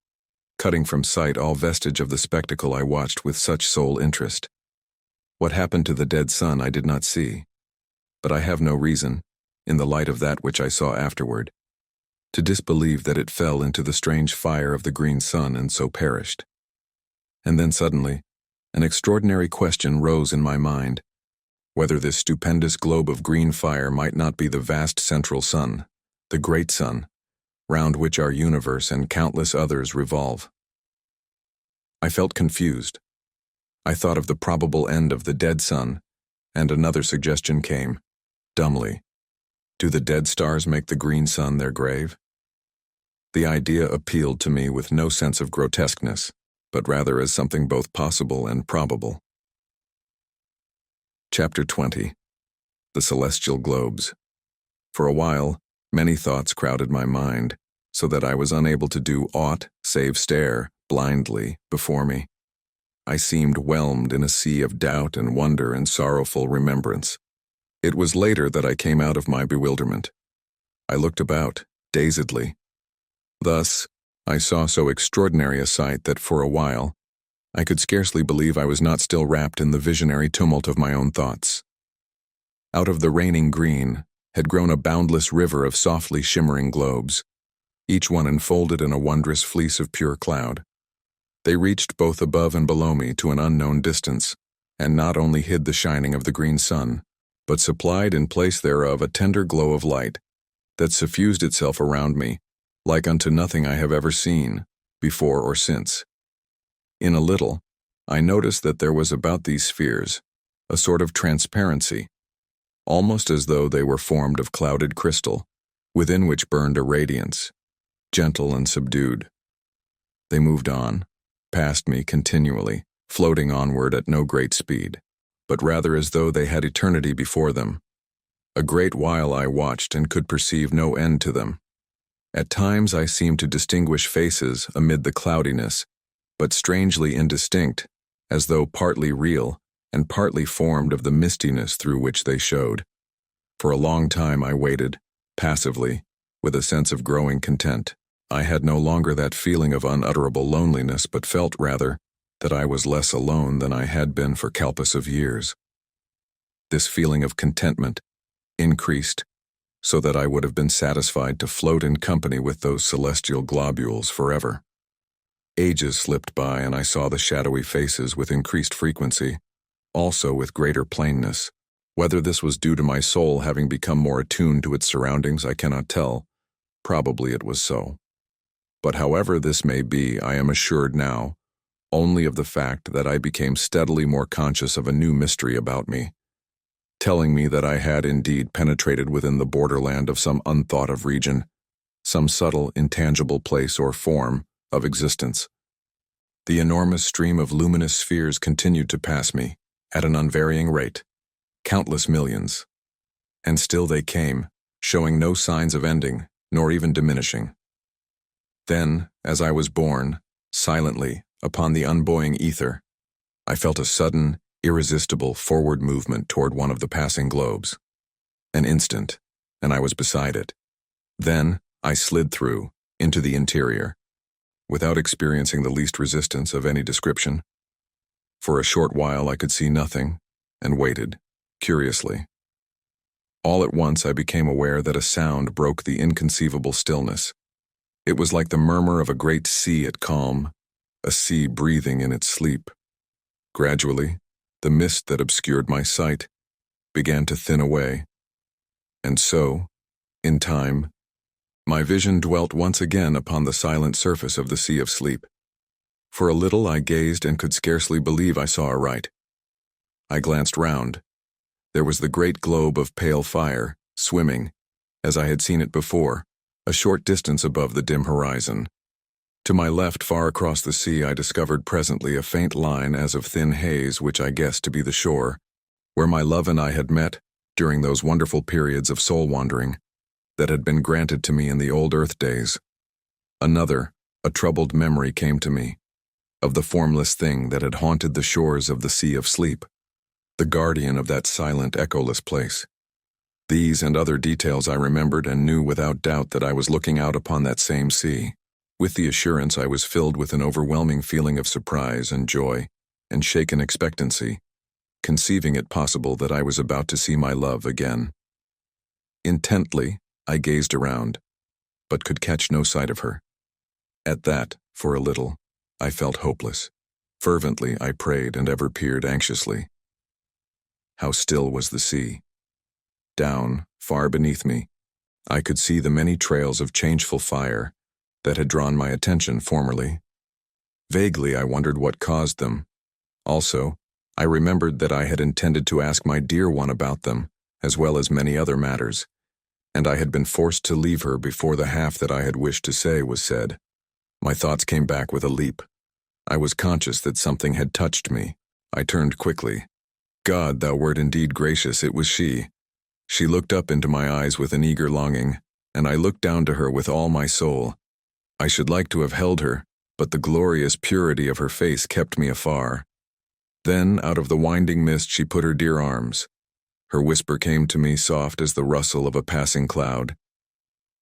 cutting from sight all vestige of the spectacle I watched with such sole interest. What happened to the dead sun I did not see, but I have no reason, in the light of that which I saw afterward, to disbelieve that it fell into the strange fire of the green sun and so perished. And then suddenly, an extraordinary question rose in my mind, whether this stupendous globe of green fire might not be the vast central sun, the great sun, round which our universe and countless others revolve. I felt confused. I thought of the probable end of the dead sun, and another suggestion came, dumbly. Do the dead stars make the green sun their grave? The idea appealed to me with no sense of grotesqueness, but rather as something both possible and probable. Chapter 20. The Celestial Globes. For a while, many thoughts crowded my mind, so that I was unable to do aught save stare, blindly, before me. I seemed whelmed in a sea of doubt and wonder and sorrowful remembrance. It was later that I came out of my bewilderment. I looked about, dazedly. Thus, I saw so extraordinary a sight that for a while, I could scarcely believe I was not still wrapped in the visionary tumult of my own thoughts. Out of the reigning green had grown a boundless river of softly shimmering globes, each one enfolded in a wondrous fleece of pure cloud. They reached both above and below me to an unknown distance, and not only hid the shining of the green sun, but supplied in place thereof a tender glow of light that suffused itself around me, like unto nothing I have ever seen, before or since. In a little, I noticed that there was about these spheres a sort of transparency, almost as though they were formed of clouded crystal, within which burned a radiance, gentle and subdued. They moved on, past me continually, floating onward at no great speed, but rather as though they had eternity before them. A great while I watched and could perceive no end to them. At times I seemed to distinguish faces amid the cloudiness, but strangely indistinct, as though partly real and partly formed of the mistiness through which they showed. For a long time I waited, passively, with a sense of growing content. I had no longer that feeling of unutterable loneliness, but felt rather that I was less alone than I had been for countless of years. This feeling of contentment increased, so that I would have been satisfied to float in company with those celestial globules forever. Ages slipped by, and I saw the shadowy faces with increased frequency, also with greater plainness. Whether this was due to my soul having become more attuned to its surroundings, I cannot tell. Probably it was so. But however this may be, I am assured now only of the fact that I became steadily more conscious of a new mystery about me, telling me that I had indeed penetrated within the borderland of some unthought-of region, some subtle, intangible place or form of existence. The enormous stream of luminous spheres continued to pass me, at an unvarying rate, countless millions. And still they came, showing no signs of ending, nor even diminishing. Then, as I was borne, silently, upon the unbuoying ether, I felt a sudden, irresistible forward movement toward one of the passing globes. An instant, and I was beside it. Then, I slid through, into the interior, without experiencing the least resistance of any description. For a short while I could see nothing, and waited, curiously. All at once I became aware that a sound broke the inconceivable stillness. It was like the murmur of a great sea at calm, a sea breathing in its sleep. Gradually, the mist that obscured my sight began to thin away, and so, in time, my vision dwelt once again upon the silent surface of the sea of sleep. For a little I gazed and could scarcely believe I saw aright. I glanced round. There was the great globe of pale fire, swimming, as I had seen it before, a short distance above the dim horizon. To my left, far across the sea, I discovered presently a faint line as of thin haze which I guessed to be the shore, where my love and I had met during those wonderful periods of soul-wandering that had been granted to me in the old earth days. Another, a troubled memory came to me, of the formless thing that had haunted the shores of the sea of sleep, the guardian of that silent, echoless place. These and other details I remembered and knew without doubt that I was looking out upon that same sea. With the assurance I was filled with an overwhelming feeling of surprise and joy and shaken expectancy, conceiving it possible that I was about to see my love again. Intently, I gazed around, but could catch no sight of her. At that, for a little, I felt hopeless. Fervently I prayed and ever peered anxiously. How still was the sea! Down, far beneath me, I could see the many trails of changeful fire that had drawn my attention formerly. Vaguely I wondered what caused them. Also, I remembered that I had intended to ask my dear one about them, as well as many other matters, and I had been forced to leave her before the half that I had wished to say was said. My thoughts came back with a leap. I was conscious that something had touched me. I turned quickly. God, thou wert indeed gracious, it was she. She looked up into my eyes with an eager longing, and I looked down to her with all my soul. I should like to have held her, but the glorious purity of her face kept me afar. Then, out of the winding mist, she put her dear arms. Her whisper came to me soft as the rustle of a passing cloud.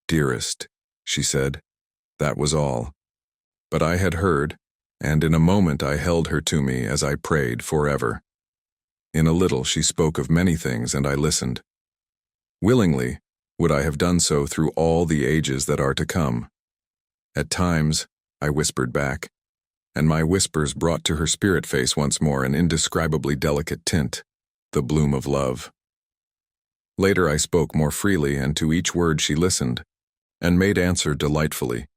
"Dearest," she said. That was all. But I had heard, and in a moment I held her to me as I prayed forever. In a little she spoke of many things, and I listened. Willingly would I have done so through all the ages that are to come. At times, I whispered back, and my whispers brought to her spirit face once more an indescribably delicate tint, the bloom of love. Later I spoke more freely, and to each word she listened, and made answer delightfully,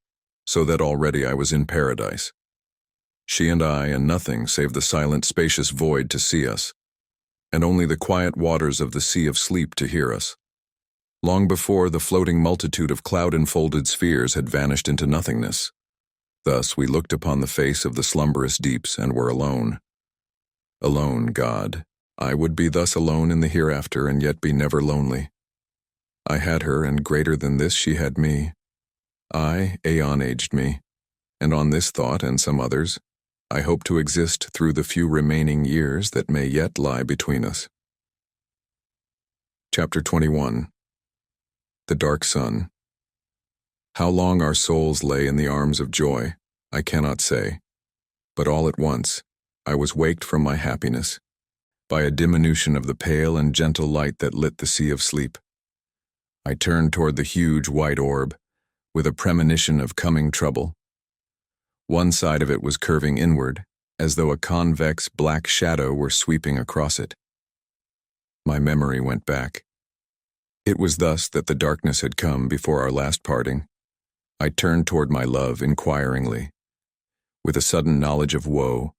so that already I was in paradise. She and I, and nothing save the silent, spacious void to see us, and only the quiet waters of the sea of sleep to hear us. Long before, the floating multitude of cloud-enfolded spheres had vanished into nothingness. Thus we looked upon the face of the slumberous deeps and were alone. Alone, God. I would be thus alone in the hereafter and yet be never lonely. I had her, and greater than this she had me. I, aeon-aged me, and on this thought and some others, I hope to exist through the few remaining years that may yet lie between us. Chapter 21. The Dark Sun. How long our souls lay in the arms of joy, I cannot say, but all at once, I was waked from my happiness by a diminution of the pale and gentle light that lit the sea of sleep. I turned toward the huge white orb, with a premonition of coming trouble. One side of it was curving inward, as though a convex black shadow were sweeping across it. My memory went back. It was thus that the darkness had come before our last parting. I turned toward my love inquiringly. With a sudden knowledge of woe,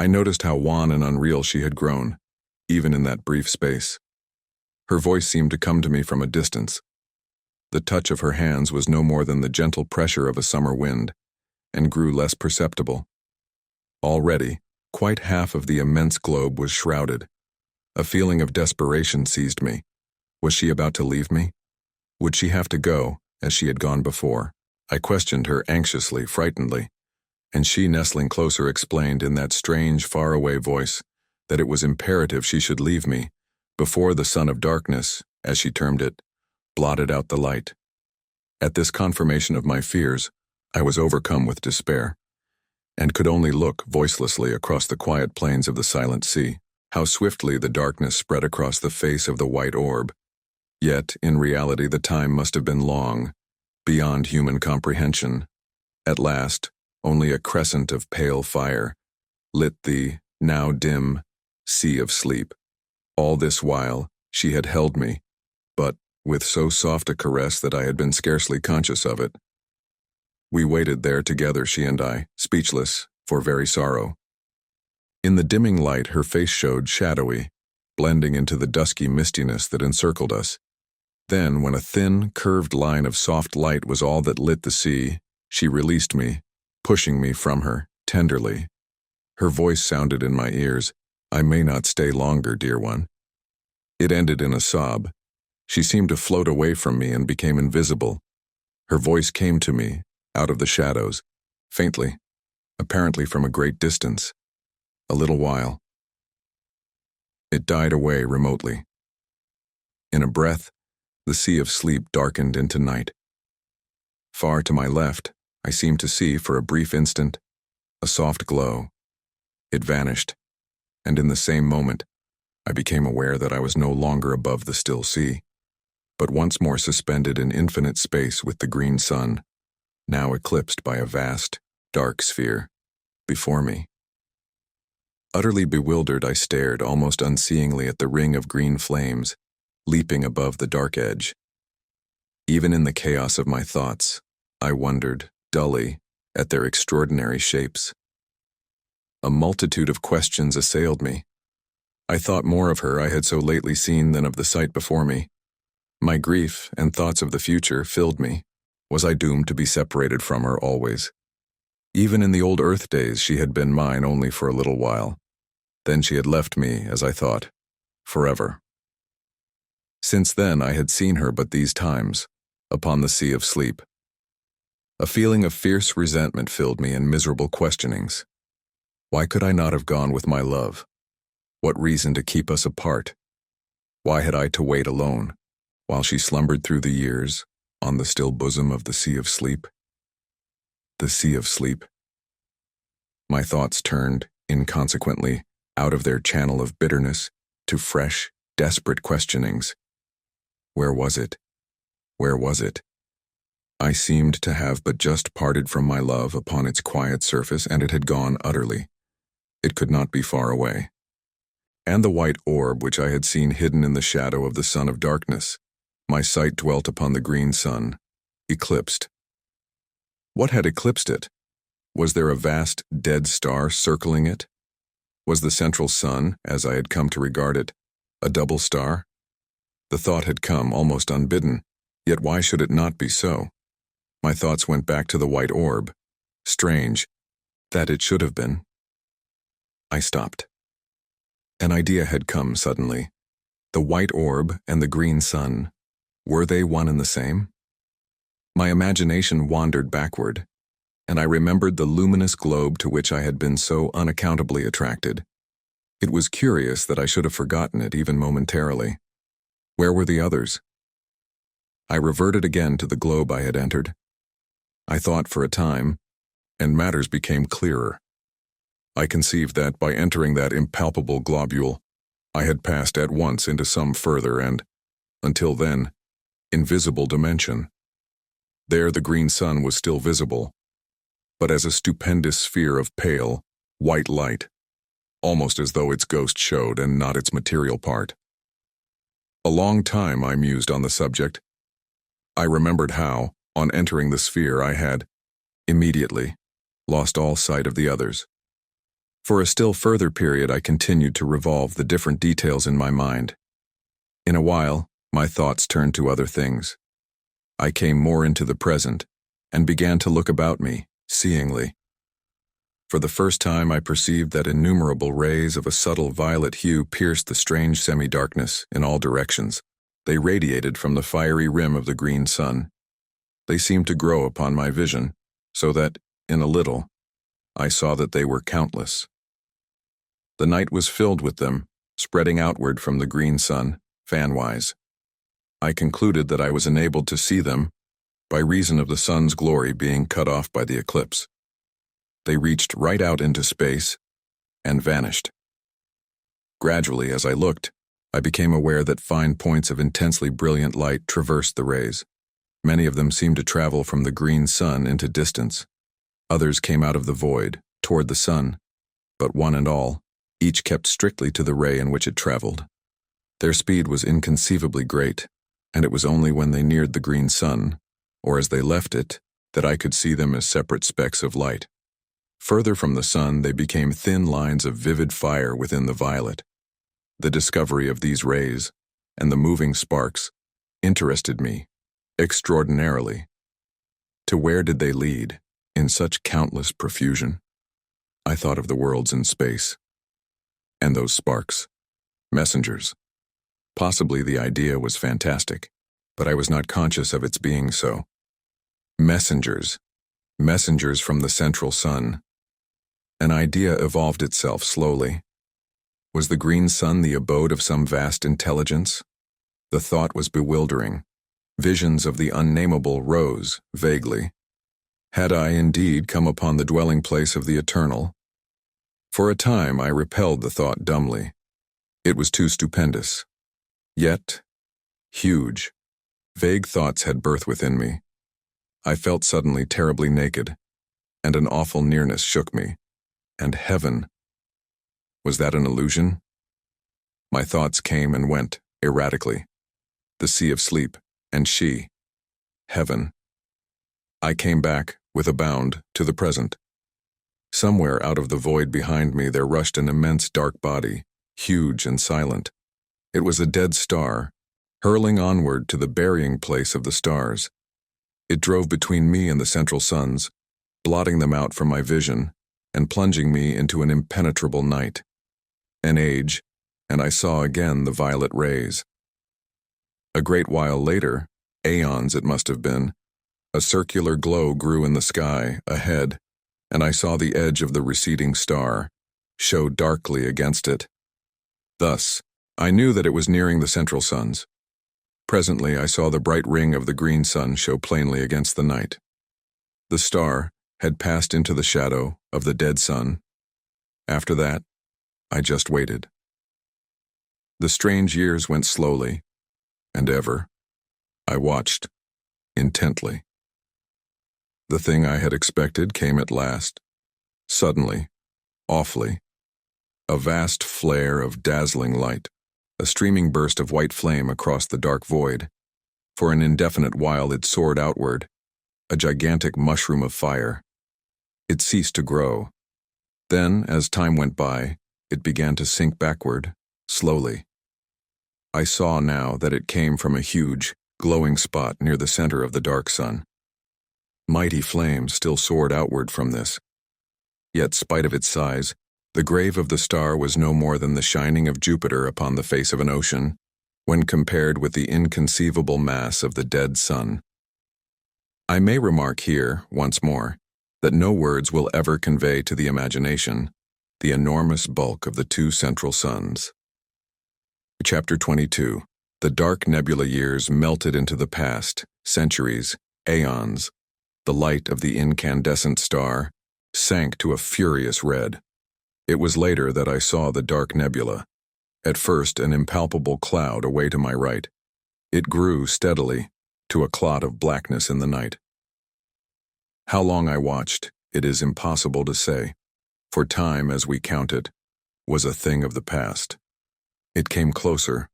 I noticed how wan and unreal she had grown, even in that brief space. Her voice seemed to come to me from a distance. The touch of her hands was no more than the gentle pressure of a summer wind, and grew less perceptible. Already, quite half of the immense globe was shrouded. A feeling of desperation seized me. Was she about to leave me? Would she have to go, as she had gone before? I questioned her anxiously, frightenedly, and she, nestling closer, explained in that strange, faraway voice that it was imperative she should leave me before the sun of darkness, as she termed it, blotted out the light. At this confirmation of my fears, I was overcome with despair, and could only look voicelessly across the quiet plains of the silent sea. How swiftly the darkness spread across the face of the white orb. Yet, in reality, the time must have been long, beyond human comprehension. At last, only a crescent of pale fire lit the, now dim, sea of sleep. All this while, she had held me, but with so soft a caress that I had been scarcely conscious of it. We waited there together, she and I, speechless, for very sorrow. In the dimming light, her face showed shadowy, blending into the dusky mistiness that encircled us. Then, when a thin, curved line of soft light was all that lit the sea, she released me, pushing me from her, tenderly. Her voice sounded in my ears, "I may not stay longer, dear one." It ended in a sob. She seemed to float away from me and became invisible. Her voice came to me, out of the shadows, faintly, apparently from a great distance. A little while. It died away remotely. In a breath, the sea of sleep darkened into night. Far to my left, I seemed to see, for a brief instant, a soft glow. It vanished, and in the same moment, I became aware that I was no longer above the still sea, but once more suspended in infinite space with the green sun, now eclipsed by a vast, dark sphere, before me. Utterly bewildered, I stared almost unseeingly at the ring of green flames, leaping above the dark edge. Even in the chaos of my thoughts, I wondered, dully, at their extraordinary shapes. A multitude of questions assailed me. I thought more of her I had so lately seen than of the sight before me. My grief and thoughts of the future filled me. Was I doomed to be separated from her always? Even in the old earth days she had been mine only for a little while. Then she had left me, as I thought, forever. Since then I had seen her but these times, upon the sea of sleep. A feeling of fierce resentment filled me in miserable questionings. Why could I not have gone with my love? What reason to keep us apart? Why had I to wait alone, while she slumbered through the years, on the still bosom of the sea of sleep? The sea of sleep. My thoughts turned, inconsequently, out of their channel of bitterness, to fresh, desperate questionings. Where was it? Where was it? I seemed to have but just parted from my love upon its quiet surface, and it had gone utterly. It could not be far away. and the white orb which I had seen hidden in the shadow of the sun of darkness. My sight dwelt upon the green sun, eclipsed. What had eclipsed it? Was there a vast, dead star circling it? Was the central sun, as I had come to regard it, a double star? The thought had come almost unbidden, yet why should it not be so? My thoughts went back to the white orb. Strange that it should have been. I stopped. An idea had come suddenly. The white orb and the green sun, were they one and the same? My imagination wandered backward, and I remembered the luminous globe to which I had been so unaccountably attracted. It was curious that I should have forgotten it even momentarily. Where were the others? I reverted again to the globe I had entered. I thought for a time, and matters became clearer. I conceived that by entering that impalpable globule, I had passed at once into some further and, until then, invisible dimension. There the green sun was still visible, but as a stupendous sphere of pale, white light, almost as though its ghost showed and not its material part. A long time I mused on the subject. I remembered how, on entering the sphere, I had, immediately, lost all sight of the others. For a still further period I continued to revolve the different details in my mind. In a while, my thoughts turned to other things. I came more into the present, and began to look about me, seeingly. For the first time I perceived that innumerable rays of a subtle violet hue pierced the strange semi-darkness in all directions. They radiated from the fiery rim of the green sun. They seemed to grow upon my vision, so that, in a little, I saw that they were countless. The night was filled with them, spreading outward from the green sun, fan-wise. I concluded that I was enabled to see them by reason of the sun's glory being cut off by the eclipse. They reached right out into space and vanished. Gradually, as I looked, I became aware that fine points of intensely brilliant light traversed the rays. Many of them seemed to travel from the green sun into distance. Others came out of the void, toward the sun, but one and all, each kept strictly to the ray in which it traveled. Their speed was inconceivably great, and it was only when they neared the green sun, or as they left it, that I could see them as separate specks of light. Further from the sun, they became thin lines of vivid fire within the violet. The discovery of these rays, and the moving sparks, interested me extraordinarily. To where did they lead, in such countless profusion? I thought of the worlds in space, and those sparks, messengers. Possibly the idea was fantastic, but I was not conscious of its being so. Messengers, messengers from the central sun. An idea evolved itself slowly. Was the green sun the abode of some vast intelligence? The thought was bewildering. Visions of the unnameable rose, vaguely. Had I indeed come upon the dwelling place of the eternal? For a time I repelled the thought dumbly. It was too stupendous. Yet, huge. Vague thoughts had birth within me. I felt suddenly terribly naked, and an awful nearness shook me. And heaven. Was that an illusion? My thoughts came and went, erratically. The sea of sleep, and she. Heaven. I came back, with a bound, to the present. Somewhere out of the void behind me there rushed an immense dark body, huge and silent. It was a dead star, hurling onward to the burying place of the stars. It drove between me and the central suns, blotting them out from my vision, and plunging me into an impenetrable night. An age, and I saw again the violet rays. A great while later, aeons it must have been, a circular glow grew in the sky, ahead, and I saw the edge of the receding star, show darkly against it. Thus, I knew that it was nearing the central suns. Presently I saw the bright ring of the green sun show plainly against the night. The star had passed into the shadow of the dead sun. After that, I just waited. The strange years went slowly, and ever, I watched, intently. The thing I had expected came at last, suddenly, awfully. A vast flare of dazzling light, a streaming burst of white flame across the dark void. For an indefinite while it soared outward, a gigantic mushroom of fire. It ceased to grow. Then, as time went by, it began to sink backward, slowly. I saw now that it came from a huge, glowing spot near the center of the dark sun. Mighty flames still soared outward from this. Yet, spite of its size, the grave of the star was no more than the shining of Jupiter upon the face of an ocean, when compared with the inconceivable mass of the dead sun. I may remark here, once more, that no words will ever convey to the imagination the enormous bulk of the two central suns. Chapter 22. The dark nebula years melted into the past, centuries, aeons. The light of the incandescent star sank to a furious red. It was later that I saw the dark nebula, at first an impalpable cloud away to my right. It grew steadily to a clot of blackness in the night. How long I watched, it is impossible to say, for time, as we count it, was a thing of the past. It came closer,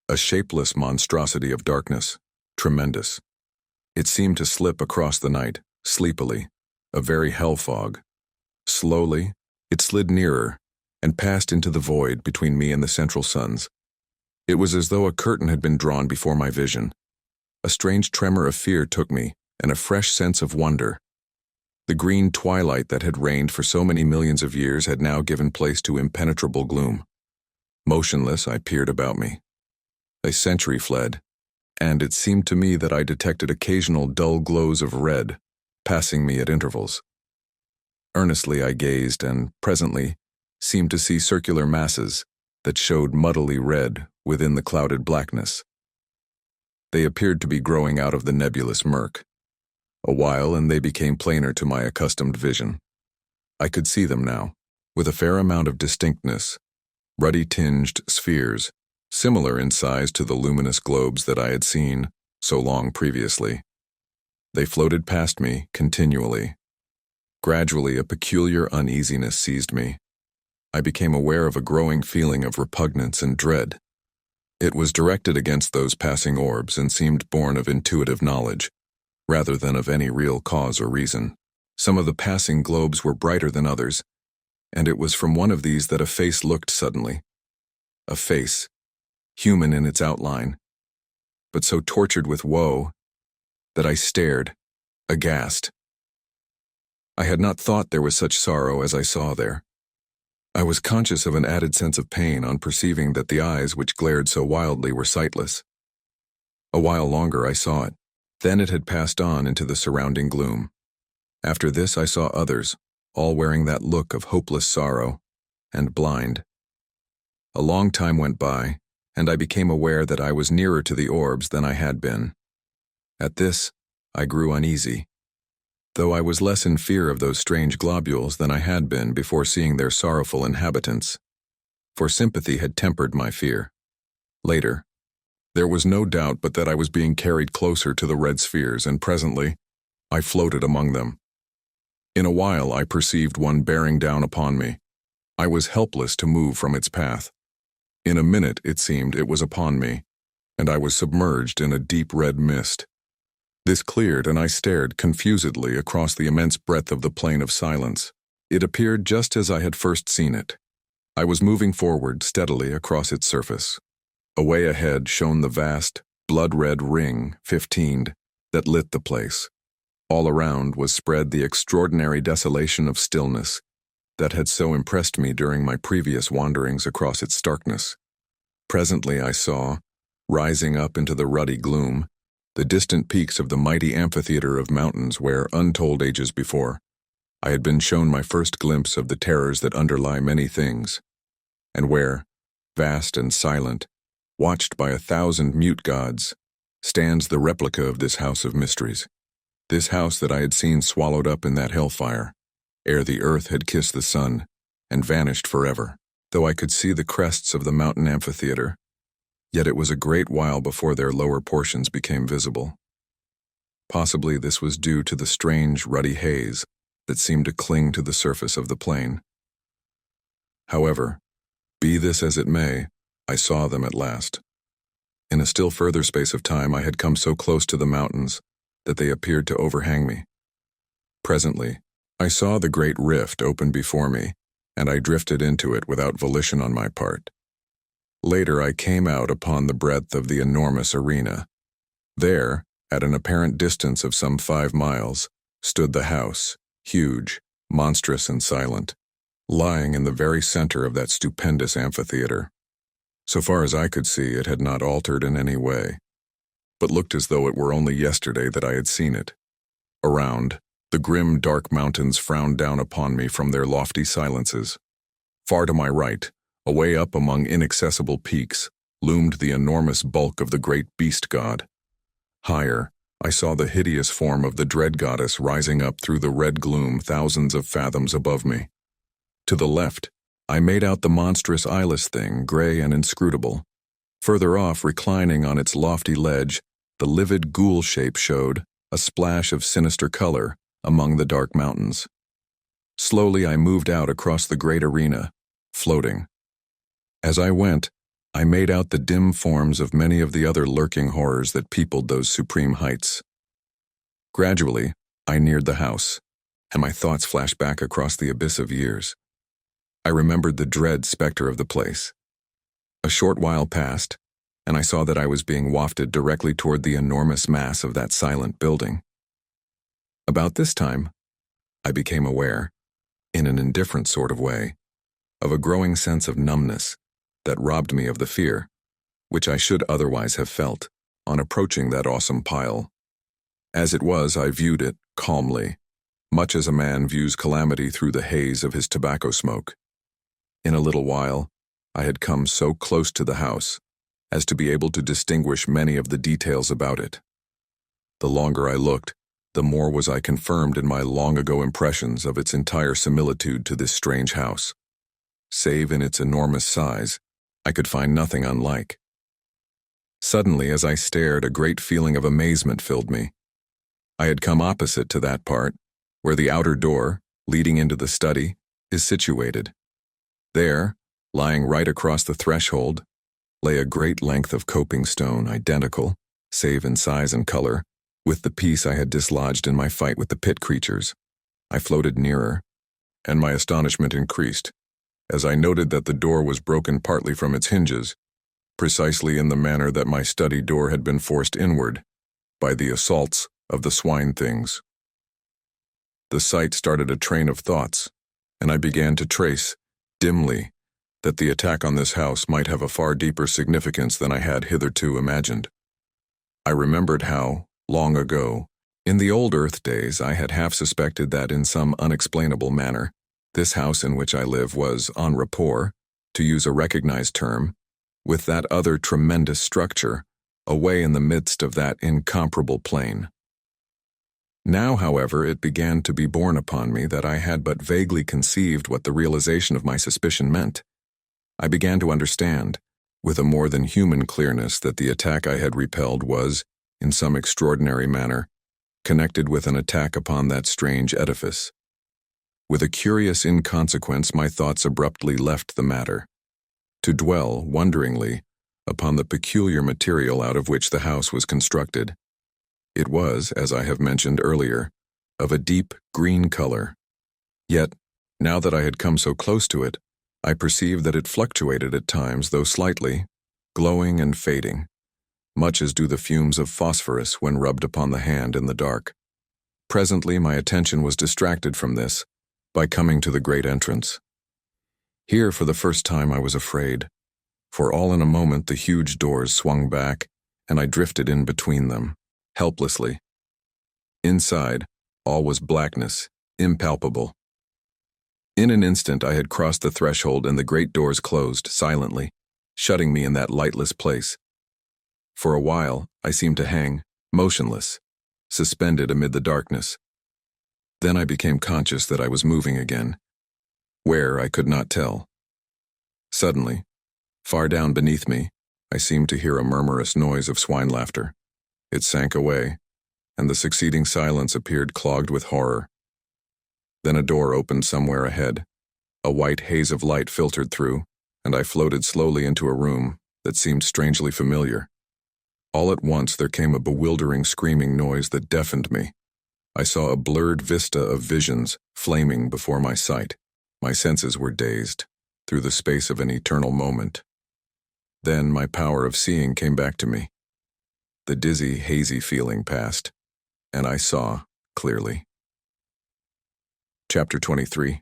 a shapeless monstrosity of darkness, tremendous. It seemed to slip across the night, sleepily, a very hell fog. Slowly, it slid nearer and passed into the void between me and the central suns. It was as though a curtain had been drawn before my vision. A strange tremor of fear took me, and a fresh sense of wonder. The green twilight that had reigned for so many millions of years had now given place to impenetrable gloom. Motionless, I peered about me. A century fled, and it seemed to me that I detected occasional dull glows of red, passing me at intervals. Earnestly I gazed, and presently seemed to see circular masses that showed muddily red within the clouded blackness. They appeared to be growing out of the nebulous murk. A while, and they became plainer to my accustomed vision. I could see them now, with a fair amount of distinctness, ruddy-tinged spheres, similar in size to the luminous globes that I had seen so long previously. They floated past me continually. Gradually, a peculiar uneasiness seized me. I became aware of a growing feeling of repugnance and dread. It was directed against those passing orbs and seemed born of intuitive knowledge, rather than of any real cause or reason. Some of the passing globes were brighter than others, and it was from one of these that a face looked suddenly. A face, human in its outline, but so tortured with woe that I stared, aghast. I had not thought there was such sorrow as I saw there. I was conscious of an added sense of pain on perceiving that the eyes which glared so wildly were sightless. A while longer I saw it. Then it had passed on into the surrounding gloom. After this I saw others, all wearing that look of hopeless sorrow, and blind. A long time went by, and I became aware that I was nearer to the orbs than I had been. At this, I grew uneasy, though I was less in fear of those strange globules than I had been before seeing their sorrowful inhabitants, for sympathy had tempered my fear. Later, there was no doubt but that I was being carried closer to the red spheres, and presently, I floated among them. In a while I perceived one bearing down upon me. I was helpless to move from its path. In a minute, it seemed, it was upon me, and I was submerged in a deep red mist. This cleared, and I stared confusedly across the immense breadth of the plain of silence. It appeared just as I had first seen it. I was moving forward steadily across its surface. Away ahead shone the vast, blood-red ring, 15'd, that lit the place. All around was spread the extraordinary desolation of stillness that had so impressed me during my previous wanderings across its starkness. Presently I saw, rising up into the ruddy gloom, the distant peaks of the mighty amphitheater of mountains where, untold ages before, I had been shown my first glimpse of the terrors that underlie many things, and where, vast and silent, watched by 1,000 mute gods, stands the replica of this house of mysteries, this house that I had seen swallowed up in that hellfire, ere the earth had kissed the sun and vanished forever. Though I could see the crests of the mountain amphitheater, yet it was a great while before their lower portions became visible. Possibly this was due to the strange ruddy haze that seemed to cling to the surface of the plain. However, Be this as it may, I saw them at last. In a still further space of time, I had come so close to the mountains that they appeared to overhang me. Presently, I saw the great rift open before me, and I drifted into it without volition on my part. Later, I came out upon the breadth of the enormous arena. There, at an apparent distance of some 5 miles, stood the house, huge, monstrous, and silent, lying in the very center of that stupendous amphitheater. So far as I could see, it had not altered in any way, but looked as though it were only yesterday that I had seen it. Around, the grim, dark mountains frowned down upon me from their lofty silences. Far to my right, away up among inaccessible peaks, loomed the enormous bulk of the great beast god. Higher, I saw the hideous form of the dread goddess rising up through the red gloom thousands of fathoms above me. To the left, I made out the monstrous eyeless thing, gray and inscrutable. Further off, reclining on its lofty ledge, the livid ghoul shape showed, a splash of sinister color, among the dark mountains. Slowly I moved out across the great arena, floating. As I went, I made out the dim forms of many of the other lurking horrors that peopled those supreme heights. Gradually, I neared the house, and my thoughts flashed back across the abyss of years. I remembered the dread specter of the place. A short while passed, and I saw that I was being wafted directly toward the enormous mass of that silent building. About this time, I became aware, in an indifferent sort of way, of a growing sense of numbness that robbed me of the fear, which I should otherwise have felt, on approaching that awesome pile. As it was, I viewed it calmly, much as a man views calamity through the haze of his tobacco smoke. In a little while, I had come so close to the house as to be able to distinguish many of the details about it. The longer I looked, the more was I confirmed in my long-ago impressions of its entire similitude to this strange house. Save in its enormous size, I could find nothing unlike. Suddenly, as I stared, a great feeling of amazement filled me. I had come opposite to that part, where the outer door, leading into the study, is situated. There, lying right across the threshold, lay a great length of coping stone identical, save in size and color, with the piece I had dislodged in my fight with the pit creatures. I floated nearer, and my astonishment increased, as I noted that the door was broken partly from its hinges, precisely in the manner that my study door had been forced inward, by the assaults of the swine things. The sight started a train of thoughts, and I began to trace, dimly, that the attack on this house might have a far deeper significance than I had hitherto imagined. I remembered how, long ago, in the old Earth days, I had half suspected that in some unexplainable manner, this house in which I live was en rapport, to use a recognized term, with that other tremendous structure, away in the midst of that incomparable plain. Now, however, it began to be borne upon me that I had but vaguely conceived what the realization of my suspicion meant. I began to understand, with a more than human clearness, that the attack I had repelled was, in some extraordinary manner, connected with an attack upon that strange edifice. With a curious inconsequence, my thoughts abruptly left the matter, to dwell, wonderingly, upon the peculiar material out of which the house was constructed. It was, as I have mentioned earlier, of a deep green color. Yet, now that I had come so close to it, I perceived that it fluctuated at times, though slightly, glowing and fading, much as do the fumes of phosphorus when rubbed upon the hand in the dark. Presently my attention was distracted from this by coming to the great entrance. Here for the first time I was afraid, for all in a moment the huge doors swung back, and I drifted in between them, helplessly. Inside, all was blackness, impalpable. In an instant I had crossed the threshold and the great doors closed silently, shutting me in that lightless place. For a while I seemed to hang, motionless, suspended amid the darkness. Then I became conscious that I was moving again. Where, I could not tell. Suddenly, far down beneath me, I seemed to hear a murmurous noise of swine laughter. It sank away, and the succeeding silence appeared clogged with horror. Then a door opened somewhere ahead. A white haze of light filtered through, and I floated slowly into a room that seemed strangely familiar. All at once there came a bewildering screaming noise that deafened me. I saw a blurred vista of visions flaming before my sight. My senses were dazed through the space of an eternal moment. Then my power of seeing came back to me. The dizzy, hazy feeling passed, and I saw clearly. Chapter 23.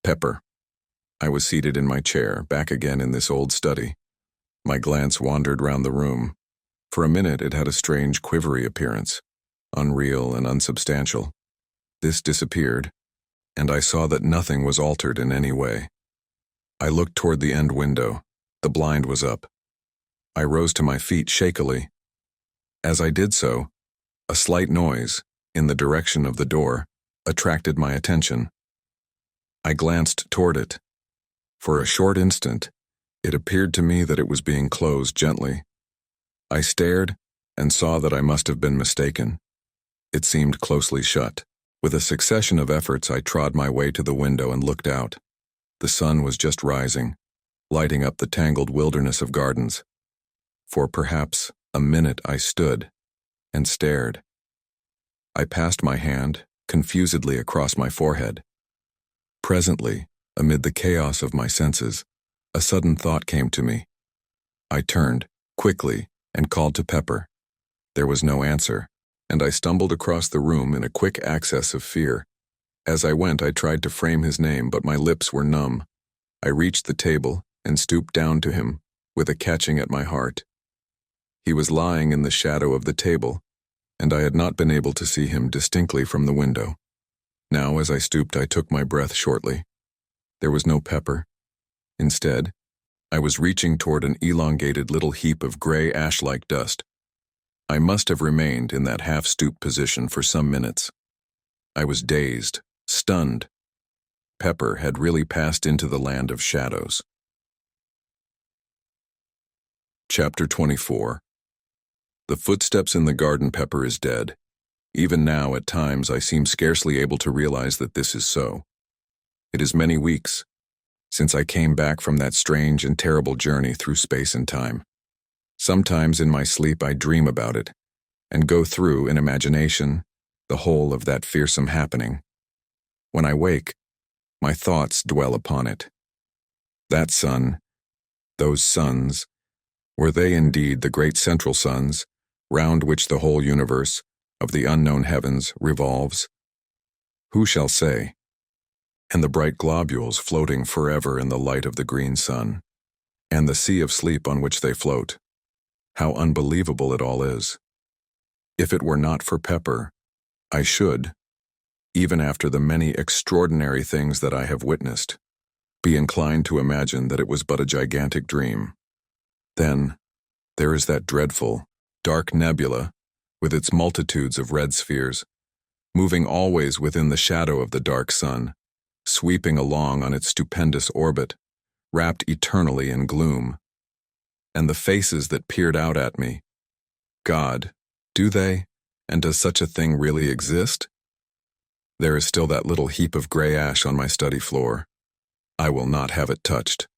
Pepper. I was seated in my chair, back again in this old study. My glance wandered round the room. For a minute it had a strange quivery appearance, unreal and unsubstantial. This disappeared, and I saw that nothing was altered in any way. I looked toward the end window. The blind was up. I rose to my feet shakily. As I did so, a slight noise, in the direction of the door, attracted my attention. I glanced toward it. For a short instant, it appeared to me that it was being closed gently. I stared and saw that I must have been mistaken. It seemed closely shut. With a succession of efforts, I trod my way to the window and looked out. The sun was just rising, lighting up the tangled wilderness of gardens. For perhaps a minute I stood and stared. I passed my hand confusedly across my forehead. Presently, amid the chaos of my senses, a sudden thought came to me. I turned, quickly, and called to Pepper. There was no answer, and I stumbled across the room in a quick access of fear. As I went, I tried to frame his name, but my lips were numb. I reached the table and stooped down to him, with a catching at my heart. He was lying in the shadow of the table, and I had not been able to see him distinctly from the window. Now, as I stooped, I took my breath shortly. There was no Pepper. Instead, I was reaching toward an elongated little heap of gray ash-like dust. I must have remained in that half-stooped position for some minutes. I was dazed, stunned. Pepper had really passed into the land of shadows. Chapter 24. The footsteps in the garden. Pepper is dead. Even now, at times, I seem scarcely able to realize that this is so. It is many weeks since I came back from that strange and terrible journey through space and time. Sometimes in my sleep I dream about it, and go through, in imagination, the whole of that fearsome happening. When I wake, my thoughts dwell upon it. That sun, those suns, were they indeed the great central suns, round which the whole universe of the unknown heavens revolves? Who shall say? And the bright globules floating forever in the light of the green sun, and the sea of sleep on which they float. How unbelievable it all is. If it were not for Pepper, I should, even after the many extraordinary things that I have witnessed, be inclined to imagine that it was but a gigantic dream. Then, there is that dreadful, dark nebula, with its multitudes of red spheres, moving always within the shadow of the dark sun, sweeping along on its stupendous orbit, wrapped eternally in gloom. And the faces that peered out at me. God, do they, and does such a thing really exist? There is still that little heap of gray ash on my study floor. I will not have it touched.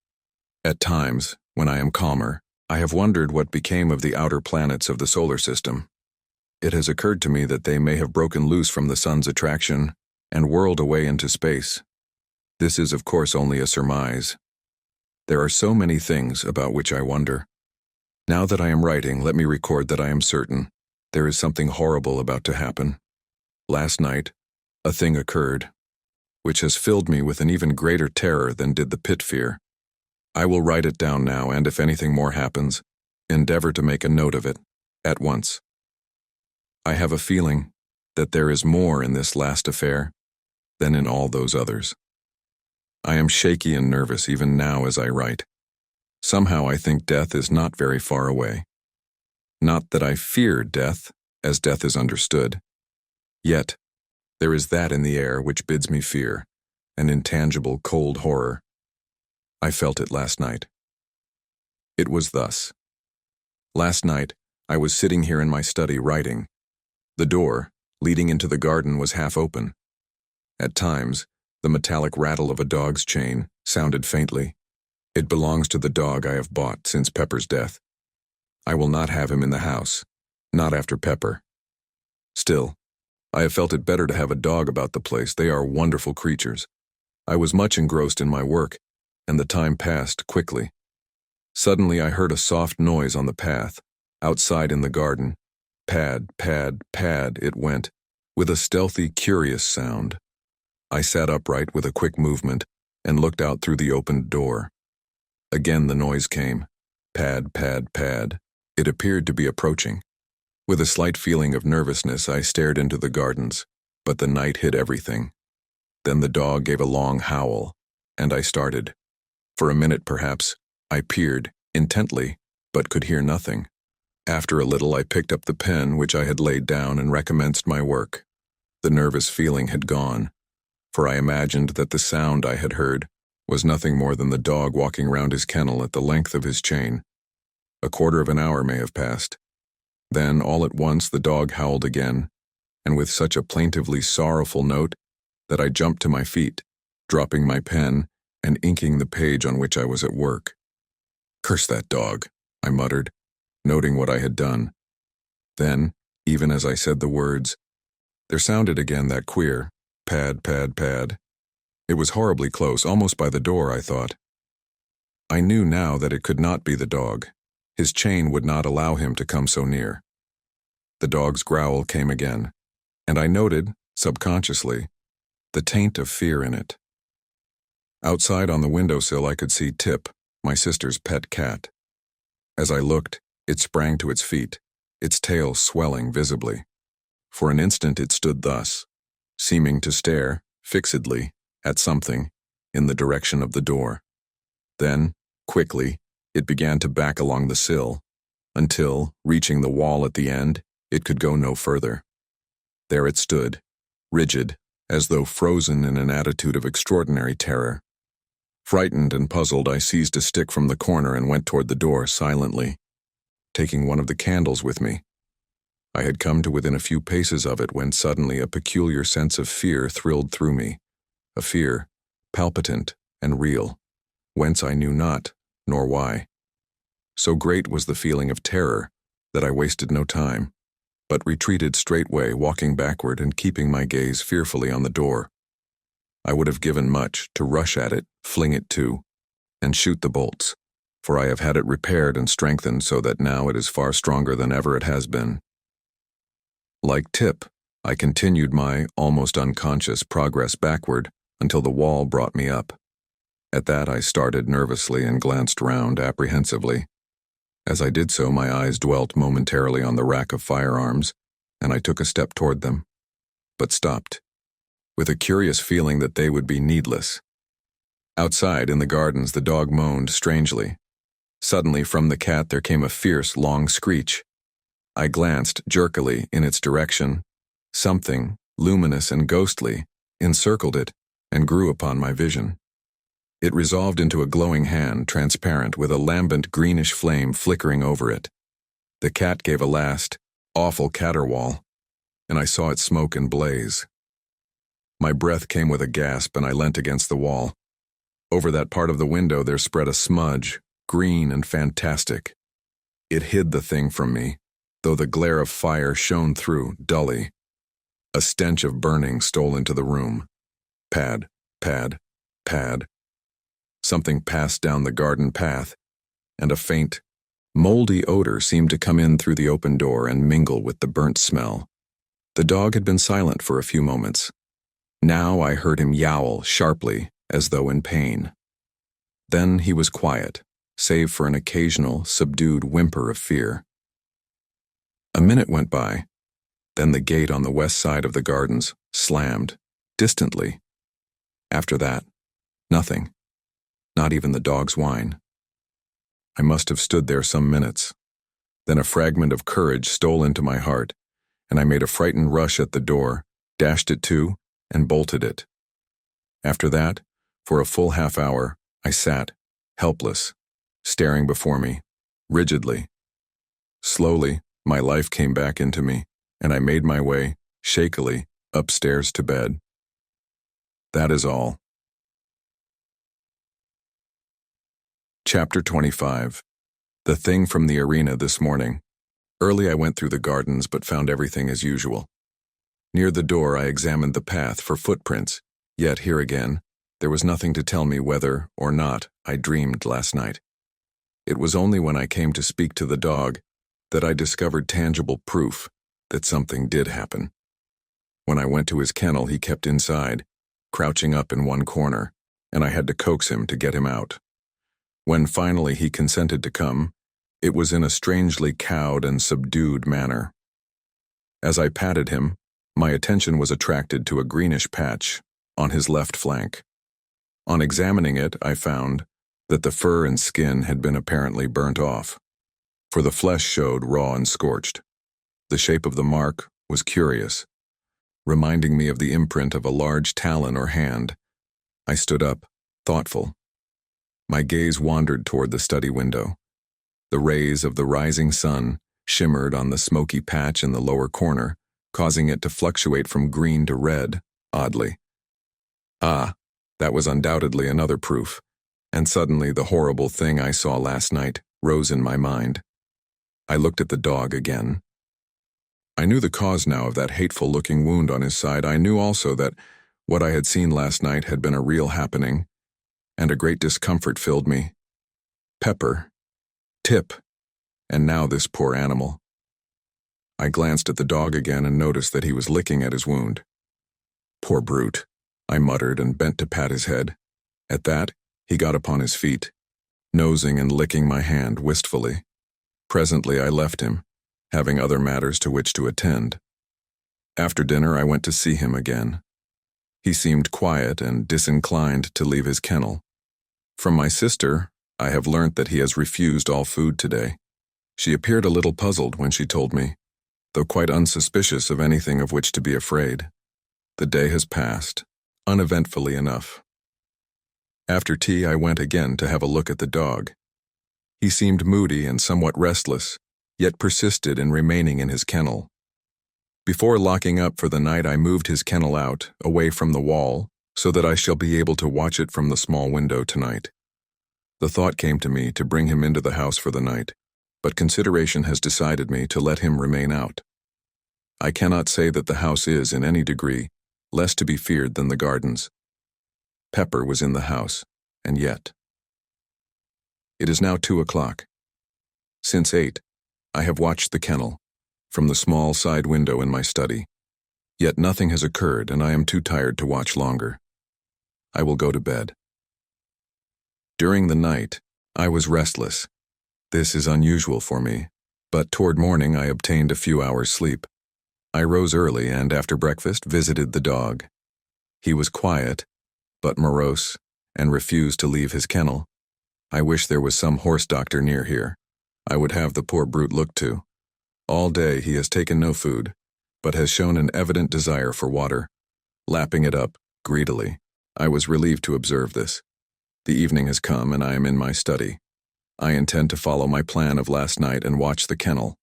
At times, when I am calmer, I have wondered what became of the outer planets of the solar system. It has occurred to me that they may have broken loose from the sun's attraction and whirled away into space. This is, of course, only a surmise. There are so many things about which I wonder. Now that I am writing, let me record that I am certain there is something horrible about to happen. Last night, a thing occurred, which has filled me with an even greater terror than did the pit fear. I will write it down now, and if anything more happens, endeavor to make a note of it, at once. I have a feeling that there is more in this last affair than in all those others. I am shaky and nervous even now as I write. Somehow I think death is not very far away. Not that I fear death, as death is understood. Yet, there is that in the air which bids me fear, an intangible, cold horror. I felt it last night. It was thus. Last night, I was sitting here in my study writing. The door, leading into the garden, was half open. At times, the metallic rattle of a dog's chain sounded faintly. It belongs to the dog I have bought since Pepper's death. I will not have him in the house, not after Pepper. Still, I have felt it better to have a dog about the place. They are wonderful creatures. I was much engrossed in my work, and the time passed quickly. Suddenly I heard a soft noise on the path, outside in the garden. Pad, pad, pad it went, with a stealthy, curious sound. I sat upright with a quick movement and looked out through the opened door. Again the noise came. Pad, pad, pad. It appeared to be approaching. With a slight feeling of nervousness, I stared into the gardens, but the night hid everything. Then the dog gave a long howl, and I started. For a minute, perhaps, I peered intently, but could hear nothing. After a little, I picked up the pen which I had laid down and recommenced my work. The nervous feeling had gone, for I imagined that the sound I had heard was nothing more than the dog walking round his kennel at the length of his chain. A quarter of an hour may have passed. Then, all at once, the dog howled again, and with such a plaintively sorrowful note that I jumped to my feet, dropping my pen and inking the page on which I was at work. "Curse that dog," I muttered, noting what I had done. Then, even as I said the words, there sounded again that queer pad, pad, pad. It was horribly close, almost by the door, I thought. I knew now that it could not be the dog. His chain would not allow him to come so near. The dog's growl came again, and I noted, subconsciously, the taint of fear in it. Outside on the windowsill I could see Tip, my sister's pet cat. As I looked, it sprang to its feet, its tail swelling visibly. For an instant it stood thus, seeming to stare, fixedly, at something, in the direction of the door. Then, quickly, it began to back along the sill, until, reaching the wall at the end, it could go no further. There it stood, rigid, as though frozen in an attitude of extraordinary terror. Frightened and puzzled, I seized a stick from the corner and went toward the door silently, taking one of the candles with me. I had come to within a few paces of it when suddenly a peculiar sense of fear thrilled through me, a fear, palpitant and real, whence I knew not, nor why. So great was the feeling of terror that I wasted no time, but retreated straightway, walking backward and keeping my gaze fearfully on the door. I would have given much to rush at it, fling it to, and shoot the bolts, for I have had it repaired and strengthened so that now it is far stronger than ever it has been. Like Tip, I continued my almost unconscious progress backward until the wall brought me up. At that I started nervously and glanced round apprehensively. As I did so, my eyes dwelt momentarily on the rack of firearms, and I took a step toward them, but stopped, with a curious feeling that they would be needless. Outside, in the gardens, the dog moaned strangely. Suddenly, from the cat there came a fierce, long screech. I glanced jerkily in its direction. Something, luminous and ghostly, encircled it and grew upon my vision. It resolved into a glowing hand, transparent, with a lambent greenish flame flickering over it. The cat gave a last, awful caterwaul, and I saw it smoke and blaze. My breath came with a gasp, and I leant against the wall. Over that part of the window there spread a smudge, green and fantastic. It hid the thing from me, though the glare of fire shone through, dully. A stench of burning stole into the room. Pad, pad, pad. Something passed down the garden path, and a faint, moldy odor seemed to come in through the open door and mingle with the burnt smell. The dog had been silent for a few moments. Now I heard him yowl sharply, as though in pain. Then he was quiet, save for an occasional, subdued whimper of fear. A minute went by. Then the gate on the west side of the gardens slammed, distantly. After that, nothing. Not even the dog's whine. I must have stood there some minutes. Then a fragment of courage stole into my heart, and I made a frightened rush at the door, dashed it to, and bolted it. After that, for a full half hour, I sat, helpless, staring before me, rigidly. Slowly, my life came back into me, and I made my way, shakily, upstairs to bed. That is all. Chapter 25. The thing from the arena this morning. Early I went through the gardens but found everything as usual. Near the door I examined the path for footprints, yet here again, there was nothing to tell me whether or not I dreamed last night. It was only when I came to speak to the dog that I discovered tangible proof that something did happen. When I went to his kennel, he kept inside, crouching up in one corner, and I had to coax him to get him out. When finally he consented to come, it was in a strangely cowed and subdued manner. As I patted him, my attention was attracted to a greenish patch on his left flank. On examining it, I found that the fur and skin had been apparently burnt off, for the flesh showed raw and scorched. The shape of the mark was curious, reminding me of the imprint of a large talon or hand. I stood up, thoughtful. My gaze wandered toward the study window. The rays of the rising sun shimmered on the smoky patch in the lower corner, causing it to fluctuate from green to red, oddly. Ah, that was undoubtedly another proof, and suddenly the horrible thing I saw last night rose in my mind. I looked at the dog again. I knew the cause now of that hateful-looking wound on his side. I knew also that what I had seen last night had been a real happening, and a great discomfort filled me. Pepper, Tip, and now this poor animal. I glanced at the dog again and noticed that he was licking at his wound. Poor brute, I muttered and bent to pat his head. At that, he got upon his feet, nosing and licking my hand wistfully. Presently I left him, having other matters to which to attend. After dinner I went to see him again. He seemed quiet and disinclined to leave his kennel. From my sister, I have learnt that he has refused all food today. She appeared a little puzzled when she told me, though quite unsuspicious of anything of which to be afraid. The day has passed, uneventfully enough. After tea I went again to have a look at the dog. He seemed moody and somewhat restless, yet persisted in remaining in his kennel. Before locking up for the night, I moved his kennel out, away from the wall, so that I shall be able to watch it from the small window tonight. The thought came to me to bring him into the house for the night, but consideration has decided me to let him remain out. I cannot say that the house is, in any degree, less to be feared than the gardens. Pepper was in the house, and yet. It is now 2 o'clock. Since 8, I have watched the kennel, from the small side window in my study. Yet nothing has occurred, and I am too tired to watch longer. I will go to bed. During the night, I was restless. This is unusual for me, but toward morning I obtained a few hours' sleep. I rose early and, after breakfast, visited the dog. He was quiet, but morose, and refused to leave his kennel. I wish there was some horse doctor near here. I would have the poor brute looked to. All day he has taken no food, but has shown an evident desire for water, lapping it up greedily. I was relieved to observe this. The evening has come and I am in my study. I intend to follow my plan of last night and watch the kennel.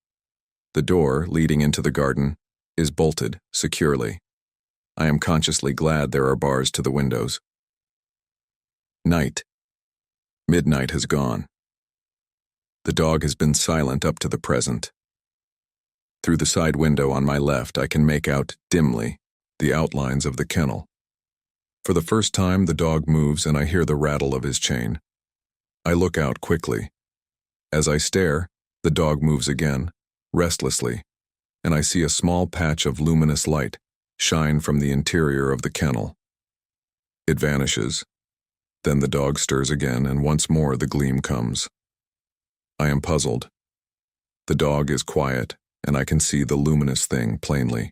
The door, leading into the garden, is bolted securely. I am consciously glad there are bars to the windows. Night. Midnight has gone. The dog has been silent up to the present. Through the side window on my left, I can make out, dimly, the outlines of the kennel. For the first time, the dog moves and I hear the rattle of his chain. I look out quickly. As I stare, the dog moves again, restlessly, and I see a small patch of luminous light shine from the interior of the kennel. It vanishes. Then the dog stirs again, and once more the gleam comes. I am puzzled. The dog is quiet, and I can see the luminous thing plainly.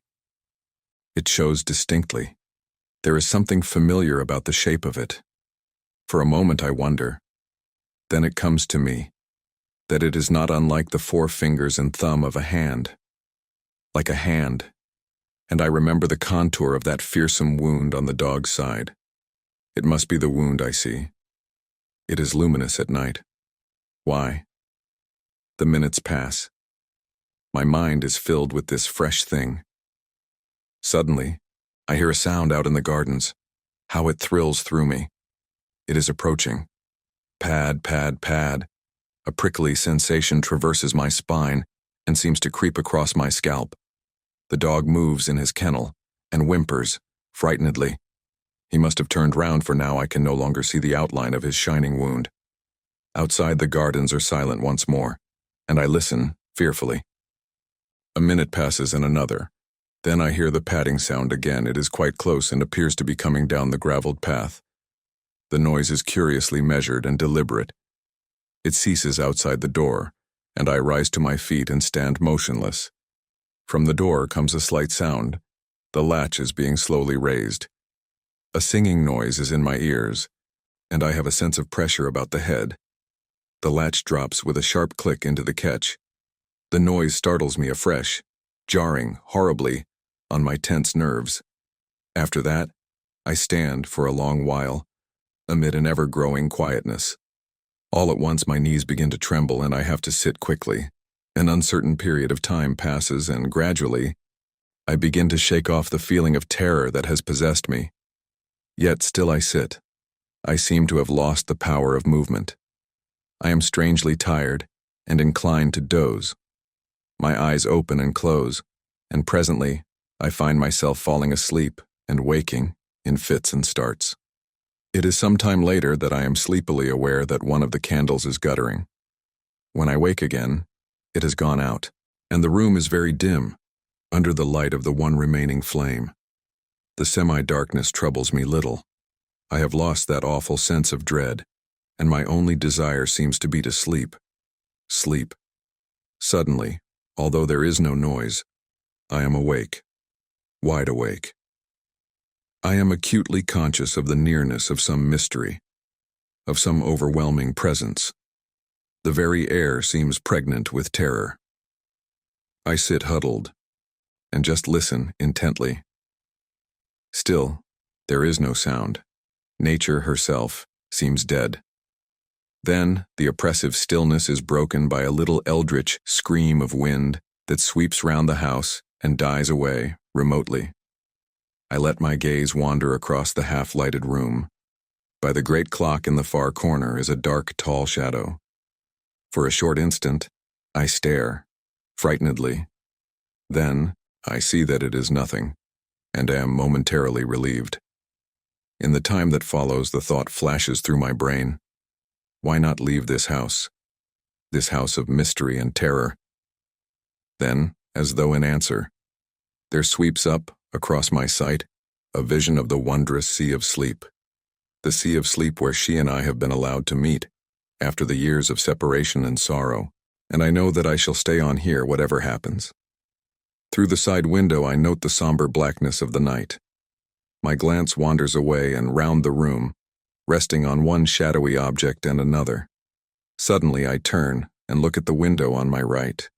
It shows distinctly. There is something familiar about the shape of it. For a moment I wonder. Then it comes to me that it is not unlike the 4 fingers and thumb of a hand. Like a hand. And I remember the contour of that fearsome wound on the dog's side. It must be the wound I see. It is luminous at night. Why? The minutes pass. My mind is filled with this fresh thing. Suddenly, I hear a sound out in the gardens. How it thrills through me. It is approaching. Pad, pad, pad. A prickly sensation traverses my spine and seems to creep across my scalp. The dog moves in his kennel and whimpers, frightenedly. He must have turned round, for now I can no longer see the outline of his shining wound. Outside, the gardens are silent once more, and I listen, fearfully. A minute passes and another. Then I hear the padding sound again. It is quite close and appears to be coming down the graveled path. The noise is curiously measured and deliberate. It ceases outside the door, and I rise to my feet and stand motionless. From the door comes a slight sound. The latch is being slowly raised. A singing noise is in my ears, and I have a sense of pressure about the head. The latch drops with a sharp click into the catch. The noise startles me afresh, jarring horribly on my tense nerves. After that, I stand for a long while, amid an ever-growing quietness. All at once my knees begin to tremble and I have to sit quickly. An uncertain period of time passes and gradually, I begin to shake off the feeling of terror that has possessed me. Yet still I sit. I seem to have lost the power of movement. I am strangely tired and inclined to doze. My eyes open and close, and presently I find myself falling asleep and waking in fits and starts. It is some time later that I am sleepily aware that one of the candles is guttering. When I wake again, it has gone out, and the room is very dim, under the light of the one remaining flame. The semi-darkness troubles me little. I have lost that awful sense of dread, and my only desire seems to be to sleep. Sleep. Suddenly, although there is no noise, I am awake, wide awake. I am acutely conscious of the nearness of some mystery, of some overwhelming presence. The very air seems pregnant with terror. I sit huddled and just listen intently. Still, there is no sound. Nature herself seems dead. Then, the oppressive stillness is broken by a little eldritch scream of wind that sweeps round the house and dies away remotely. I let my gaze wander across the half-lighted room. By the great clock in the far corner is a dark, tall shadow. For a short instant, I stare, frightenedly. Then, I see that it is nothing, and am momentarily relieved. In the time that follows, the thought flashes through my brain. Why not leave this house of mystery and terror? Then, as though in answer, there sweeps up, across my sight, a vision of the wondrous sea of sleep. The sea of sleep where she and I have been allowed to meet, after the years of separation and sorrow, and I know that I shall stay on here whatever happens. Through the side window I note the somber blackness of the night. My glance wanders away and round the room, resting on one shadowy object and another. Suddenly I turn and look at the window on my right.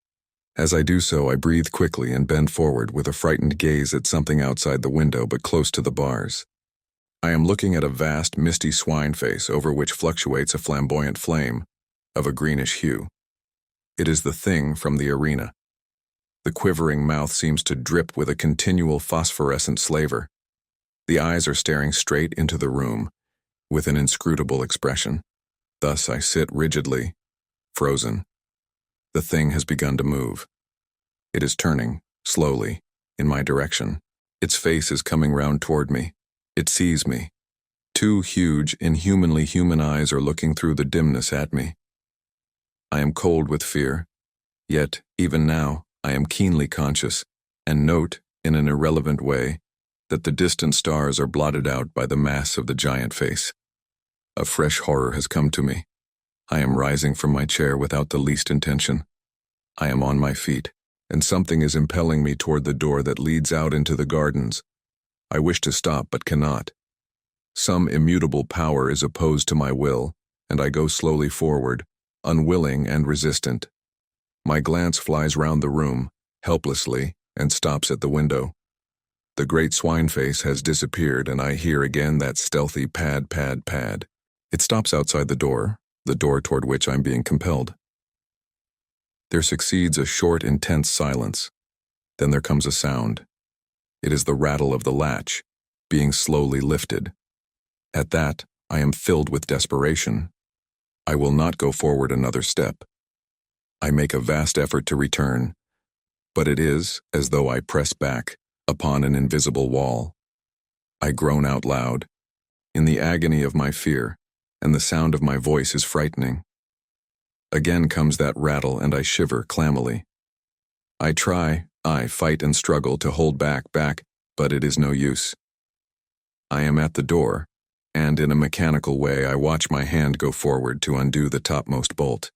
As I do so, I breathe quickly and bend forward with a frightened gaze at something outside the window but close to the bars. I am looking at a vast, misty swine face over which fluctuates a flamboyant flame of a greenish hue. It is the thing from the arena. The quivering mouth seems to drip with a continual phosphorescent slaver. The eyes are staring straight into the room, with an inscrutable expression. Thus I sit rigidly, frozen. The thing has begun to move. It is turning, slowly, in my direction. Its face is coming round toward me. It sees me. Two huge, inhumanly human eyes are looking through the dimness at me. I am cold with fear, yet, even now, I am keenly conscious, and note, in an irrelevant way, that the distant stars are blotted out by the mass of the giant face. A fresh horror has come to me. I am rising from my chair without the least intention. I am on my feet, and something is impelling me toward the door that leads out into the gardens. I wish to stop but cannot. Some immutable power is opposed to my will, and I go slowly forward, unwilling and resistant. My glance flies round the room, helplessly, and stops at the window. The great swine face has disappeared, and I hear again that stealthy pad, pad, pad. It stops outside the door toward which I'm being compelled. There succeeds a short, intense silence. Then there comes a sound. It is the rattle of the latch, being slowly lifted. At that, I am filled with desperation. I will not go forward another step. I make a vast effort to return, but it is as though I press back upon an invisible wall. I groan out loud, in the agony of my fear, and the sound of my voice is frightening. Again comes that rattle, and I shiver clammily. I fight and struggle to hold back, but it is no use. I am at the door, and in a mechanical way I watch my hand go forward to undo the topmost bolt.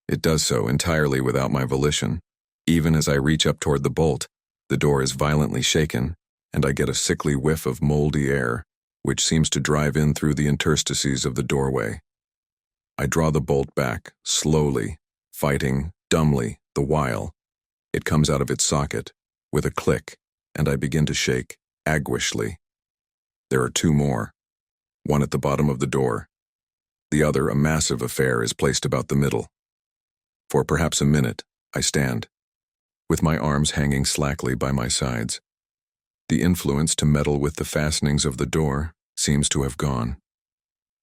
It does so entirely without my volition. Even as I reach up toward the bolt, the door is violently shaken, and I get a sickly whiff of moldy air, which seems to drive in through the interstices of the doorway. I draw the bolt back, slowly, fighting dumbly the while. It comes out of its socket, with a click, and I begin to shake, aguishly. There are two more, one at the bottom of the door. The other, a massive affair, is placed about the middle. For perhaps a minute, I stand, with my arms hanging slackly by my sides. The influence to meddle with the fastenings of the door seems to have gone.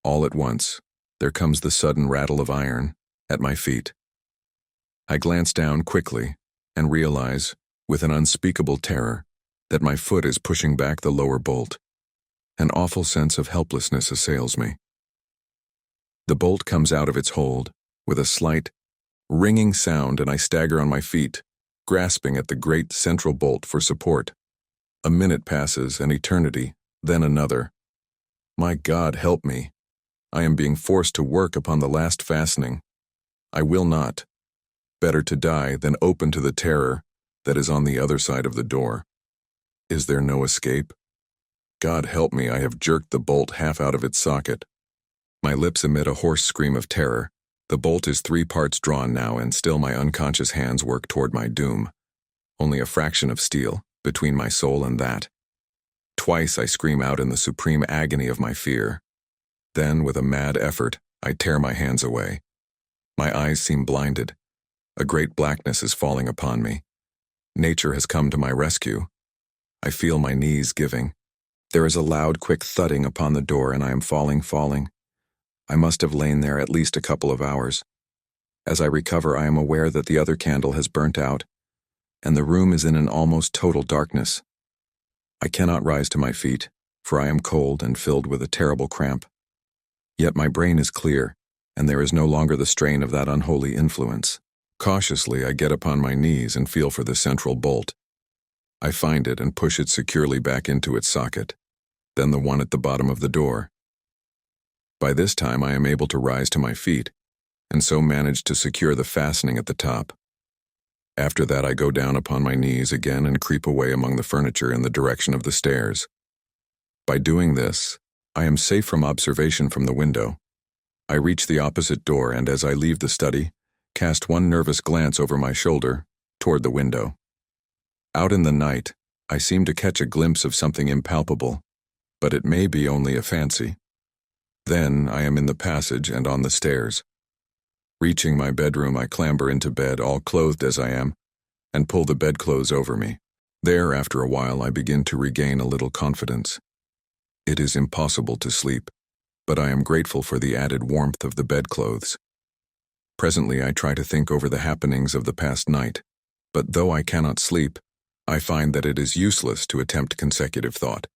All at once, there comes the sudden rattle of iron at my feet. I glance down quickly and realize, with an unspeakable terror, that my foot is pushing back the lower bolt. An awful sense of helplessness assails me. The bolt comes out of its hold with a slight, ringing sound, and I stagger on my feet, grasping at the great central bolt for support. A minute passes, an eternity, then another. My God, help me. I am being forced to work upon the last fastening. I will not. Better to die than open to the terror that is on the other side of the door. Is there no escape? God help me, I have jerked the bolt half out of its socket. My lips emit a hoarse scream of terror. The bolt is 3 parts drawn now, and still my unconscious hands work toward my doom. Only a fraction of steel between my soul and that. Twice I scream out in the supreme agony of my fear. Then, with a mad effort, I tear my hands away. My eyes seem blinded. A great blackness is falling upon me. Nature has come to my rescue. I feel my knees giving. There is a loud, quick thudding upon the door, and I am falling. I must have lain there at least a couple of hours. As I recover, I am aware that the other candle has burnt out, and the room is in an almost total darkness. I cannot rise to my feet, for I am cold and filled with a terrible cramp. Yet my brain is clear, and there is no longer the strain of that unholy influence. Cautiously, I get upon my knees and feel for the central bolt. I find it and push it securely back into its socket, then the one at the bottom of the door. By this time, I am able to rise to my feet, and so manage to secure the fastening at the top. After that, I go down upon my knees again and creep away among the furniture in the direction of the stairs. By doing this, I am safe from observation from the window. I reach the opposite door, and as I leave the study, cast one nervous glance over my shoulder toward the window. Out in the night, I seem to catch a glimpse of something impalpable, but it may be only a fancy. Then I am in the passage and on the stairs. Reaching my bedroom, I clamber into bed, all clothed as I am, and pull the bedclothes over me. There, after a while, I begin to regain a little confidence. It is impossible to sleep, but I am grateful for the added warmth of the bedclothes. Presently, I try to think over the happenings of the past night, but though I cannot sleep, I find that it is useless to attempt consecutive thought.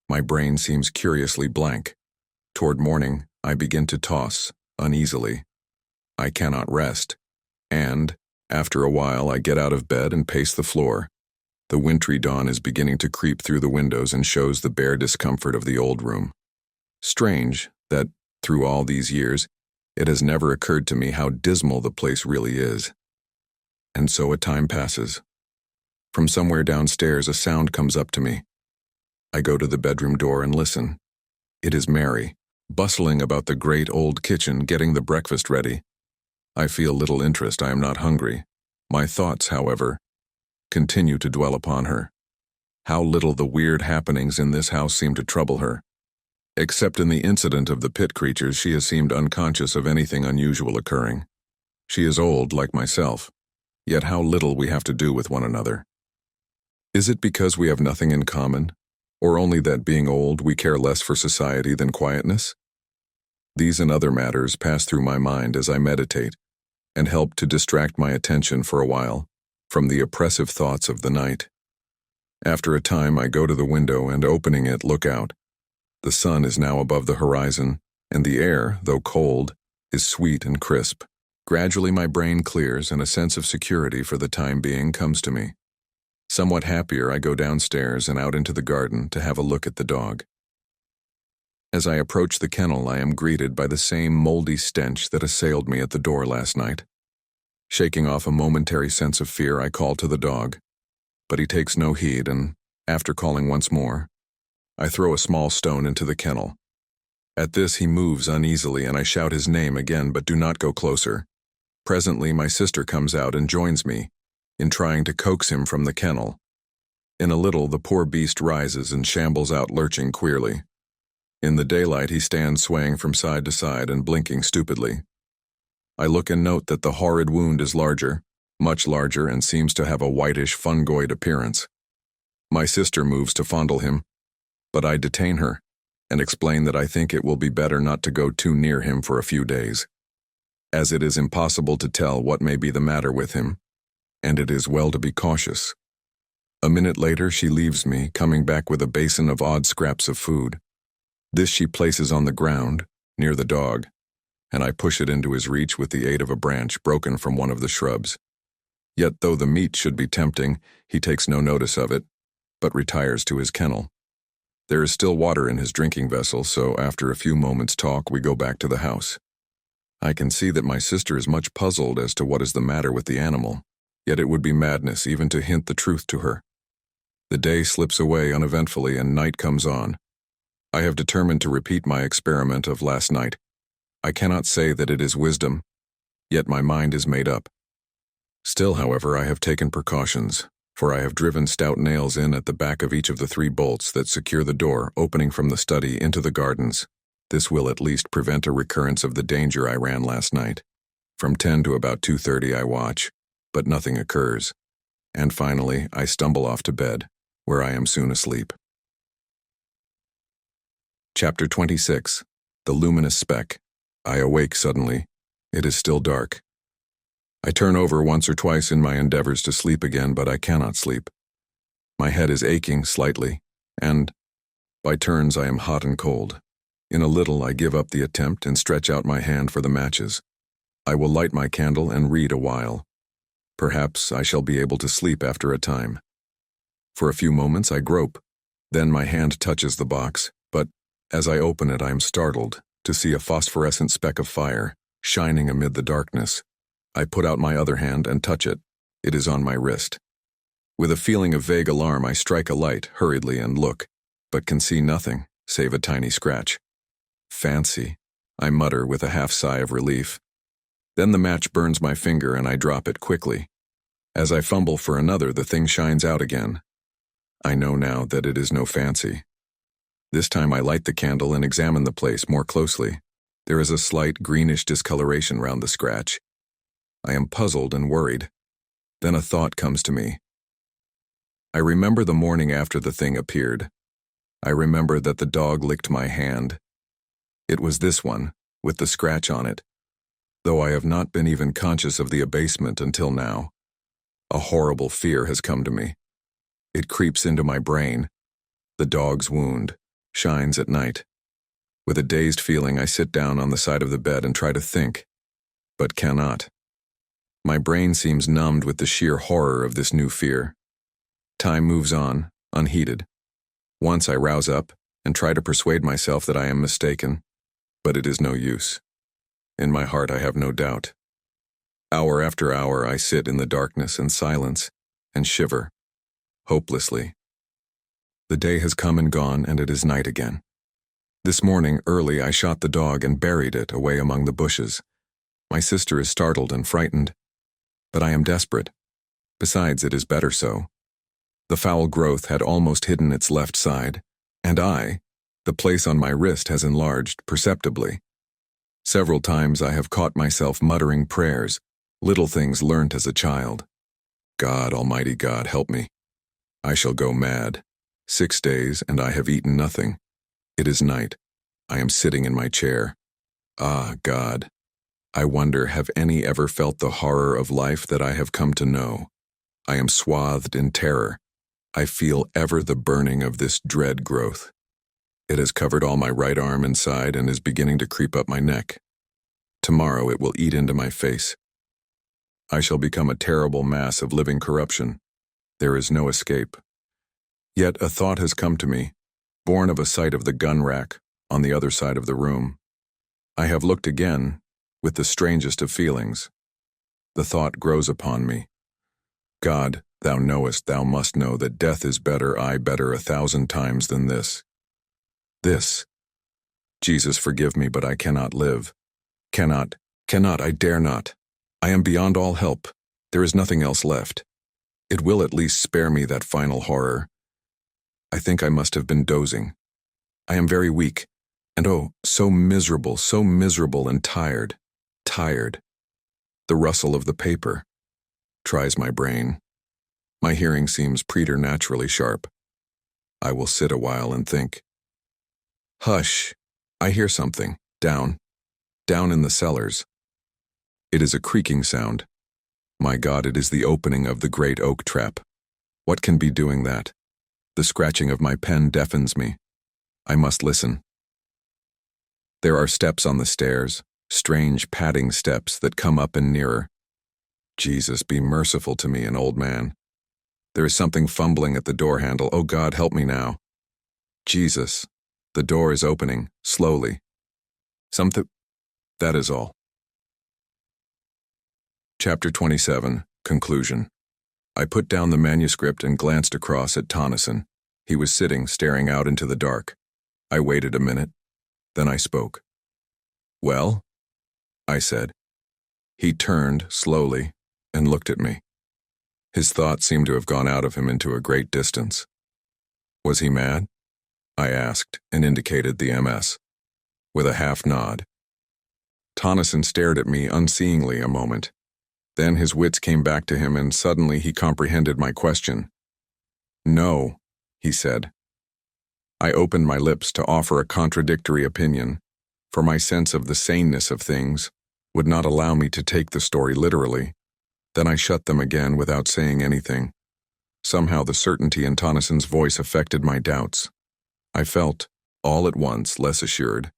My brain seems curiously blank. Toward morning, I begin to toss, uneasily. I cannot rest, and, after a while, I get out of bed and pace the floor. The wintry dawn is beginning to creep through the windows and shows the bare discomfort of the old room. Strange that, through all these years, it has never occurred to me how dismal the place really is. And so a time passes. From somewhere downstairs, a sound comes up to me. I go to the bedroom door and listen. It is Mary, bustling about the great old kitchen, getting the breakfast ready. I feel little interest. I am not hungry. My thoughts, however, continue to dwell upon her. How little the weird happenings in this house seem to trouble her. Except in the incident of the pit creatures, she has seemed unconscious of anything unusual occurring. She is old, like myself, yet how little we have to do with one another. Is it because we have nothing in common, or only that, being old, we care less for society than quietness? These and other matters pass through my mind as I meditate, and help to distract my attention for a while from the oppressive thoughts of the night. After a time, I go to the window and, opening it, look out. The sun is now above the horizon, and the air, though cold, is sweet and crisp. Gradually my brain clears and a sense of security for the time being comes to me. Somewhat happier, I go downstairs and out into the garden to have a look at the dog. As I approach the kennel, I am greeted by the same moldy stench that assailed me at the door last night. Shaking off a momentary sense of fear, I call to the dog, but he takes no heed, and, after calling once more, I throw a small stone into the kennel. At this he moves uneasily, and I shout his name again, but do not go closer. Presently my sister comes out and joins me in trying to coax him from the kennel. In a little, the poor beast rises and shambles out, lurching queerly. In the daylight, he stands swaying from side to side and blinking stupidly. I look and note that the horrid wound is larger, much larger, and seems to have a whitish, fungoid appearance. My sister moves to fondle him, but I detain her and explain that I think it will be better not to go too near him for a few days, as it is impossible to tell what may be the matter with him, and it is well to be cautious. A minute later, she leaves me, coming back with a basin of odd scraps of food. This she places on the ground, near the dog, and I push it into his reach with the aid of a branch broken from one of the shrubs. Yet though the meat should be tempting, he takes no notice of it, but retires to his kennel. There is still water in his drinking vessel, so after a few moments' talk, we go back to the house. I can see that my sister is much puzzled as to what is the matter with the animal, yet it would be madness even to hint the truth to her. The day slips away uneventfully and night comes on. I have determined to repeat my experiment of last night. I cannot say that it is wisdom, yet my mind is made up. Still, however, I have taken precautions, for I have driven stout nails in at the back of each of the 3 bolts that secure the door opening from the study into the gardens. This will at least prevent a recurrence of the danger I ran last night. From 10 to about 2:30 I watch, but nothing occurs, and finally I stumble off to bed, where I am soon asleep. Chapter 26. The Luminous Speck. I awake suddenly. It is still dark. I turn over once or twice in my endeavors to sleep again, but I cannot sleep. My head is aching slightly, and, by turns, I am hot and cold. In a little, I give up the attempt and stretch out my hand for the matches. I will light my candle and read a while. Perhaps I shall be able to sleep after a time. For a few moments I grope. Then my hand touches the box, but as I open it I am startled to see a phosphorescent speck of fire shining amid the darkness. I put out my other hand and touch it. It is on my wrist. With a feeling of vague alarm, I strike a light hurriedly and look, but can see nothing save a tiny scratch. Fancy, I mutter with a half-sigh of relief. Then the match burns my finger and I drop it quickly. As I fumble for another, the thing shines out again. I know now that it is no fancy. This time I light the candle and examine the place more closely. There is a slight greenish discoloration round the scratch. I am puzzled and worried. Then a thought comes to me. I remember the morning after the thing appeared. I remember that the dog licked my hand. It was this one, with the scratch on it, though I have not been even conscious of the abasement until now. A horrible fear has come to me. It creeps into my brain. The dog's wound shines at night. With a dazed feeling, I sit down on the side of the bed and try to think, but cannot. My brain seems numbed with the sheer horror of this new fear. Time moves on, unheeded. Once I rouse up and try to persuade myself that I am mistaken, but it is no use. In my heart I have no doubt. Hour after hour I sit in the darkness and silence and shiver, hopelessly. The day has come and gone, and it is night again. This morning, early, I shot the dog and buried it away among the bushes. My sister is startled and frightened, but I am desperate. Besides, it is better so. The foul growth had almost hidden its left side, and the place on my wrist has enlarged perceptibly. Several times I have caught myself muttering prayers, little things learnt as a child. God, Almighty God, help me. I shall go mad. 6 days, and I have eaten nothing. It is night. I am sitting in my chair. Ah, God, I wonder, have any ever felt the horror of life that I have come to know? I am swathed in terror. I feel ever the burning of this dread growth. It has covered all my right arm and side and is beginning to creep up my neck. Tomorrow it will eat into my face. I shall become a terrible mass of living corruption. There is no escape. Yet a thought has come to me, born of a sight of the gun rack on the other side of the room. I have looked again, with the strangest of feelings. The thought grows upon me. God, thou knowest, thou must know that death is better, aye, better 1,000 times than this. This. Jesus, forgive me, but I cannot live. Cannot, I dare not. I am beyond all help. There is nothing else left. It will at least spare me that final horror. I think I must have been dozing. I am very weak, and oh, so miserable and tired. Tired. The rustle of the paper tries my brain. My hearing seems preternaturally sharp. I will sit a while and think. Hush, I hear something, down in the cellars. It is a creaking sound. My God, it is the opening of the great oak trap. What can be doing that? The scratching of my pen deafens me. I must listen. There are steps on the stairs, strange padding steps that come up and nearer. Jesus, be merciful to me, an old man. There is something fumbling at the door handle. Oh God, help me now. Jesus, the door is opening, slowly. That is all. Chapter 27, Conclusion. I put down the manuscript and glanced across at Tennyson. He was sitting, staring out into the dark. I waited a minute. Then I spoke. Well? I said. He turned, slowly, and looked at me. His thoughts seemed to have gone out of him into a great distance. Was he mad? I asked, and indicated the MS. With a half nod. Tennyson stared at me unseeingly a moment. Then his wits came back to him, and suddenly he comprehended my question. No, he said. I opened my lips to offer a contradictory opinion, for my sense of the saneness of things would not allow me to take the story literally. Then I shut them again without saying anything. Somehow the certainty in Tennyson's voice affected my doubts. I felt, all at once, less assured,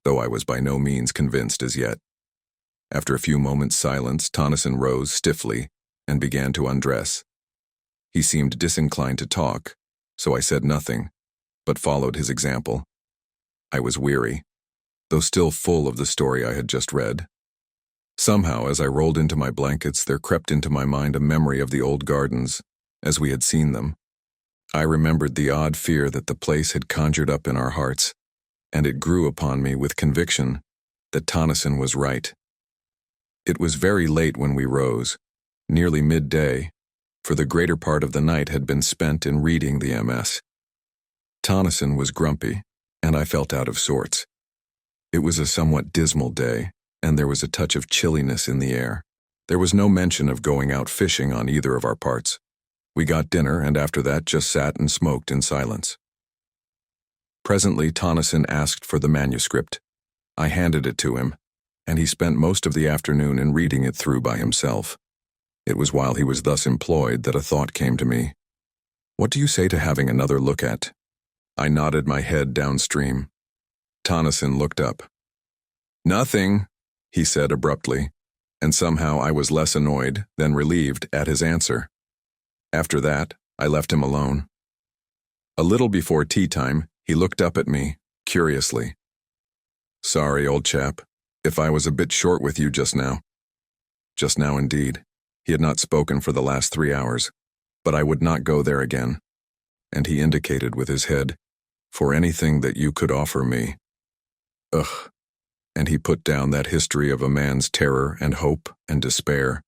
though I was by no means convinced as yet. After a few moments' silence, Tennyson rose stiffly and began to undress. He seemed disinclined to talk, so I said nothing, but followed his example. I was weary, though still full of the story I had just read. Somehow, as I rolled into my blankets, there crept into my mind a memory of the old gardens, as we had seen them. I remembered the odd fear that the place had conjured up in our hearts, and it grew upon me with conviction that Tennyson was right. It was very late when we rose, nearly midday, for the greater part of the night had been spent in reading the MS. Tennyson was grumpy, and I felt out of sorts. It was a somewhat dismal day, and there was a touch of chilliness in the air. There was no mention of going out fishing on either of our parts. We got dinner, and after that just sat and smoked in silence. Presently Tennyson asked for the manuscript. I handed it to him, and he spent most of the afternoon in reading it through by himself. It was while he was thus employed that a thought came to me. What do you say to having another look at? I nodded my head downstream. Tennyson looked up. Nothing, he said abruptly, and somehow I was less annoyed than relieved at his answer. After that, I left him alone. A little before tea time, he looked up at me, curiously. Sorry, old chap, if I was a bit short with you just now. Just now indeed. He had not spoken for the last 3 hours, but I would not go there again. And he indicated with his head, for anything that you could offer me. Ugh. And he put down that history of a man's terror and hope and despair.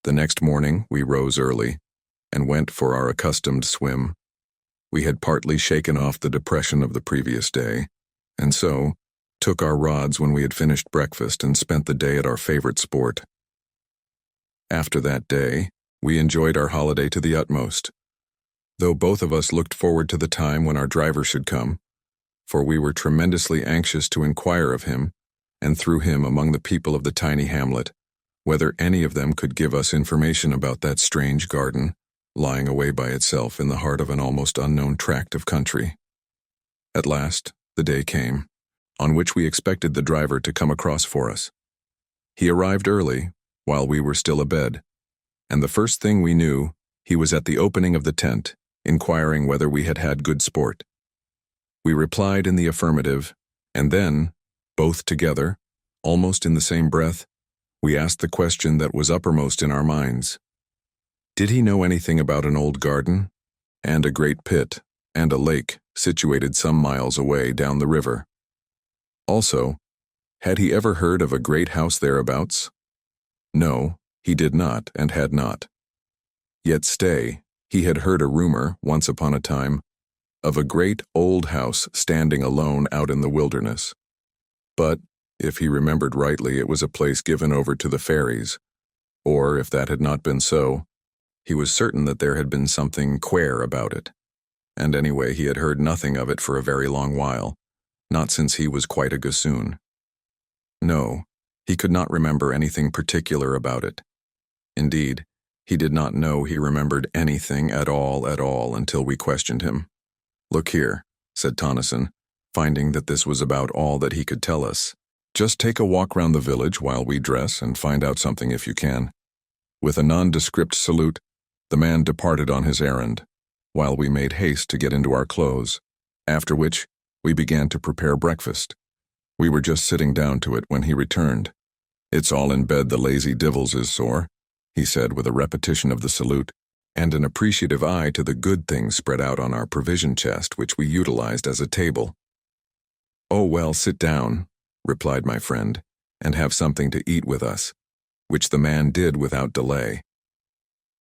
The next morning we rose early and went for our accustomed swim. We had partly shaken off the depression of the previous day, and so took our rods when we had finished breakfast and spent the day at our favorite sport. After that day, we enjoyed our holiday to the utmost, though both of us looked forward to the time when our driver should come, for we were tremendously anxious to inquire of him and through him among the people of the tiny hamlet, whether any of them could give us information about that strange garden, lying away by itself in the heart of an almost unknown tract of country. At last, the day came, on which we expected the driver to come across for us. He arrived early, while we were still abed, and the first thing we knew, he was at the opening of the tent, inquiring whether we had had good sport. We replied in the affirmative, and then, both together, almost in the same breath, we asked the question that was uppermost in our minds. Did he know anything about an old garden, and a great pit, and a lake situated some miles away down the river? Also, had he ever heard of a great house thereabouts? No, he did not and had not. Yet stay, he had heard a rumor, once upon a time, of a great old house standing alone out in the wilderness. But, if he remembered rightly, it was a place given over to the fairies, or, if that had not been so, he was certain that there had been something queer about it. And anyway, he had heard nothing of it for a very long while, not since he was quite a gossoon. No, he could not remember anything particular about it. Indeed, he did not know he remembered anything at all until we questioned him. "Look here," said Tonneson, finding that this was about all that he could tell us. "Just take a walk round the village while we dress and find out something if you can." With a nondescript salute, the man departed on his errand, while we made haste to get into our clothes, after which we began to prepare breakfast. We were just sitting down to it when he returned. "It's all in bed the lazy divils is sore," he said with a repetition of the salute, and an appreciative eye to the good things spread out on our provision chest, which we utilized as a table. "Oh, well, sit down," replied my friend, "and have something to eat with us," which the man did without delay.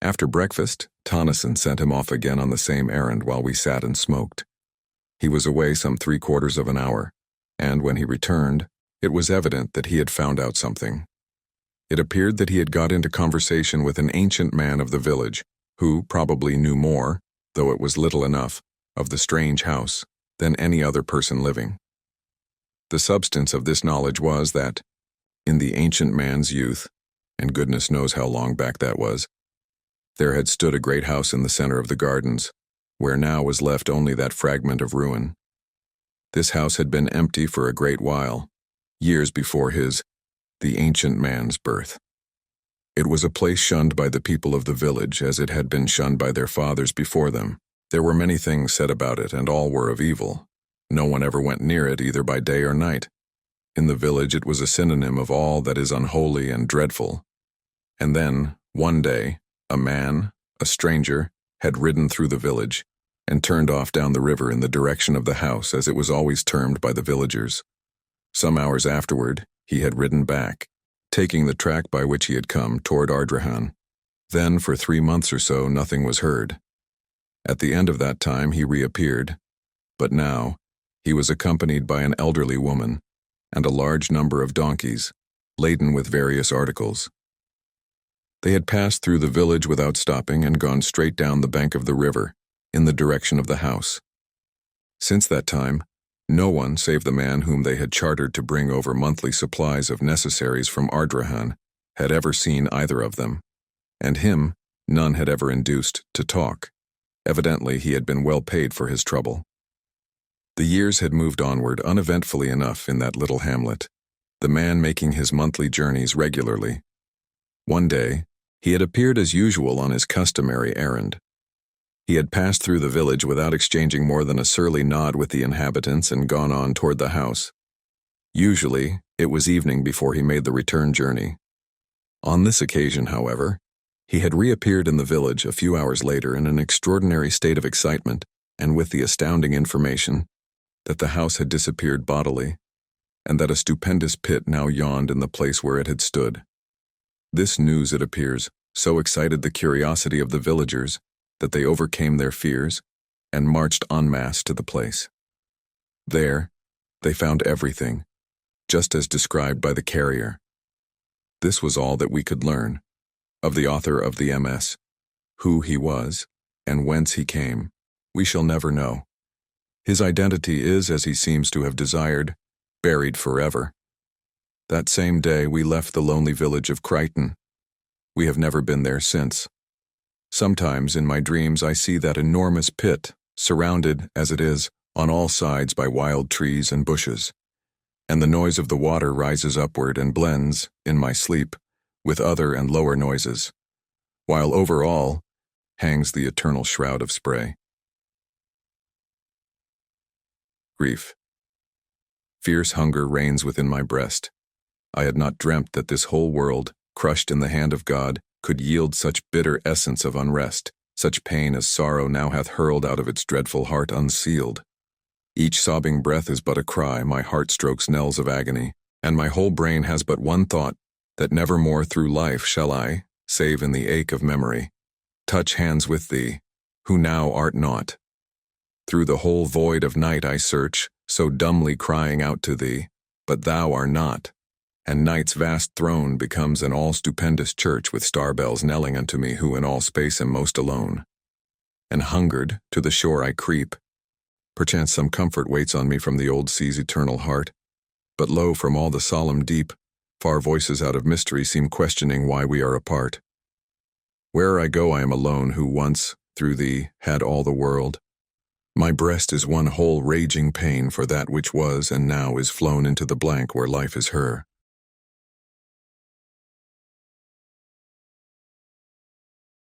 After breakfast, Tonneson sent him off again on the same errand while we sat and smoked. He was away some 3/4 of an hour, and when he returned, it was evident that he had found out something. It appeared that he had got into conversation with an ancient man of the village, who probably knew more, though it was little enough, of the strange house than any other person living. The substance of this knowledge was that, in the ancient man's youth, and goodness knows how long back that was, there had stood a great house in the center of the gardens, where now was left only that fragment of ruin. This house had been empty for a great while, years before the ancient man's birth. It was a place shunned by the people of the village as it had been shunned by their fathers before them. There were many things said about it, and all were of evil. No one ever went near it either by day or night. In the village it was a synonym of all that is unholy and dreadful. And then, one day, a man, a stranger, had ridden through the village, and turned off down the river in the direction of the house as it was always termed by the villagers. Some hours afterward, he had ridden back, taking the track by which he had come toward Ardrahan. Then, for 3 months or so, nothing was heard. At the end of that time, he reappeared, but now, he was accompanied by an elderly woman and a large number of donkeys, laden with various articles. They had passed through the village without stopping and gone straight down the bank of the river, in the direction of the house. Since that time, no one save the man whom they had chartered to bring over monthly supplies of necessaries from Ardrahan had ever seen either of them, and him none had ever induced to talk. Evidently he had been well paid for his trouble. The years had moved onward uneventfully enough in that little hamlet, the man making his monthly journeys regularly. One day, he had appeared as usual on his customary errand. He had passed through the village without exchanging more than a surly nod with the inhabitants and gone on toward the house. Usually, it was evening before he made the return journey. On this occasion, however, he had reappeared in the village a few hours later in an extraordinary state of excitement and with the astounding information that the house had disappeared bodily and that a stupendous pit now yawned in the place where it had stood. This news, it appears, so excited the curiosity of the villagers that they overcame their fears and marched en masse to the place. There, they found everything, just as described by the carrier. This was all that we could learn of the author of the MS. Who he was, and whence he came, we shall never know. His identity is, as he seems to have desired, buried forever. That same day we left the lonely village of Crichton. We have never been there since. Sometimes in my dreams I see that enormous pit, surrounded, as it is, on all sides by wild trees and bushes, and the noise of the water rises upward and blends, in my sleep, with other and lower noises, while over all hangs the eternal shroud of spray. Grief. Fierce hunger reigns within my breast. I had not dreamt that this whole world, crushed in the hand of God, could yield such bitter essence of unrest, such pain as sorrow now hath hurled out of its dreadful heart unsealed. Each sobbing breath is but a cry, my heart strokes knells of agony, and my whole brain has but one thought, that never more through life shall I, save in the ache of memory, touch hands with thee, who now art not. Through the whole void of night I search, so dumbly crying out to thee, but thou art not, and night's vast throne becomes an all-stupendous church with star bells knelling unto me who in all space am most alone. And hungered, to the shore I creep. Perchance some comfort waits on me from the old sea's eternal heart, but lo, from all the solemn deep, far voices out of mystery seem questioning why we are apart. Where'er I go I am alone who once, through thee, had all the world. My breast is one whole raging pain for that which was and now is flown into the blank where life is her.